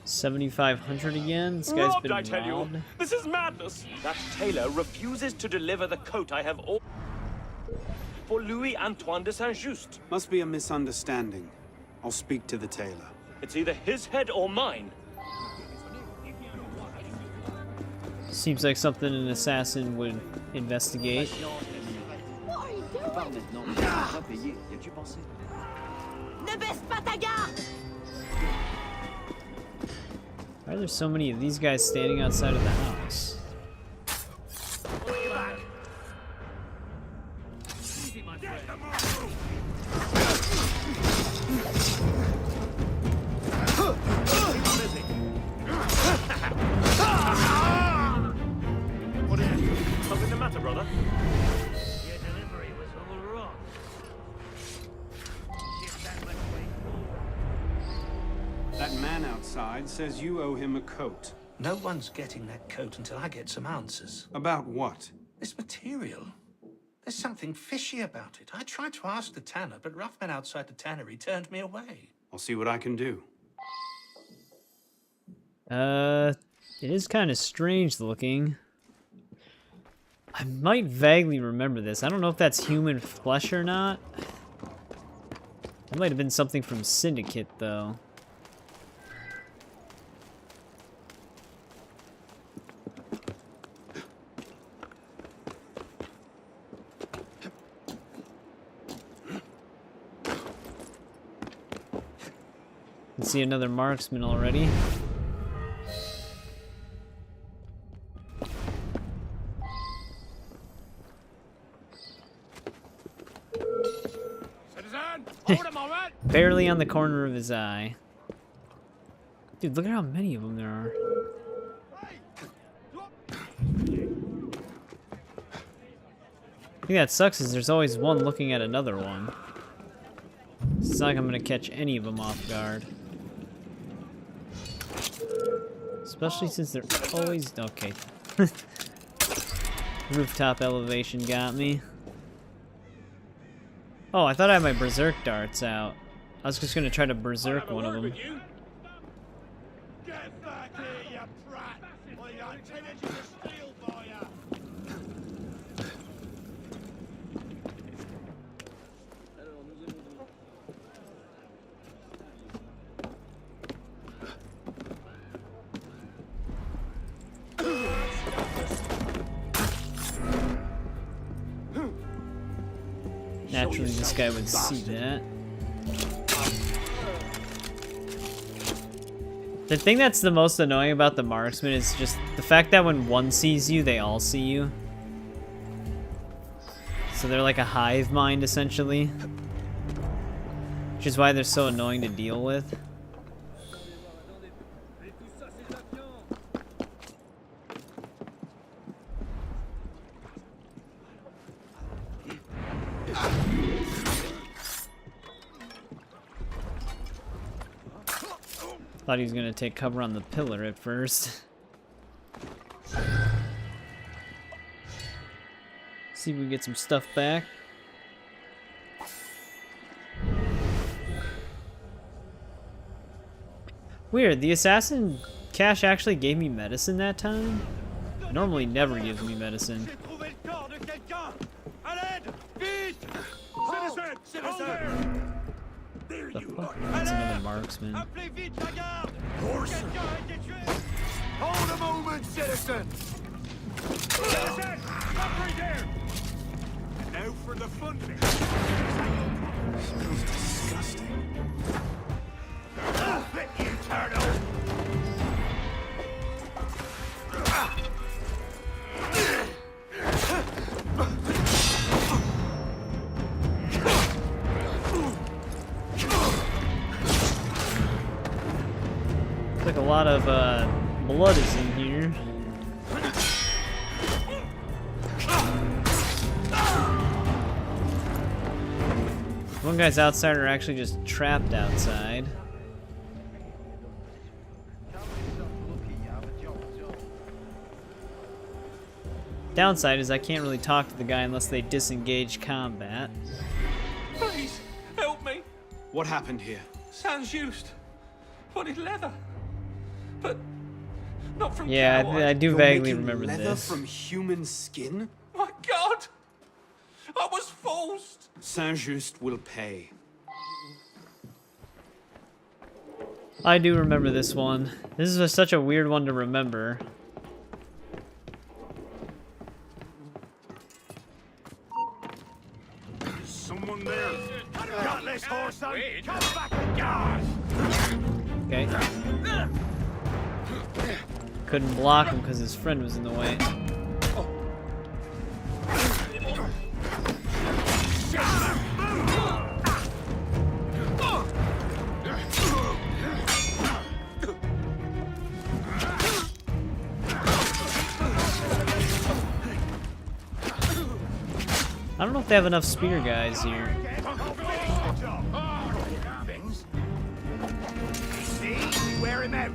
7,500 again. This guy's been I tell robbed. you, this is madness. That tailor refuses to deliver the coat I have ordered for Louis Antoine de Saint-Just. Must be a misunderstanding. I'll speak to the tailor. It's either his head or mine. Seems like something an assassin would investigate. What are you doing? Ne baisse pas ta garde! Why are there so many of these guys standing outside of the house? What is it? Something the matter, brother? Your delivery was all wrong. That man outside says you owe him a coat. No one's getting that coat until I get some answers. About what? This material. There's something fishy about it. I tried to ask the tanner, but rough men outside the tannery turned me away. I'll see what I can do. It is kind of strange looking. I might vaguely remember this. I don't know if that's human flesh or not. That might have been something from Syndicate, though. Let's see another marksman already. Barely on the corner of his eye. Dude, look at how many of them there are. I think that sucks is there's always one looking at another one. It's not like I'm gonna catch any of them off guard. Especially since they're always... Okay. Rooftop elevation got me. Oh, I thought I had my berserk darts out. I was just gonna try to berserk one of them. Get back here, you brat! Or you intended you to steal for you! Naturally, this guy would see that. The thing that's the most annoying about the marksman is just the fact that when one sees you, they all see you. So they're like a hive mind, essentially. Which is why they're so annoying to deal with. Thought he was gonna take cover on the pillar at first. See if we can get some stuff back. Weird, the assassin cache actually gave me medicine that time? Normally never gives me medicine. The fuck? That's another marksman. Hold a moment, citizen! Citizen! Stop right there! Now for the fun bit. Smells disgusting. Let you turtle! Looks like a lot of blood is in here. One guy's outside or actually just trapped outside. Downside is I can't really talk to the guy unless they disengage combat. Please, help me. What happened here? Saint-Just wanted leather, but not from Yeah, cowhide. I do You're vaguely making remember leather this. from human skin? My God, I was forced. Saint-Just will pay. I do remember this one. This is such a weird one to remember. Someone there. Got this horse, son. Come back and guard. Okay. Couldn't block him because his friend was in the way. I don't know if they have enough spear guys here. See? Wear him out.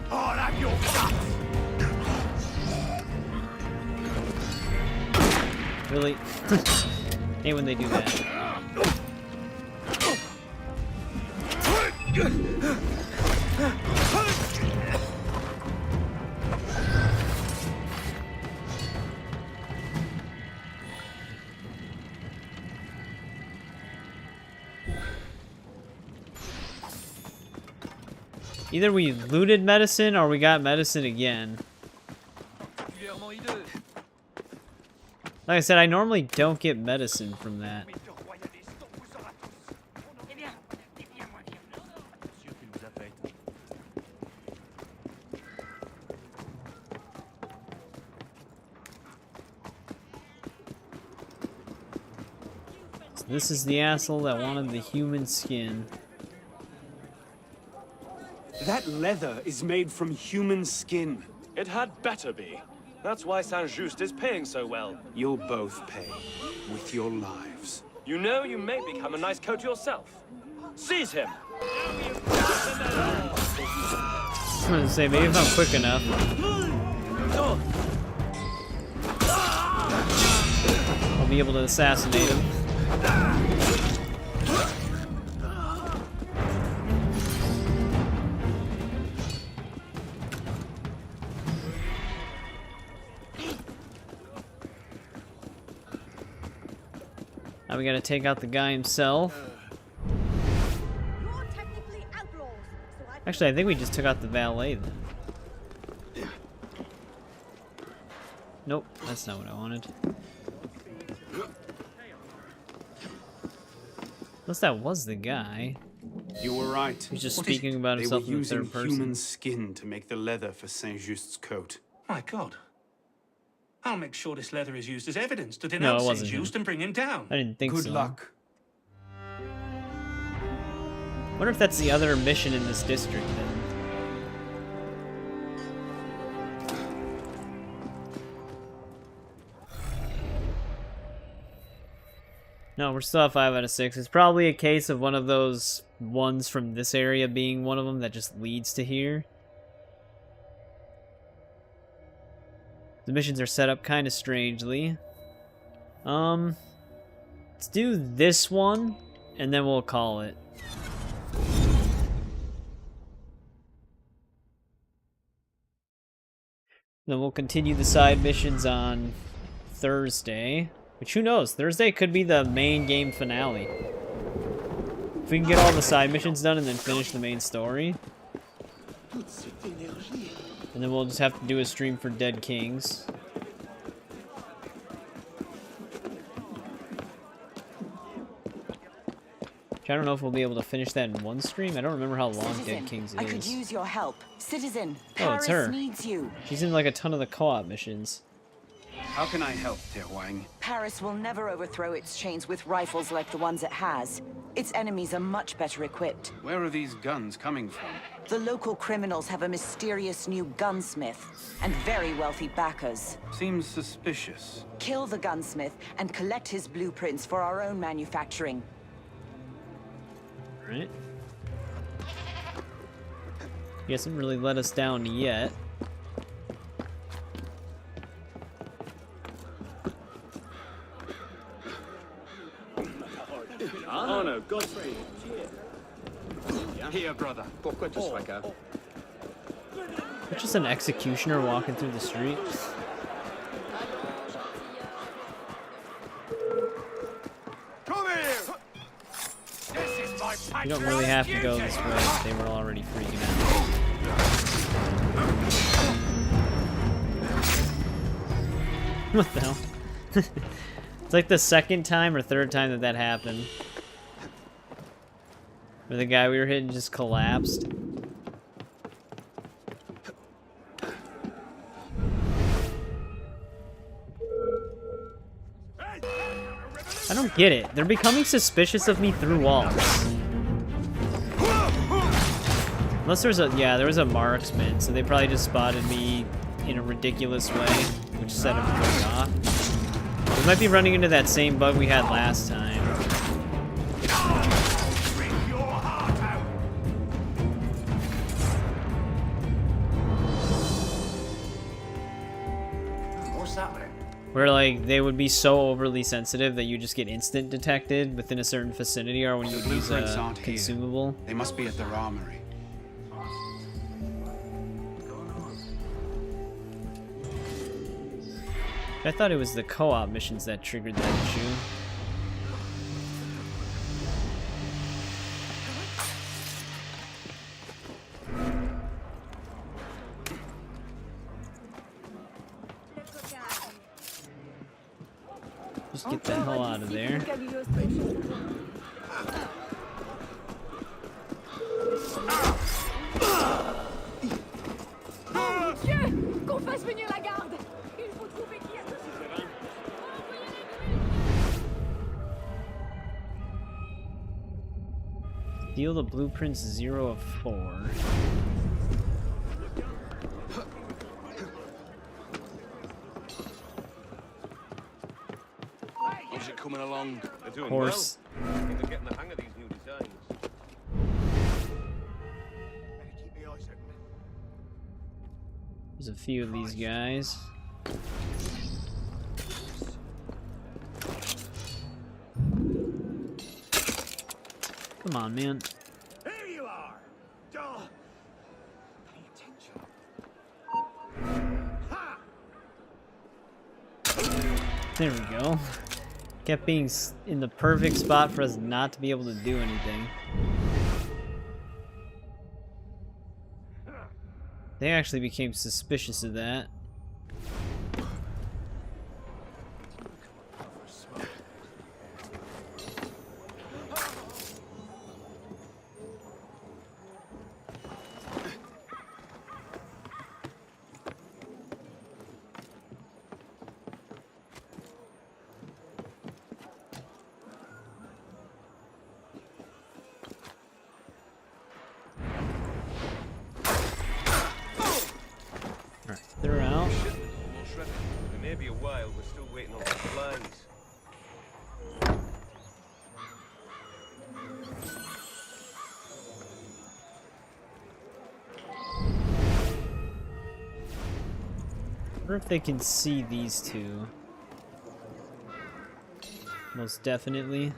I'll have your guts. Really? Hate when they do that. Either we looted medicine or we got medicine again. Like I said, I normally don't get medicine from that. So this is the asshole that wanted the human skin. That leather is made from human skin. It had better be. That's why Saint-Just is paying so well. You'll both pay with your lives. You know you may become a nice coat yourself. Seize him! I was gonna say, maybe if I'm quick enough. I'll be able to assassinate him. Now we gotta take out the guy himself. Actually, I think we just took out the valet then. Nope, that's not what I wanted. Unless that was the guy. You were right. He's just speaking about himself in the third They were using person. human skin to make the leather for Saint-Just's coat. My God. I'll make sure this leather is used as evidence to No, it denounce wasn't Saint-Just him. and bring him down. I didn't think so. Good luck. Wonder if that's the other mission in this district then. No, we're still at 5 out of 6. It's probably a case of one of those ones from this area being one of them that just leads to here. The missions are set up kind of strangely. Let's do this one, and then we'll call it. Then we'll continue the side missions on Thursday. Which, who knows? Thursday could be the main game finale. If we can get all the side missions done and then finish the main story. And then we'll just have to do a stream for Dead Kings. Which I don't know if we'll be able to finish that in one stream. I don't remember how long Citizen, Dead Kings is. I could use your help. Citizen, Oh, it's her. Paris needs you. She's in like a ton of the co-op missions. How can I help, dear Wang? Paris will never overthrow its chains with rifles like the ones it has. Its enemies are much better equipped. Where are these guns coming from? The local criminals have a mysterious new gunsmith and very wealthy backers. Seems suspicious. Kill the gunsmith and collect his blueprints for our own manufacturing. Alright. He hasn't really let us down yet. Oh no, Godfrey. Here, brother. Pourquoi tu sois calme? It's just an executioner walking through the street. Come here! This is my You don't really have to go this way. They were already freaking out. What the hell? It's like the second time or third time that that happened. Where the guy we were hitting just collapsed. I don't get it. They're becoming suspicious of me through walls. Unless there's a... Yeah, there was a marksman, so they probably just spotted me in a ridiculous way, which set them going off. We might be running into that same bug we had last time. What's happening? Where, like, they would be so overly sensitive that you just get instant detected within a certain vicinity or when you use a consumable. They must be at their armory. I thought it was the co-op missions that triggered that issue. Just get the hell out of there. Mon Dieu! Qu'on fasse venir la garde! Il faut trouver qui a tout ça. Deal the blueprints 0 of 4. How's it coming along? They're doing Horse. well. I think they're getting the hang of these new designs. There's a few of these guys. Come on, man. Here you are! Duh. Pay attention. There we go. Kept being in the perfect spot for us not to be able to do anything. They actually became suspicious of that. They're out. wonder if they can see these two. Most definitely.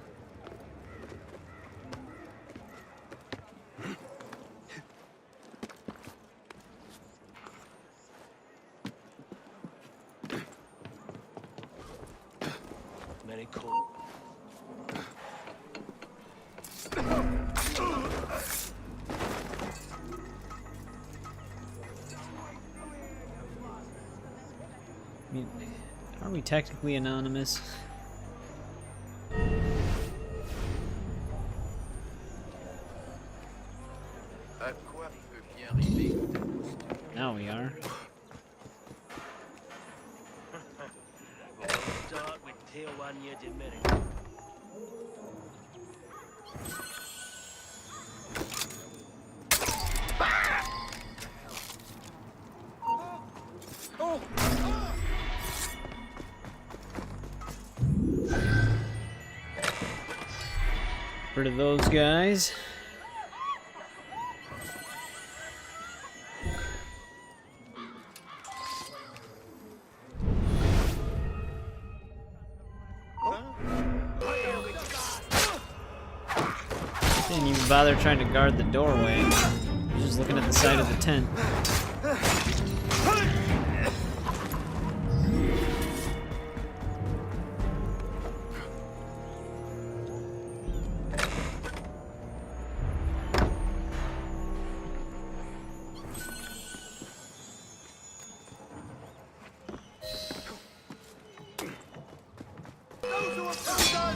Many cool. I mean, are we technically anonymous? Now we are. Start with Tier 1 year demerit. Rid of those guys. Didn't even bother trying to guard the doorway. Just looking at the side of the tent.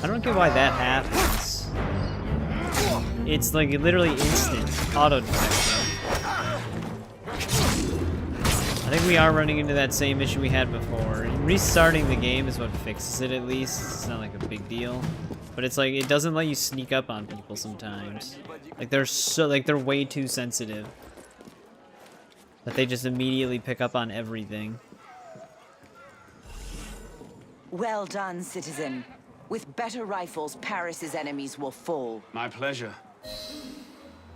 I don't get why that happens. It's like literally instant auto detection. I think we are running into that same issue we had before. Restarting the game is what fixes it at least. It's not like a big deal. But it's like it doesn't let you sneak up on people sometimes. Like they're way too sensitive. That they just immediately pick up on everything. Well done, citizen. With better rifles, Paris's enemies will fall. My pleasure.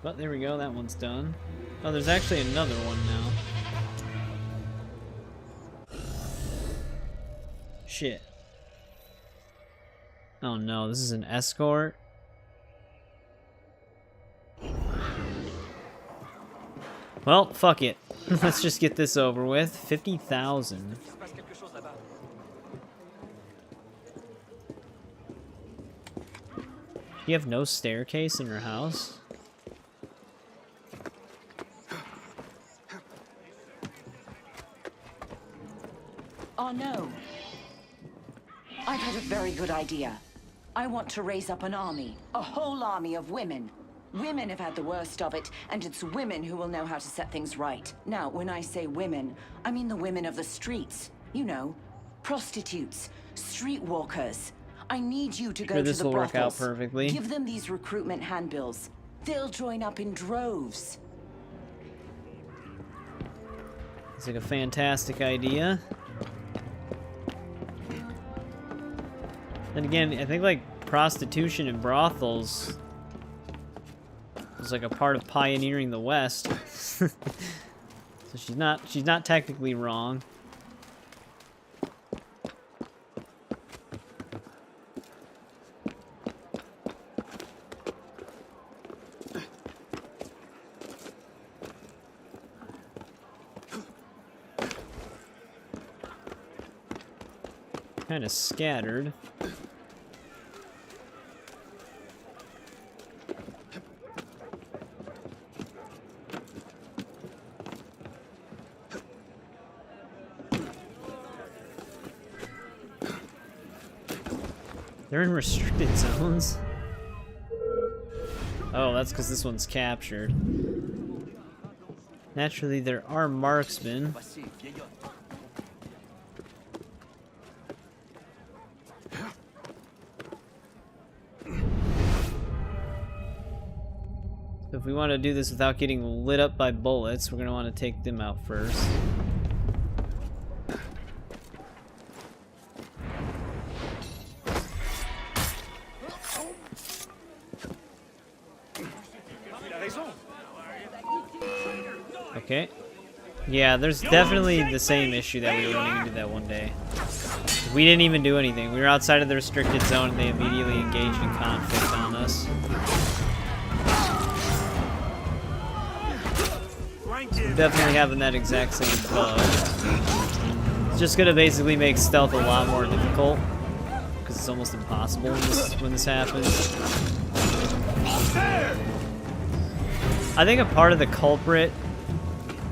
But there we go, that one's done. Oh, there's actually another one now. Shit. Oh no, this is an escort? Well, fuck it. Let's just get this over with. 50,000. You have no staircase in your house? Oh no. I've had a very good idea. I want to raise up an army. A whole army of women. Women have had the worst of it, and it's women who will know how to set things right. Now, when I say women, I mean the women of the streets. You know, prostitutes, streetwalkers. I need you to go to this the will work out brothels. perfectly. Give them these recruitment handbills. They'll join up in droves. It's like a fantastic idea. Then again, I think like prostitution and brothels was like a part of pioneering the West. So she's not technically wrong. Kind of scattered. They're in restricted zones. Oh, that's because this one's captured. Naturally, there are marksmen. So if we want to do this without getting lit up by bullets, we're going to want to take them out first. Okay. Yeah, there's definitely the same issue that we were running into that one day. We didn't even do anything. We were outside of the restricted zone and they immediately engaged in conflict on us. Definitely having that exact same bug. It's just gonna basically make stealth a lot more difficult. Because it's almost impossible when this happens. I think a part of the culprit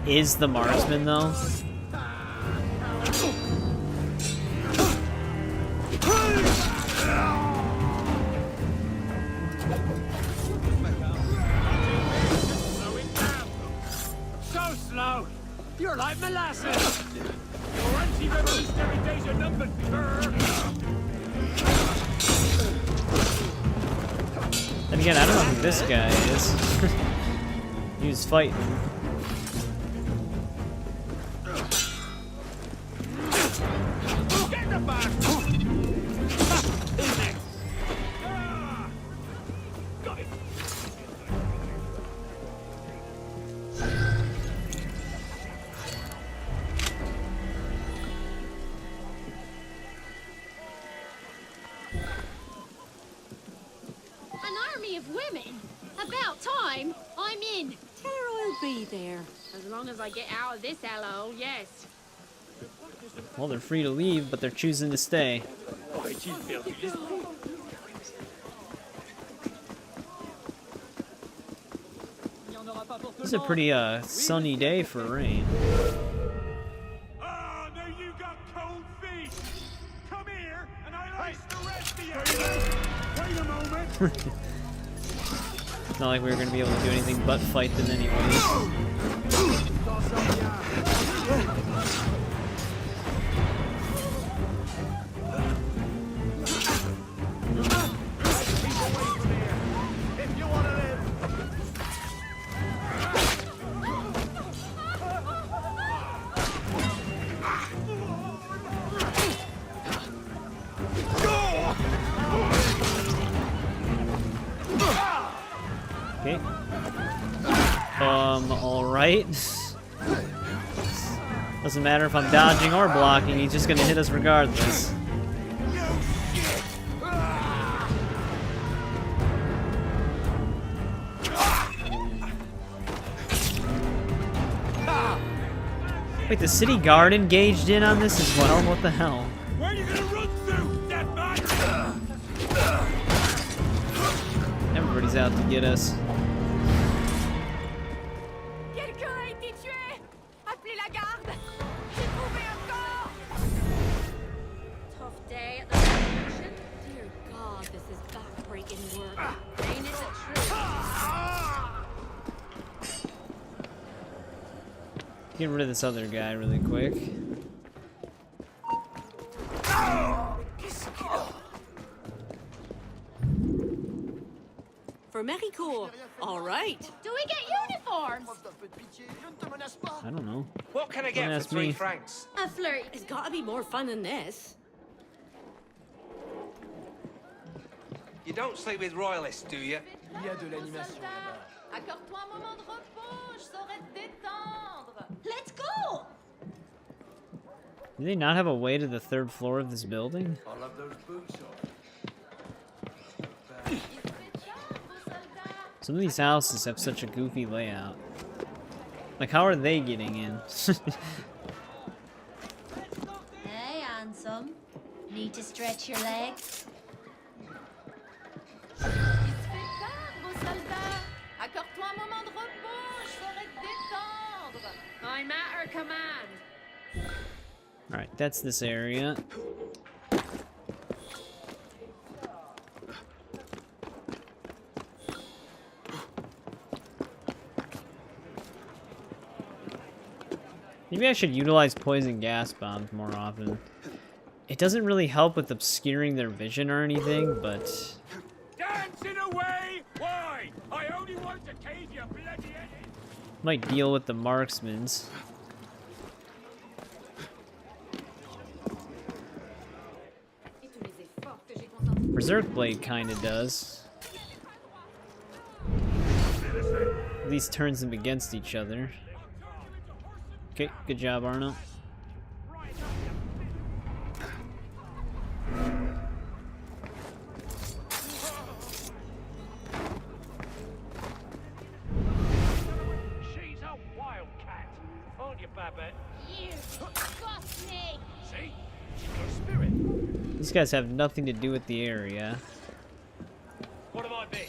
is the marksman, though. So slow! You're like molasses! Your anti-revolutionary days are numbered, And again, I don't know who this guy is. He was fighting. Get the back! Got it! An army of women? About time. I'm in. I'll be there. As long as I get out of this hellhole, yes. Well, they're free to leave, but they're choosing to stay. This is a pretty sunny day for rain. Oh, now you got cold feet! Come here, and I'll ice the rest of you! Wait a moment! It's not like we were going to be able to do anything but fight them anyways. Okay. Alright. Doesn't matter if I'm dodging or blocking, he's just gonna hit us regardless. Wait, the city guard engaged in on this as well? What the hell? Where are you gonna run through, dead man? Everybody's out to get us. Quelqu'un a été tué! Appelez la garde! J'ai trouvé un corps! Tough day at the revolution. Dear God, this is backbreaking work. Ain't it the truth? Get rid of this other guy really quick. For Mericourt. All right. Do we get uniforms? I don't know. What can I Don't get ask for 3 me. francs? A flirt. It's got to be more fun than this. You don't sleep with royalists, do you? Accorde-toi un moment de repos, je saurais te détendre. Let's go! Do they not have a way to the 3rd floor of this building? I'll have those boots on. Some of these houses have such a goofy layout. Like, how are they getting in? Hey, handsome. Need to stretch your legs? Accorde-toi un moment de repos, je saurais te détendre. I'm at her command. Alright, that's this area. Maybe I should utilize poison gas bombs more often. It doesn't really help with obscuring their vision or anything, but... Dancing away! Why? I only want to cave your bloody head in. might deal with the marksmans. Berserk Blade kinda does. At least turns them against each other. Okay, good job, Arno. She's a wildcat, aren't you, Babette? You got me! See? She's got a spirit. These guys have nothing to do with the area. What have I been?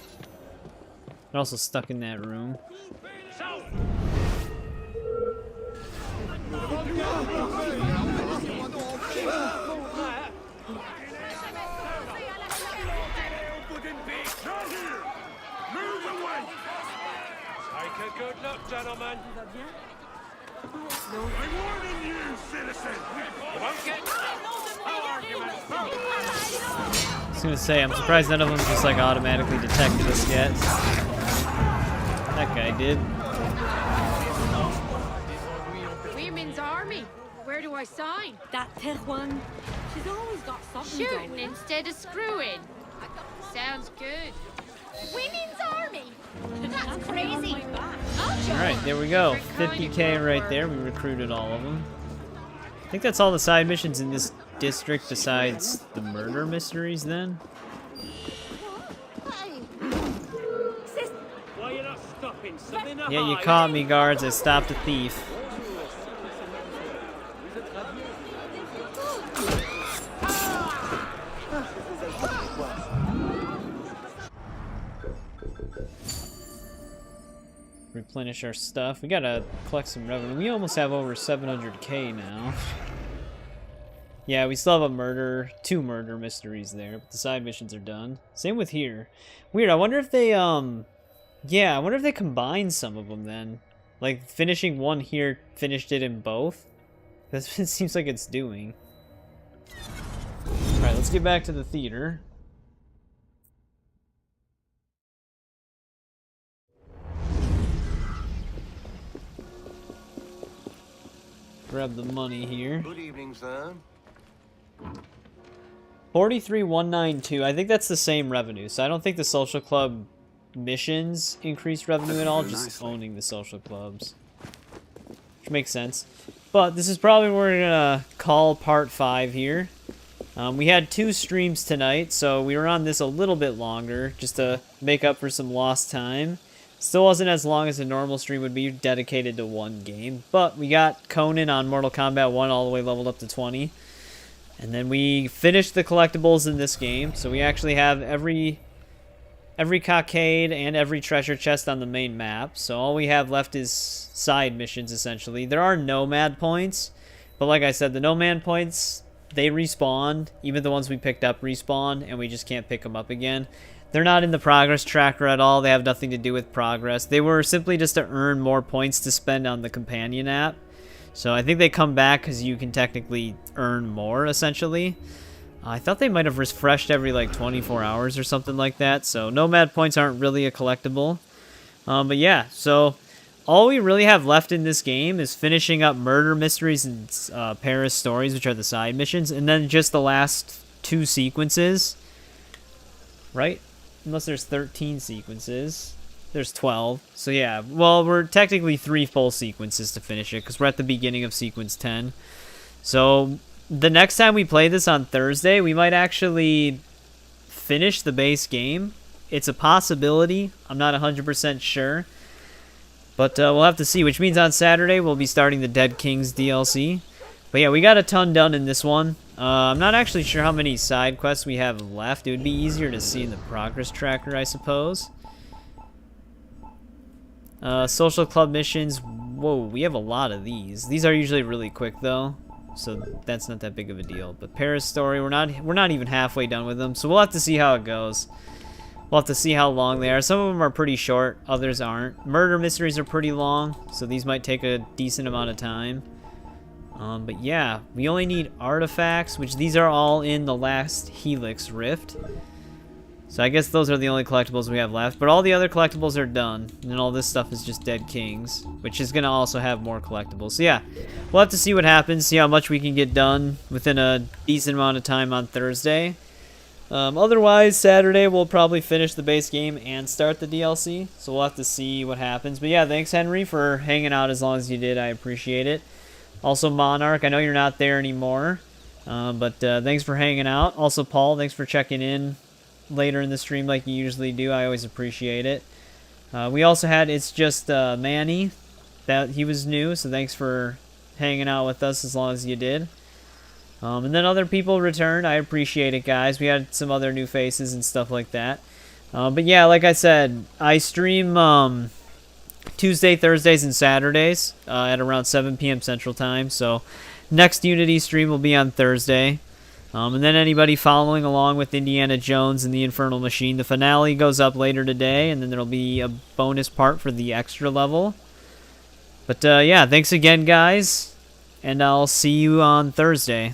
They're also stuck in that room. So, Not here! Move away! take a good look, gentlemen. I'm warning you, citizen! You won't get no arguments. I was gonna say, I'm surprised none of them just like automatically detected us yet. That guy did. Women's army. Where do I sign? That Tejuan, she's always got something Shooting going. instead of screwing. Sounds good. Women's army. That's crazy. Alright, there we go. 50k right there. We recruited all of them. I think that's all the side missions in this district besides the murder mysteries then. Why you not stopping? Something to Yeah, you hide. caught me, guards. I stopped a thief. Replenish our stuff. We gotta collect some revenue. We almost have over 700k now. Yeah, we still have two murder mysteries there, but the side missions are done. Same with here. Weird, I wonder if they, yeah, I wonder if they combined some of them then. Like, finishing one here finished it in both? That's what it seems like it's doing. Alright, let's get back to the theater. Grab the money here. Good evening, sir. 43,192. I think that's the same revenue. So I don't think the social club missions increased revenue at all, just owning the social clubs. Which makes sense. But this is probably what we're gonna call part 5 here. We had 2 streams tonight, so we were on this a little bit longer, just to make up for some lost time. Still wasn't as long as a normal stream would be dedicated to one game, but we got Conan on Mortal Kombat 1 all the way leveled up to 20. And then we finished the collectibles in this game, so we actually have every cockade and every treasure chest on the main map. So all we have left is side missions, essentially. There are nomad points, but like I said, the nomad points, they respawn. Even the ones we picked up respawn, and we just can't pick them up again. They're not in the progress tracker at all. They have nothing to do with progress. They were simply just to earn more points to spend on the companion app. So I think they come back because you can technically earn more, essentially. I thought they might have refreshed every like 24 hours or something like that. So nomad points aren't really a collectible. But yeah, so all we really have left in this game is finishing up murder mysteries and Paris stories, which are the side missions. And then just the last 2 sequences. Right? Unless there's 13 sequences. There's 12. So yeah, well, we're technically 3 full sequences to finish it, because we're at the beginning of sequence 10. So the next time we play this on Thursday, we might actually finish the base game. It's a possibility. I'm not 100% sure. But we'll have to see, which means on Saturday we'll be starting the Dead Kings DLC. But yeah, we got a ton done in this one. I'm not actually sure how many side quests we have left. It would be easier to see in the progress tracker, I suppose. Social club missions. Whoa, we have a lot of these. These are usually really quick though, so that's not that big of a deal. But Paris story, we're not even halfway done with them, so we'll have to see how it goes. We'll have to see how long they are. Some of them are pretty short, others aren't. Murder mysteries are pretty long, so these might take a decent amount of time. But yeah, we only need artifacts, which these are all in the last Helix Rift. So I guess those are the only collectibles we have left. But all the other collectibles are done. And all this stuff is just Dead Kings, which is going to also have more collectibles. So yeah, we'll have to see what happens, see how much we can get done within a decent amount of time on Thursday. Otherwise, Saturday we'll probably finish the base game and start the DLC, so we'll have to see what happens. But yeah, thanks Henry for hanging out as long as you did. I appreciate it. Also Monarch, I know you're not there anymore, but thanks for hanging out. Also Paul, thanks for checking in later in the stream like you usually do. I always appreciate it. We also had It's Just Manny, that he was new, so thanks for hanging out with us as long as you did. And then other people returned. I appreciate it, guys. We had some other new faces and stuff like that. But yeah, like I said, I stream Tuesday, Thursdays, and Saturdays at around 7 p.m. Central Time. So next Unity stream will be on Thursday. And then anybody following along with Indiana Jones and the Infernal Machine, the finale goes up later today, and then there'll be a bonus part for the extra level. But yeah, thanks again, guys, and I'll see you on Thursday.